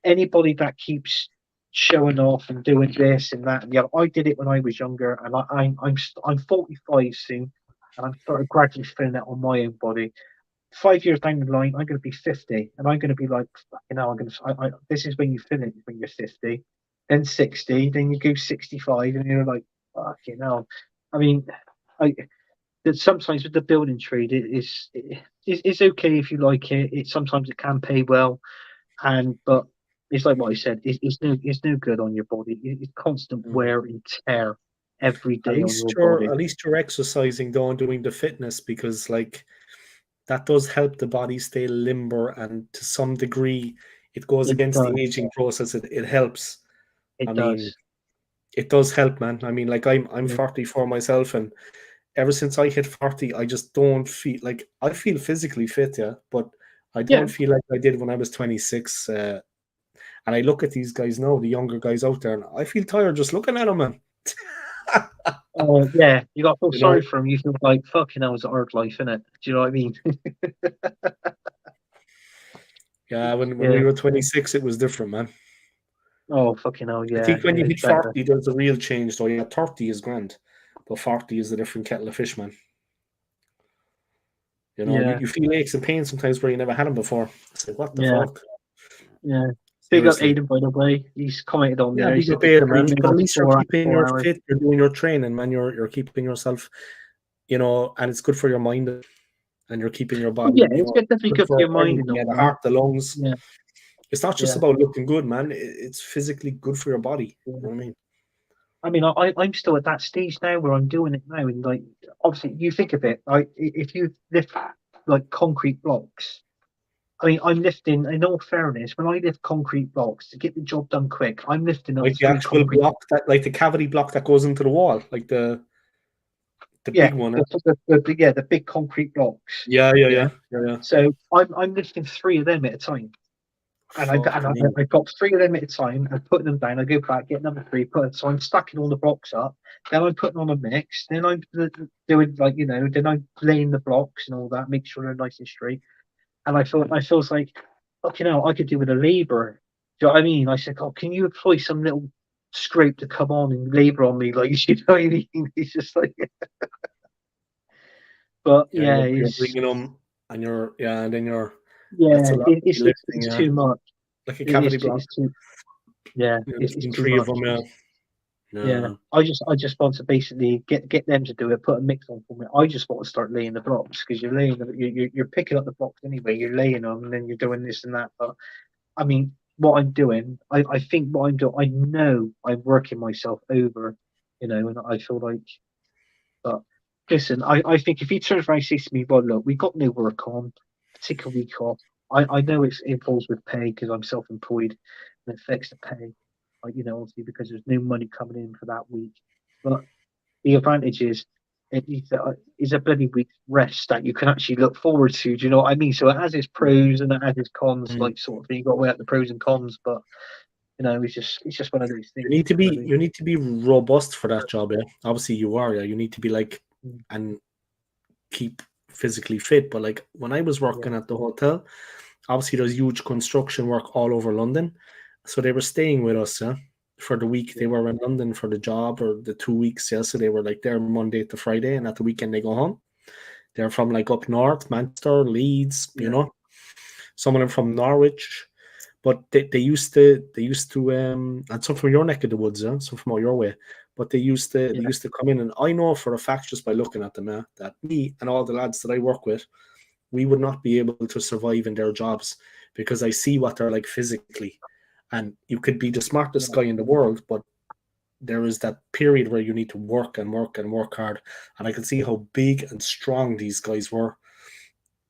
Anybody that keeps showing off and doing this and that and the other. I did it when I was younger, and I'm 45 soon, and I'm starting gradually feeling that on my own body. 5 years down the line, I'm going to be 50, and I'm going to be like, you know, this is when you feel it, when you're 50, then 60, then you go 65, and you're like, fucking hell. I mean, I that sometimes with the building trade, it's okay if you like it. Sometimes it can pay well, but it's like what I said. It's no good on your body. It's constant wear and tear every day on your body. At least you're exercising though and doing the fitness, because like that does help the body stay limber, and to some degree it goes It against does. the aging process. It helps. It I does. mean, it does help, man. I mean, like I'm Yeah. 44 myself, and ever since I hit 40, I just don't feel like I feel physically fit, yeah, but I don't feel like I did when I was 26. And I look at these guys now, the younger guys out there, and I feel tired just looking at them, man. Oh yeah, you got to feel You sorry know? for him. You feel like fucking hell, it's a hard life, innit? Do you know what I mean? Yeah, when Yeah. we were 26, it was different, man. Oh fucking hell, yeah. I think when you it's hit better. 40, there's a real change. So yeah, 30 is grand, but 40 is a different kettle of fish, man. You know, Yeah. you feel aches and pains sometimes where you never had them before. It's like, what the Yeah. fuck? Yeah. Big up Seriously. Aiden, by the way. He's commented on Yeah, there. He big said up Ada, man. 3 But at minutes, least you're 4 keeping your hours. fit. You're doing your training, man. You're keeping yourself, you know, and it's good for your mind, and you're keeping your Oh, body. yeah, You it's know, definitely good for for your mind and everything. Yeah, all the that. heart, the lungs. Yeah. It's not just Yeah. about looking good, man. It's physically good for your body. Yeah. You know what I mean? I mean, I'm still at that stage now where I'm doing it now, and like, obviously, you think of it, like, if you lift like concrete blocks. I mean, I'm lifting. In all fairness, when I lift concrete blocks to get the job done quick, I'm lifting up Like the 3 actual concrete. block, that like the cavity block that goes into the wall, like the Yeah, big one. the big concrete blocks. Yeah. So I'm lifting 3 of them at a time. And I got 3 of them at a time and putting them down. I go back, get number 3, so I'm stacking all the blocks up. Then I'm putting on a mix. Then I'm doing, like, you know, then I'm laying the blocks and all that, make sure they're nice and straight. And I feel like, fucking hell, I could do with a labourer. Do you know what I mean? I said, oh, can you employ some little scrape to come on and labour on me? Like, you know what I mean? He's just like, but yeah, you're it's, bringing them, and then you're. yeah, That's a lot it's lifting, yeah. too much. Like a cavity block. It's too, yeah, Yeah, it's lifting too 3 much. of them, yeah. Yeah, I just want to basically get them to do it, put a mix on for me. I just want to start laying the blocks, because you're laying them, you're picking up the blocks anyway. You're laying them, and then you're doing this and that. But I mean, what I'm doing, I think what I'm doing, I know I'm working myself over, you know, and I feel like. But listen, I think if he turns around and says to me, "Well, look, we got no work on, take a week off." I know it involves with pay because I'm self-employed, and it affects the pay. Like, you know, obviously because there's no money coming in for that week. But the advantage is it's a bloody week's rest that you can actually look forward to. Do you know what I mean? So it has its pros and it has its cons, like, sort of thing. You got to weigh out the pros and cons, but you know, it's just one of those things. You need to be robust for that job, yeah. Obviously you are, yeah. You need to be like and keep physically fit. But like when I was working at the hotel, obviously there's huge construction work all over London. So they were staying with us, yeah. For the week they were in London for the job, or the 2 weeks, yeah. So they were like there Monday to Friday, and at the weekend they go home. They're from like up north, Manchester, Leeds, you know. Some of them from Norwich. But they used to and some from your neck of the woods, yeah, some from all your way. but they used to come in, and I know for a fact just by looking at them that me and all the lads that I work with, we would not be able to survive in their jobs because I see what they're like physically. And you could be the smartest guy in the world, but there is that period where you need to work and work and work hard. And I can see how big and strong these guys were.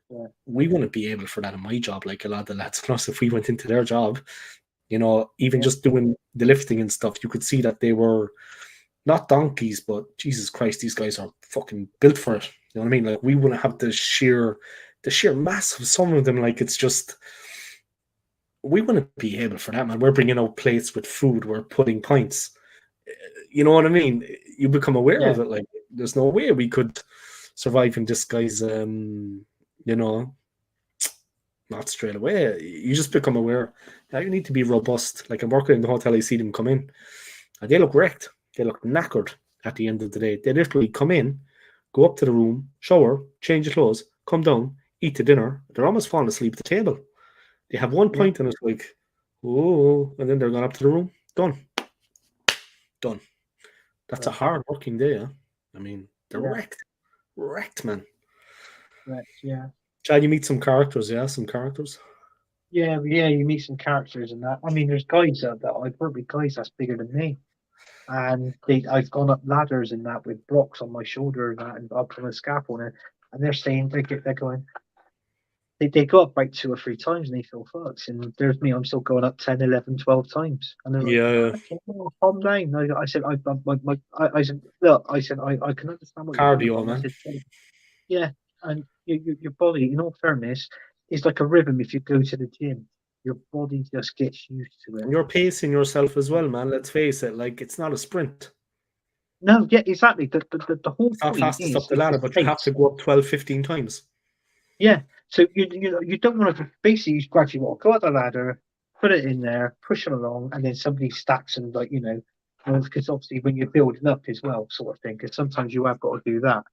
Yeah. We wouldn't be able for that in my job, like a lot of the lads. Plus, if we went into their job, you know, even just doing the lifting and stuff, you could see that they were not donkeys, but Jesus Christ, these guys are fucking built for it. You know what I mean? Like we wouldn't have the sheer mass of some of them. Like it's just, we wouldn't be able for that, man. We're bringing out plates with food. We're putting pints. You know what I mean? You become aware of it. Like there's no way we could survive in this guy's, you know, not straight away. You just become aware. Now you need to be robust. Like I'm working in the hotel, I see them come in and they look wrecked. They look knackered at the end of the day. They literally come in, go up to the room, shower, change the clothes, come down, eat the dinner. They're almost falling asleep at the table. They have one point and it's like, oh, and then they're going up to the room. Done. That's a hard working day, huh? I mean, they're wrecked, man. Right, yeah. Chad, you meet some characters, some characters. Yeah, you meet some characters and that. I mean, there's guys that I've worked with guys that's bigger than me. And I've gone up ladders and that with blocks on my shoulder and that, and up on a scaffold, and they're saying they're going. They go up like 2 or 3 times and they feel fucked. And there's me, I'm still going up 10, 11, 12 times. And they're like, okay, well, calm down. I said, I said, look, I said, I can understand what cardio, you're man. said, yeah, and your body, in all fairness, is like a rhythm. If you go to the gym, your body just gets used to it. And you're pacing yourself as well, man. Let's face it, like it's not a sprint. No, yeah, exactly. The whole It's not point fastest is up the ladder, but you have to go up 12, 15 times. Yeah, so you don't want to basically you gradually want to go up the ladder, put it in there, push it along, and then somebody stacks and like because obviously when you're building up as well, sort of thing. Because sometimes you have got to do that.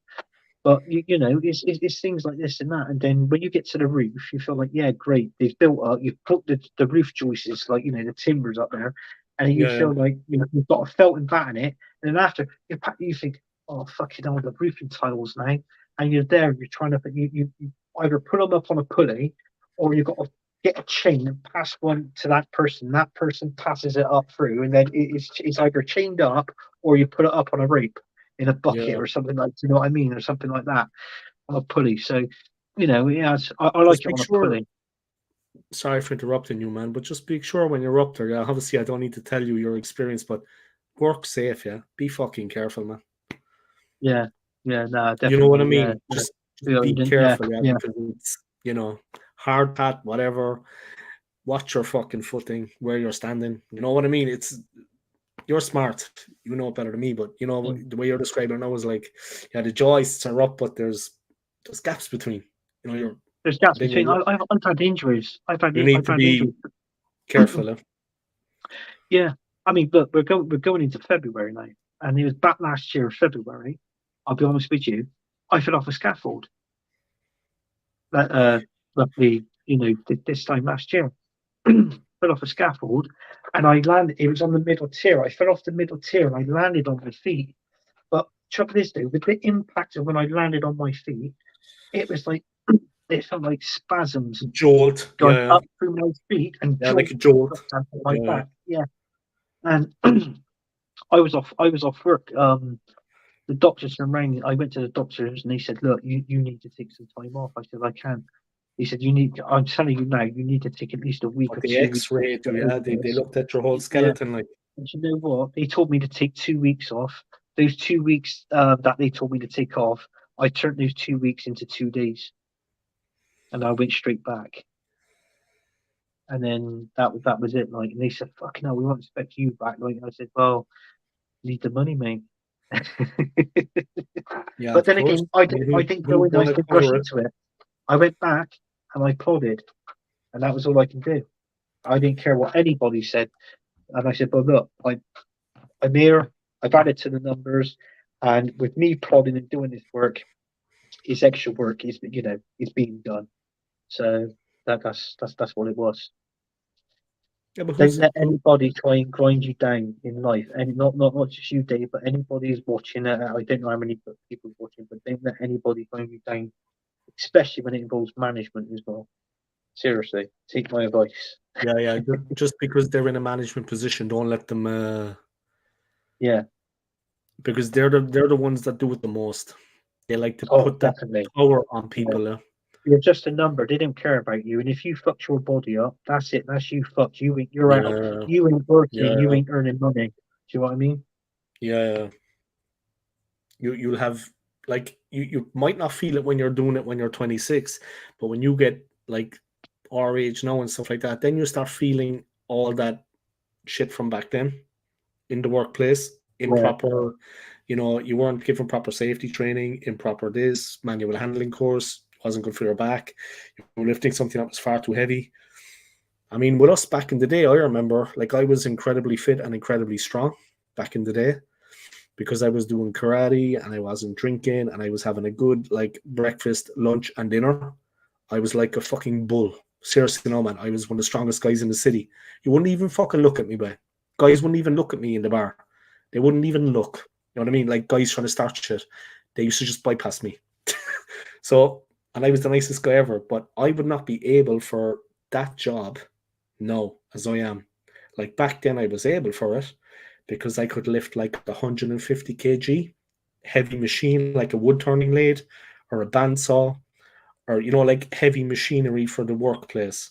But it's things like this and that, and then when you get to the roof, you feel like great, they've built up, you've put the roof joists like the timbers up there, and you feel like you've got a felt and bat in it, and then after you think, oh fucking hell, the roofing tiles now, and you're trying to you either put them up on a pulley, or you've got to get a chain and pass one to that person. That person passes it up through, and then it's either chained up or you put it up on a rope in a bucket or something like, you know what I mean, or something like that on a pulley. So, I like it on a pulley. Sorry for interrupting you, man, but just be sure when you're up there. Yeah, obviously I don't need to tell you your experience, but work safe. Yeah, be fucking careful, man. Yeah, no, definitely. You know what I mean? Just be careful, because it's hard pat, whatever. Watch your fucking footing, where you're standing. You know what I mean? You're smart. You know it better than me, but the way you're describing it now is like, the joists are up, but there's gaps between. There's gaps between. I've had injuries. You need to be careful. Yeah, I mean, look, we're going into February now, and it was back last year, February. I'll be honest with you, I fell off a scaffold. Roughly, this time last year, fell off a scaffold, and I landed. It was on the middle tier. I fell off the middle tier, and I landed on my feet. But trouble is, though, with the impact of when I landed on my feet, it was like it felt like spasms, jolt going up through my feet and like a jolt like that. Yeah, and I was off work. The doctors from Rain, I went to the doctors and they said, look, you need to take some time off. I said, I can't. He said, I'm telling you now, you need to take at least a week or 2 weeks. X-ray, they looked at your whole skeleton. Like, and you know what? They told me to take 2 weeks off. Those 2 weeks that they told me to take off, I turned those 2 weeks into 2 days. And I went straight back. And then that was it. Like, and they said, fucking hell, we won't expect you back. Like, I said, well, need the money, mate. But then again, I didn't go in. I didn't rush into it. I went back and I plodded, and that was all I can do. I didn't care what anybody said, and I said, "But look, I'm here. I've added to the numbers, and with me plodding and doing this work, it's extra work. It's being done. So that's what it was." Yeah, but Don't let anybody try and grind you down in life, and not just you, Dave, but anybody who's watching it. I don't know how many people watching, but don't let anybody grind you down, especially when it involves management as well. Seriously, take my advice. yeah. Just because they're in a management position, don't let them. Yeah. Because they're the ones that do it the most. They like to Oh, put that definitely. power on people. You're just a number. They don't care about you. And if you fuck your body up, that's it. That's you fucked. You're out. Yeah, You ain't working. yeah, You ain't earning money. Do you know what I mean? yeah. You'll have like you might not feel it when you're doing it when you're 26, but when you get like our age now and stuff like that, then you start feeling all that shit from back then in the workplace, improper, you weren't given proper safety training, improper this, manual handling course, wasn't good for your back, you were lifting something that was far too heavy. I mean, with us back in the day, I remember like I was incredibly fit and incredibly strong back in the day because I was doing karate and I wasn't drinking and I was having a good like breakfast, lunch, and dinner. I was like a fucking bull. Seriously, no, man. I was one of the strongest guys in the city. You wouldn't even fucking look at me, boy. Guys wouldn't even look at me in the bar. They wouldn't even look. You know what I mean? Like guys trying to start shit. They used to just bypass me. So, and I was the nicest guy ever, but I would not be able for that job now as I am. Like back then, I was able for it because I could lift like 150 kg heavy machine, like a wood turning lathe or a bandsaw, or like heavy machinery for the workplace.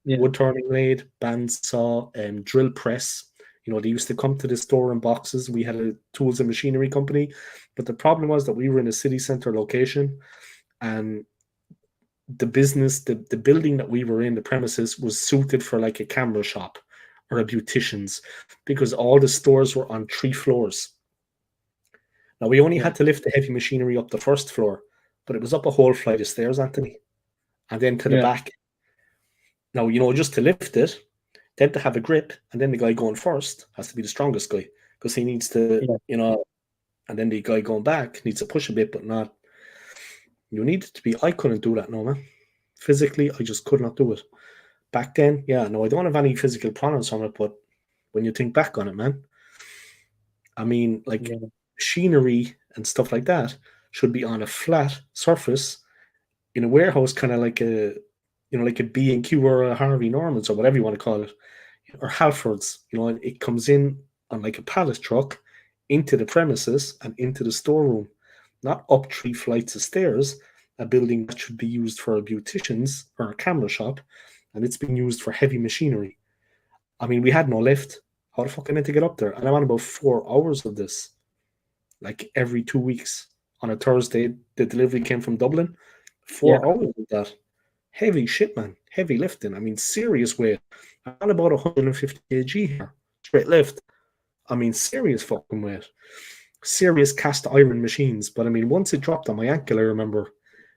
Yeah. Wood turning lathe, bandsaw, and drill press. They used to come to the store in boxes. We had a tools and machinery company, but the problem was that we were in a city center location, and the business, the building that we were in, the premises was suited for like a camera shop or a beautician's because all the stores were on 3 floors. Now we only had to lift the heavy machinery up the first floor, but it was up a whole flight of stairs, Anthony, and then to the back. Now, just to lift it, then to have a grip, and then the guy going first has to be the strongest guy because he needs to, and then the guy going back needs to push a bit, but not. You need it to be. I couldn't do that, no, man. Physically, I just could not do it. Back then, I don't have any physical problems on it, but when you think back on it, man, I mean, like machinery and stuff like that should be on a flat surface in a warehouse, kind of like a, like a B&Q or a Harvey Norman's or whatever you want to call it, or Halford's. It comes in on like a pallet truck into the premises and into the storeroom, not up 3 flights of stairs, a building that should be used for a beautician's or a camera shop, and it's being used for heavy machinery. I mean, we had no lift. How the fuck am I meant to get up there? And I'm on about 4 hours of this, like every 2 weeks. On a Thursday, the delivery came from Dublin. 4 hours of that. Heavy shit, man. Heavy lifting. I mean, serious weight. I'm on about 150 kg here. Straight lift. I mean, serious fucking weight. Serious cast iron machines. But I mean, once it dropped on my ankle, I remember,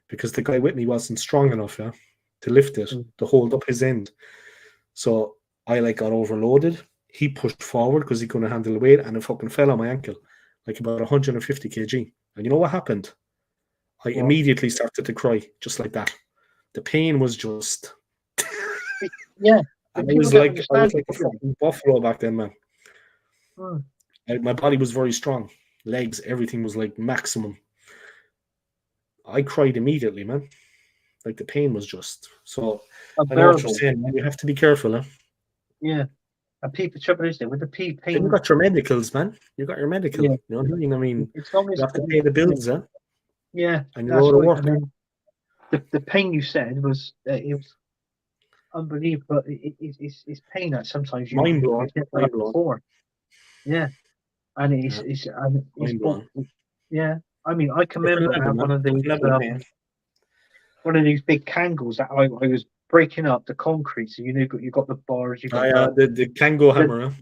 because the guy with me wasn't strong enough, to lift it, to hold up his end. So I got overloaded. He pushed forward because he couldn't handle the weight, and it fucking fell on my ankle, like about 150 kg. And you know what happened? I immediately started to cry, just like that. The pain was just... And I was like a fucking buffalo back then, man. My body was very strong. Legs, everything was like maximum. I cried immediately, man. Like the pain was just... So I know what you're saying, man. You have to be careful, huh? Yeah. And people, trouble is there with the pain. You got your medicals, man. You got your medical. You know what I mean? I mean, you have to pay the bills, huh? Yeah, and you go to work. And then the pain you said was it was unbelievable. It's pain that sometimes you mind blowing. Before. Yeah, and it's mind blowing. Yeah, I mean, I can remember I had one of these big Kangles that I was breaking up the concrete. So you got the bars, you got the Kango hammer.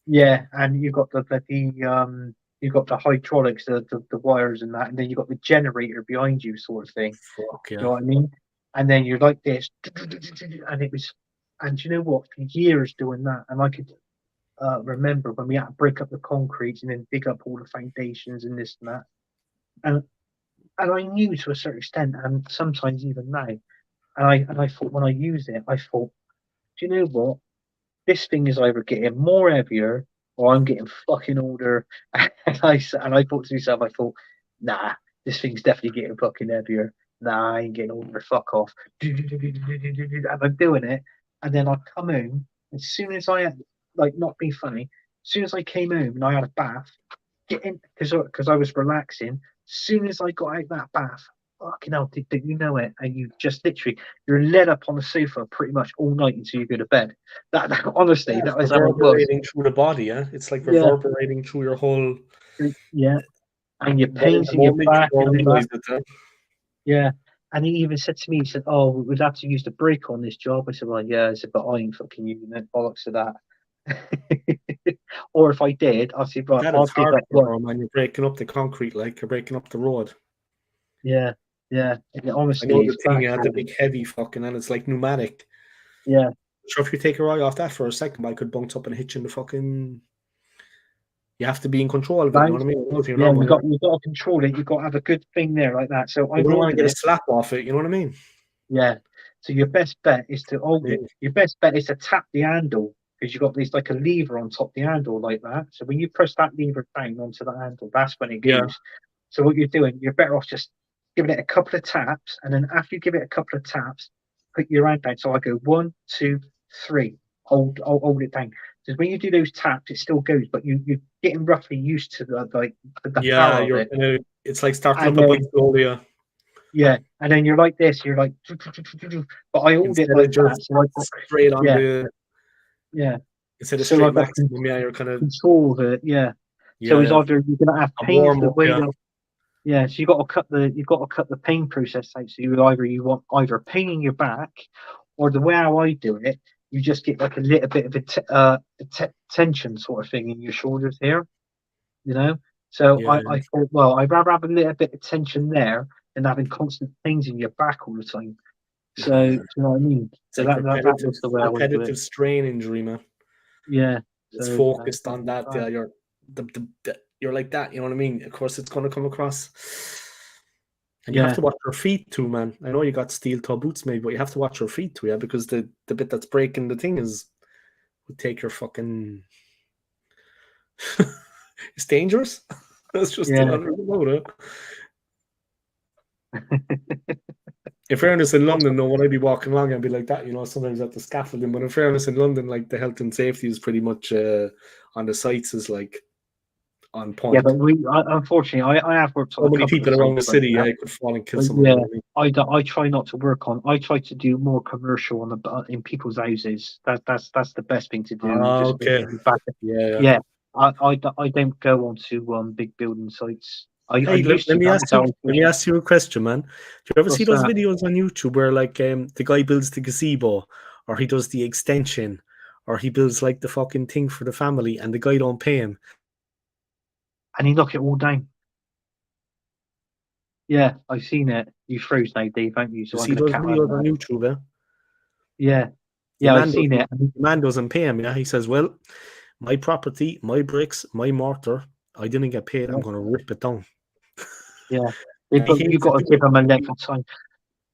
Yeah, and you got the you got the hydraulics, the wires and that, and then you got the generator behind you, sort of thing. Fuck yeah. You know what I mean? And then you're like this, and it was, and you know what? For years doing that, and I could remember when we had to break up the concrete and then dig up all the foundations and this and that, and I knew to a certain extent, and sometimes even now, and I thought when I used it, I thought, do you know what? this thing is either getting more heavier or I'm getting fucking older. And I thought to myself, I thought, nah, this thing's definitely getting fucking heavier. Nah, I ain't getting older. Fuck off. And I'm doing it, and then I come home. As soon as I had, like, not being funny, as soon as I came home and I had a bath, because I was relaxing. As soon as I got out that bath, fucking hell, did you know it? And you just literally, you're led up on the sofa pretty much all night until you go to bed. That honestly, that was how it was. Reverberating through the body, yeah. It's like reverberating through your whole. Yeah, and your pains in your back. Yeah, and he even said to me, he said, "Oh, we'd have to use the brake on this job." I said, "Well, yeah." I said, "But I ain't fucking using it. Bollocks of that." Or if I did, I said, "Right, I'll give that work." Man, you're breaking up the concrete, like you're breaking up the road. Yeah. Honestly, I know the thing, the big heavy fucking, and it's like pneumatic. Yeah. So if you take your eye off that for a second, I could bounce up and hit you in the fucking. You have to be in control of it. You know what I mean? Yeah, you got to control it. You got to have a good thing there like that. So I don't want to get a slap off it. You know what I mean? Yeah. So your best bet is to hold it. Your best bet is to tap the handle, because you've got this like a lever on top of the handle like that. So when you press that lever down onto the handle, that's when it goes. Yeah. So what you're doing, you're better off just giving it a couple of taps, and then after you give it a couple of taps, put your hand down. So I go 1, 2, 3. Hold it down. Because when you do those taps, it still goes, but you're getting roughly used to the power of it. It's like starting up a bike slowly. Yeah, and then you're like this. You're like, but I hold it like that. So I straight on the. Yeah. Instead of straight maximum, you're kind of control of it. Yeah. So it's either you're gonna have pain the way of. Yeah, so you've got to cut the pain process out. So you want either pain in your back, or the way how I do it, you just get like a little bit of a tension sort of thing in your shoulders here, you know. So I thought, well, I'd rather have a little bit of tension there than having constant pains in your back all the time. So you know what I mean. So like that was the way I would do it. Strain injury, man. Yeah, it's focused on that. You're like that, you know what I mean? Of course, it's going to come across. And you have to watch your feet too, man. I know you got steel toe boots made, but you have to watch your feet too, yeah, because the bit that's breaking the thing would take your fucking. It's dangerous. That's just the In fairness, in London, though, when I'd be walking along, I'd be like that, you know, sometimes at the scaffolding. But in fairness, in London, like the health and safety is pretty much on the sites is like. On point. Yeah, but unfortunately, I have worked on so many people around the city. I could fall and kill someone. Yeah, I try not to work on. I try to do more commercial in people's houses. That's the best thing to do. Okay. Yeah. I don't go onto big building sites. Let me ask you a question, man. Do you ever see those videos on YouTube where like the guy builds the gazebo, or he does the extension, or he builds like the fucking thing for the family, and the guy don't pay him? And he knock it all down. Yeah, I've seen it. You froze now, Dave, haven't you? So see those videos on YouTube, eh? Yeah, I've seen it. The man doesn't pay him, yeah? He says, well, my property, my bricks, my mortar, I didn't get paid. I'm going to rip it down. Yeah, you've got to give them a length of time.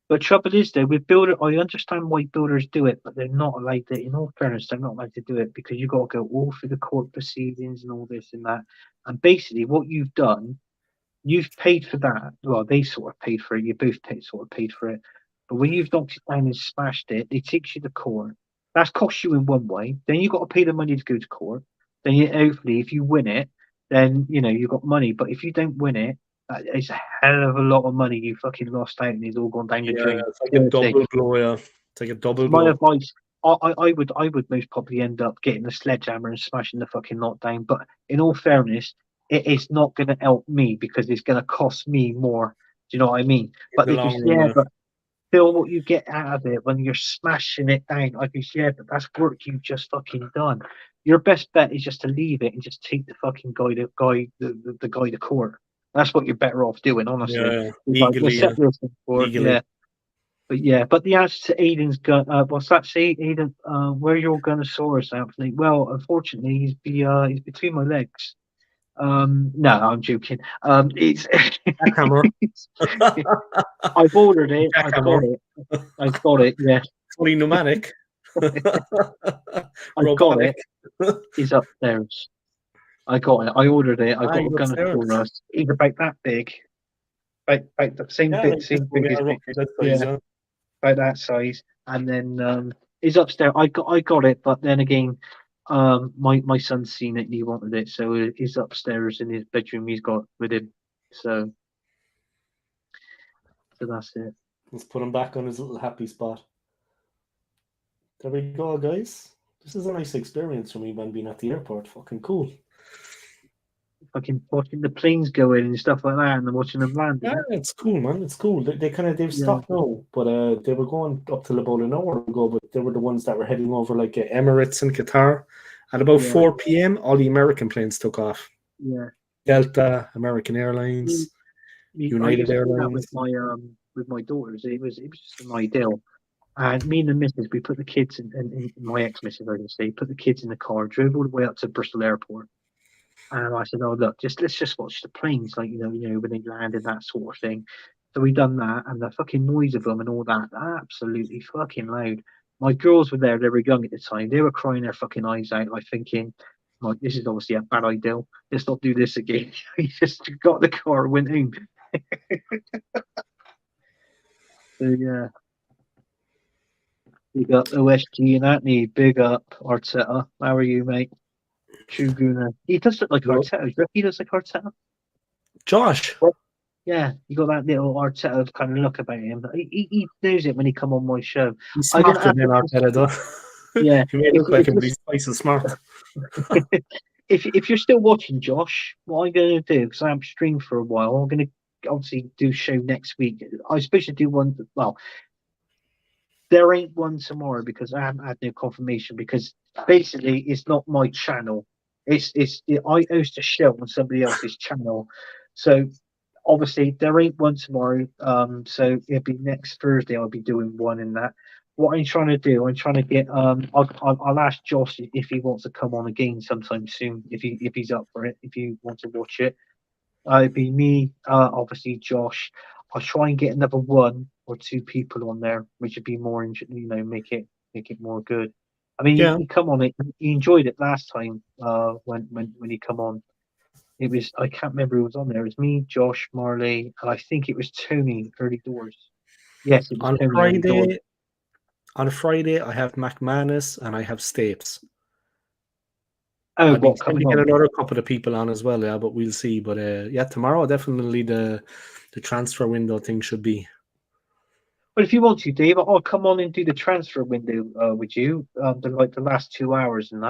But trouble is, though, with builders, I understand why builders do it, but they're not allowed to. In all fairness, they're not allowed to do it because you've got to go all through the court proceedings and all this and that. And basically, what you've done, you've paid for that. Well, they sort of paid for it. You both sort of paid for it. But when you've knocked it down and smashed it, it takes you to court. That's cost you in one way. Then you've got to pay the money to go to court. Then hopefully, if you win it, then you've got money. But if you don't win it, it's a hell of a lot of money you fucking lost out, and it's all gone down the drain. It's like a double blow. Yeah, it's like a double blow. My advice: I would most probably end up getting the sledgehammer and smashing the fucking knockdown. But in all fairness, it is not going to help me because it's going to cost me more. Do you know what I mean? But but still, what you get out of it when you're smashing it down, but that's work you've just fucking done. Your best bet is just to leave it and just take the fucking guy to court. That's what you're better off doing, honestly. Yeah, legally. But the answer to Aiden's gun, what's that say, Aiden? Where's your Gunnosaurus, Anthony? Well, unfortunately, he's between my legs. No, I'm joking. It's I've ordered it. I've got it. Yeah. Fully pneumatic. I got it. He's upstairs. I got it. I ordered it. I got a gun for us. He's about that big. About the same bit, same big as about that size. And then he's upstairs. I got it, but then again, my son's seen it and he wanted it, so he's upstairs in his bedroom. He's got with him. So that's it. Let's put him back on his little happy spot. There we go, guys. This is a nice experience for me when being at the airport. Fucking cool. Fucking watching the planes go in and stuff like that, and then watching them land. Yeah, it's cool, man. It's cool. They've stopped now, but they were going up till about an hour ago. But they were the ones that were heading over, like Emirates and Qatar. At about 4 p.m., all the American planes took off. Yeah. Delta, American Airlines, United Airlines. With my daughters, it was just an ideal. And me and the missus, we put the kids in my ex-missus, I can say, put the kids in the car, drove all the way up to Bristol Airport. And I said, "Oh look, let's just watch the planes, like you know when they landed, that sort of thing." So we done that, and the fucking noise of them and all that, absolutely fucking loud. My girls were there; they were young at the time. They were crying their fucking eyes out, like thinking, "Like this is obviously a bad idea. Let's not do this again." We just got the car, and went home. So yeah, big up OSG and Anthony. Big up Arteta. How are you, mate? True Gooner. He does look like Arteta. He looks like Arteta. Josh. Yeah, you got that little Arteta kind of look about him. He knows it when he come on my show. He's smarter than Arteta, though. Yeah, he may look like him, but he's twice as smart. If you're still watching, Josh, what I'm going to do, because I haven't streamed for a while, I'm going to obviously do a show next week. I was supposed to do one. Well, there ain't one tomorrow because I haven't had no confirmation. Because basically, it's not my channel. I host a show on somebody else's channel, so obviously there ain't one tomorrow. So it'll be next Thursday. I'll be doing one in that. What I'm trying to do, I'm trying to get. I'll ask Josh if he wants to come on again sometime soon. If he's up for it. If you want to watch it, it'd be me. Obviously Josh. I'll try and get another 1 or 2 people on there, which would be more. Make it more good. I mean, he come on it. He enjoyed it last time when he come on. It was, I can't remember who was on there. It was me, Josh, Marley, and I think it was Tony Early Doors. Yes, it was Tony. On Friday, I have McManus and I have Stapes. Oh, I'll be get another couple of people on as well, but we'll see. But tomorrow definitely the transfer window thing should be. But if you want to, Dave, I'll come on and do the transfer window with you, the last 2 hours and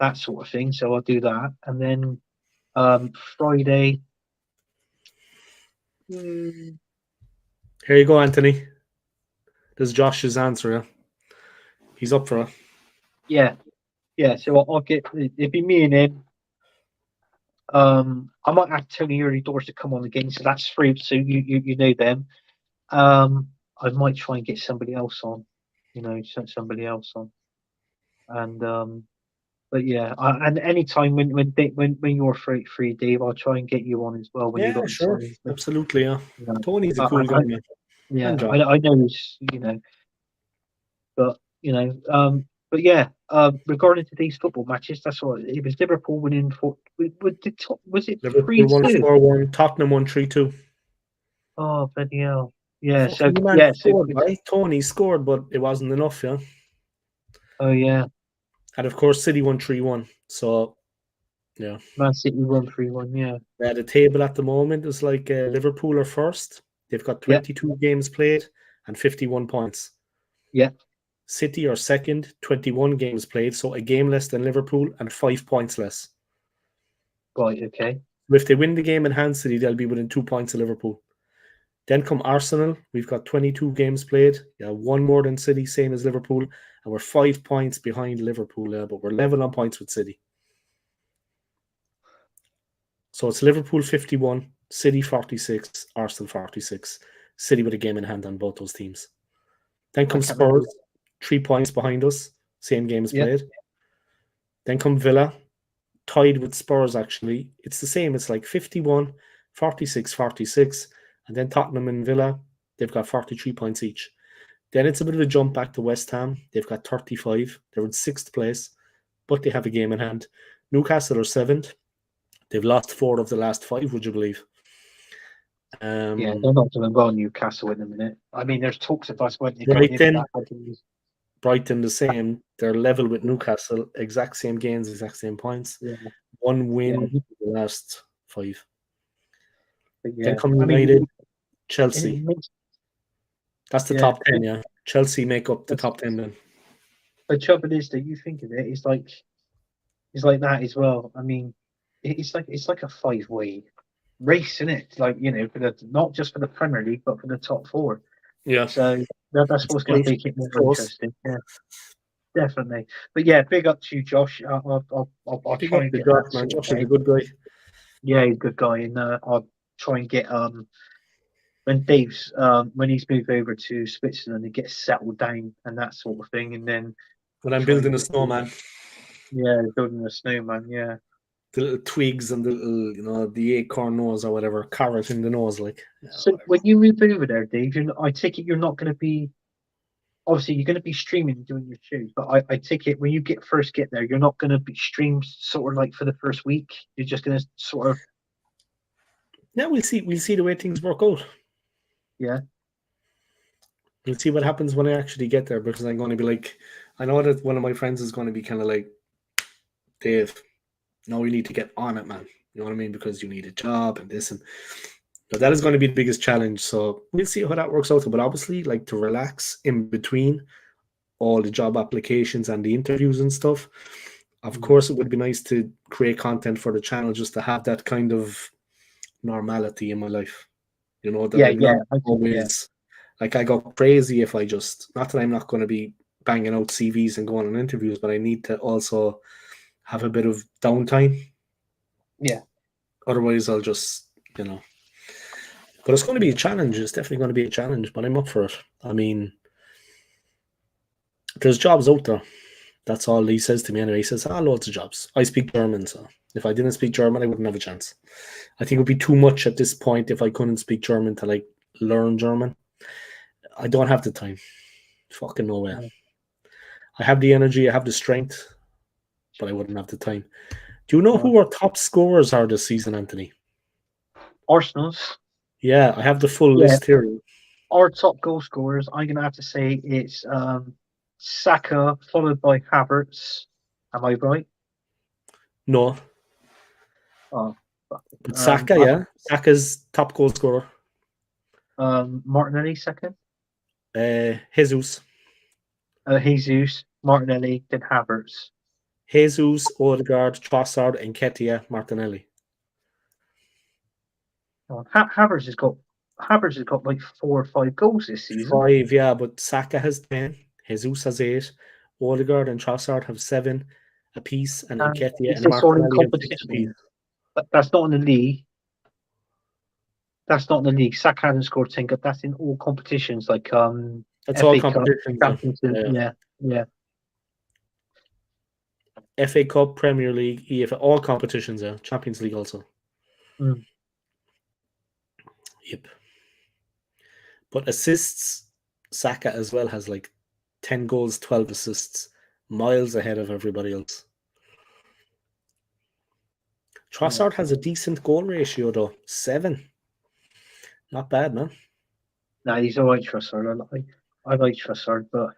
that sort of thing. So I'll do that, and then Friday. Here you go, Anthony. This is Josh's answer. Yeah? He's up for it. Yeah. So I'll get. It'll be me and him. I might have Tony Early Doors to come on again, so that's free. So you know them. I might try and get somebody else on, somebody else on, and but yeah, and anytime when you're free, Dave, I'll try and get you on as well. When you got sure, absolutely, yeah. Tony's a cool guy. I know he's, but but yeah. Regarding today's football matches, that's what it was. Liverpool winning was it Liverpool 1-4-1, Tottenham 1-3-2. Oh, bloody hell. Yeah, Tony scored, but it wasn't enough, yeah. Oh yeah. And of course City 1-3-1. So yeah. Man City 1-3-1, yeah. The table at the moment is like Liverpool are first. They've got 22 games played and 51 points. Yeah. City are second, 21 games played, so a game less than Liverpool and 5 points less. Right, okay. If they win the game in hand City, they'll be within 2 points of Liverpool. Then come Arsenal. We've got 22 games played. Yeah, 1 more than City, same as Liverpool. And we're 5 points behind Liverpool, but we're level on points with City. So it's Liverpool 51, City 46, Arsenal 46. City with a game in hand on both those teams. Then comes Spurs, 3 points behind us, same games played. Then come Villa, tied with Spurs actually. It's the same. It's like 51, 46, 46. And then Tottenham and Villa, they've got 43 points each. Then it's a bit of a jump back to West Ham. They've got 35. They're in 6th place, but they have a game in hand. Newcastle are 7th. They've lost 4 of the last 5, would you believe? Yeah, they're not doing well, Newcastle, in a minute. I mean, there's talks of us when they go Brighton, Brighton the same. They're level with Newcastle. Exact same gains, exact same points. Yeah. 1 win in the last 5. But Then come United, Chelsea. That's the top 10, yeah. Chelsea make up the top 10 then. The trouble is that you think of it, it's like that as well. I mean, it's like a 5-way race, isn't it? Like, you know, for the not just for the Premier League, but for the top 4. Yeah. So that's what's going to make it more interesting. Yeah, definitely. But yeah, big up to you, Josh. I'll try and get that. Man. Josh is a good guy. Yeah, he's a good guy, and I'll try and get when Dave's when he's moved over to Switzerland and gets settled down and that sort of thing, and then when I'm building a snowman. Yeah, building a snowman. Yeah, the little twigs and the little, you know, the acorn nose or whatever, carrot in the nose, like. So whatever. When you move over there, Dave, I take it you're not going to be. Obviously, you're going to be streaming and doing your shows, but I take it when you first get there, you're not going to be streamed sort of like for the first week. You're just going to sort of. Yeah, we'll see. We'll see the way things work out. Yeah. We'll see what happens when I actually get there, because I'm going to be like, I know that one of my friends is going to be kind of like, Dave, no, you need to get on it, man. You know what I mean? Because you need a job and this and. But that is going to be the biggest challenge. So we'll see how that works out. But obviously, like, to relax in between all the job applications and the interviews and stuff, of course, it would be nice to create content for the channel just to have that kind of normality in my life. You know, that I'm not always like, I go crazy if I just, not that I'm not going to be banging out CVs and going on interviews, but I need to also have a bit of downtime. Yeah. Otherwise, I'll just, you know. But it's going to be a challenge. It's definitely going to be a challenge, but I'm up for it. I mean, there's jobs out there. That's all he says to me anyway. He says, loads of jobs. I speak German, so if I didn't speak German, I wouldn't have a chance. I think it would be too much at this point if I couldn't speak German to, like, learn German. I don't have the time. Fucking no way. I have the energy, I have the strength, but I wouldn't have the time. Do you know who our top scorers are this season, Anthony? Arsenal's. Yeah, I have the full list here. Our top goal scorers, I'm going to have to say it's Saka, followed by Havertz. Am I right? No. Oh, but Saka, yeah. Saka's top goal scorer. Martinelli second. Jesus. Jesus, Martinelli, then Havertz. Jesus, Odegaard, Trossard, and Nketiah, Martinelli. Havertz has got like 4 or 5 goals this season. 5, yeah, but Saka has 10, Jesus has 8, Odegaard and Trossard have 7 apiece, and Nketiah and Martinelli have 6 apiece. That's not in the league. That's not in the league. Saka hasn't scored 10, but that's in all competitions, like that's FA all competitions. Cup, yeah. FA Cup, Premier League, EFL, all competitions, yeah. Champions League also. Yep. But assists, Saka as well has like 10 goals, 12 assists, miles ahead of everybody else. Trossard has a decent goal ratio though, 7. Not bad, man. Nah, he's all right, Trossard. I like Trossard, but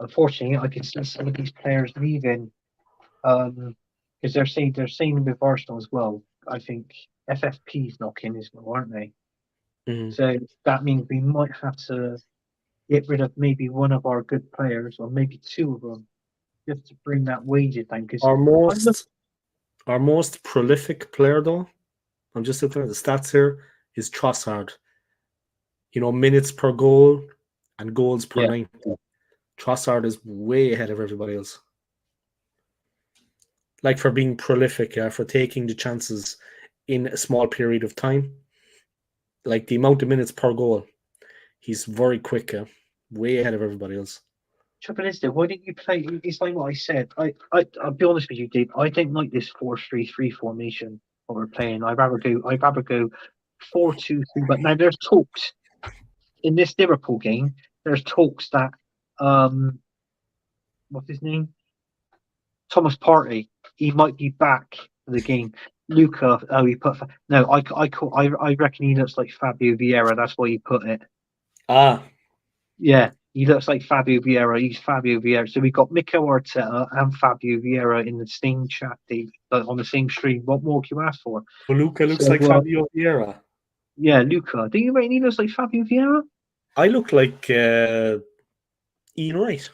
unfortunately, I can see some of these players leaving because they're saying with Arsenal as well. I think FFP's knocking as well, aren't they? So that means we might have to get rid of maybe one of our good players, or maybe 2 of them, just to bring that wages down. Because our most prolific player, though, I'm just looking at the stats here, is Trossard. You know, minutes per goal and goals per 90. Trossard is way ahead of everybody else. Like, for being prolific, for taking the chances in a small period of time. Like, the amount of minutes per goal, he's very quick, way ahead of everybody else. Trouble is, though, why didn't you play? It's like what I said. I'll be honest with you, Dave. I don't like this 4-3-3 formation what we're playing. I'd rather go 4-2-3. But now there's talks in this Liverpool game. there's talks that what's his name? Thomas Partey, he might be back for the game. Luca, he put no. I reckon he looks like Fabio Vieira. That's why he put it. Ah, Yeah, he looks like Fabio Vieira. He's Fabio Vieira. So we got Mikel Arteta and Fabio Vieira in the same chat, Dave, on the same stream. What more can you ask for? well, Luca looks So, like Fabio Vieira. Yeah, Luca. Do you reckon he looks like Fabio Vieira? I look like Ian Wright.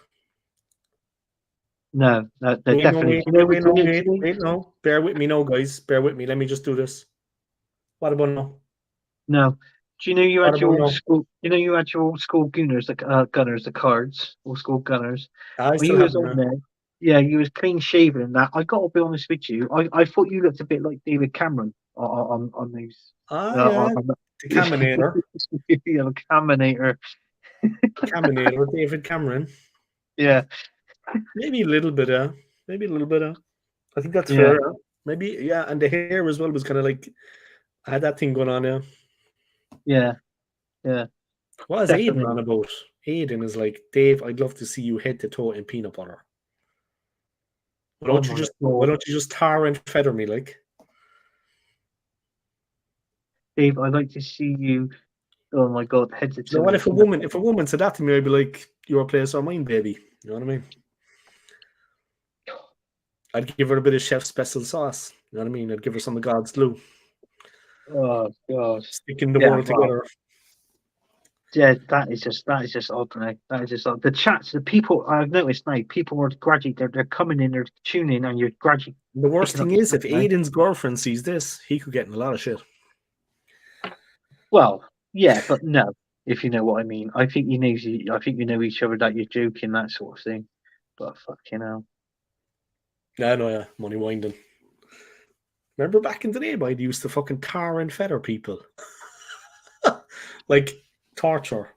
No, they're Wait, definitely. wait, no. Bear with me, no, guys. Bear with me. Let me just do this. What about now? No. Do you know you What had your about old now? school? You know you had your old school Gunners, the Gunners, the cards, old school Gunners. I When still you have was them on now. there, yeah, you was clean shaven and that. I got to be honest with you. I thought you looked a bit like David Cameron on these. Ah, yeah. The Caminator. Yeah, the Caminator. Caminator, David Cameron. Yeah, Maybe a little bit, maybe a little bit, I think that's Yeah. fair. Maybe, yeah. And the hair as well was kind of like, I had that thing going on, yeah. yeah. What is Definitely. Aiden on about? Aiden is like, Dave, I'd love to see you head to toe in peanut butter. Why don't you just tar and feather me, like? Dave, I'd like to see you. Oh my God, head to You know toe. what? If a woman said that to me, I'd be like, "Your place or mine, baby." You know what I mean? I'd give her a bit of chef's special sauce. You know what I mean? I'd give her some of God's glue, Oh gosh. sticking the Yeah, world wow. together. Yeah, that is just odd, mate. That is just odd. The chats, the people I've noticed now, people are gradually they're coming in, they're tuning in, and you're gradually. The worst picking thing up is, if something, Aiden's girlfriend sees this, he could get in a lot of shit. Well, yeah, but no, if you know what I mean. I think you know each other, that you're joking, that sort of thing. But fucking hell. Yeah, no, yeah, money winding. Remember back in the day, I'd used to fucking tar and feather people, like torture.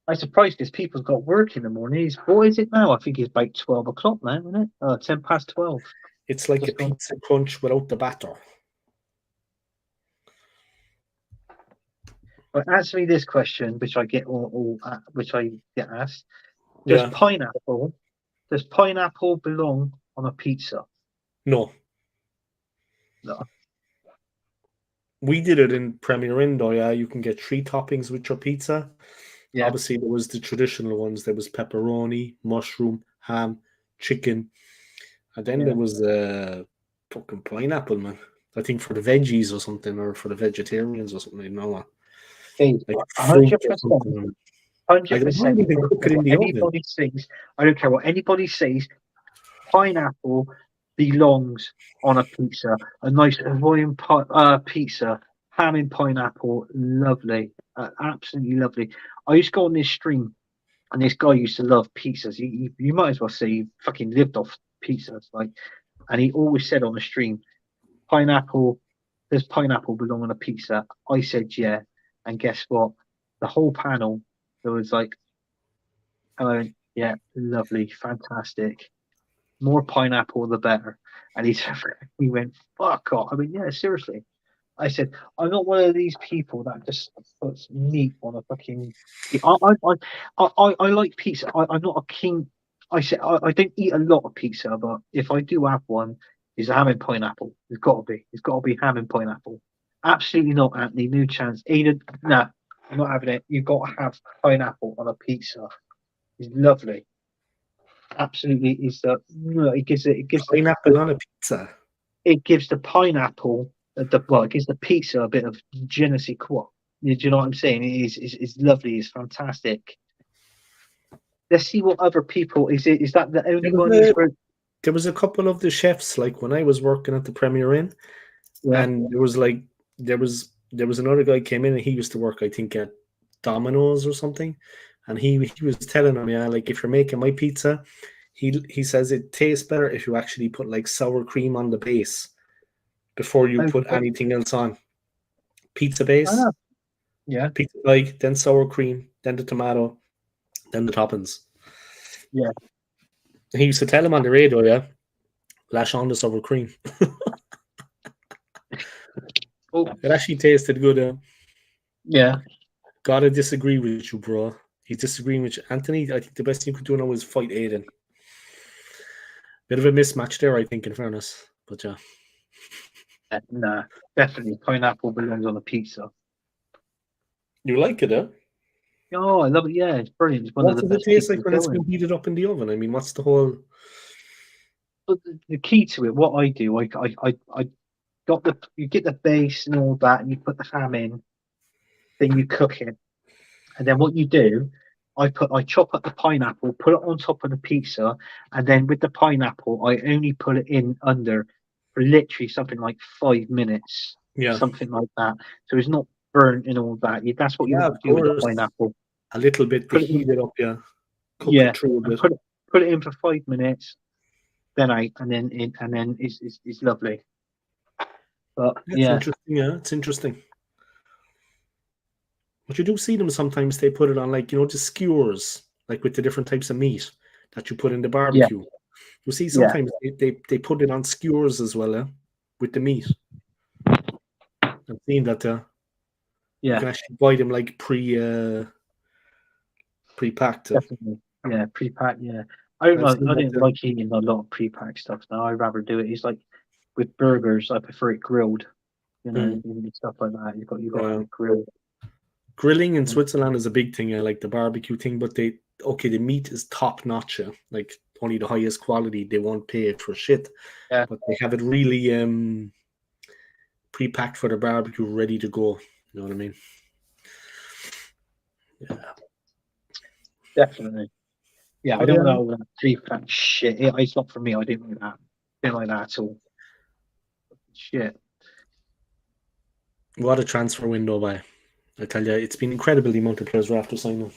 I'm surprised because people's got work in the morning. What is it now? I think it's about 12 o'clock now, isn't it? 10 past 12. It's like Just a gone. pizza crunch without the batter. But answer me this question, which I get which I get asked. Does pineapple belong on a pizza? No. No. We did it in Premier Inn, though, yeah. You can get 3 toppings with your pizza. Yeah. Obviously, there was the traditional ones. There was pepperoni, mushroom, ham, chicken. And then there was fucking pineapple, man. I think for the veggies or something, or for the vegetarians or something. I don't know. Like 100%. 100%. Anybody says, I don't care what anybody says. Pineapple belongs on a pizza. A nice Hawaiian pizza, ham and pineapple, lovely, absolutely lovely. I used to go on this stream, and this guy used to love pizzas. You might as well say he fucking lived off pizzas, like. And he always said on the stream, does pineapple belong on a pizza? I said yeah, and guess what? The whole panel, there was like, yeah, lovely, fantastic. More pineapple, the better. And he went, fuck off. I mean, yeah, seriously. I said, I'm not one of these people that just puts meat on a fucking. I like pizza. I'm not a king. I said I don't eat a lot of pizza, but if I do have one, it's ham and pineapple. It's got to be. It's got to be ham and pineapple. Absolutely not, Anthony. No chance. Aiden, no, I'm not having it. You've got to have pineapple on a pizza. It's lovely. Absolutely, it gives pineapple on a pizza. It gives the pineapple it gives the pizza a bit of je ne sais quoi. Do you know what I'm saying? It's lovely. It's fantastic. Let's see what other people is that the only one? There was a couple of the chefs, like when I was working at the Premier Inn, and there was another guy came in and he used to work, I think, at Domino's or something, and he was telling him, yeah, like if you're making my pizza, he says it tastes better if you actually put like sour cream on the base before you put anything else on. Pizza base, pizza, like then sour cream, then the tomato, then the toppings. Yeah. He used to tell him on the radio, yeah, lash on the sour cream. It actually tasted good. Yeah. Gotta disagree with you, bro. He's disagreeing with you. Anthony, I think the best thing you could do now is fight Aiden. Bit of a mismatch there, I think, in fairness. But yeah. Nah, definitely pineapple belongs on a pizza. You like it, huh? Oh, I love it. Yeah, it's brilliant. It's one What of the does it best taste pizzas like when it's going. been heated up in the oven? I mean, what's the whole... But the key to it, what I do, I got you get the base and all that, and you put the ham in, then you cook it, and then what you do, I chop up the pineapple, put it on top of the pizza, and then with the pineapple, I only put it in under for literally something like 5 minutes, Yeah. something like that. So it's not burnt and all that. That's what you Yeah, want of to do with the course. pineapple. A little bit to Put it in, heat it up, yeah. Cook yeah, it through a and bit. put it in for 5 minutes, then it's lovely. But That's yeah, interesting, yeah. It's interesting. But you do see them sometimes, they put it on, like, the skewers, like with the different types of meat that you put in the yeah, barbecue. You see, yeah, sometimes they put it on skewers as well, with the meat. I've seen that you yeah. can actually buy them like pre-packed. Definitely. Yeah, pre-pack. Yeah, I don't I've like. seen I that. don't like eating a lot of pre-packed stuff now. I'd rather do it. It's like with burgers. I prefer it grilled. And stuff like that. You got to have Yeah. it grilled. Grilling in Switzerland is a big thing. I like the barbecue thing, but the meat is top notch. Like only the highest quality. They won't pay it for shit. Yeah. But they have it really pre-packed for the barbecue, ready to go. You know what I mean? Yeah. Definitely. Yeah, I But, don't know all that pre-packed shit. It's not for me. I didn't like that. Didn't like that at all. Shit. what a transfer window by. I tell you, it's been incredible the amount of players we're after signing.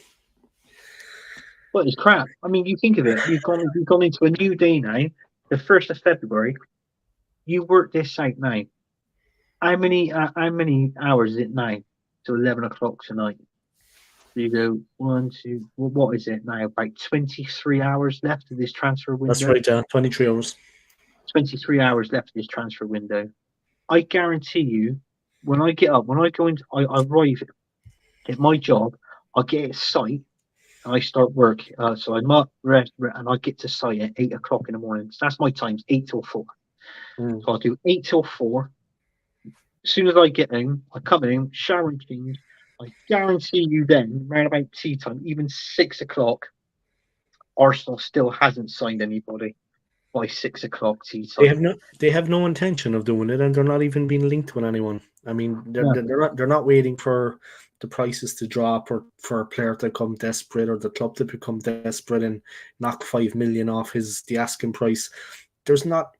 Well, it's crap. I mean, you think of it. We've gone into a new day now. The 1st of February. You work this out now. How many hours is it now? To 11 o'clock tonight. You go 1, 2. Well, what is it now? About 23 hours left of this transfer window. That's right, 23 hours. 23 hours left of this transfer window. I guarantee you, when I get up, when I go into, I arrive at my job, I get at site and I start work. So I'm up, rest, and I get to site at 8 o'clock in the morning. So that's my times, 8 till 4. So I'll do 8 till 4. As soon as I get home, I come home, shower and change. I guarantee you then, around about tea time, even 6 o'clock, Arsenal still hasn't signed anybody by 6 o'clock tea time. They have no intention of doing it, and they're not even being linked with anyone. I mean, they're not waiting for the prices to drop or for a player to become desperate or the club to become desperate and knock 5 million off the asking price.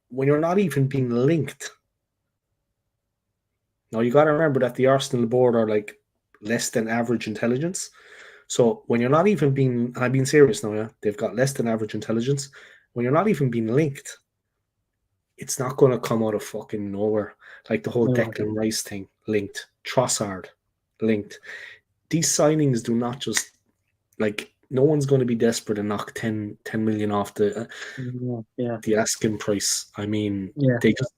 When you're not even being linked. Now you got to remember that the Arsenal board are like less than average intelligence. So when you're not even being, and I'm being serious now, yeah, they've got less than average intelligence. When you're not even being linked, it's not going to come out of fucking nowhere. Like the whole Declan Rice thing, linked. Trossard, linked. These signings do not just, like, no one's going to be desperate and knock 10 million off the asking price. I mean, they just,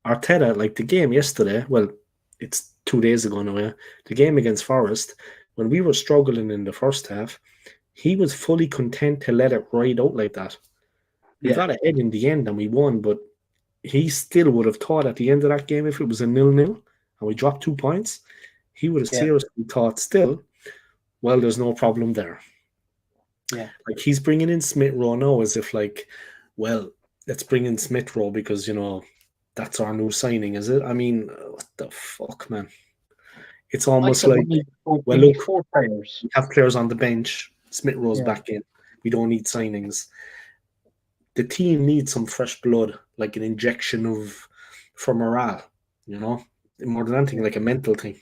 Arteta, like the game yesterday, well, it's 2 days ago now, yeah, the game against Forest, when we were struggling in the first half, he was fully content to let it ride out like that. We got ahead in the end and we won, but he still would have thought at the end of that game, if it was a 0-0 and we dropped 2 points, he would have seriously thought still, well, there's no problem there. Yeah. Like he's bringing in Smith Rowe now as if like, well, let's bring in Smith Rowe because, that's our new signing, is it? I mean, what the fuck, man? It's almost like, we need 4 players. We have players on the bench. Smith Rowe's back in. We don't need signings. The team needs some fresh blood, like an injection for morale, more than anything, like a mental thing.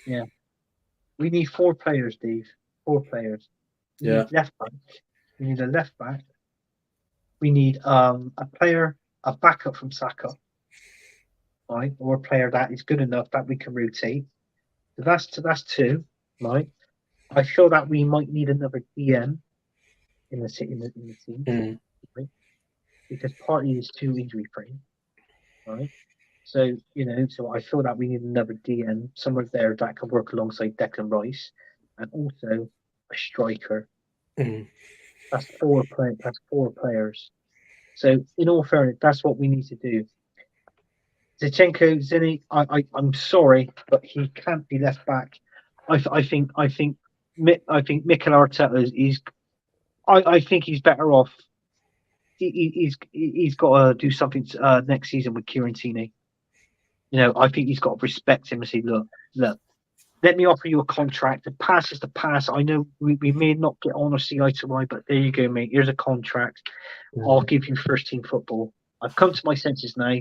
Yeah. We need 4 players, Dave. 4 players. We need left back. We need a left back. We need a backup from Saka. Right? Or a player that is good enough that we can rotate. So that's 2, right? I feel that we might need another DM in the team, right? Because partly is too injury free, right? So so I feel that we need another DM somewhere there that can work alongside Declan Rice. and also a striker. Mm. That's four players. So in all fairness, that's what we need to do. Zinchenko, I'm sorry, but he can't be left back. I think Mikel Arteta I think he's better off. He's got to do something next season with Kieran Tierney. I think he's got to respect him and say, look, let me offer you a contract. The pass is the pass. I know we may not get on or see eye to eye, but there you go, mate. Here's a contract. I'll give you first team football. I've come to my senses now.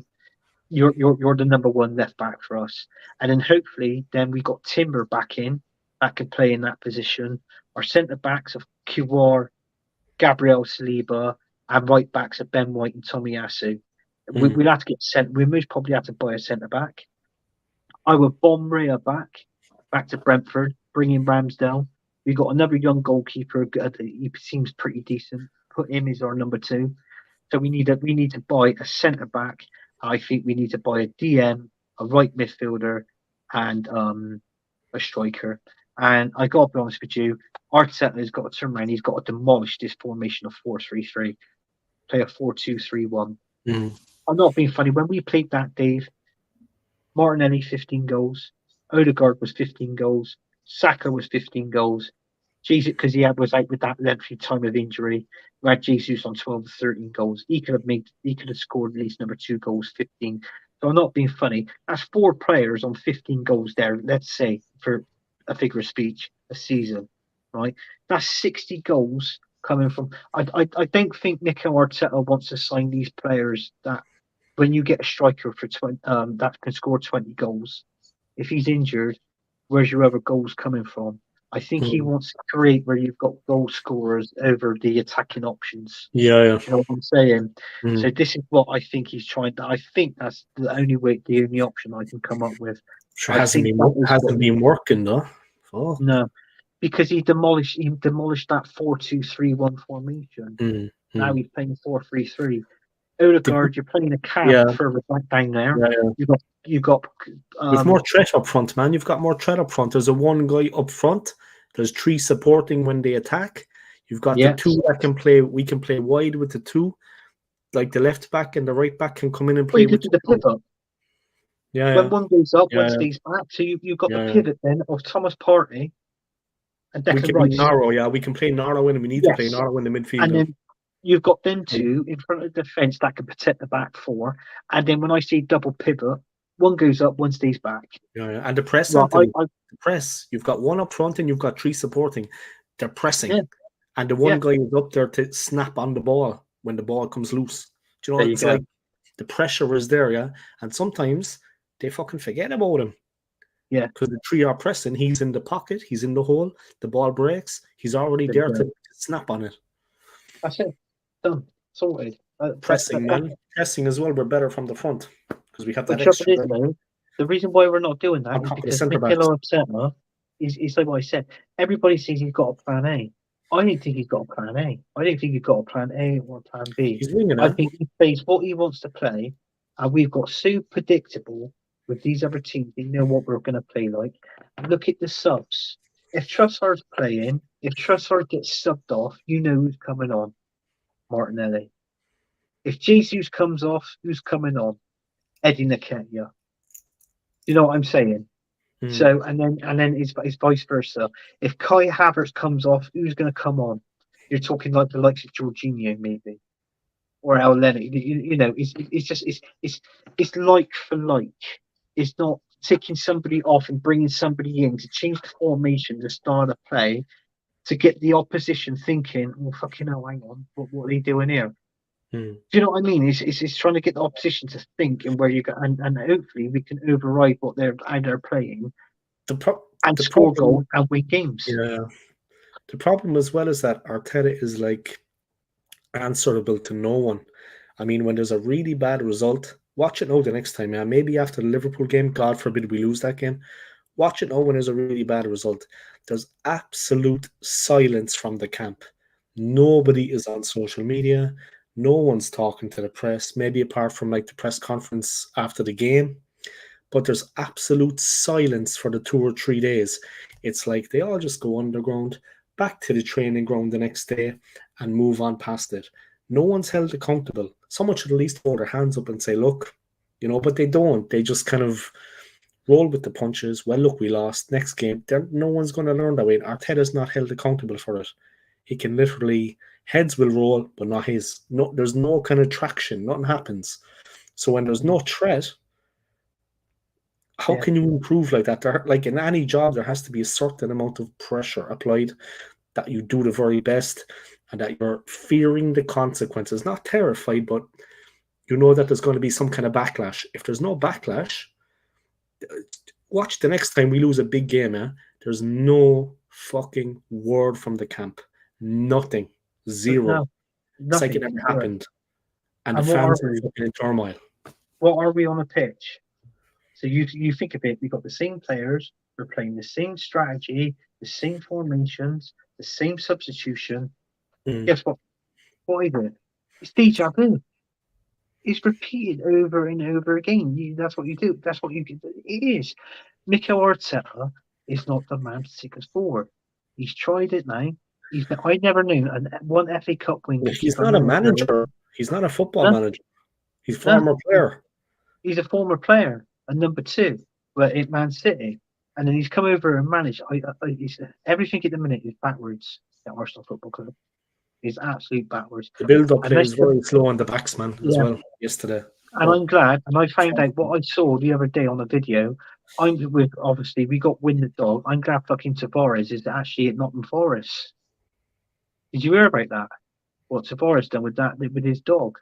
You're the number one left back for us, and then hopefully then we got Timber back in that can play in that position. Our centre backs of Kiwar, Gabriel Saliba, and right backs of Ben White and Tomiyasu. We'll have to get we most probably have to buy a centre back. I would bomb Rhea back to Brentford, bring in Ramsdale. We've got another young goalkeeper. He seems pretty decent. Put him as our number 2. So we need to buy a centre back. I think we need to buy a DM, a right midfielder, and a striker. And I got to be honest with you, Arteta has got to turn around. He's got to demolish this formation of 4-3-3, play a 4-2-3-1. I'm not being funny. When we played that, Dave, Martinelli 15 goals, Odegaard was 15 goals, Saka was 15 goals. Jesus, because he was out with that lengthy time of injury. We had Jesus on 12 or 13 goals. He could have scored at least number 2 goals, 15. So I'm not being funny. That's 4 players on 15 goals there, let's say, for a figure of speech, a season, right? That's 60 goals coming from. I don't think Mikel Arteta wants to sign these players that when you get a striker for 20, that can score 20 goals, if he's injured, where's your other goals coming from? I think he wants to create where you've got goal scorers over the attacking options. Yeah. You know what I'm saying? So this is what I think he's trying to. I think that's the only option I can come up with. Sure, hasn't been working though. Oh. No, because he demolished that 4-2-3-1 formation. Now he's playing 4-3-3. Odegaard, you're playing a cam further back down there. You've got with more threat up front, man. You've got more threat up front. There's a one guy up front. There's 3 supporting when they attack. You've got the 2 that can play. We can play wide with the 2, like the left back and the right back can come in and play with the pivot. When one goes up, one stays back. So you've got the pivot then of Thomas Partey and Declan Rice. We can play narrow in, and we need to play narrow in the midfield. And then you've got them 2 in front of the defence that can protect the back 4. And then when I see double pivot, one goes up, one stays back. And the press, the press. You've got 1 up front and you've got 3 supporting. They're pressing, and the one guy is up there to snap on the ball when the ball comes loose. Do you know? It's like the pressure is there, and sometimes they fucking forget about him. Yeah, because the 3 are pressing. He's in the pocket. He's in the hole. The ball breaks. He's already there to snap on it. That's it. Done. Sorted. Pressing, man. Pressing as well. We're better from the front because we have that extra. The reason why we're not doing that is because Mikel Arteta is like what I said. Everybody says he's got a plan A. I don't think he's got a plan A. I don't think he's got a plan A or a plan B. I think he plays what he wants to play, and we've got so predictable with these other teams. They know what we're going to play like. And look at the subs. If Trossard's playing, if Trossard gets subbed off, you know who's coming on. Martinelli. If Jesus comes off, who's coming on? Eddie Nketiah. You know what I'm saying? So and then it's vice versa. If Kai Havertz comes off, who's going to come on? You're talking like the likes of Jorginho maybe, or El Lenny. You know, it's like for like. It's not taking somebody off and bringing somebody in to change the formation, the style of play, to get the opposition thinking, "Oh fucking hell, hang on, what are they doing here?" Do you know what I mean? It's trying to get the opposition to think and where you go, and hopefully we can override how they're playing, and score goals and win games. Yeah. The problem as well is that Arteta is like answerable to no one. I mean, when there's a really bad result, watch it now the next time. Yeah, maybe after the Liverpool game, God forbid we lose that game. Watch it now when there's a really bad result. There's absolute silence from the camp. Nobody is on social media. No one's talking to the press, maybe apart from like the press conference after the game. but there's absolute silence for the 2 or 3 days. It's like they all just go underground, back to the training ground the next day, and move on past it. No one's held accountable. Someone should at least hold their hands up and say, look, but they don't. They just kind of roll with the punches. Well, look, we lost. Next game, no one's going to learn that way. Arteta's not held accountable for it. He can literally, heads will roll, but not his. No, there's no kind of traction. Nothing happens. So when there's no threat, how can you improve like that? Like in any job, there has to be a certain amount of pressure applied that you do the very best and that you're fearing the consequences. Not terrified, but you know that there's going to be some kind of backlash. If there's no backlash, watch the next time we lose a big game, there's no fucking word from the camp. Nothing. Zero. It's like it never happened. And the fans are fucking in turmoil. What are we on a pitch? So you think of it, we've got the same players, we're playing the same strategy, the same formations, the same substitution. Guess what? What is it? It's deja vu. It's repeated over and over again. That's what you do. That's what you do. It is. Mikel Arteta is not the man to take us forward. He's tried it now. I never knew one FA Cup win. He's not a manager. He's not a football manager. He's a former player. He's a former player. And number 2, at Man City. And then he's come over and managed. Everything at the minute is backwards at Arsenal Football Club. It's absolute backwards. The build-up play is very slow on the backsman as well yesterday. And I'm glad. And I found out what I saw the other day on a video. Obviously, we got Win the Dog. I'm glad fucking Tavares is actually at Nottingham Forest. Did you hear about that? What Tavares done with his dog?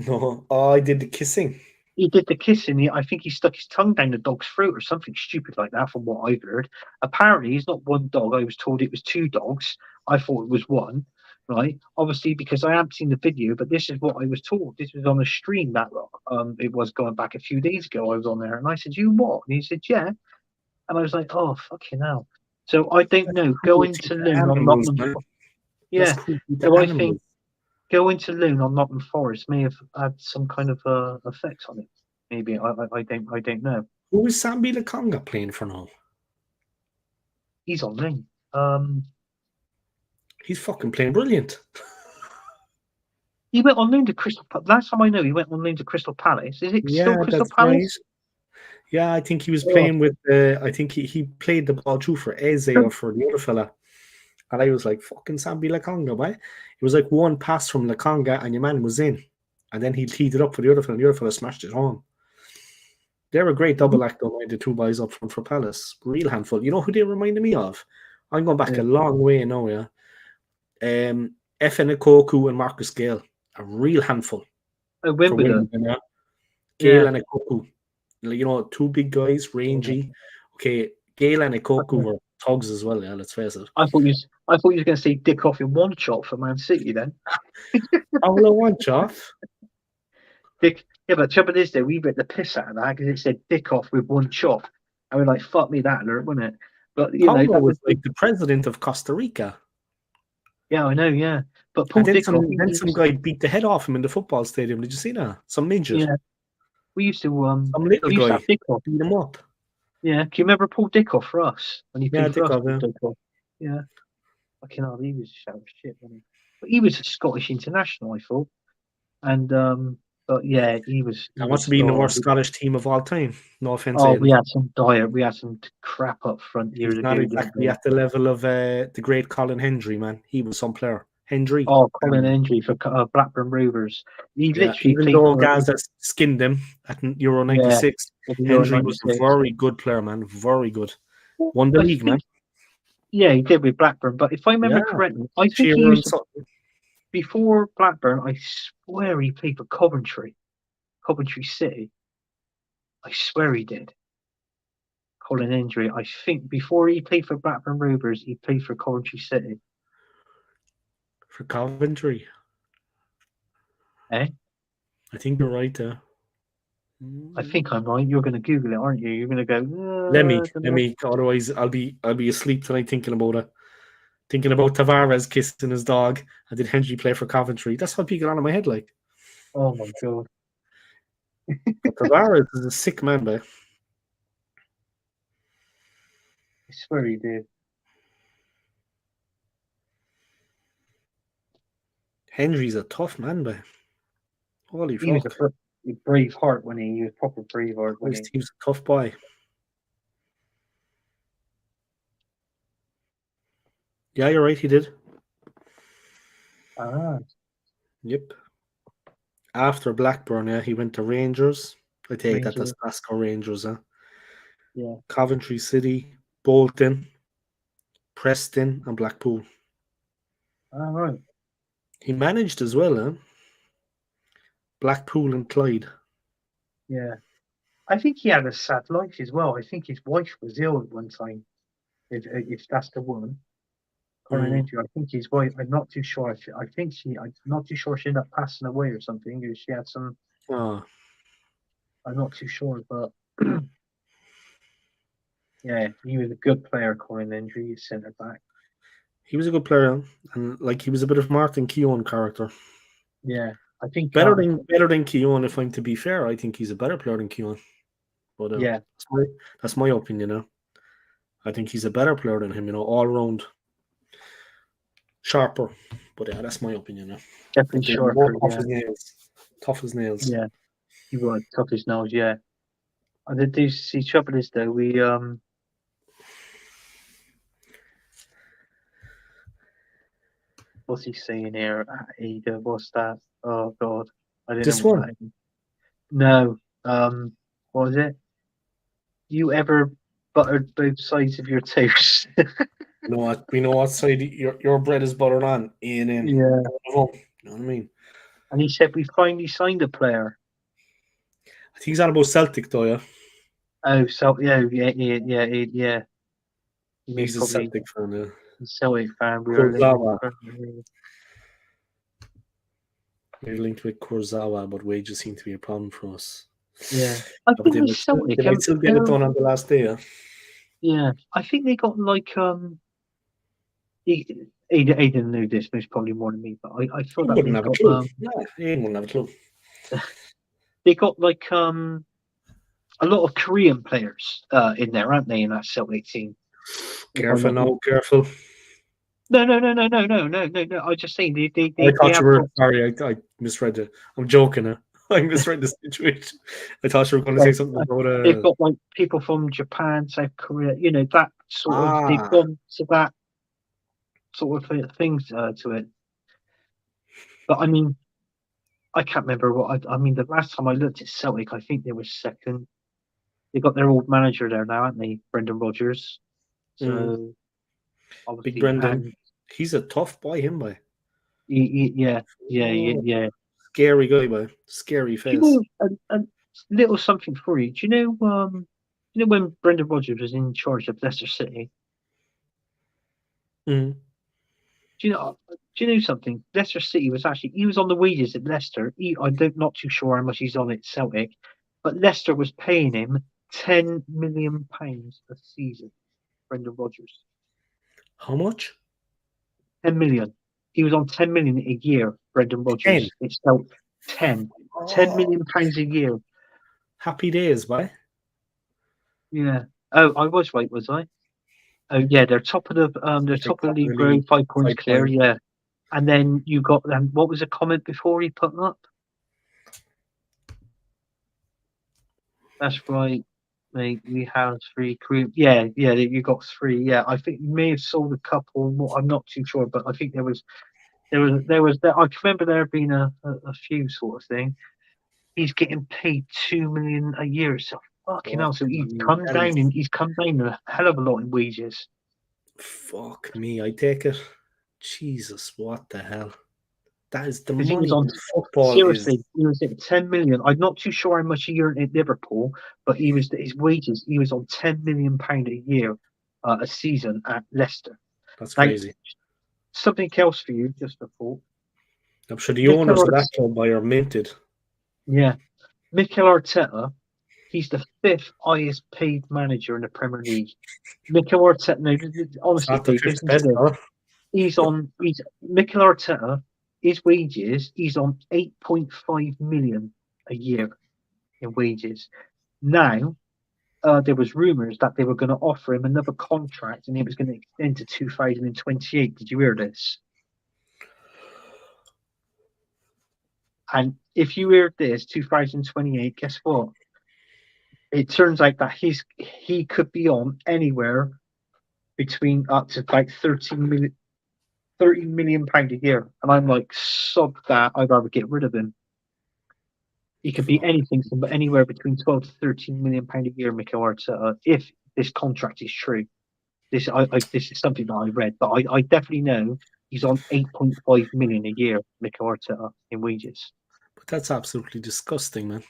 No. Oh, I did the kissing. He did the kissing. I think he stuck his tongue down the dog's throat or something stupid like that from what I've heard. Apparently, he's not one dog. I was told it was 2 dogs. I thought it was one, right? Obviously, because I haven't seen the video, but this is what I was told. This was on a stream that it was going back a few days ago. I was on there and I said, you what? And he said, yeah. And I was like, oh, fucking hell. So I don't know. Going to Loon on Nottingham. Yeah. So I think going to Loon on Nottingham Forest may have had some kind of effect on it. Maybe I don't know. Who is Sambi Lakonga playing for now? He's on Loon. He's fucking playing brilliant. He went on loan to Crystal Palace. Last time I know, he went on loan to Crystal Palace. Is it still Crystal Palace? Right. Yeah, I think he was playing with. I think he played the ball through for Eze or for the other fella. And I was like, fucking Sambi Lakonga, boy. It was like one pass from Lakonga and your man was in. And then he teed it up for the other fella, and the other fella smashed it home. They're a great double act, though, the 2 boys up front for Palace. Real handful. You know who they reminded me of? I'm going back a long way now, yeah. FN Okoku and Marcus Gale. A real handful. Wimbledon. Gale and Okoku. 2 big guys, rangy. Okay, Gale and Okoku were thugs as well, yeah, let's face it. I thought you were going to say dick off in one chop for Man City then. One chop? Dick. Yeah, but the trouble is, though, we bit the piss out of that because it said dick off with one chop. I was like, fuck me that alert, wasn't it? But, that was like the president of Costa Rica. Yeah, I know, yeah. But Paul then some guy beat the head off him in the football stadium. Did you see that? Some midget. Yeah. We used to some little guy beat him up. Yeah. Can you remember Paul Dickoff for us? When he played for us? Dickoff. Yeah. Fucking hell, he was a shout of shit, wasn't he? But he was a Scottish international, I thought. And but yeah, he was. That must have been the worst Scottish team of all time. No offense. Oh, we had some dire. We had some crap up front years ago. Not exactly at the level of the great Colin Hendry, man. He was some player. Hendry. Oh, Colin Hendry for Blackburn Rovers. He literally. Even though Gaza skinned him at Euro '96, Hendry was a very good player, man. Very good. Won the league, man. Yeah, he did with Blackburn. But if I remember correctly, I think he used to, before Blackburn, I swear he played for Coventry City. I swear he did. Colin Hendry. I think before he played for Blackburn Rovers, he played for Coventry City. For Coventry. Eh? I think you're right there. I think I'm right. You're going to Google it, aren't you? You're going to go. Let me. Otherwise, I'll be asleep tonight thinking about it. Thinking about Tavares kissing his dog, and did Hendry play for Coventry? That's how people on in my head, like. Oh my god. Tavares is a sick man, man. swear he did. Henry's a tough man, but holy He was fuck. a brave heart when he was proper brave heart when His he. team's a tough boy. Yeah, you're right, he did. Ah, Yep. After Blackburn, yeah, he went to Rangers. I take that Rangers. as Glasgow Rangers, huh? Yeah. Coventry City, Bolton, Preston, and Blackpool. All right. He managed as well, huh? Blackpool and Clyde. Yeah. I think he had a sad life as well. I think his wife was ill at one time. If that's the one. Injury. I think his wife. I'm not too sure. I think she. I'm not too sure she ended up passing away or something. She had some. Oh, I'm not too sure, but yeah, he was a good player. Injury, he's centre back. he was a good player, and like he was a bit of Martin Keown character. Yeah, I think Better than Keown. If I'm to be fair, I think he's a better player than Keown. But yeah, that's my opinion. You know, I think he's a better player than him. You know, all round sharper. But yeah, that's my opinion. You know. definitely sharper. Tough as nails. Tough as nails. Yeah, he was tough as nails. Yeah, and the do see trouble is though we What's he saying here? Ada, what's that? Oh God, I didn't This know what one? that is. No, what was it? You ever buttered both sides of your toast? You know what? We know what side your bread is buttered on. In. Yeah. You know what I mean? And he said we finally signed a player. I think he's on about Celtic though, yeah. Oh, so yeah. He's a Celtic fan, yeah. Celtic fan. We Kurzawa. are We're linked with Kurzawa, but wages seem to be a problem for us. Yeah, I But think they it's Celtic. might still get it done on the last day, yeah. Yeah, I think they got like He didn't know this most probably more than me, but I thought that wouldn't have a clue. He wouldn't have a clue. they got like a lot of Korean players in there, aren't they? In that Celtic team. Careful now, careful. No. I just saying they I thought have you were got, sorry. I misread it. I'm joking. Huh? I misread the situation. I thought you were going to say something about they've got like people from Japan, South Korea. You know that sort of. They've gone to that sort of things to it. But I mean, I can't remember what I mean. The last time I looked at Celtic, I think they were second. They got their old manager there now, haven't they? Brendan Rodgers. So obviously, Big Brendan. He's a tough boy, him boy. Yeah. Scary guy, boy. Scary face. You know, a little something for you. Do you know when Brendan Rodgers was in charge of Leicester City? Mm. Do you know something? Leicester City he was on the wages at Leicester. I'm not too sure how much he's on at Celtic, but Leicester was paying him £10 million a season. Brendan Rodgers. How much? 10 million. He was on 10 million a year. Brendan Rodgers. It's spelled 10. Oh. £10 million a year. Happy days, boy. Yeah. Oh, I was right, was I? Oh yeah, they're top of the league road, 5 points clear. Yeah, and then you got them. What was the comment before he put up? That's right, mate. We have 3 crew. Yeah. You got 3. Yeah, I think you may have sold a couple more. I'm not too sure, but I think there was. I can remember there being a few sort of thing. He's getting paid $2 million a year. So fucking hell. So he's come down a hell of a lot in wages. Fuck me, I take it. Jesus, what the hell? That is the money he was on football. Seriously, he was at 10 million. I'm not too sure how much he earned at Liverpool, but his wages. He was on £10 million a year, a season at Leicester. That's crazy. Something else for you, just a thought. I'm sure the owners of that club are minted. Yeah, Mikel Arteta. He's the 5th highest paid manager in the Premier League. Mikel Arteta. No, honestly, he's Mikel Arteta. His wages. He's on 8.5 million a year in wages. Now, there was rumours that they were going to offer him another contract and it was going to extend to 2028. Did you hear this? And if you hear this, 2028, guess what? It turns out that he could be on anywhere between up to like 30 million pound a year. And I'm like, sod that, I'd rather get rid of him. He could be anything from anywhere between 12 to 13 million pound a year, Mikel Arteta, if this contract is true. This is something that I read, but I definitely know he's on 8.5 million a year, Mikel Arteta, in wages. But that's absolutely disgusting, man.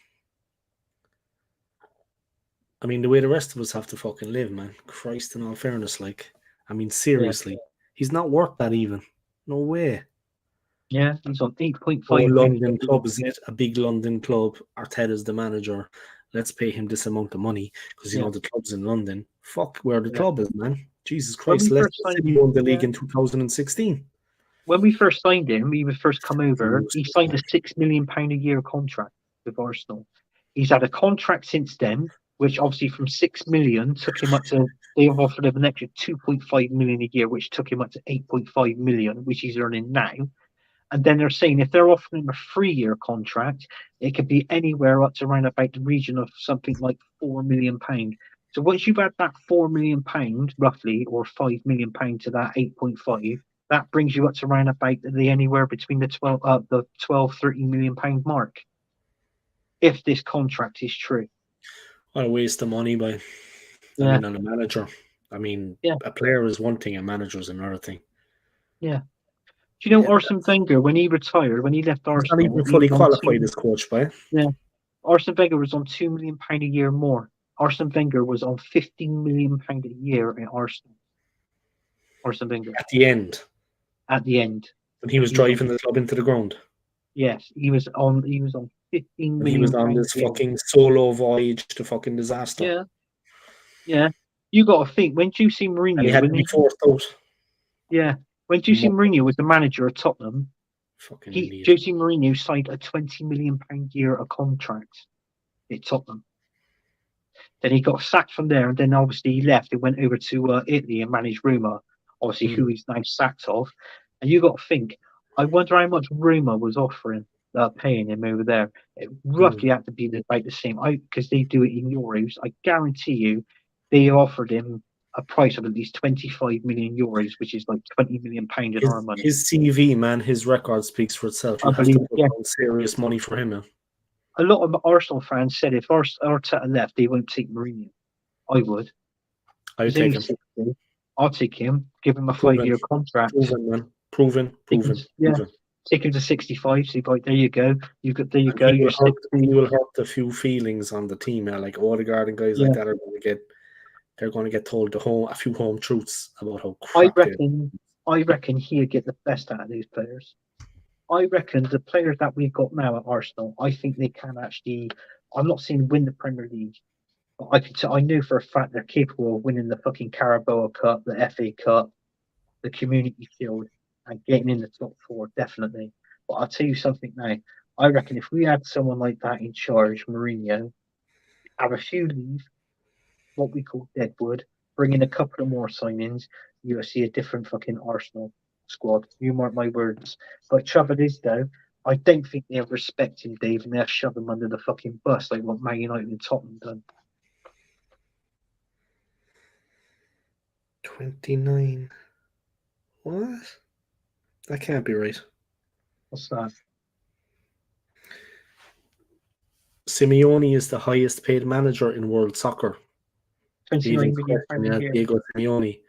I mean, the way the rest of us have to fucking live, man. Christ, in all fairness, like, I mean, seriously, he's not worth that even. No way. Yeah, he's on 8.5 Oh, million. London club is it? A big London club. Arteta's the manager. Let's pay him this amount of money because you know the club's in London. Fuck where the club is, man. Jesus Christ, Leicester City won the league in 2016. When we first signed him, he was first come over. He signed a £6 million a year contract with Arsenal. He's had a contract since then, which obviously from 6 million took him up to. They have offered him an extra 2.5 million a year, which took him up to 8.5 million, which he's earning now. And then they're saying if they're offering him a 3-year contract, it could be anywhere up to around about the region of something like £4 million. So once you've had that £4 million roughly, or £5 million to that 8.5, that brings you up to around about the anywhere between the 13 million pound mark. If this contract is true, what a waste of money by. I mean, on a manager. I mean, a player is one thing, a manager is another thing. Yeah. Do you know Arsene Wenger, when he retired, when he left Arsenal, he's not even fully qualified as coach, by. Yeah. Arsene Wenger was on £2 million a year more. Arsene Wenger was on £15 million a year in Arsenal. Arsene Wenger. At the end. And he was driving the club into the ground. Yes, he was on 15 million. He was on this fucking solo voyage to fucking disaster. Yeah. Yeah. You got to think, when Jose Mourinho... And he had to be forced out. Yeah. When Jose Mourinho was the manager of Tottenham, Jose Mourinho signed a £20 million a year a contract at Tottenham. Then he got sacked from there, and then obviously he left and went over to Italy and managed Roma, obviously who he's now sacked of. And you got to think, I wonder how much Roma was offering, paying him over there. It roughly had to be about the same, because they do it in euros. I guarantee you, they offered him a price of at least 25 million euros, which is like 20 million pounds in our money. His CV, man, his record speaks for itself. You have to put down serious money for him now. A lot of Arsenal fans said if Arteta left, they won't take Mourinho. I would. I would take him. 60. I'll take him. Give him a 5-year contract. Proven, man. Proven. Take him to 65. See, like, there you go. You go. He will hurt a few feelings on the team. Like Odegaard and guys like that are going to get. They're going to get told a few home truths about how crap I reckon he'll get the best out of these players. I reckon the players that we've got now at Arsenal, I think they can actually. I'm not saying win the Premier League, but I know for a fact they're capable of winning the fucking Carabao Cup, the FA Cup, the Community Shield, and getting in the top 4 definitely. But I'll tell you something now. I reckon if we had someone like that in charge, Mourinho, have a few leave, what we call deadwood, bring in a couple of more signings, you'll see a different fucking Arsenal squad. You mark my words. But trouble is, though, I don't think they'll respect him, Dave, and they'll shove him under the fucking bus like what Man United and Tottenham done. 29. What? That can't be right. What's that? Simeone is the highest paid manager in world soccer. 29 million a year. Diego Simeone.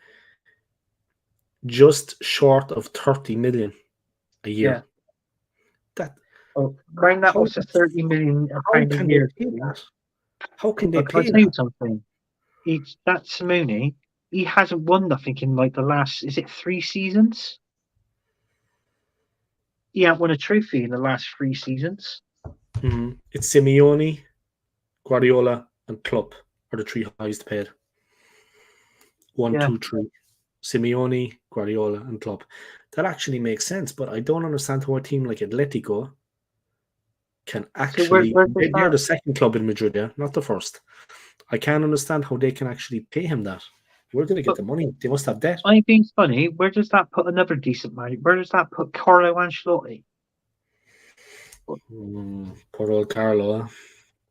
Just short of 30 million a year. Round that was a 30 million a year. How can they pay I tell you something? That Simeone, he hasn't won nothing in like the last, is it 3 seasons? He hasn't won a trophy in the last 3 seasons. Mm-hmm. It's Simeone, Guardiola, and Klopp are the 3 highest paid. 1, 2, 3. Simeone, Guardiola, and Klopp. That actually makes sense, but I don't understand how a team like Atletico can actually. They're the second club in Madrid, not the first. I can't understand how they can actually pay him that. Where did they get But- the money? They must have debt. I ain't being funny. Where does that put another decent manager? Where does that put Carlo Ancelotti? Poor old Carlo. Huh?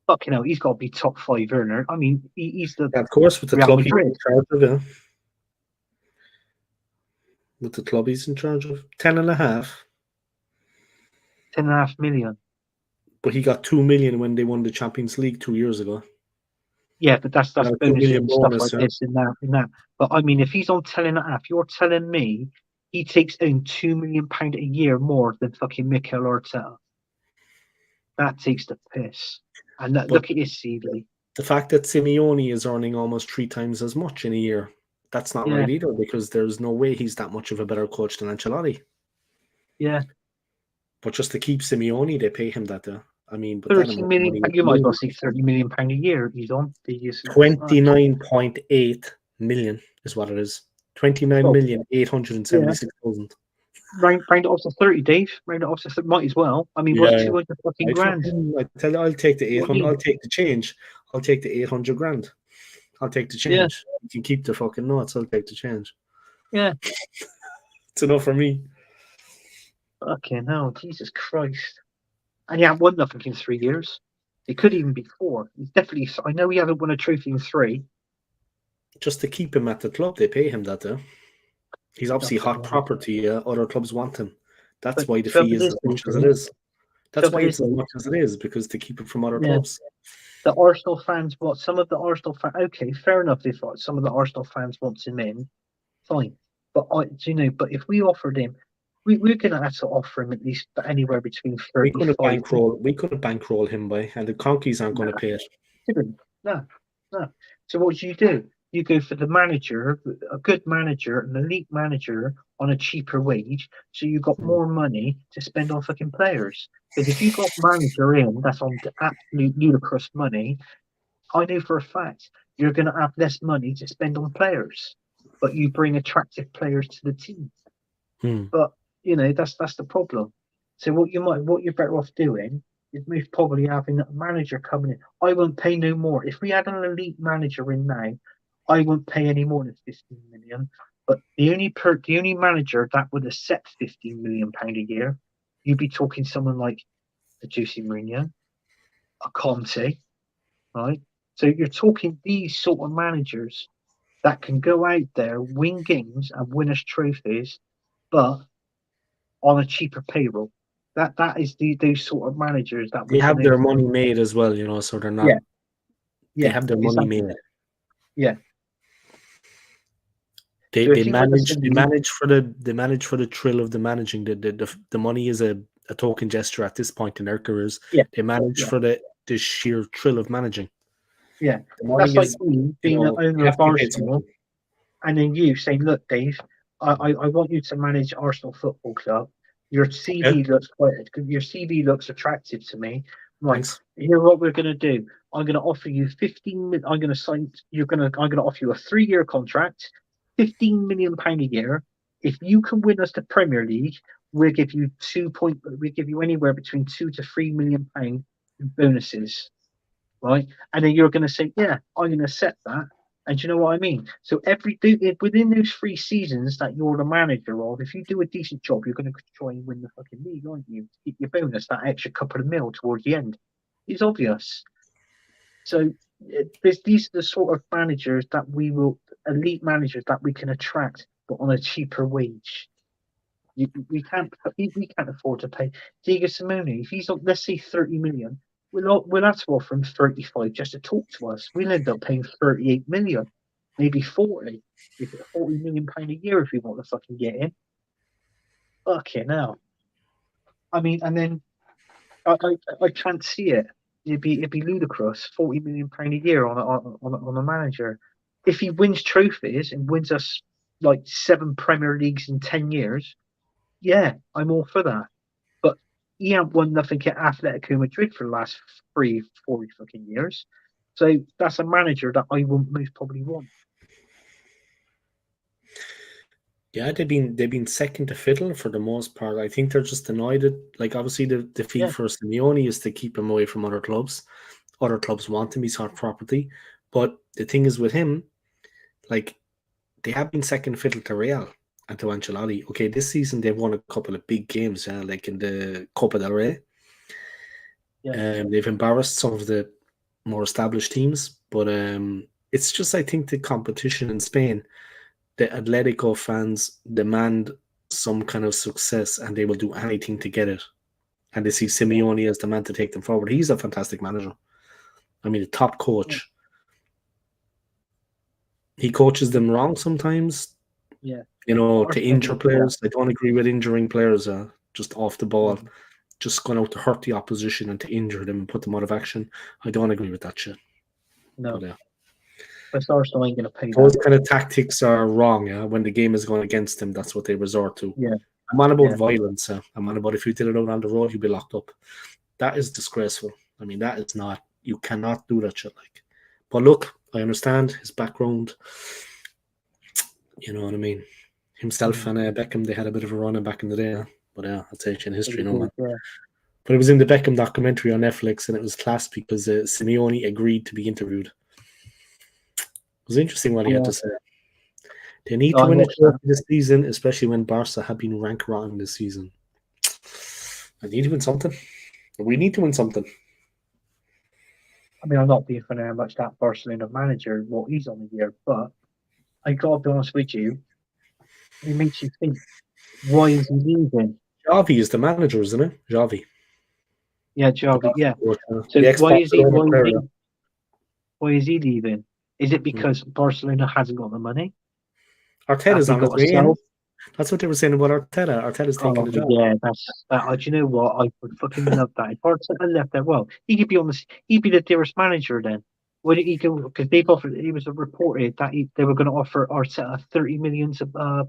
Fucking hell, he's got to be top 5 earner. I mean, he's the Yeah, of course, with the Real club he's Madrid. in charge of, yeah. With the club he's in charge of, 10.5. 10.5 million. But he got 2 million when they won the Champions League 2 years ago. Yeah, but that's Yeah, 2 bonuses million and stuff bonus, like yeah. this and that. But I mean, if he's on 10.5, you're telling me he takes in £2 million a year more than fucking Mikel Arteta. That takes the piss. And look at his CV. The fact that Simeone is earning almost 3 times as much in a year, that's not Yeah. right either, because there's no way he's that much of a better coach than Ancelotti. Yeah, But just to keep Simeone, they pay him that. I mean, but that 30 amount of million. money, You might as well say 30 million pound a year. He's on. 29.8 million is what it is. 29,876,000. Round it off to 30, Dave. Round it off to 30. Might as well. I mean, what's 200 fucking grand? I tell you, I'll take the What do 800. you mean? I'll take the change. I'll take the 800 grand. I'll take the change. Yeah. You can keep the fucking notes. I'll take the change. Yeah. It's enough for me. Fucking hell, Jesus Christ. And he hasn't won nothing in 3 years. It could even be 4. He's definitely. I know he hasn't won a trophy in 3. Just to keep him at the club, they pay him that. He's obviously Nothing hot wrong. property. Other clubs want him. That's But why the trouble fee is is, as much as Dave, it is. That's trouble why it's is, as much as it is, because to keep him from other Yeah. clubs. The Arsenal fans want some of the Arsenal fans. Okay, fair enough. If some of the Arsenal fans want him in, fine. But but if we offered him, we're going to have to offer him at least anywhere between We could 35. have bankroll him by, and the Conkeys aren't going to pay it. No. So what do? You go for the manager, a good manager, an elite manager on a cheaper wage, so you got more money to spend on fucking players. Because if you got a manager in that's on absolute ludicrous money, I know for a fact you're going to have less money to spend on players, but you bring attractive players to the team. But that's the problem. So what you're better off doing is most probably having a manager coming in. I won't pay no more. If we had an elite manager in now, I won't pay any more than 15 million. But the only manager that would accept 15 million pound a year, you'd be talking someone like a Jose Mourinho, a Conte, right? So you're talking these sort of managers that can go out there, win games and win us trophies, but on a cheaper payroll. That is those sort of managers that They have their money made as well, so they're not. They have their money made. Yeah. They manage for the thrill of the managing. The money is a token gesture at this point in their careers. Yeah. They manage for the sheer thrill of managing. Yeah. The money That's like me being an owner of Arsenal, and then you saying, "Look, Dave, I want you to manage Arsenal Football Club. Your CV looks attractive to me. Right, Thanks. here's what we're going to do. I'm going to offer you 15. I'm going to offer you a 3-year contract, 15 million pound a year. If you can win us the Premier League, we'll give you anywhere between 2 to 3 million pound in bonuses, right? And then you're going to say, yeah, I'm going to accept that. And do you know what I mean? So within those 3 seasons that you're the manager of, if you do a decent job, you're going to try and win the fucking league, aren't you? Get your bonus, that extra couple of mil towards the end. It's obvious. So these are the sort of managers that elite managers that we can attract, but on a cheaper wage. We can't afford to pay Diego Simeone. If he's on, let's say 30 million, we'll have to offer him 35 just to talk to us. We'll end up paying 38 million, maybe 40. We get 40 million pound a year if we want to fucking get in. Fucking hell. I mean, and then I can't see it. It'd be ludicrous. 40 million pound a year on a manager. If he wins trophies and wins us like 7 Premier Leagues in 10 years, yeah, I'm all for that. But he ain't won nothing at Atletico Madrid for the last 3-4 fucking years. So that's a manager that I would most probably want. Yeah, they've been second to fiddle for the most part. I think they're just annoyed at, like, obviously the fee for Simeone is to keep him away from other clubs. Other clubs want him, he's hot property. But the thing is with him, like, they have been second fiddle to Real and to Ancelotti. Okay, this season they've won a couple of big games, like in the Copa del Rey. They've embarrassed some of the more established teams, but it's just, I think, the competition in Spain. The Atletico fans demand some kind of success, and they will do anything to get it. And they see Simeone as the man to take them forward. He's a fantastic manager. I mean, a top coach. He coaches them wrong sometimes. Yeah. You know, to injure players. I don't agree with injuring players just off the ball. Just going out to hurt the opposition and to injure them and put them out of action. I don't agree with that shit. No. But, but Arsenal ain't going to pay those that. kind of tactics are wrong, when the game is going against them, that's what they resort to. Yeah. I'm on about violence. I'm on about if you did it out on the road, you'd be locked up. That is disgraceful. I mean, that is not, you cannot do that shit. Like, but look, I understand his background. You know what I mean? Himself and Beckham, they had a bit of a run back in the day. But that's ancient history, no man. Yeah. But it was in the Beckham documentary on Netflix, and it was class because Simeone agreed to be interviewed. It was interesting what he had to say. They need to win a trophy this season, especially when Barca have been rank rotten this season. I need to win something. We need to win something. I mean, I'm not being funny how much that Barcelona manager, what he's on the year, but I got to be honest with you, it makes you think, why is he leaving? Xavi is the manager, isn't it? Xavi. Yeah, Xavi, yeah. So why is he leaving? Is it because Barcelona hasn't got the money? Arteta's on his way in. That's what they were saying about Arteta. Arteta's taking the job. Yeah, that's that. Do you know what? I would fucking love that. If Arteta left that, well, he could be on the. He'd be the dearest manager then. Why did he go? Because they've offered. It was reported that they were going to offer Arteta 30 million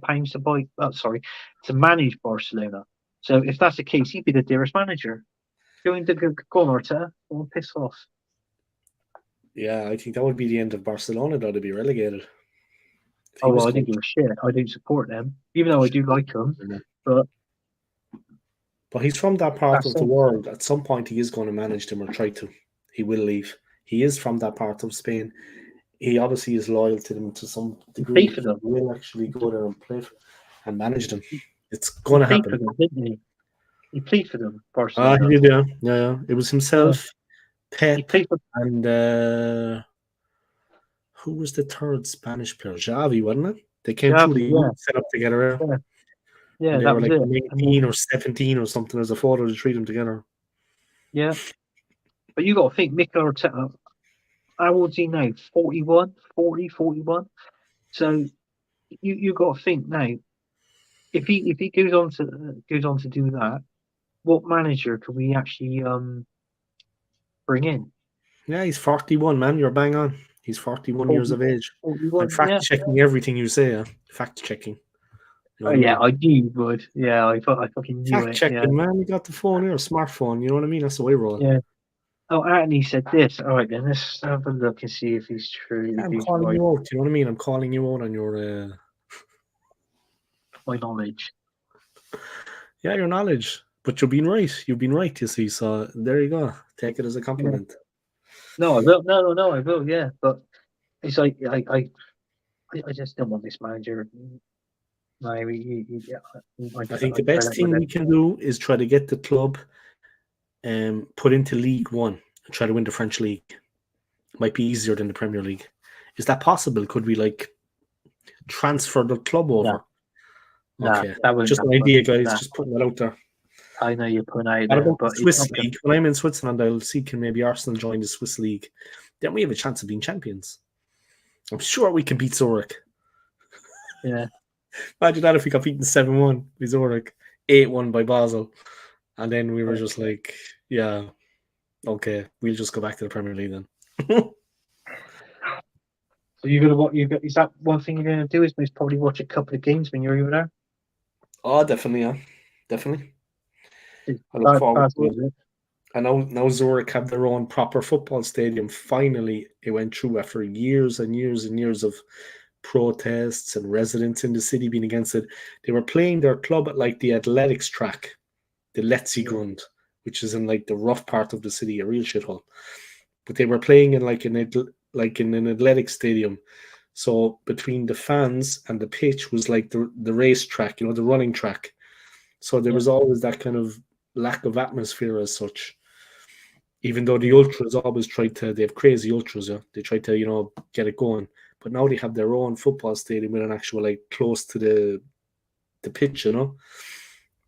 pounds to buy. To manage Barcelona. So if that's the case, he'd be the dearest manager. Go on, Arteta. Go on, piss off. Yeah, I think that would be the end of Barcelona, though, to be relegated. Oh, well, I don't give a shit. I don't support them, even though I do like them. But he's from that part of the world. At some point, he is going to manage them or try to. He will leave. He is from that part of Spain. He obviously is loyal to them to some degree. Play for them. He will actually go there and play and manage them. It's going to happen. For them, didn't he? He played for them. He did, yeah. It was himself, Pep, and who was the third Spanish player? Xavi, wasn't it? They came through the set up together. Yeah, they that were was like it. 19 or 17 or something as a photo to treat them together. Yeah. But you got to think, Mikel Arteta, how old's he now? 41? 40, 41? So you got to think now, if he goes on to do that, what manager can we actually bring in? Yeah, he's 41, man. You're bang on. He's 41 years of age. 41, I'm fact-checking everything you say, Fact-checking. You know I knew you would. Yeah, I fucking knew Fact-checking, man. You got the phone here, smartphone. You know what I mean? That's the way we're rolling. Yeah. Oh, Anthony said this. All right, then let's have a look and see if he's true. Yeah, I'm calling you out. You know what I mean? I'm calling you out on your... my knowledge. Yeah, your knowledge. But you've been right. You've been right, you see. So there you go. Take it as a compliment. Yeah. No, I will. No, I will. Yeah, but it's like I just don't want this manager. No, I think the best thing we can do is try to get the club put into League One and try to win the French league. Might be easier than the Premier League. Is that possible? Could we transfer the club over? Okay, that was just an idea, guys. Just putting that out there. I know you're putting out there, but Swiss league. When I'm in Switzerland, I'll see can maybe Arsenal join the Swiss league. Then we have a chance of being champions. I'm sure we can beat Zurich. Yeah. Imagine that if we got beaten 7-1 by Zurich, 8-1 by Basel, and then we were just like, yeah, okay, we'll just go back to the Premier League then. So you're gonna is that one thing you're gonna do? Is probably watch a couple of games when you're over there? Oh, definitely, yeah, definitely. I look forward to it. And now Zurich have their own proper football stadium. Finally, it went through after years and years and years of protests and residents in the city being against it. They were playing their club at the athletics track, the Letzigrund, which is in the rough part of the city, a real shithole. But they were playing in like in an athletic stadium. So between the fans and the pitch was like the race track, the running track. So there was always that kind of lack of atmosphere as such. Even though the ultras always they have crazy ultras, they try to, get it going. But now they have their own football stadium with an actual, like, close to the pitch,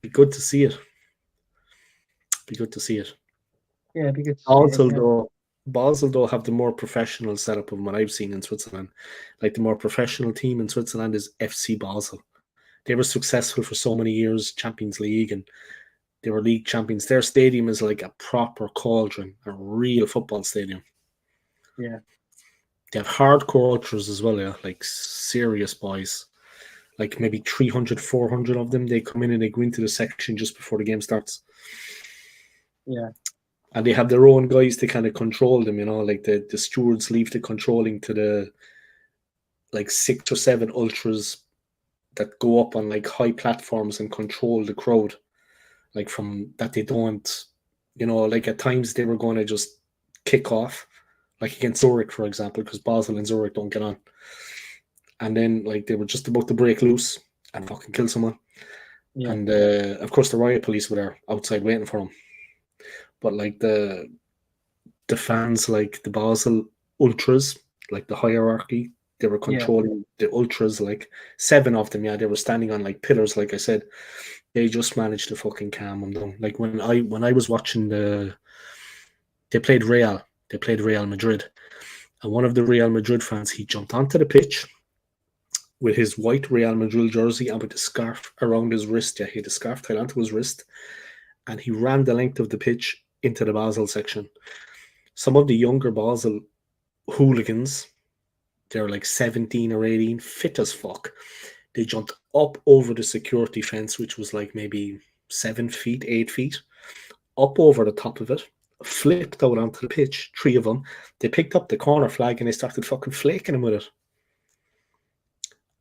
Be good to see it. Be good to see it. Yeah, because Basel though have the more professional setup of what I've seen in Switzerland. Like the more professional team in Switzerland is FC Basel. They were successful for so many years, Champions League, and they were league champions. Their stadium is like a proper cauldron, a real football stadium. Yeah. They have hardcore ultras as well, like serious boys. Like maybe 300, 400 of them. They come in and they go into the section just before the game starts. Yeah. And they have their own guys to kind of control them, like the stewards leave the controlling to the like 6 or 7 ultras that go up on like high platforms and control the crowd. Like from that they don't, like at times they were going to just kick off, like against Zurich, for example, because Basel and Zurich don't get on. And then like they were just about to break loose and fucking kill someone. Yeah. And of course the riot police were there outside waiting for them. But like the fans, like the Basel ultras, like the hierarchy, they were controlling the ultras, like 7 of them. Yeah, they were standing on like pillars, like I said. They just managed to fucking calm them down. Like when I was watching they played Real Madrid, and one of the Real Madrid fans, he jumped onto the pitch with his white Real Madrid jersey and with the scarf around his wrist. Yeah, he had the scarf tied onto his wrist, and he ran the length of the pitch into the Basel section. Some of the younger Basel hooligans, they're like 17 or 18, fit as fuck. They jumped up over the security fence, which was like maybe 7 feet, 8 feet, up over the top of it, flipped out onto the pitch, 3 of them. They picked up the corner flag and they started fucking flaking him with it.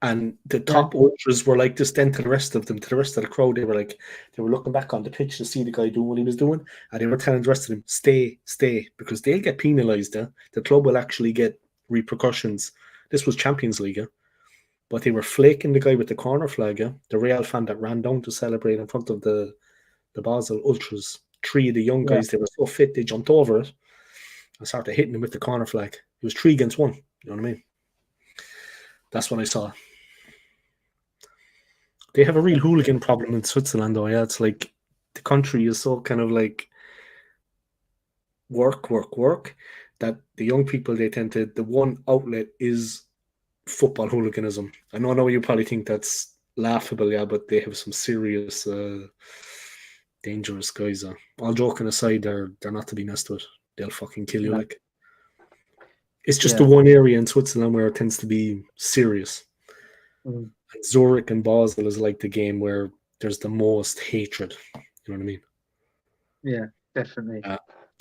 And the top ultras were like this then to the rest of them, to the rest of the crowd. They were looking back on the pitch to see the guy doing what he was doing, and they were telling the rest of them, stay, because they'll get penalised. The club will actually get repercussions. This was Champions League, but they were flaking the guy with the corner flag, the Real fan that ran down to celebrate in front of the Basel ultras. 3 of the young guys, they were so fit, they jumped over it and started hitting him with the corner flag. It was 3 against 1, you know what I mean? That's what I saw. They have a real hooligan problem in Switzerland, though. Yeah, it's like the country is so kind of like work that the young people, they tend to, the one outlet is football hooliganism. I know you probably think that's laughable, yeah, but they have some serious, dangerous guys. All joking aside, they're not to be messed with. They'll fucking kill you. Like, it's just the one area in Switzerland where it tends to be serious. Mm. Zurich and Basel is like the game where there's the most hatred. You know what I mean? Yeah, definitely.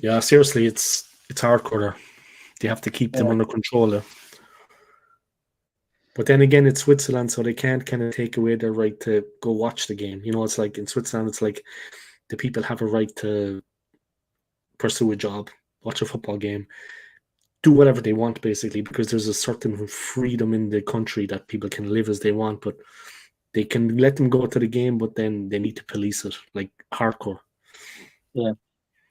Yeah, seriously, it's hardcore there. They have to keep them under control there. But then again, it's Switzerland, so they can't kind of take away their right to go watch the game. It's like in Switzerland, it's like the people have a right to pursue a job, watch a football game, do whatever they want, basically, because there's a certain freedom in the country that people can live as they want, but they can let them go to the game, but then they need to police it, like hardcore. Yeah.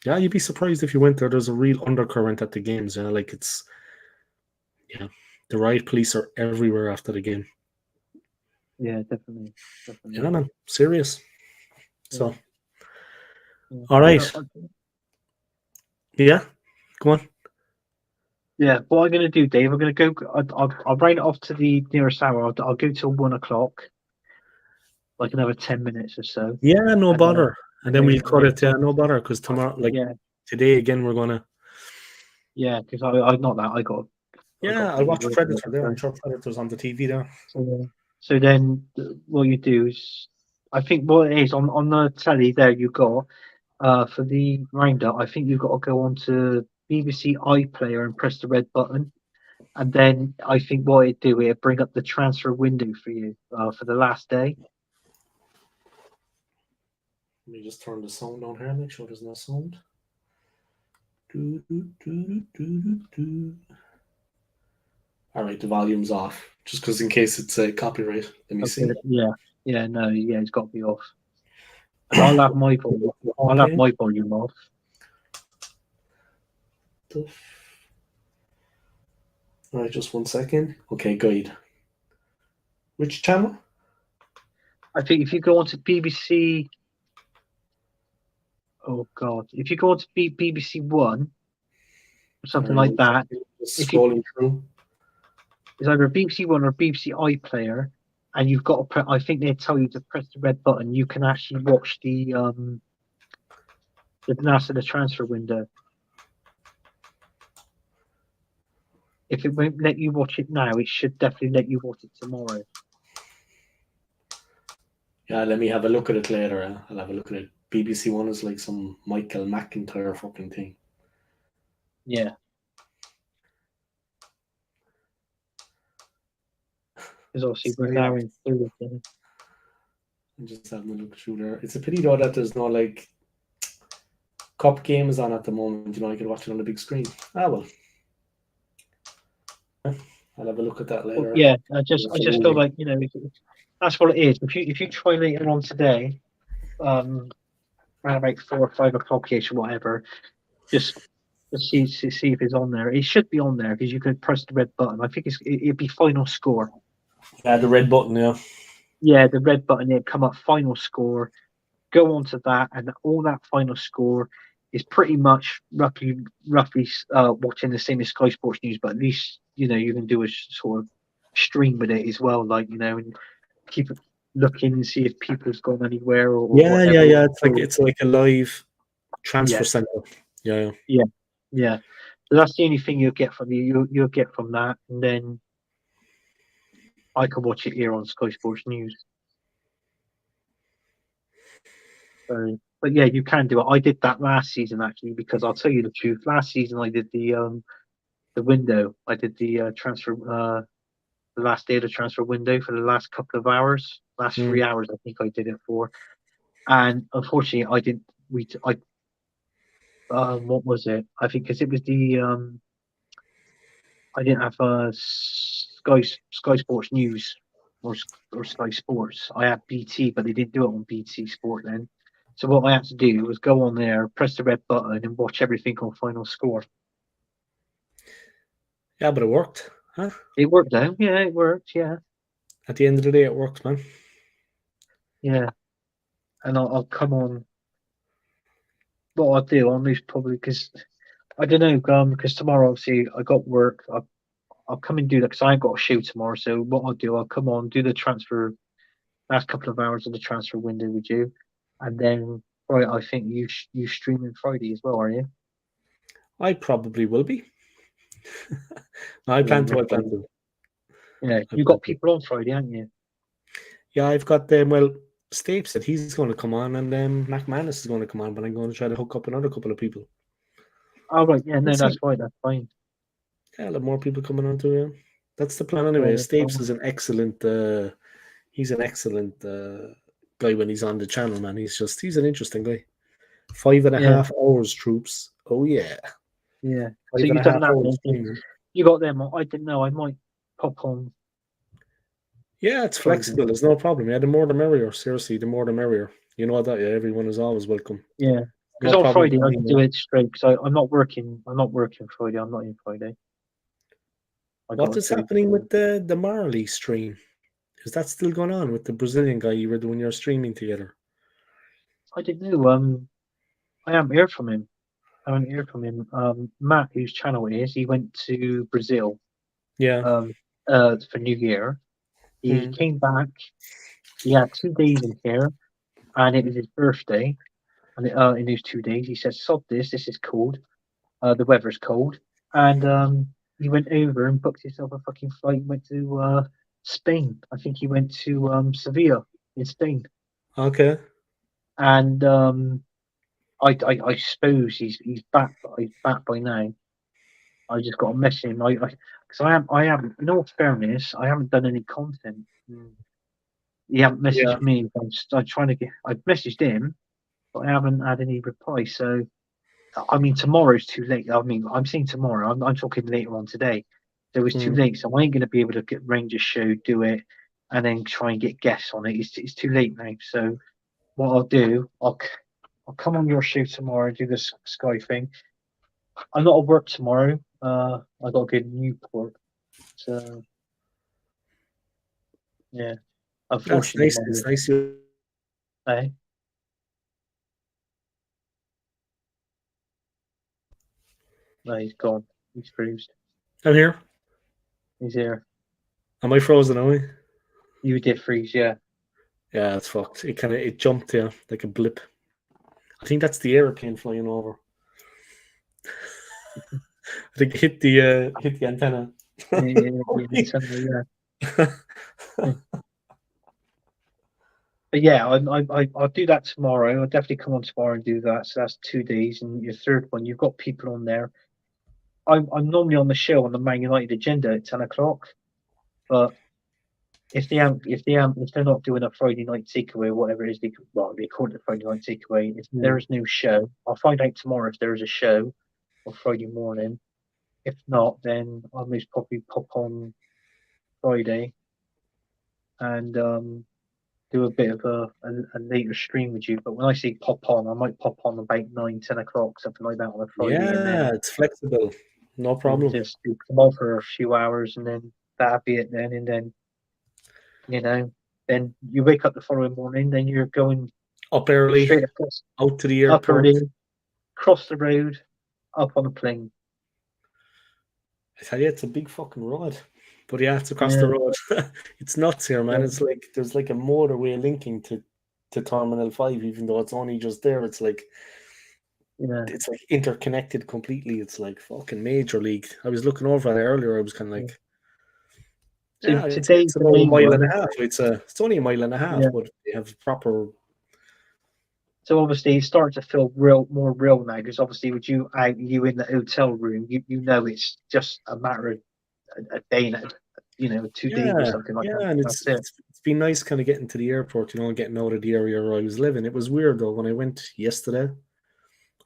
Yeah, you'd be surprised if you went there. There's a real undercurrent at the games. Yeah, like it's, the riot police are everywhere after the game. Yeah, definitely. Yeah, man, serious. So, all right. Yeah, go on. Yeah, what I'm going to do, Dave, I'm going to go. I'll write it off to the nearest hour. I'll go till 1 o'clock, like another 10 minutes or so. Yeah, no bother. And then we'll cut it. Yeah, no bother, because tomorrow, today again, we're gonna. Yeah, because I'm not that. I'll watch Predator there. I'm sure Predator's on the TV there. So then, what you do is, I think what it is on the telly there, you got for the roundup. I think you've got to go on to BBC iPlayer and press the red button, and then I think what it do, it bring up the transfer window for you for the last day. Let me just turn the sound on here, make sure there's no sound. All right, the volume's off. Just because in case it's a copyright. Let me see. Yeah, no, yeah, it's got to be off. And I'll have my volume. I'll have my volume off. All right, just 1 second. Okay, good. Which channel? I think if you go onto BBC, oh God, if you go onto BBC One or something like that, Just scrolling through. it's either BBC One or BBC iPlayer, and you've got to. I think they tell you to press the red button. You can actually watch the NASA transfer window. If it won't let you watch it now, it should definitely let you watch it tomorrow. Yeah, let me have a look at it later. I'll have a look at it. BBC One is like some Michael McIntyre fucking thing. Yeah. Because obviously we're now in through it. I'm just having a look through there. It's a pity though that there's no like cup games on at the moment. You know, I could watch it on the big screen. Ah well. I'll have a look at that later. Yeah, I just feel like, you know, that's what it is. If you try later on today, around about 4 or 5 o'clock-ish or whatever, just see if it's on there. It should be on there because you could press the red button. I think it'd be final score. Yeah, the red button, yeah. Yeah, the red button, it'd come up final score. Go on to that, and all that final score is pretty much roughly watching the same as Sky Sports News, but at least, you know, you can do a sort of stream with it as well, like, you know, and keep looking and see if people's gone anywhere or whatever. Yeah. It's like a live transfer center. Yeah. So that's the only thing you'll get from you'll get from that, and then I can watch it here on Sky Sports News. So, but yeah, you can do it. I did that last season actually, because I'll tell you the truth. Last season I did the window. I did the transfer the last day of the transfer window for the last couple of hours. Last 3 hours I think I did it for. And unfortunately I didn't what was it? I think because it was the I didn't have Sky Sports News or Sky Sports. I had BT, but they didn't do it on BT Sport then. So what I had to do was go on there, press the red button, and watch everything on final score. Yeah, but it worked, huh? It worked out. Yeah, it worked. Yeah. At the end of the day, it works, man. Yeah. And I'll come on. What I'll do, I'll most probably, because I don't know, because tomorrow obviously I got work. I'll come and do that because I ain't got a show tomorrow. So what I'll do, I'll come on, do the transfer, last couple of hours of the transfer window with you, and then right, I think you streaming Friday as well, are you? I probably will be. I plan to. Yeah, you got people on Friday, haven't you? Yeah, I've got them. Well, Steve said he's going to come on, and McManus is going to come on, but I'm going to try to hook up another couple of people. Oh right, yeah, no, that's fine. That's fine. Yeah, I'll have more people coming on too. Yeah. That's the plan anyway. Stapes is an excellent. He's an excellent guy when he's on the channel, man. He's an interesting guy. 5.5 hours, troops. Oh yeah. Yeah. So you done that? You got them? I didn't know. I might pop on. Yeah, it's flexible. There's no problem. Yeah, the more the merrier. Seriously, the more the merrier. You know that. Yeah, everyone is always welcome. Yeah. Because on Friday I can do it straight. Because I'm not working. I'm not working Friday. I'm not in Friday. What is happening with the Marley stream? Is that still going on with the Brazilian guy you were doing your streaming together? I didn't know. I haven't heard from him. Matt, whose channel it is, he went to Brazil. Yeah. For New Year. He came back. He had 2 days in here, and it was his birthday. And in those 2 days, he said, "Sod this. This is cold. The weather's cold." And he went over and booked himself a fucking flight. He went to Spain. I think he went to Sevilla in Spain. Okay. And I suppose he's back. He's back by now. I just got to message him. Because I haven't. In all fairness, I haven't done any content. He haven't messaged me. I'm trying to get. I've messaged him, but I haven't had any reply. So, I mean, tomorrow's too late. I mean, I'm saying tomorrow. I'm talking later on today. So it's too late. So I ain't going to be able to arrange a show, do it, and then try and get guests on it. It's too late now. So what I'll do, I'll come on your show tomorrow and do the Sky thing. I'm not at work tomorrow. I got to go to Newport. So yeah, That's unfortunately, nice. It's nice. You eh? No, he's gone. He's freezed. I'm here. He's here. Am I frozen? Am I? You did freeze, yeah. Yeah, it's fucked. It jumped there like a blip. I think that's the airplane flying over. I think it hit the antenna. But yeah, I'll do that tomorrow. I'll definitely come on tomorrow and do that. So that's 2 days. And your third one, you've got people on there. I'm normally on the show on the Man United agenda at 10 o'clock. But if they're not doing a Friday night takeaway or whatever it is, they call it a Friday night takeaway. If there is no show, I'll find out tomorrow if there is a show or Friday morning. If not, then I'll most probably pop on Friday and do a bit of a later stream with you. But when I say pop on, I might pop on about 9-10 o'clock, something like that on a Friday. Yeah, and then it's flexible. No problem. just come on for a few hours, and then that'll be it. Then and then, then you wake up the following morning. Then you're going Up early, straight across, out to the up airport. early, cross the road, up on a plane. I tell you, it's a big fucking road. But yeah, it's across the road. It's nuts here, man. Yeah. It's like there's like a motorway linking to Terminal 5, even though it's only just there. It's like it's like interconnected completely. It's like fucking major league. I was looking over at it earlier. I was kind of like, it's about a mile and a half. It's only a mile and a half, but they have proper. So obviously it starts to feel more real now, because obviously with you in the hotel room, you know it's just a matter of a day, 2 days or something like that. Yeah, and it's been nice kind of getting to the airport, and getting out of the area where I was living. It was weird though when I went yesterday.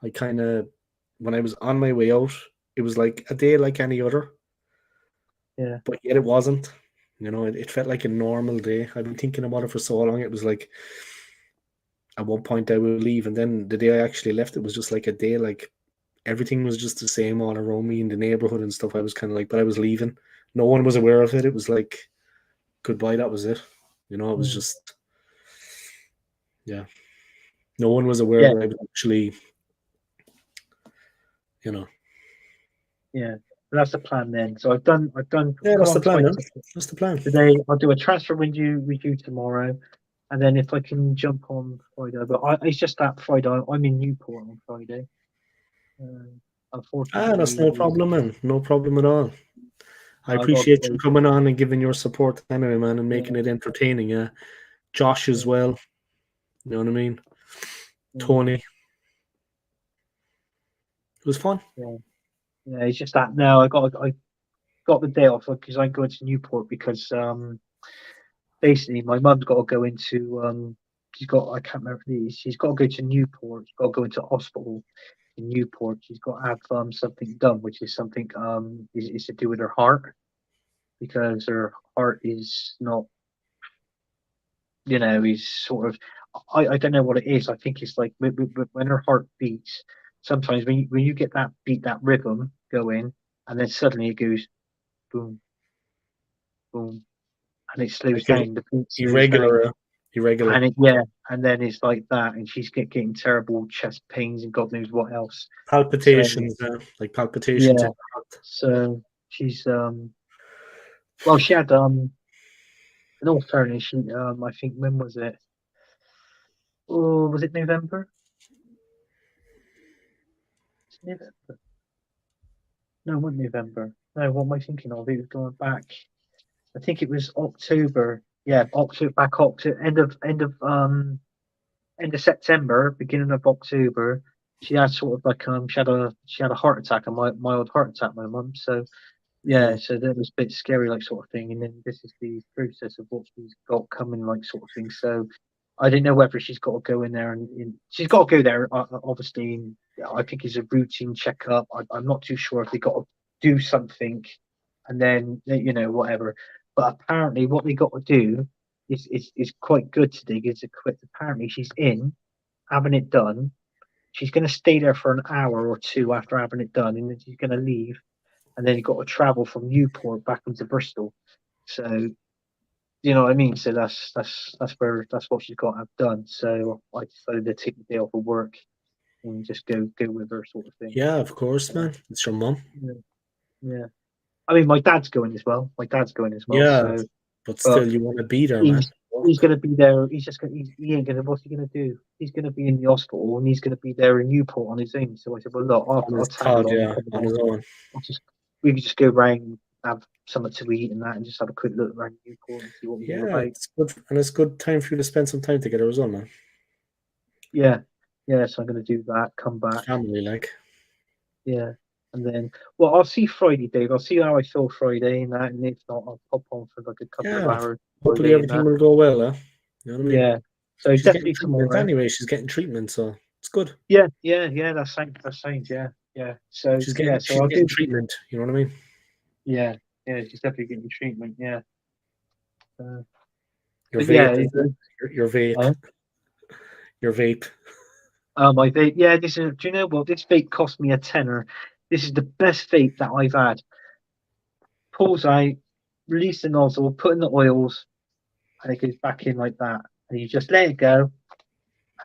When I was on my way out, it was like a day like any other. Yeah. But yet it wasn't. It felt like a normal day. I've been thinking about it for so long. It was like at one point I would leave, and then the day I actually left, it was just like a day, like everything was just the same all around me in the neighborhood and stuff. I was kind of like, but I was leaving. No one was aware of it. It was like goodbye. That was it. It was just, no one was aware that I was actually, Yeah, that's the plan then. So I've done. Yeah, that's the plan. That's the plan. Today I'll do a transfer with you tomorrow, and then if I can jump on Friday, but it's just that Friday I'm in Newport on Friday. Unfortunately, that's no problem, man. No problem at all. I appreciate you coming on and giving your support anyway, man, and making it entertaining. Yeah, Josh as well. You know what I mean? Tony. It was fun. Yeah, it's just that now I got the day off because I'm going to Newport because basically my mum's got to go into I can't remember these. She's got to go to Newport. She's got to go into hospital in Newport. She's got to have something done, which is something is to do with her heart, because her heart is not, is sort of, I don't know what it is. I think it's like when her heart beats, sometimes when you get that rhythm going, and then suddenly it goes boom, boom, and it slows down. The beat irregular. And then it's like that, and she's getting terrible chest pains and God knows what else. Palpitations, like palpitations. Yeah. So she's she had in all fairness, she I think, when was it? Oh, was it November? November? No, it wasn't November. No, what am I thinking of? It was going back. I think it was October. Yeah, October, end of September, beginning of October. She had sort of like she had a heart attack, a mild heart attack, my mum. So so that was a bit scary, like, sort of thing. And then this is the process of what she's got coming, like, sort of thing. So I didn't know whether she's got to go in there and she's got to go there. Obviously, I think it's a routine checkup. I'm not too sure if they got to do something and then whatever. But apparently, what they got to do is quite good today. Is apparently she's in having it done. She's going to stay there for an hour or two after having it done, and then she's going to leave, and then you've got to travel from Newport back into Bristol. So, you know what I mean. So that's what she's got to have done. So I decided to take the day off of work and just go with her, sort of thing. Yeah, of course, man. It's your mum. Yeah. I mean, my dad's going as well. Yeah, So, but still, you want to be there, man. he's going to be there. He ain't going to. What's he going to do? He's going to be in the hospital, and he's going to be there in Newport on his own. So I said, well, look, I'll tag along. On his own. We could just go round, have something to eat and that, and just have a quick look around Newport and see what we're Yeah, about. it's good, and it's good time for you to spend some time together as well, man. Yeah. So I'm going to do that. Come back. Family, like. Yeah. And then, well, I'll see Friday, Dave. I'll see how I feel Friday and that. And if not, I'll pop on for like a couple of hours. Hopefully everything will go well, huh? You know what I mean? Yeah. So she's definitely getting treatment tomorrow. anyway. She's getting treatment, so it's good. Yeah. That's sounds. Yeah. So she's getting, so I'll getting do treatment. You know what I mean? Yeah. She's definitely getting treatment. Yeah. Your vape. Your vape. Huh? Your vape. My vape. Yeah, this is. Do you know what? This vape cost me a tenner. This is the best vape that I've had. Pulls out, release the nozzle, put in the oils, and it goes back in like that. And you just let it go,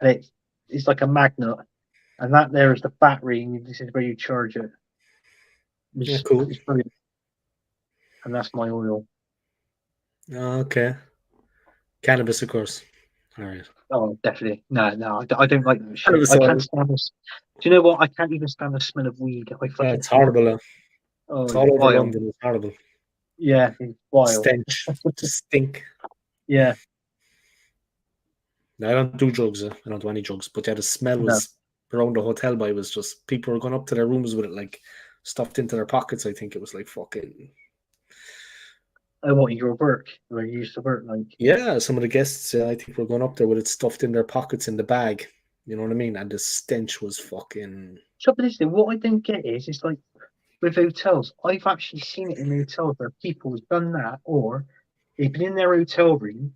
and it's like a magnet. And that there is the battery, and this is where you charge it. Yeah, cool. It's brilliant. And that's my oil. Okay. Cannabis, of course. All right. Oh, definitely. No, I don't like that shit. I can't stand this. Do you know what? I can't even stand the smell of weed. It's horrible. Oh, it's all over wild. London. It's horrible. Yeah, it's wild. Stench. Just stink. Yeah. No, I don't do drugs. I don't do any drugs. But yeah, the smell was around the hotel. But it was just people were going up to their rooms with it like stuffed into their pockets. I think it was like fucking. Oh, what, your work? Where you used to work, like? Yeah, some of the guests, I think, were going up there with it stuffed in their pockets in the bag. You know what I mean? And the stench was fucking. Trouble is, what I don't get is, it's like with hotels. I've actually seen it in hotels where people have done that, or they've been in their hotel room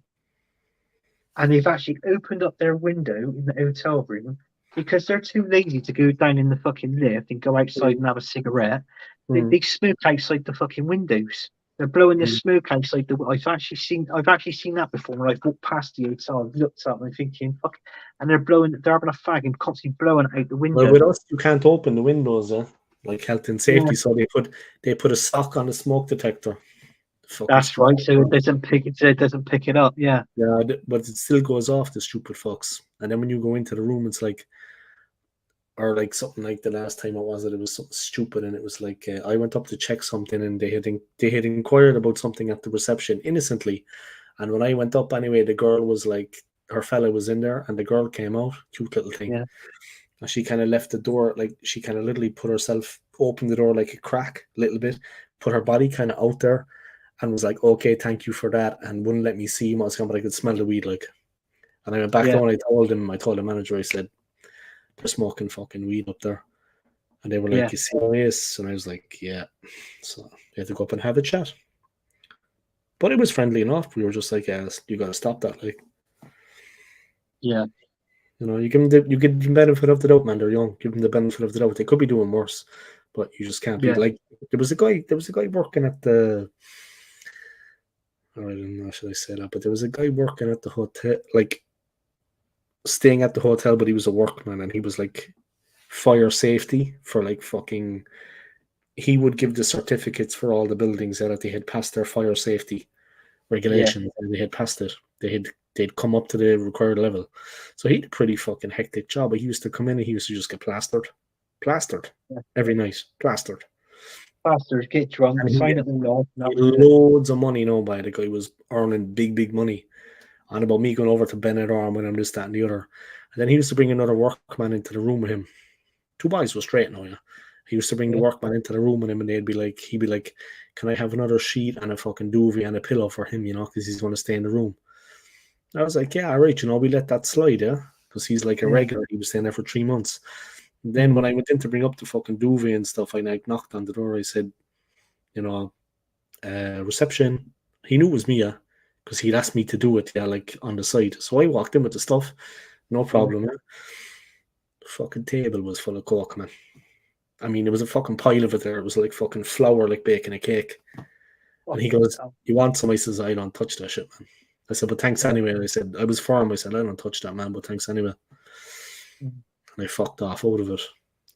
and they've actually opened up their window in the hotel room because they're too lazy to go down in the fucking lift and go outside and have a cigarette. They smoke outside the fucking windows. They're blowing the smoke outside the. I've actually seen that before. When I've walked past the hotel, I've looked up and I'm thinking, "Fuck!" And they're having a fag and constantly blowing it out the window. Well, with us, you can't open the windows, like health and safety. So they put a sock on the smoke detector. That's right. So it doesn't pick it up. Yeah. Yeah, but it still goes off. The stupid fucks. And then when you go into the room, it's like. Or like something like the last time it was something stupid, and it was like I went up to check something, and they had inquired about something at the reception innocently, and when I went up anyway, the girl was like, her fella was in there, and the girl came out, cute little thing, and she kind of left the door, like she kind of literally put herself, opened the door like a crack, a little bit, put her body kind of out there, and was like, okay, thank you for that, and wouldn't let me see what's coming, but I could smell the weed, like, and I went back down, I told the manager, I said, they're smoking fucking weed up there. And they were like, you serious? And I was like, yeah. So they had to go up and have a chat. But it was friendly enough. We were just like, yeah, you got to stop that. Like, yeah. You know, you give them the benefit of the doubt, man. They're young. Give them the benefit of the doubt. They could be doing worse. But you just can't be like, there was a guy working at the, I don't know, should I say that? But there was a guy working at the hotel, like, staying at the hotel, but he was a workman, and he was like fire safety for like fucking. He would give the certificates for all the buildings that they had passed their fire safety regulations, and they had passed it. They'd come up to the required level. So he had a pretty fucking hectic job. But he used to come in and he used to just get plastered every night, plastered. Get drunk, and sign it all off. Loads of money, by the guy was earning big money. And about me going over to Benidorm when I'm this, that, and the other. And then he used to bring another workman into the room with him. Two boys were straight now, yeah. He used to bring the workman into the room with him, and he'd be like, can I have another sheet and a fucking duvet and a pillow for him, because he's going to stay in the room. I was like, yeah, all right, we let that slide, yeah? Because he's like a regular. He was staying there for 3 months. And then when I went in to bring up the fucking duvet and stuff, I knocked on the door. I said, reception. He knew it was me, yeah, because he'd asked me to do it, yeah, like on the side. So I walked in with the stuff, no problem. Yeah. The fucking table was full of coke, man. I mean, there was a fucking pile of it there. It was like fucking flour, like baking a cake. And he goes, "You want some?" I says, "I don't touch that shit, man." I said, "But thanks anyway." I said, I was firm. I said, "I don't touch that, man, but thanks anyway." And I fucked off out of it.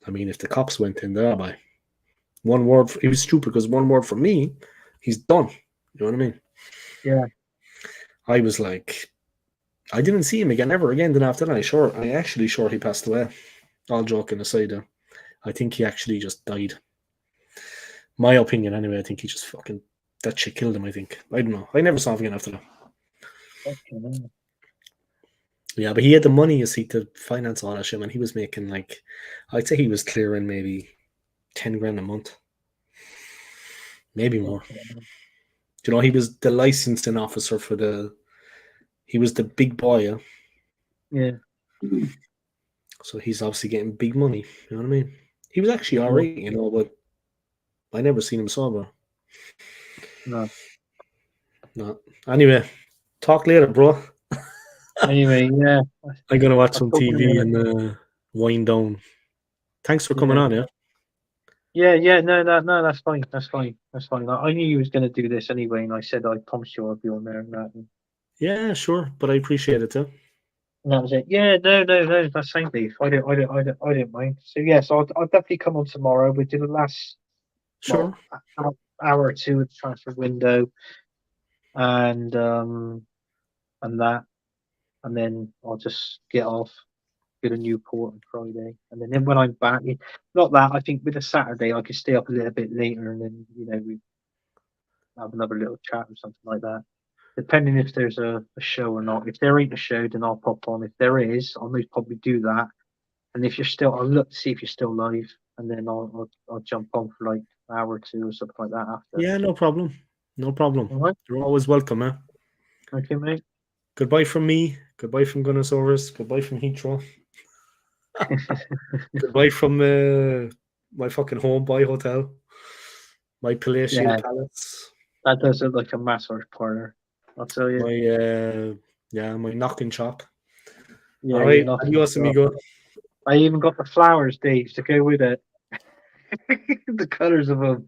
I mean, if the cops went in there, by one word, he was stupid because one word from me, he's done. You know what I mean? Yeah. I was like, I didn't see him again ever again. Then after that, I actually sure he passed away. All joking aside, I think he actually just died. My opinion, anyway. I think he just fucking that shit killed him. I think. I don't know. I never saw him again after that. Okay. Yeah, but he had the money, you see, to finance all that shit, and he was making like, I'd say he was clearing maybe 10 grand a month, maybe more. You know, he was the licensing officer for he was the big boy, yeah. So he's obviously getting big money. You know what I mean? He was actually all right, you know, but I never seen him sober. No. Anyway, talk later, bro. Anyway, yeah. I'm gonna watch some TV and wind down. Thanks for coming on, yeah. Yeah, no, that's fine. I knew you was going to do this anyway, and I said I promised you I'd be on there and that. Yeah, sure, but I appreciate it too. And that was it. Yeah, no, that's same beef. I don't mind. So yes, I'll definitely come on tomorrow. We do the last hour or two of the transfer window, and that, and then I'll just get off. Go to Newport on Friday, and then when I'm back, not that I think with a Saturday I could stay up a little bit later, and then we have another little chat or something like that, depending if there's a show or not. If there ain't a show, then I'll pop on. If there is, I'll most probably do that. And if you're still, I'll look to see if you're still live, and then I'll jump on for like an hour or two or something like that after. Yeah, no problem. All right. You're always welcome, man. Okay, mate. Goodbye from me. Goodbye from Gunnosaurus. Goodbye from Heathrow. Goodbye from my fucking homeboy hotel. My palatial palace. That does look like a massage parlor. I'll tell you. My knocking shop. Yeah, all right, adios, amigo. I even got the flowers, Dave, to go with it. The colors of them.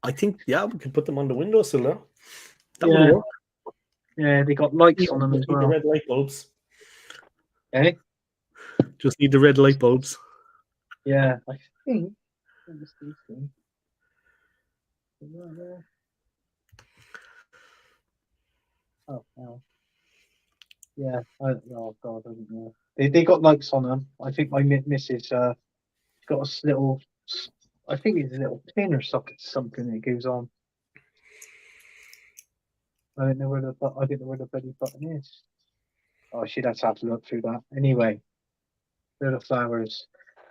I think, we can put them on the windowsill there. That would work. Yeah, they got lights on them as well. The red light bulbs. Okay. Just need the red light bulbs. Yeah, I think. Oh, no. Yeah. Oh God, I don't know. They got lights on them. I think my missus got a little. I think it's a little pin or something that goes on. I don't know where the bloody button is. Oh, she'd have to look through that. Anyway, they're the flowers.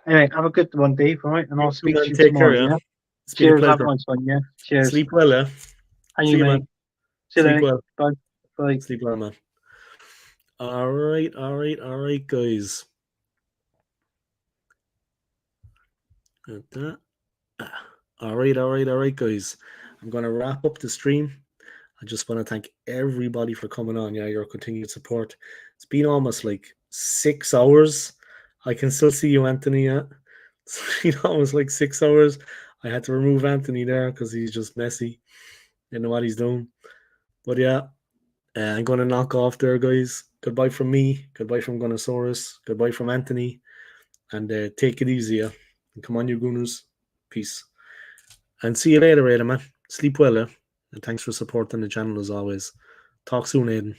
Anyway, have a good one, Dave. All right, and I'll speak to you tomorrow. Care, yeah. Cheers. Have a nice one. Yeah. Cheers. Sleep well, eh? And you, mate. See you later. Bye. Bye. Sleep well, man. All right, guys. All right, guys. I'm gonna wrap up the stream. I just want to thank everybody for coming on. Yeah, your continued support. It's been almost like 6 hours. I can still see you, Anthony. Yeah, it's been almost like 6 hours. I had to remove Anthony there because he's just messy. Didn't know what he's doing. But yeah, I'm going to knock off there, guys. Goodbye from me. Goodbye from Gunnosaurus. Goodbye from Anthony. And take it easy, yeah. And come on, you Gunners. Peace. And see you later, Aidan, man. Sleep well, eh? And thanks for supporting the channel as always. Talk soon, Aidan.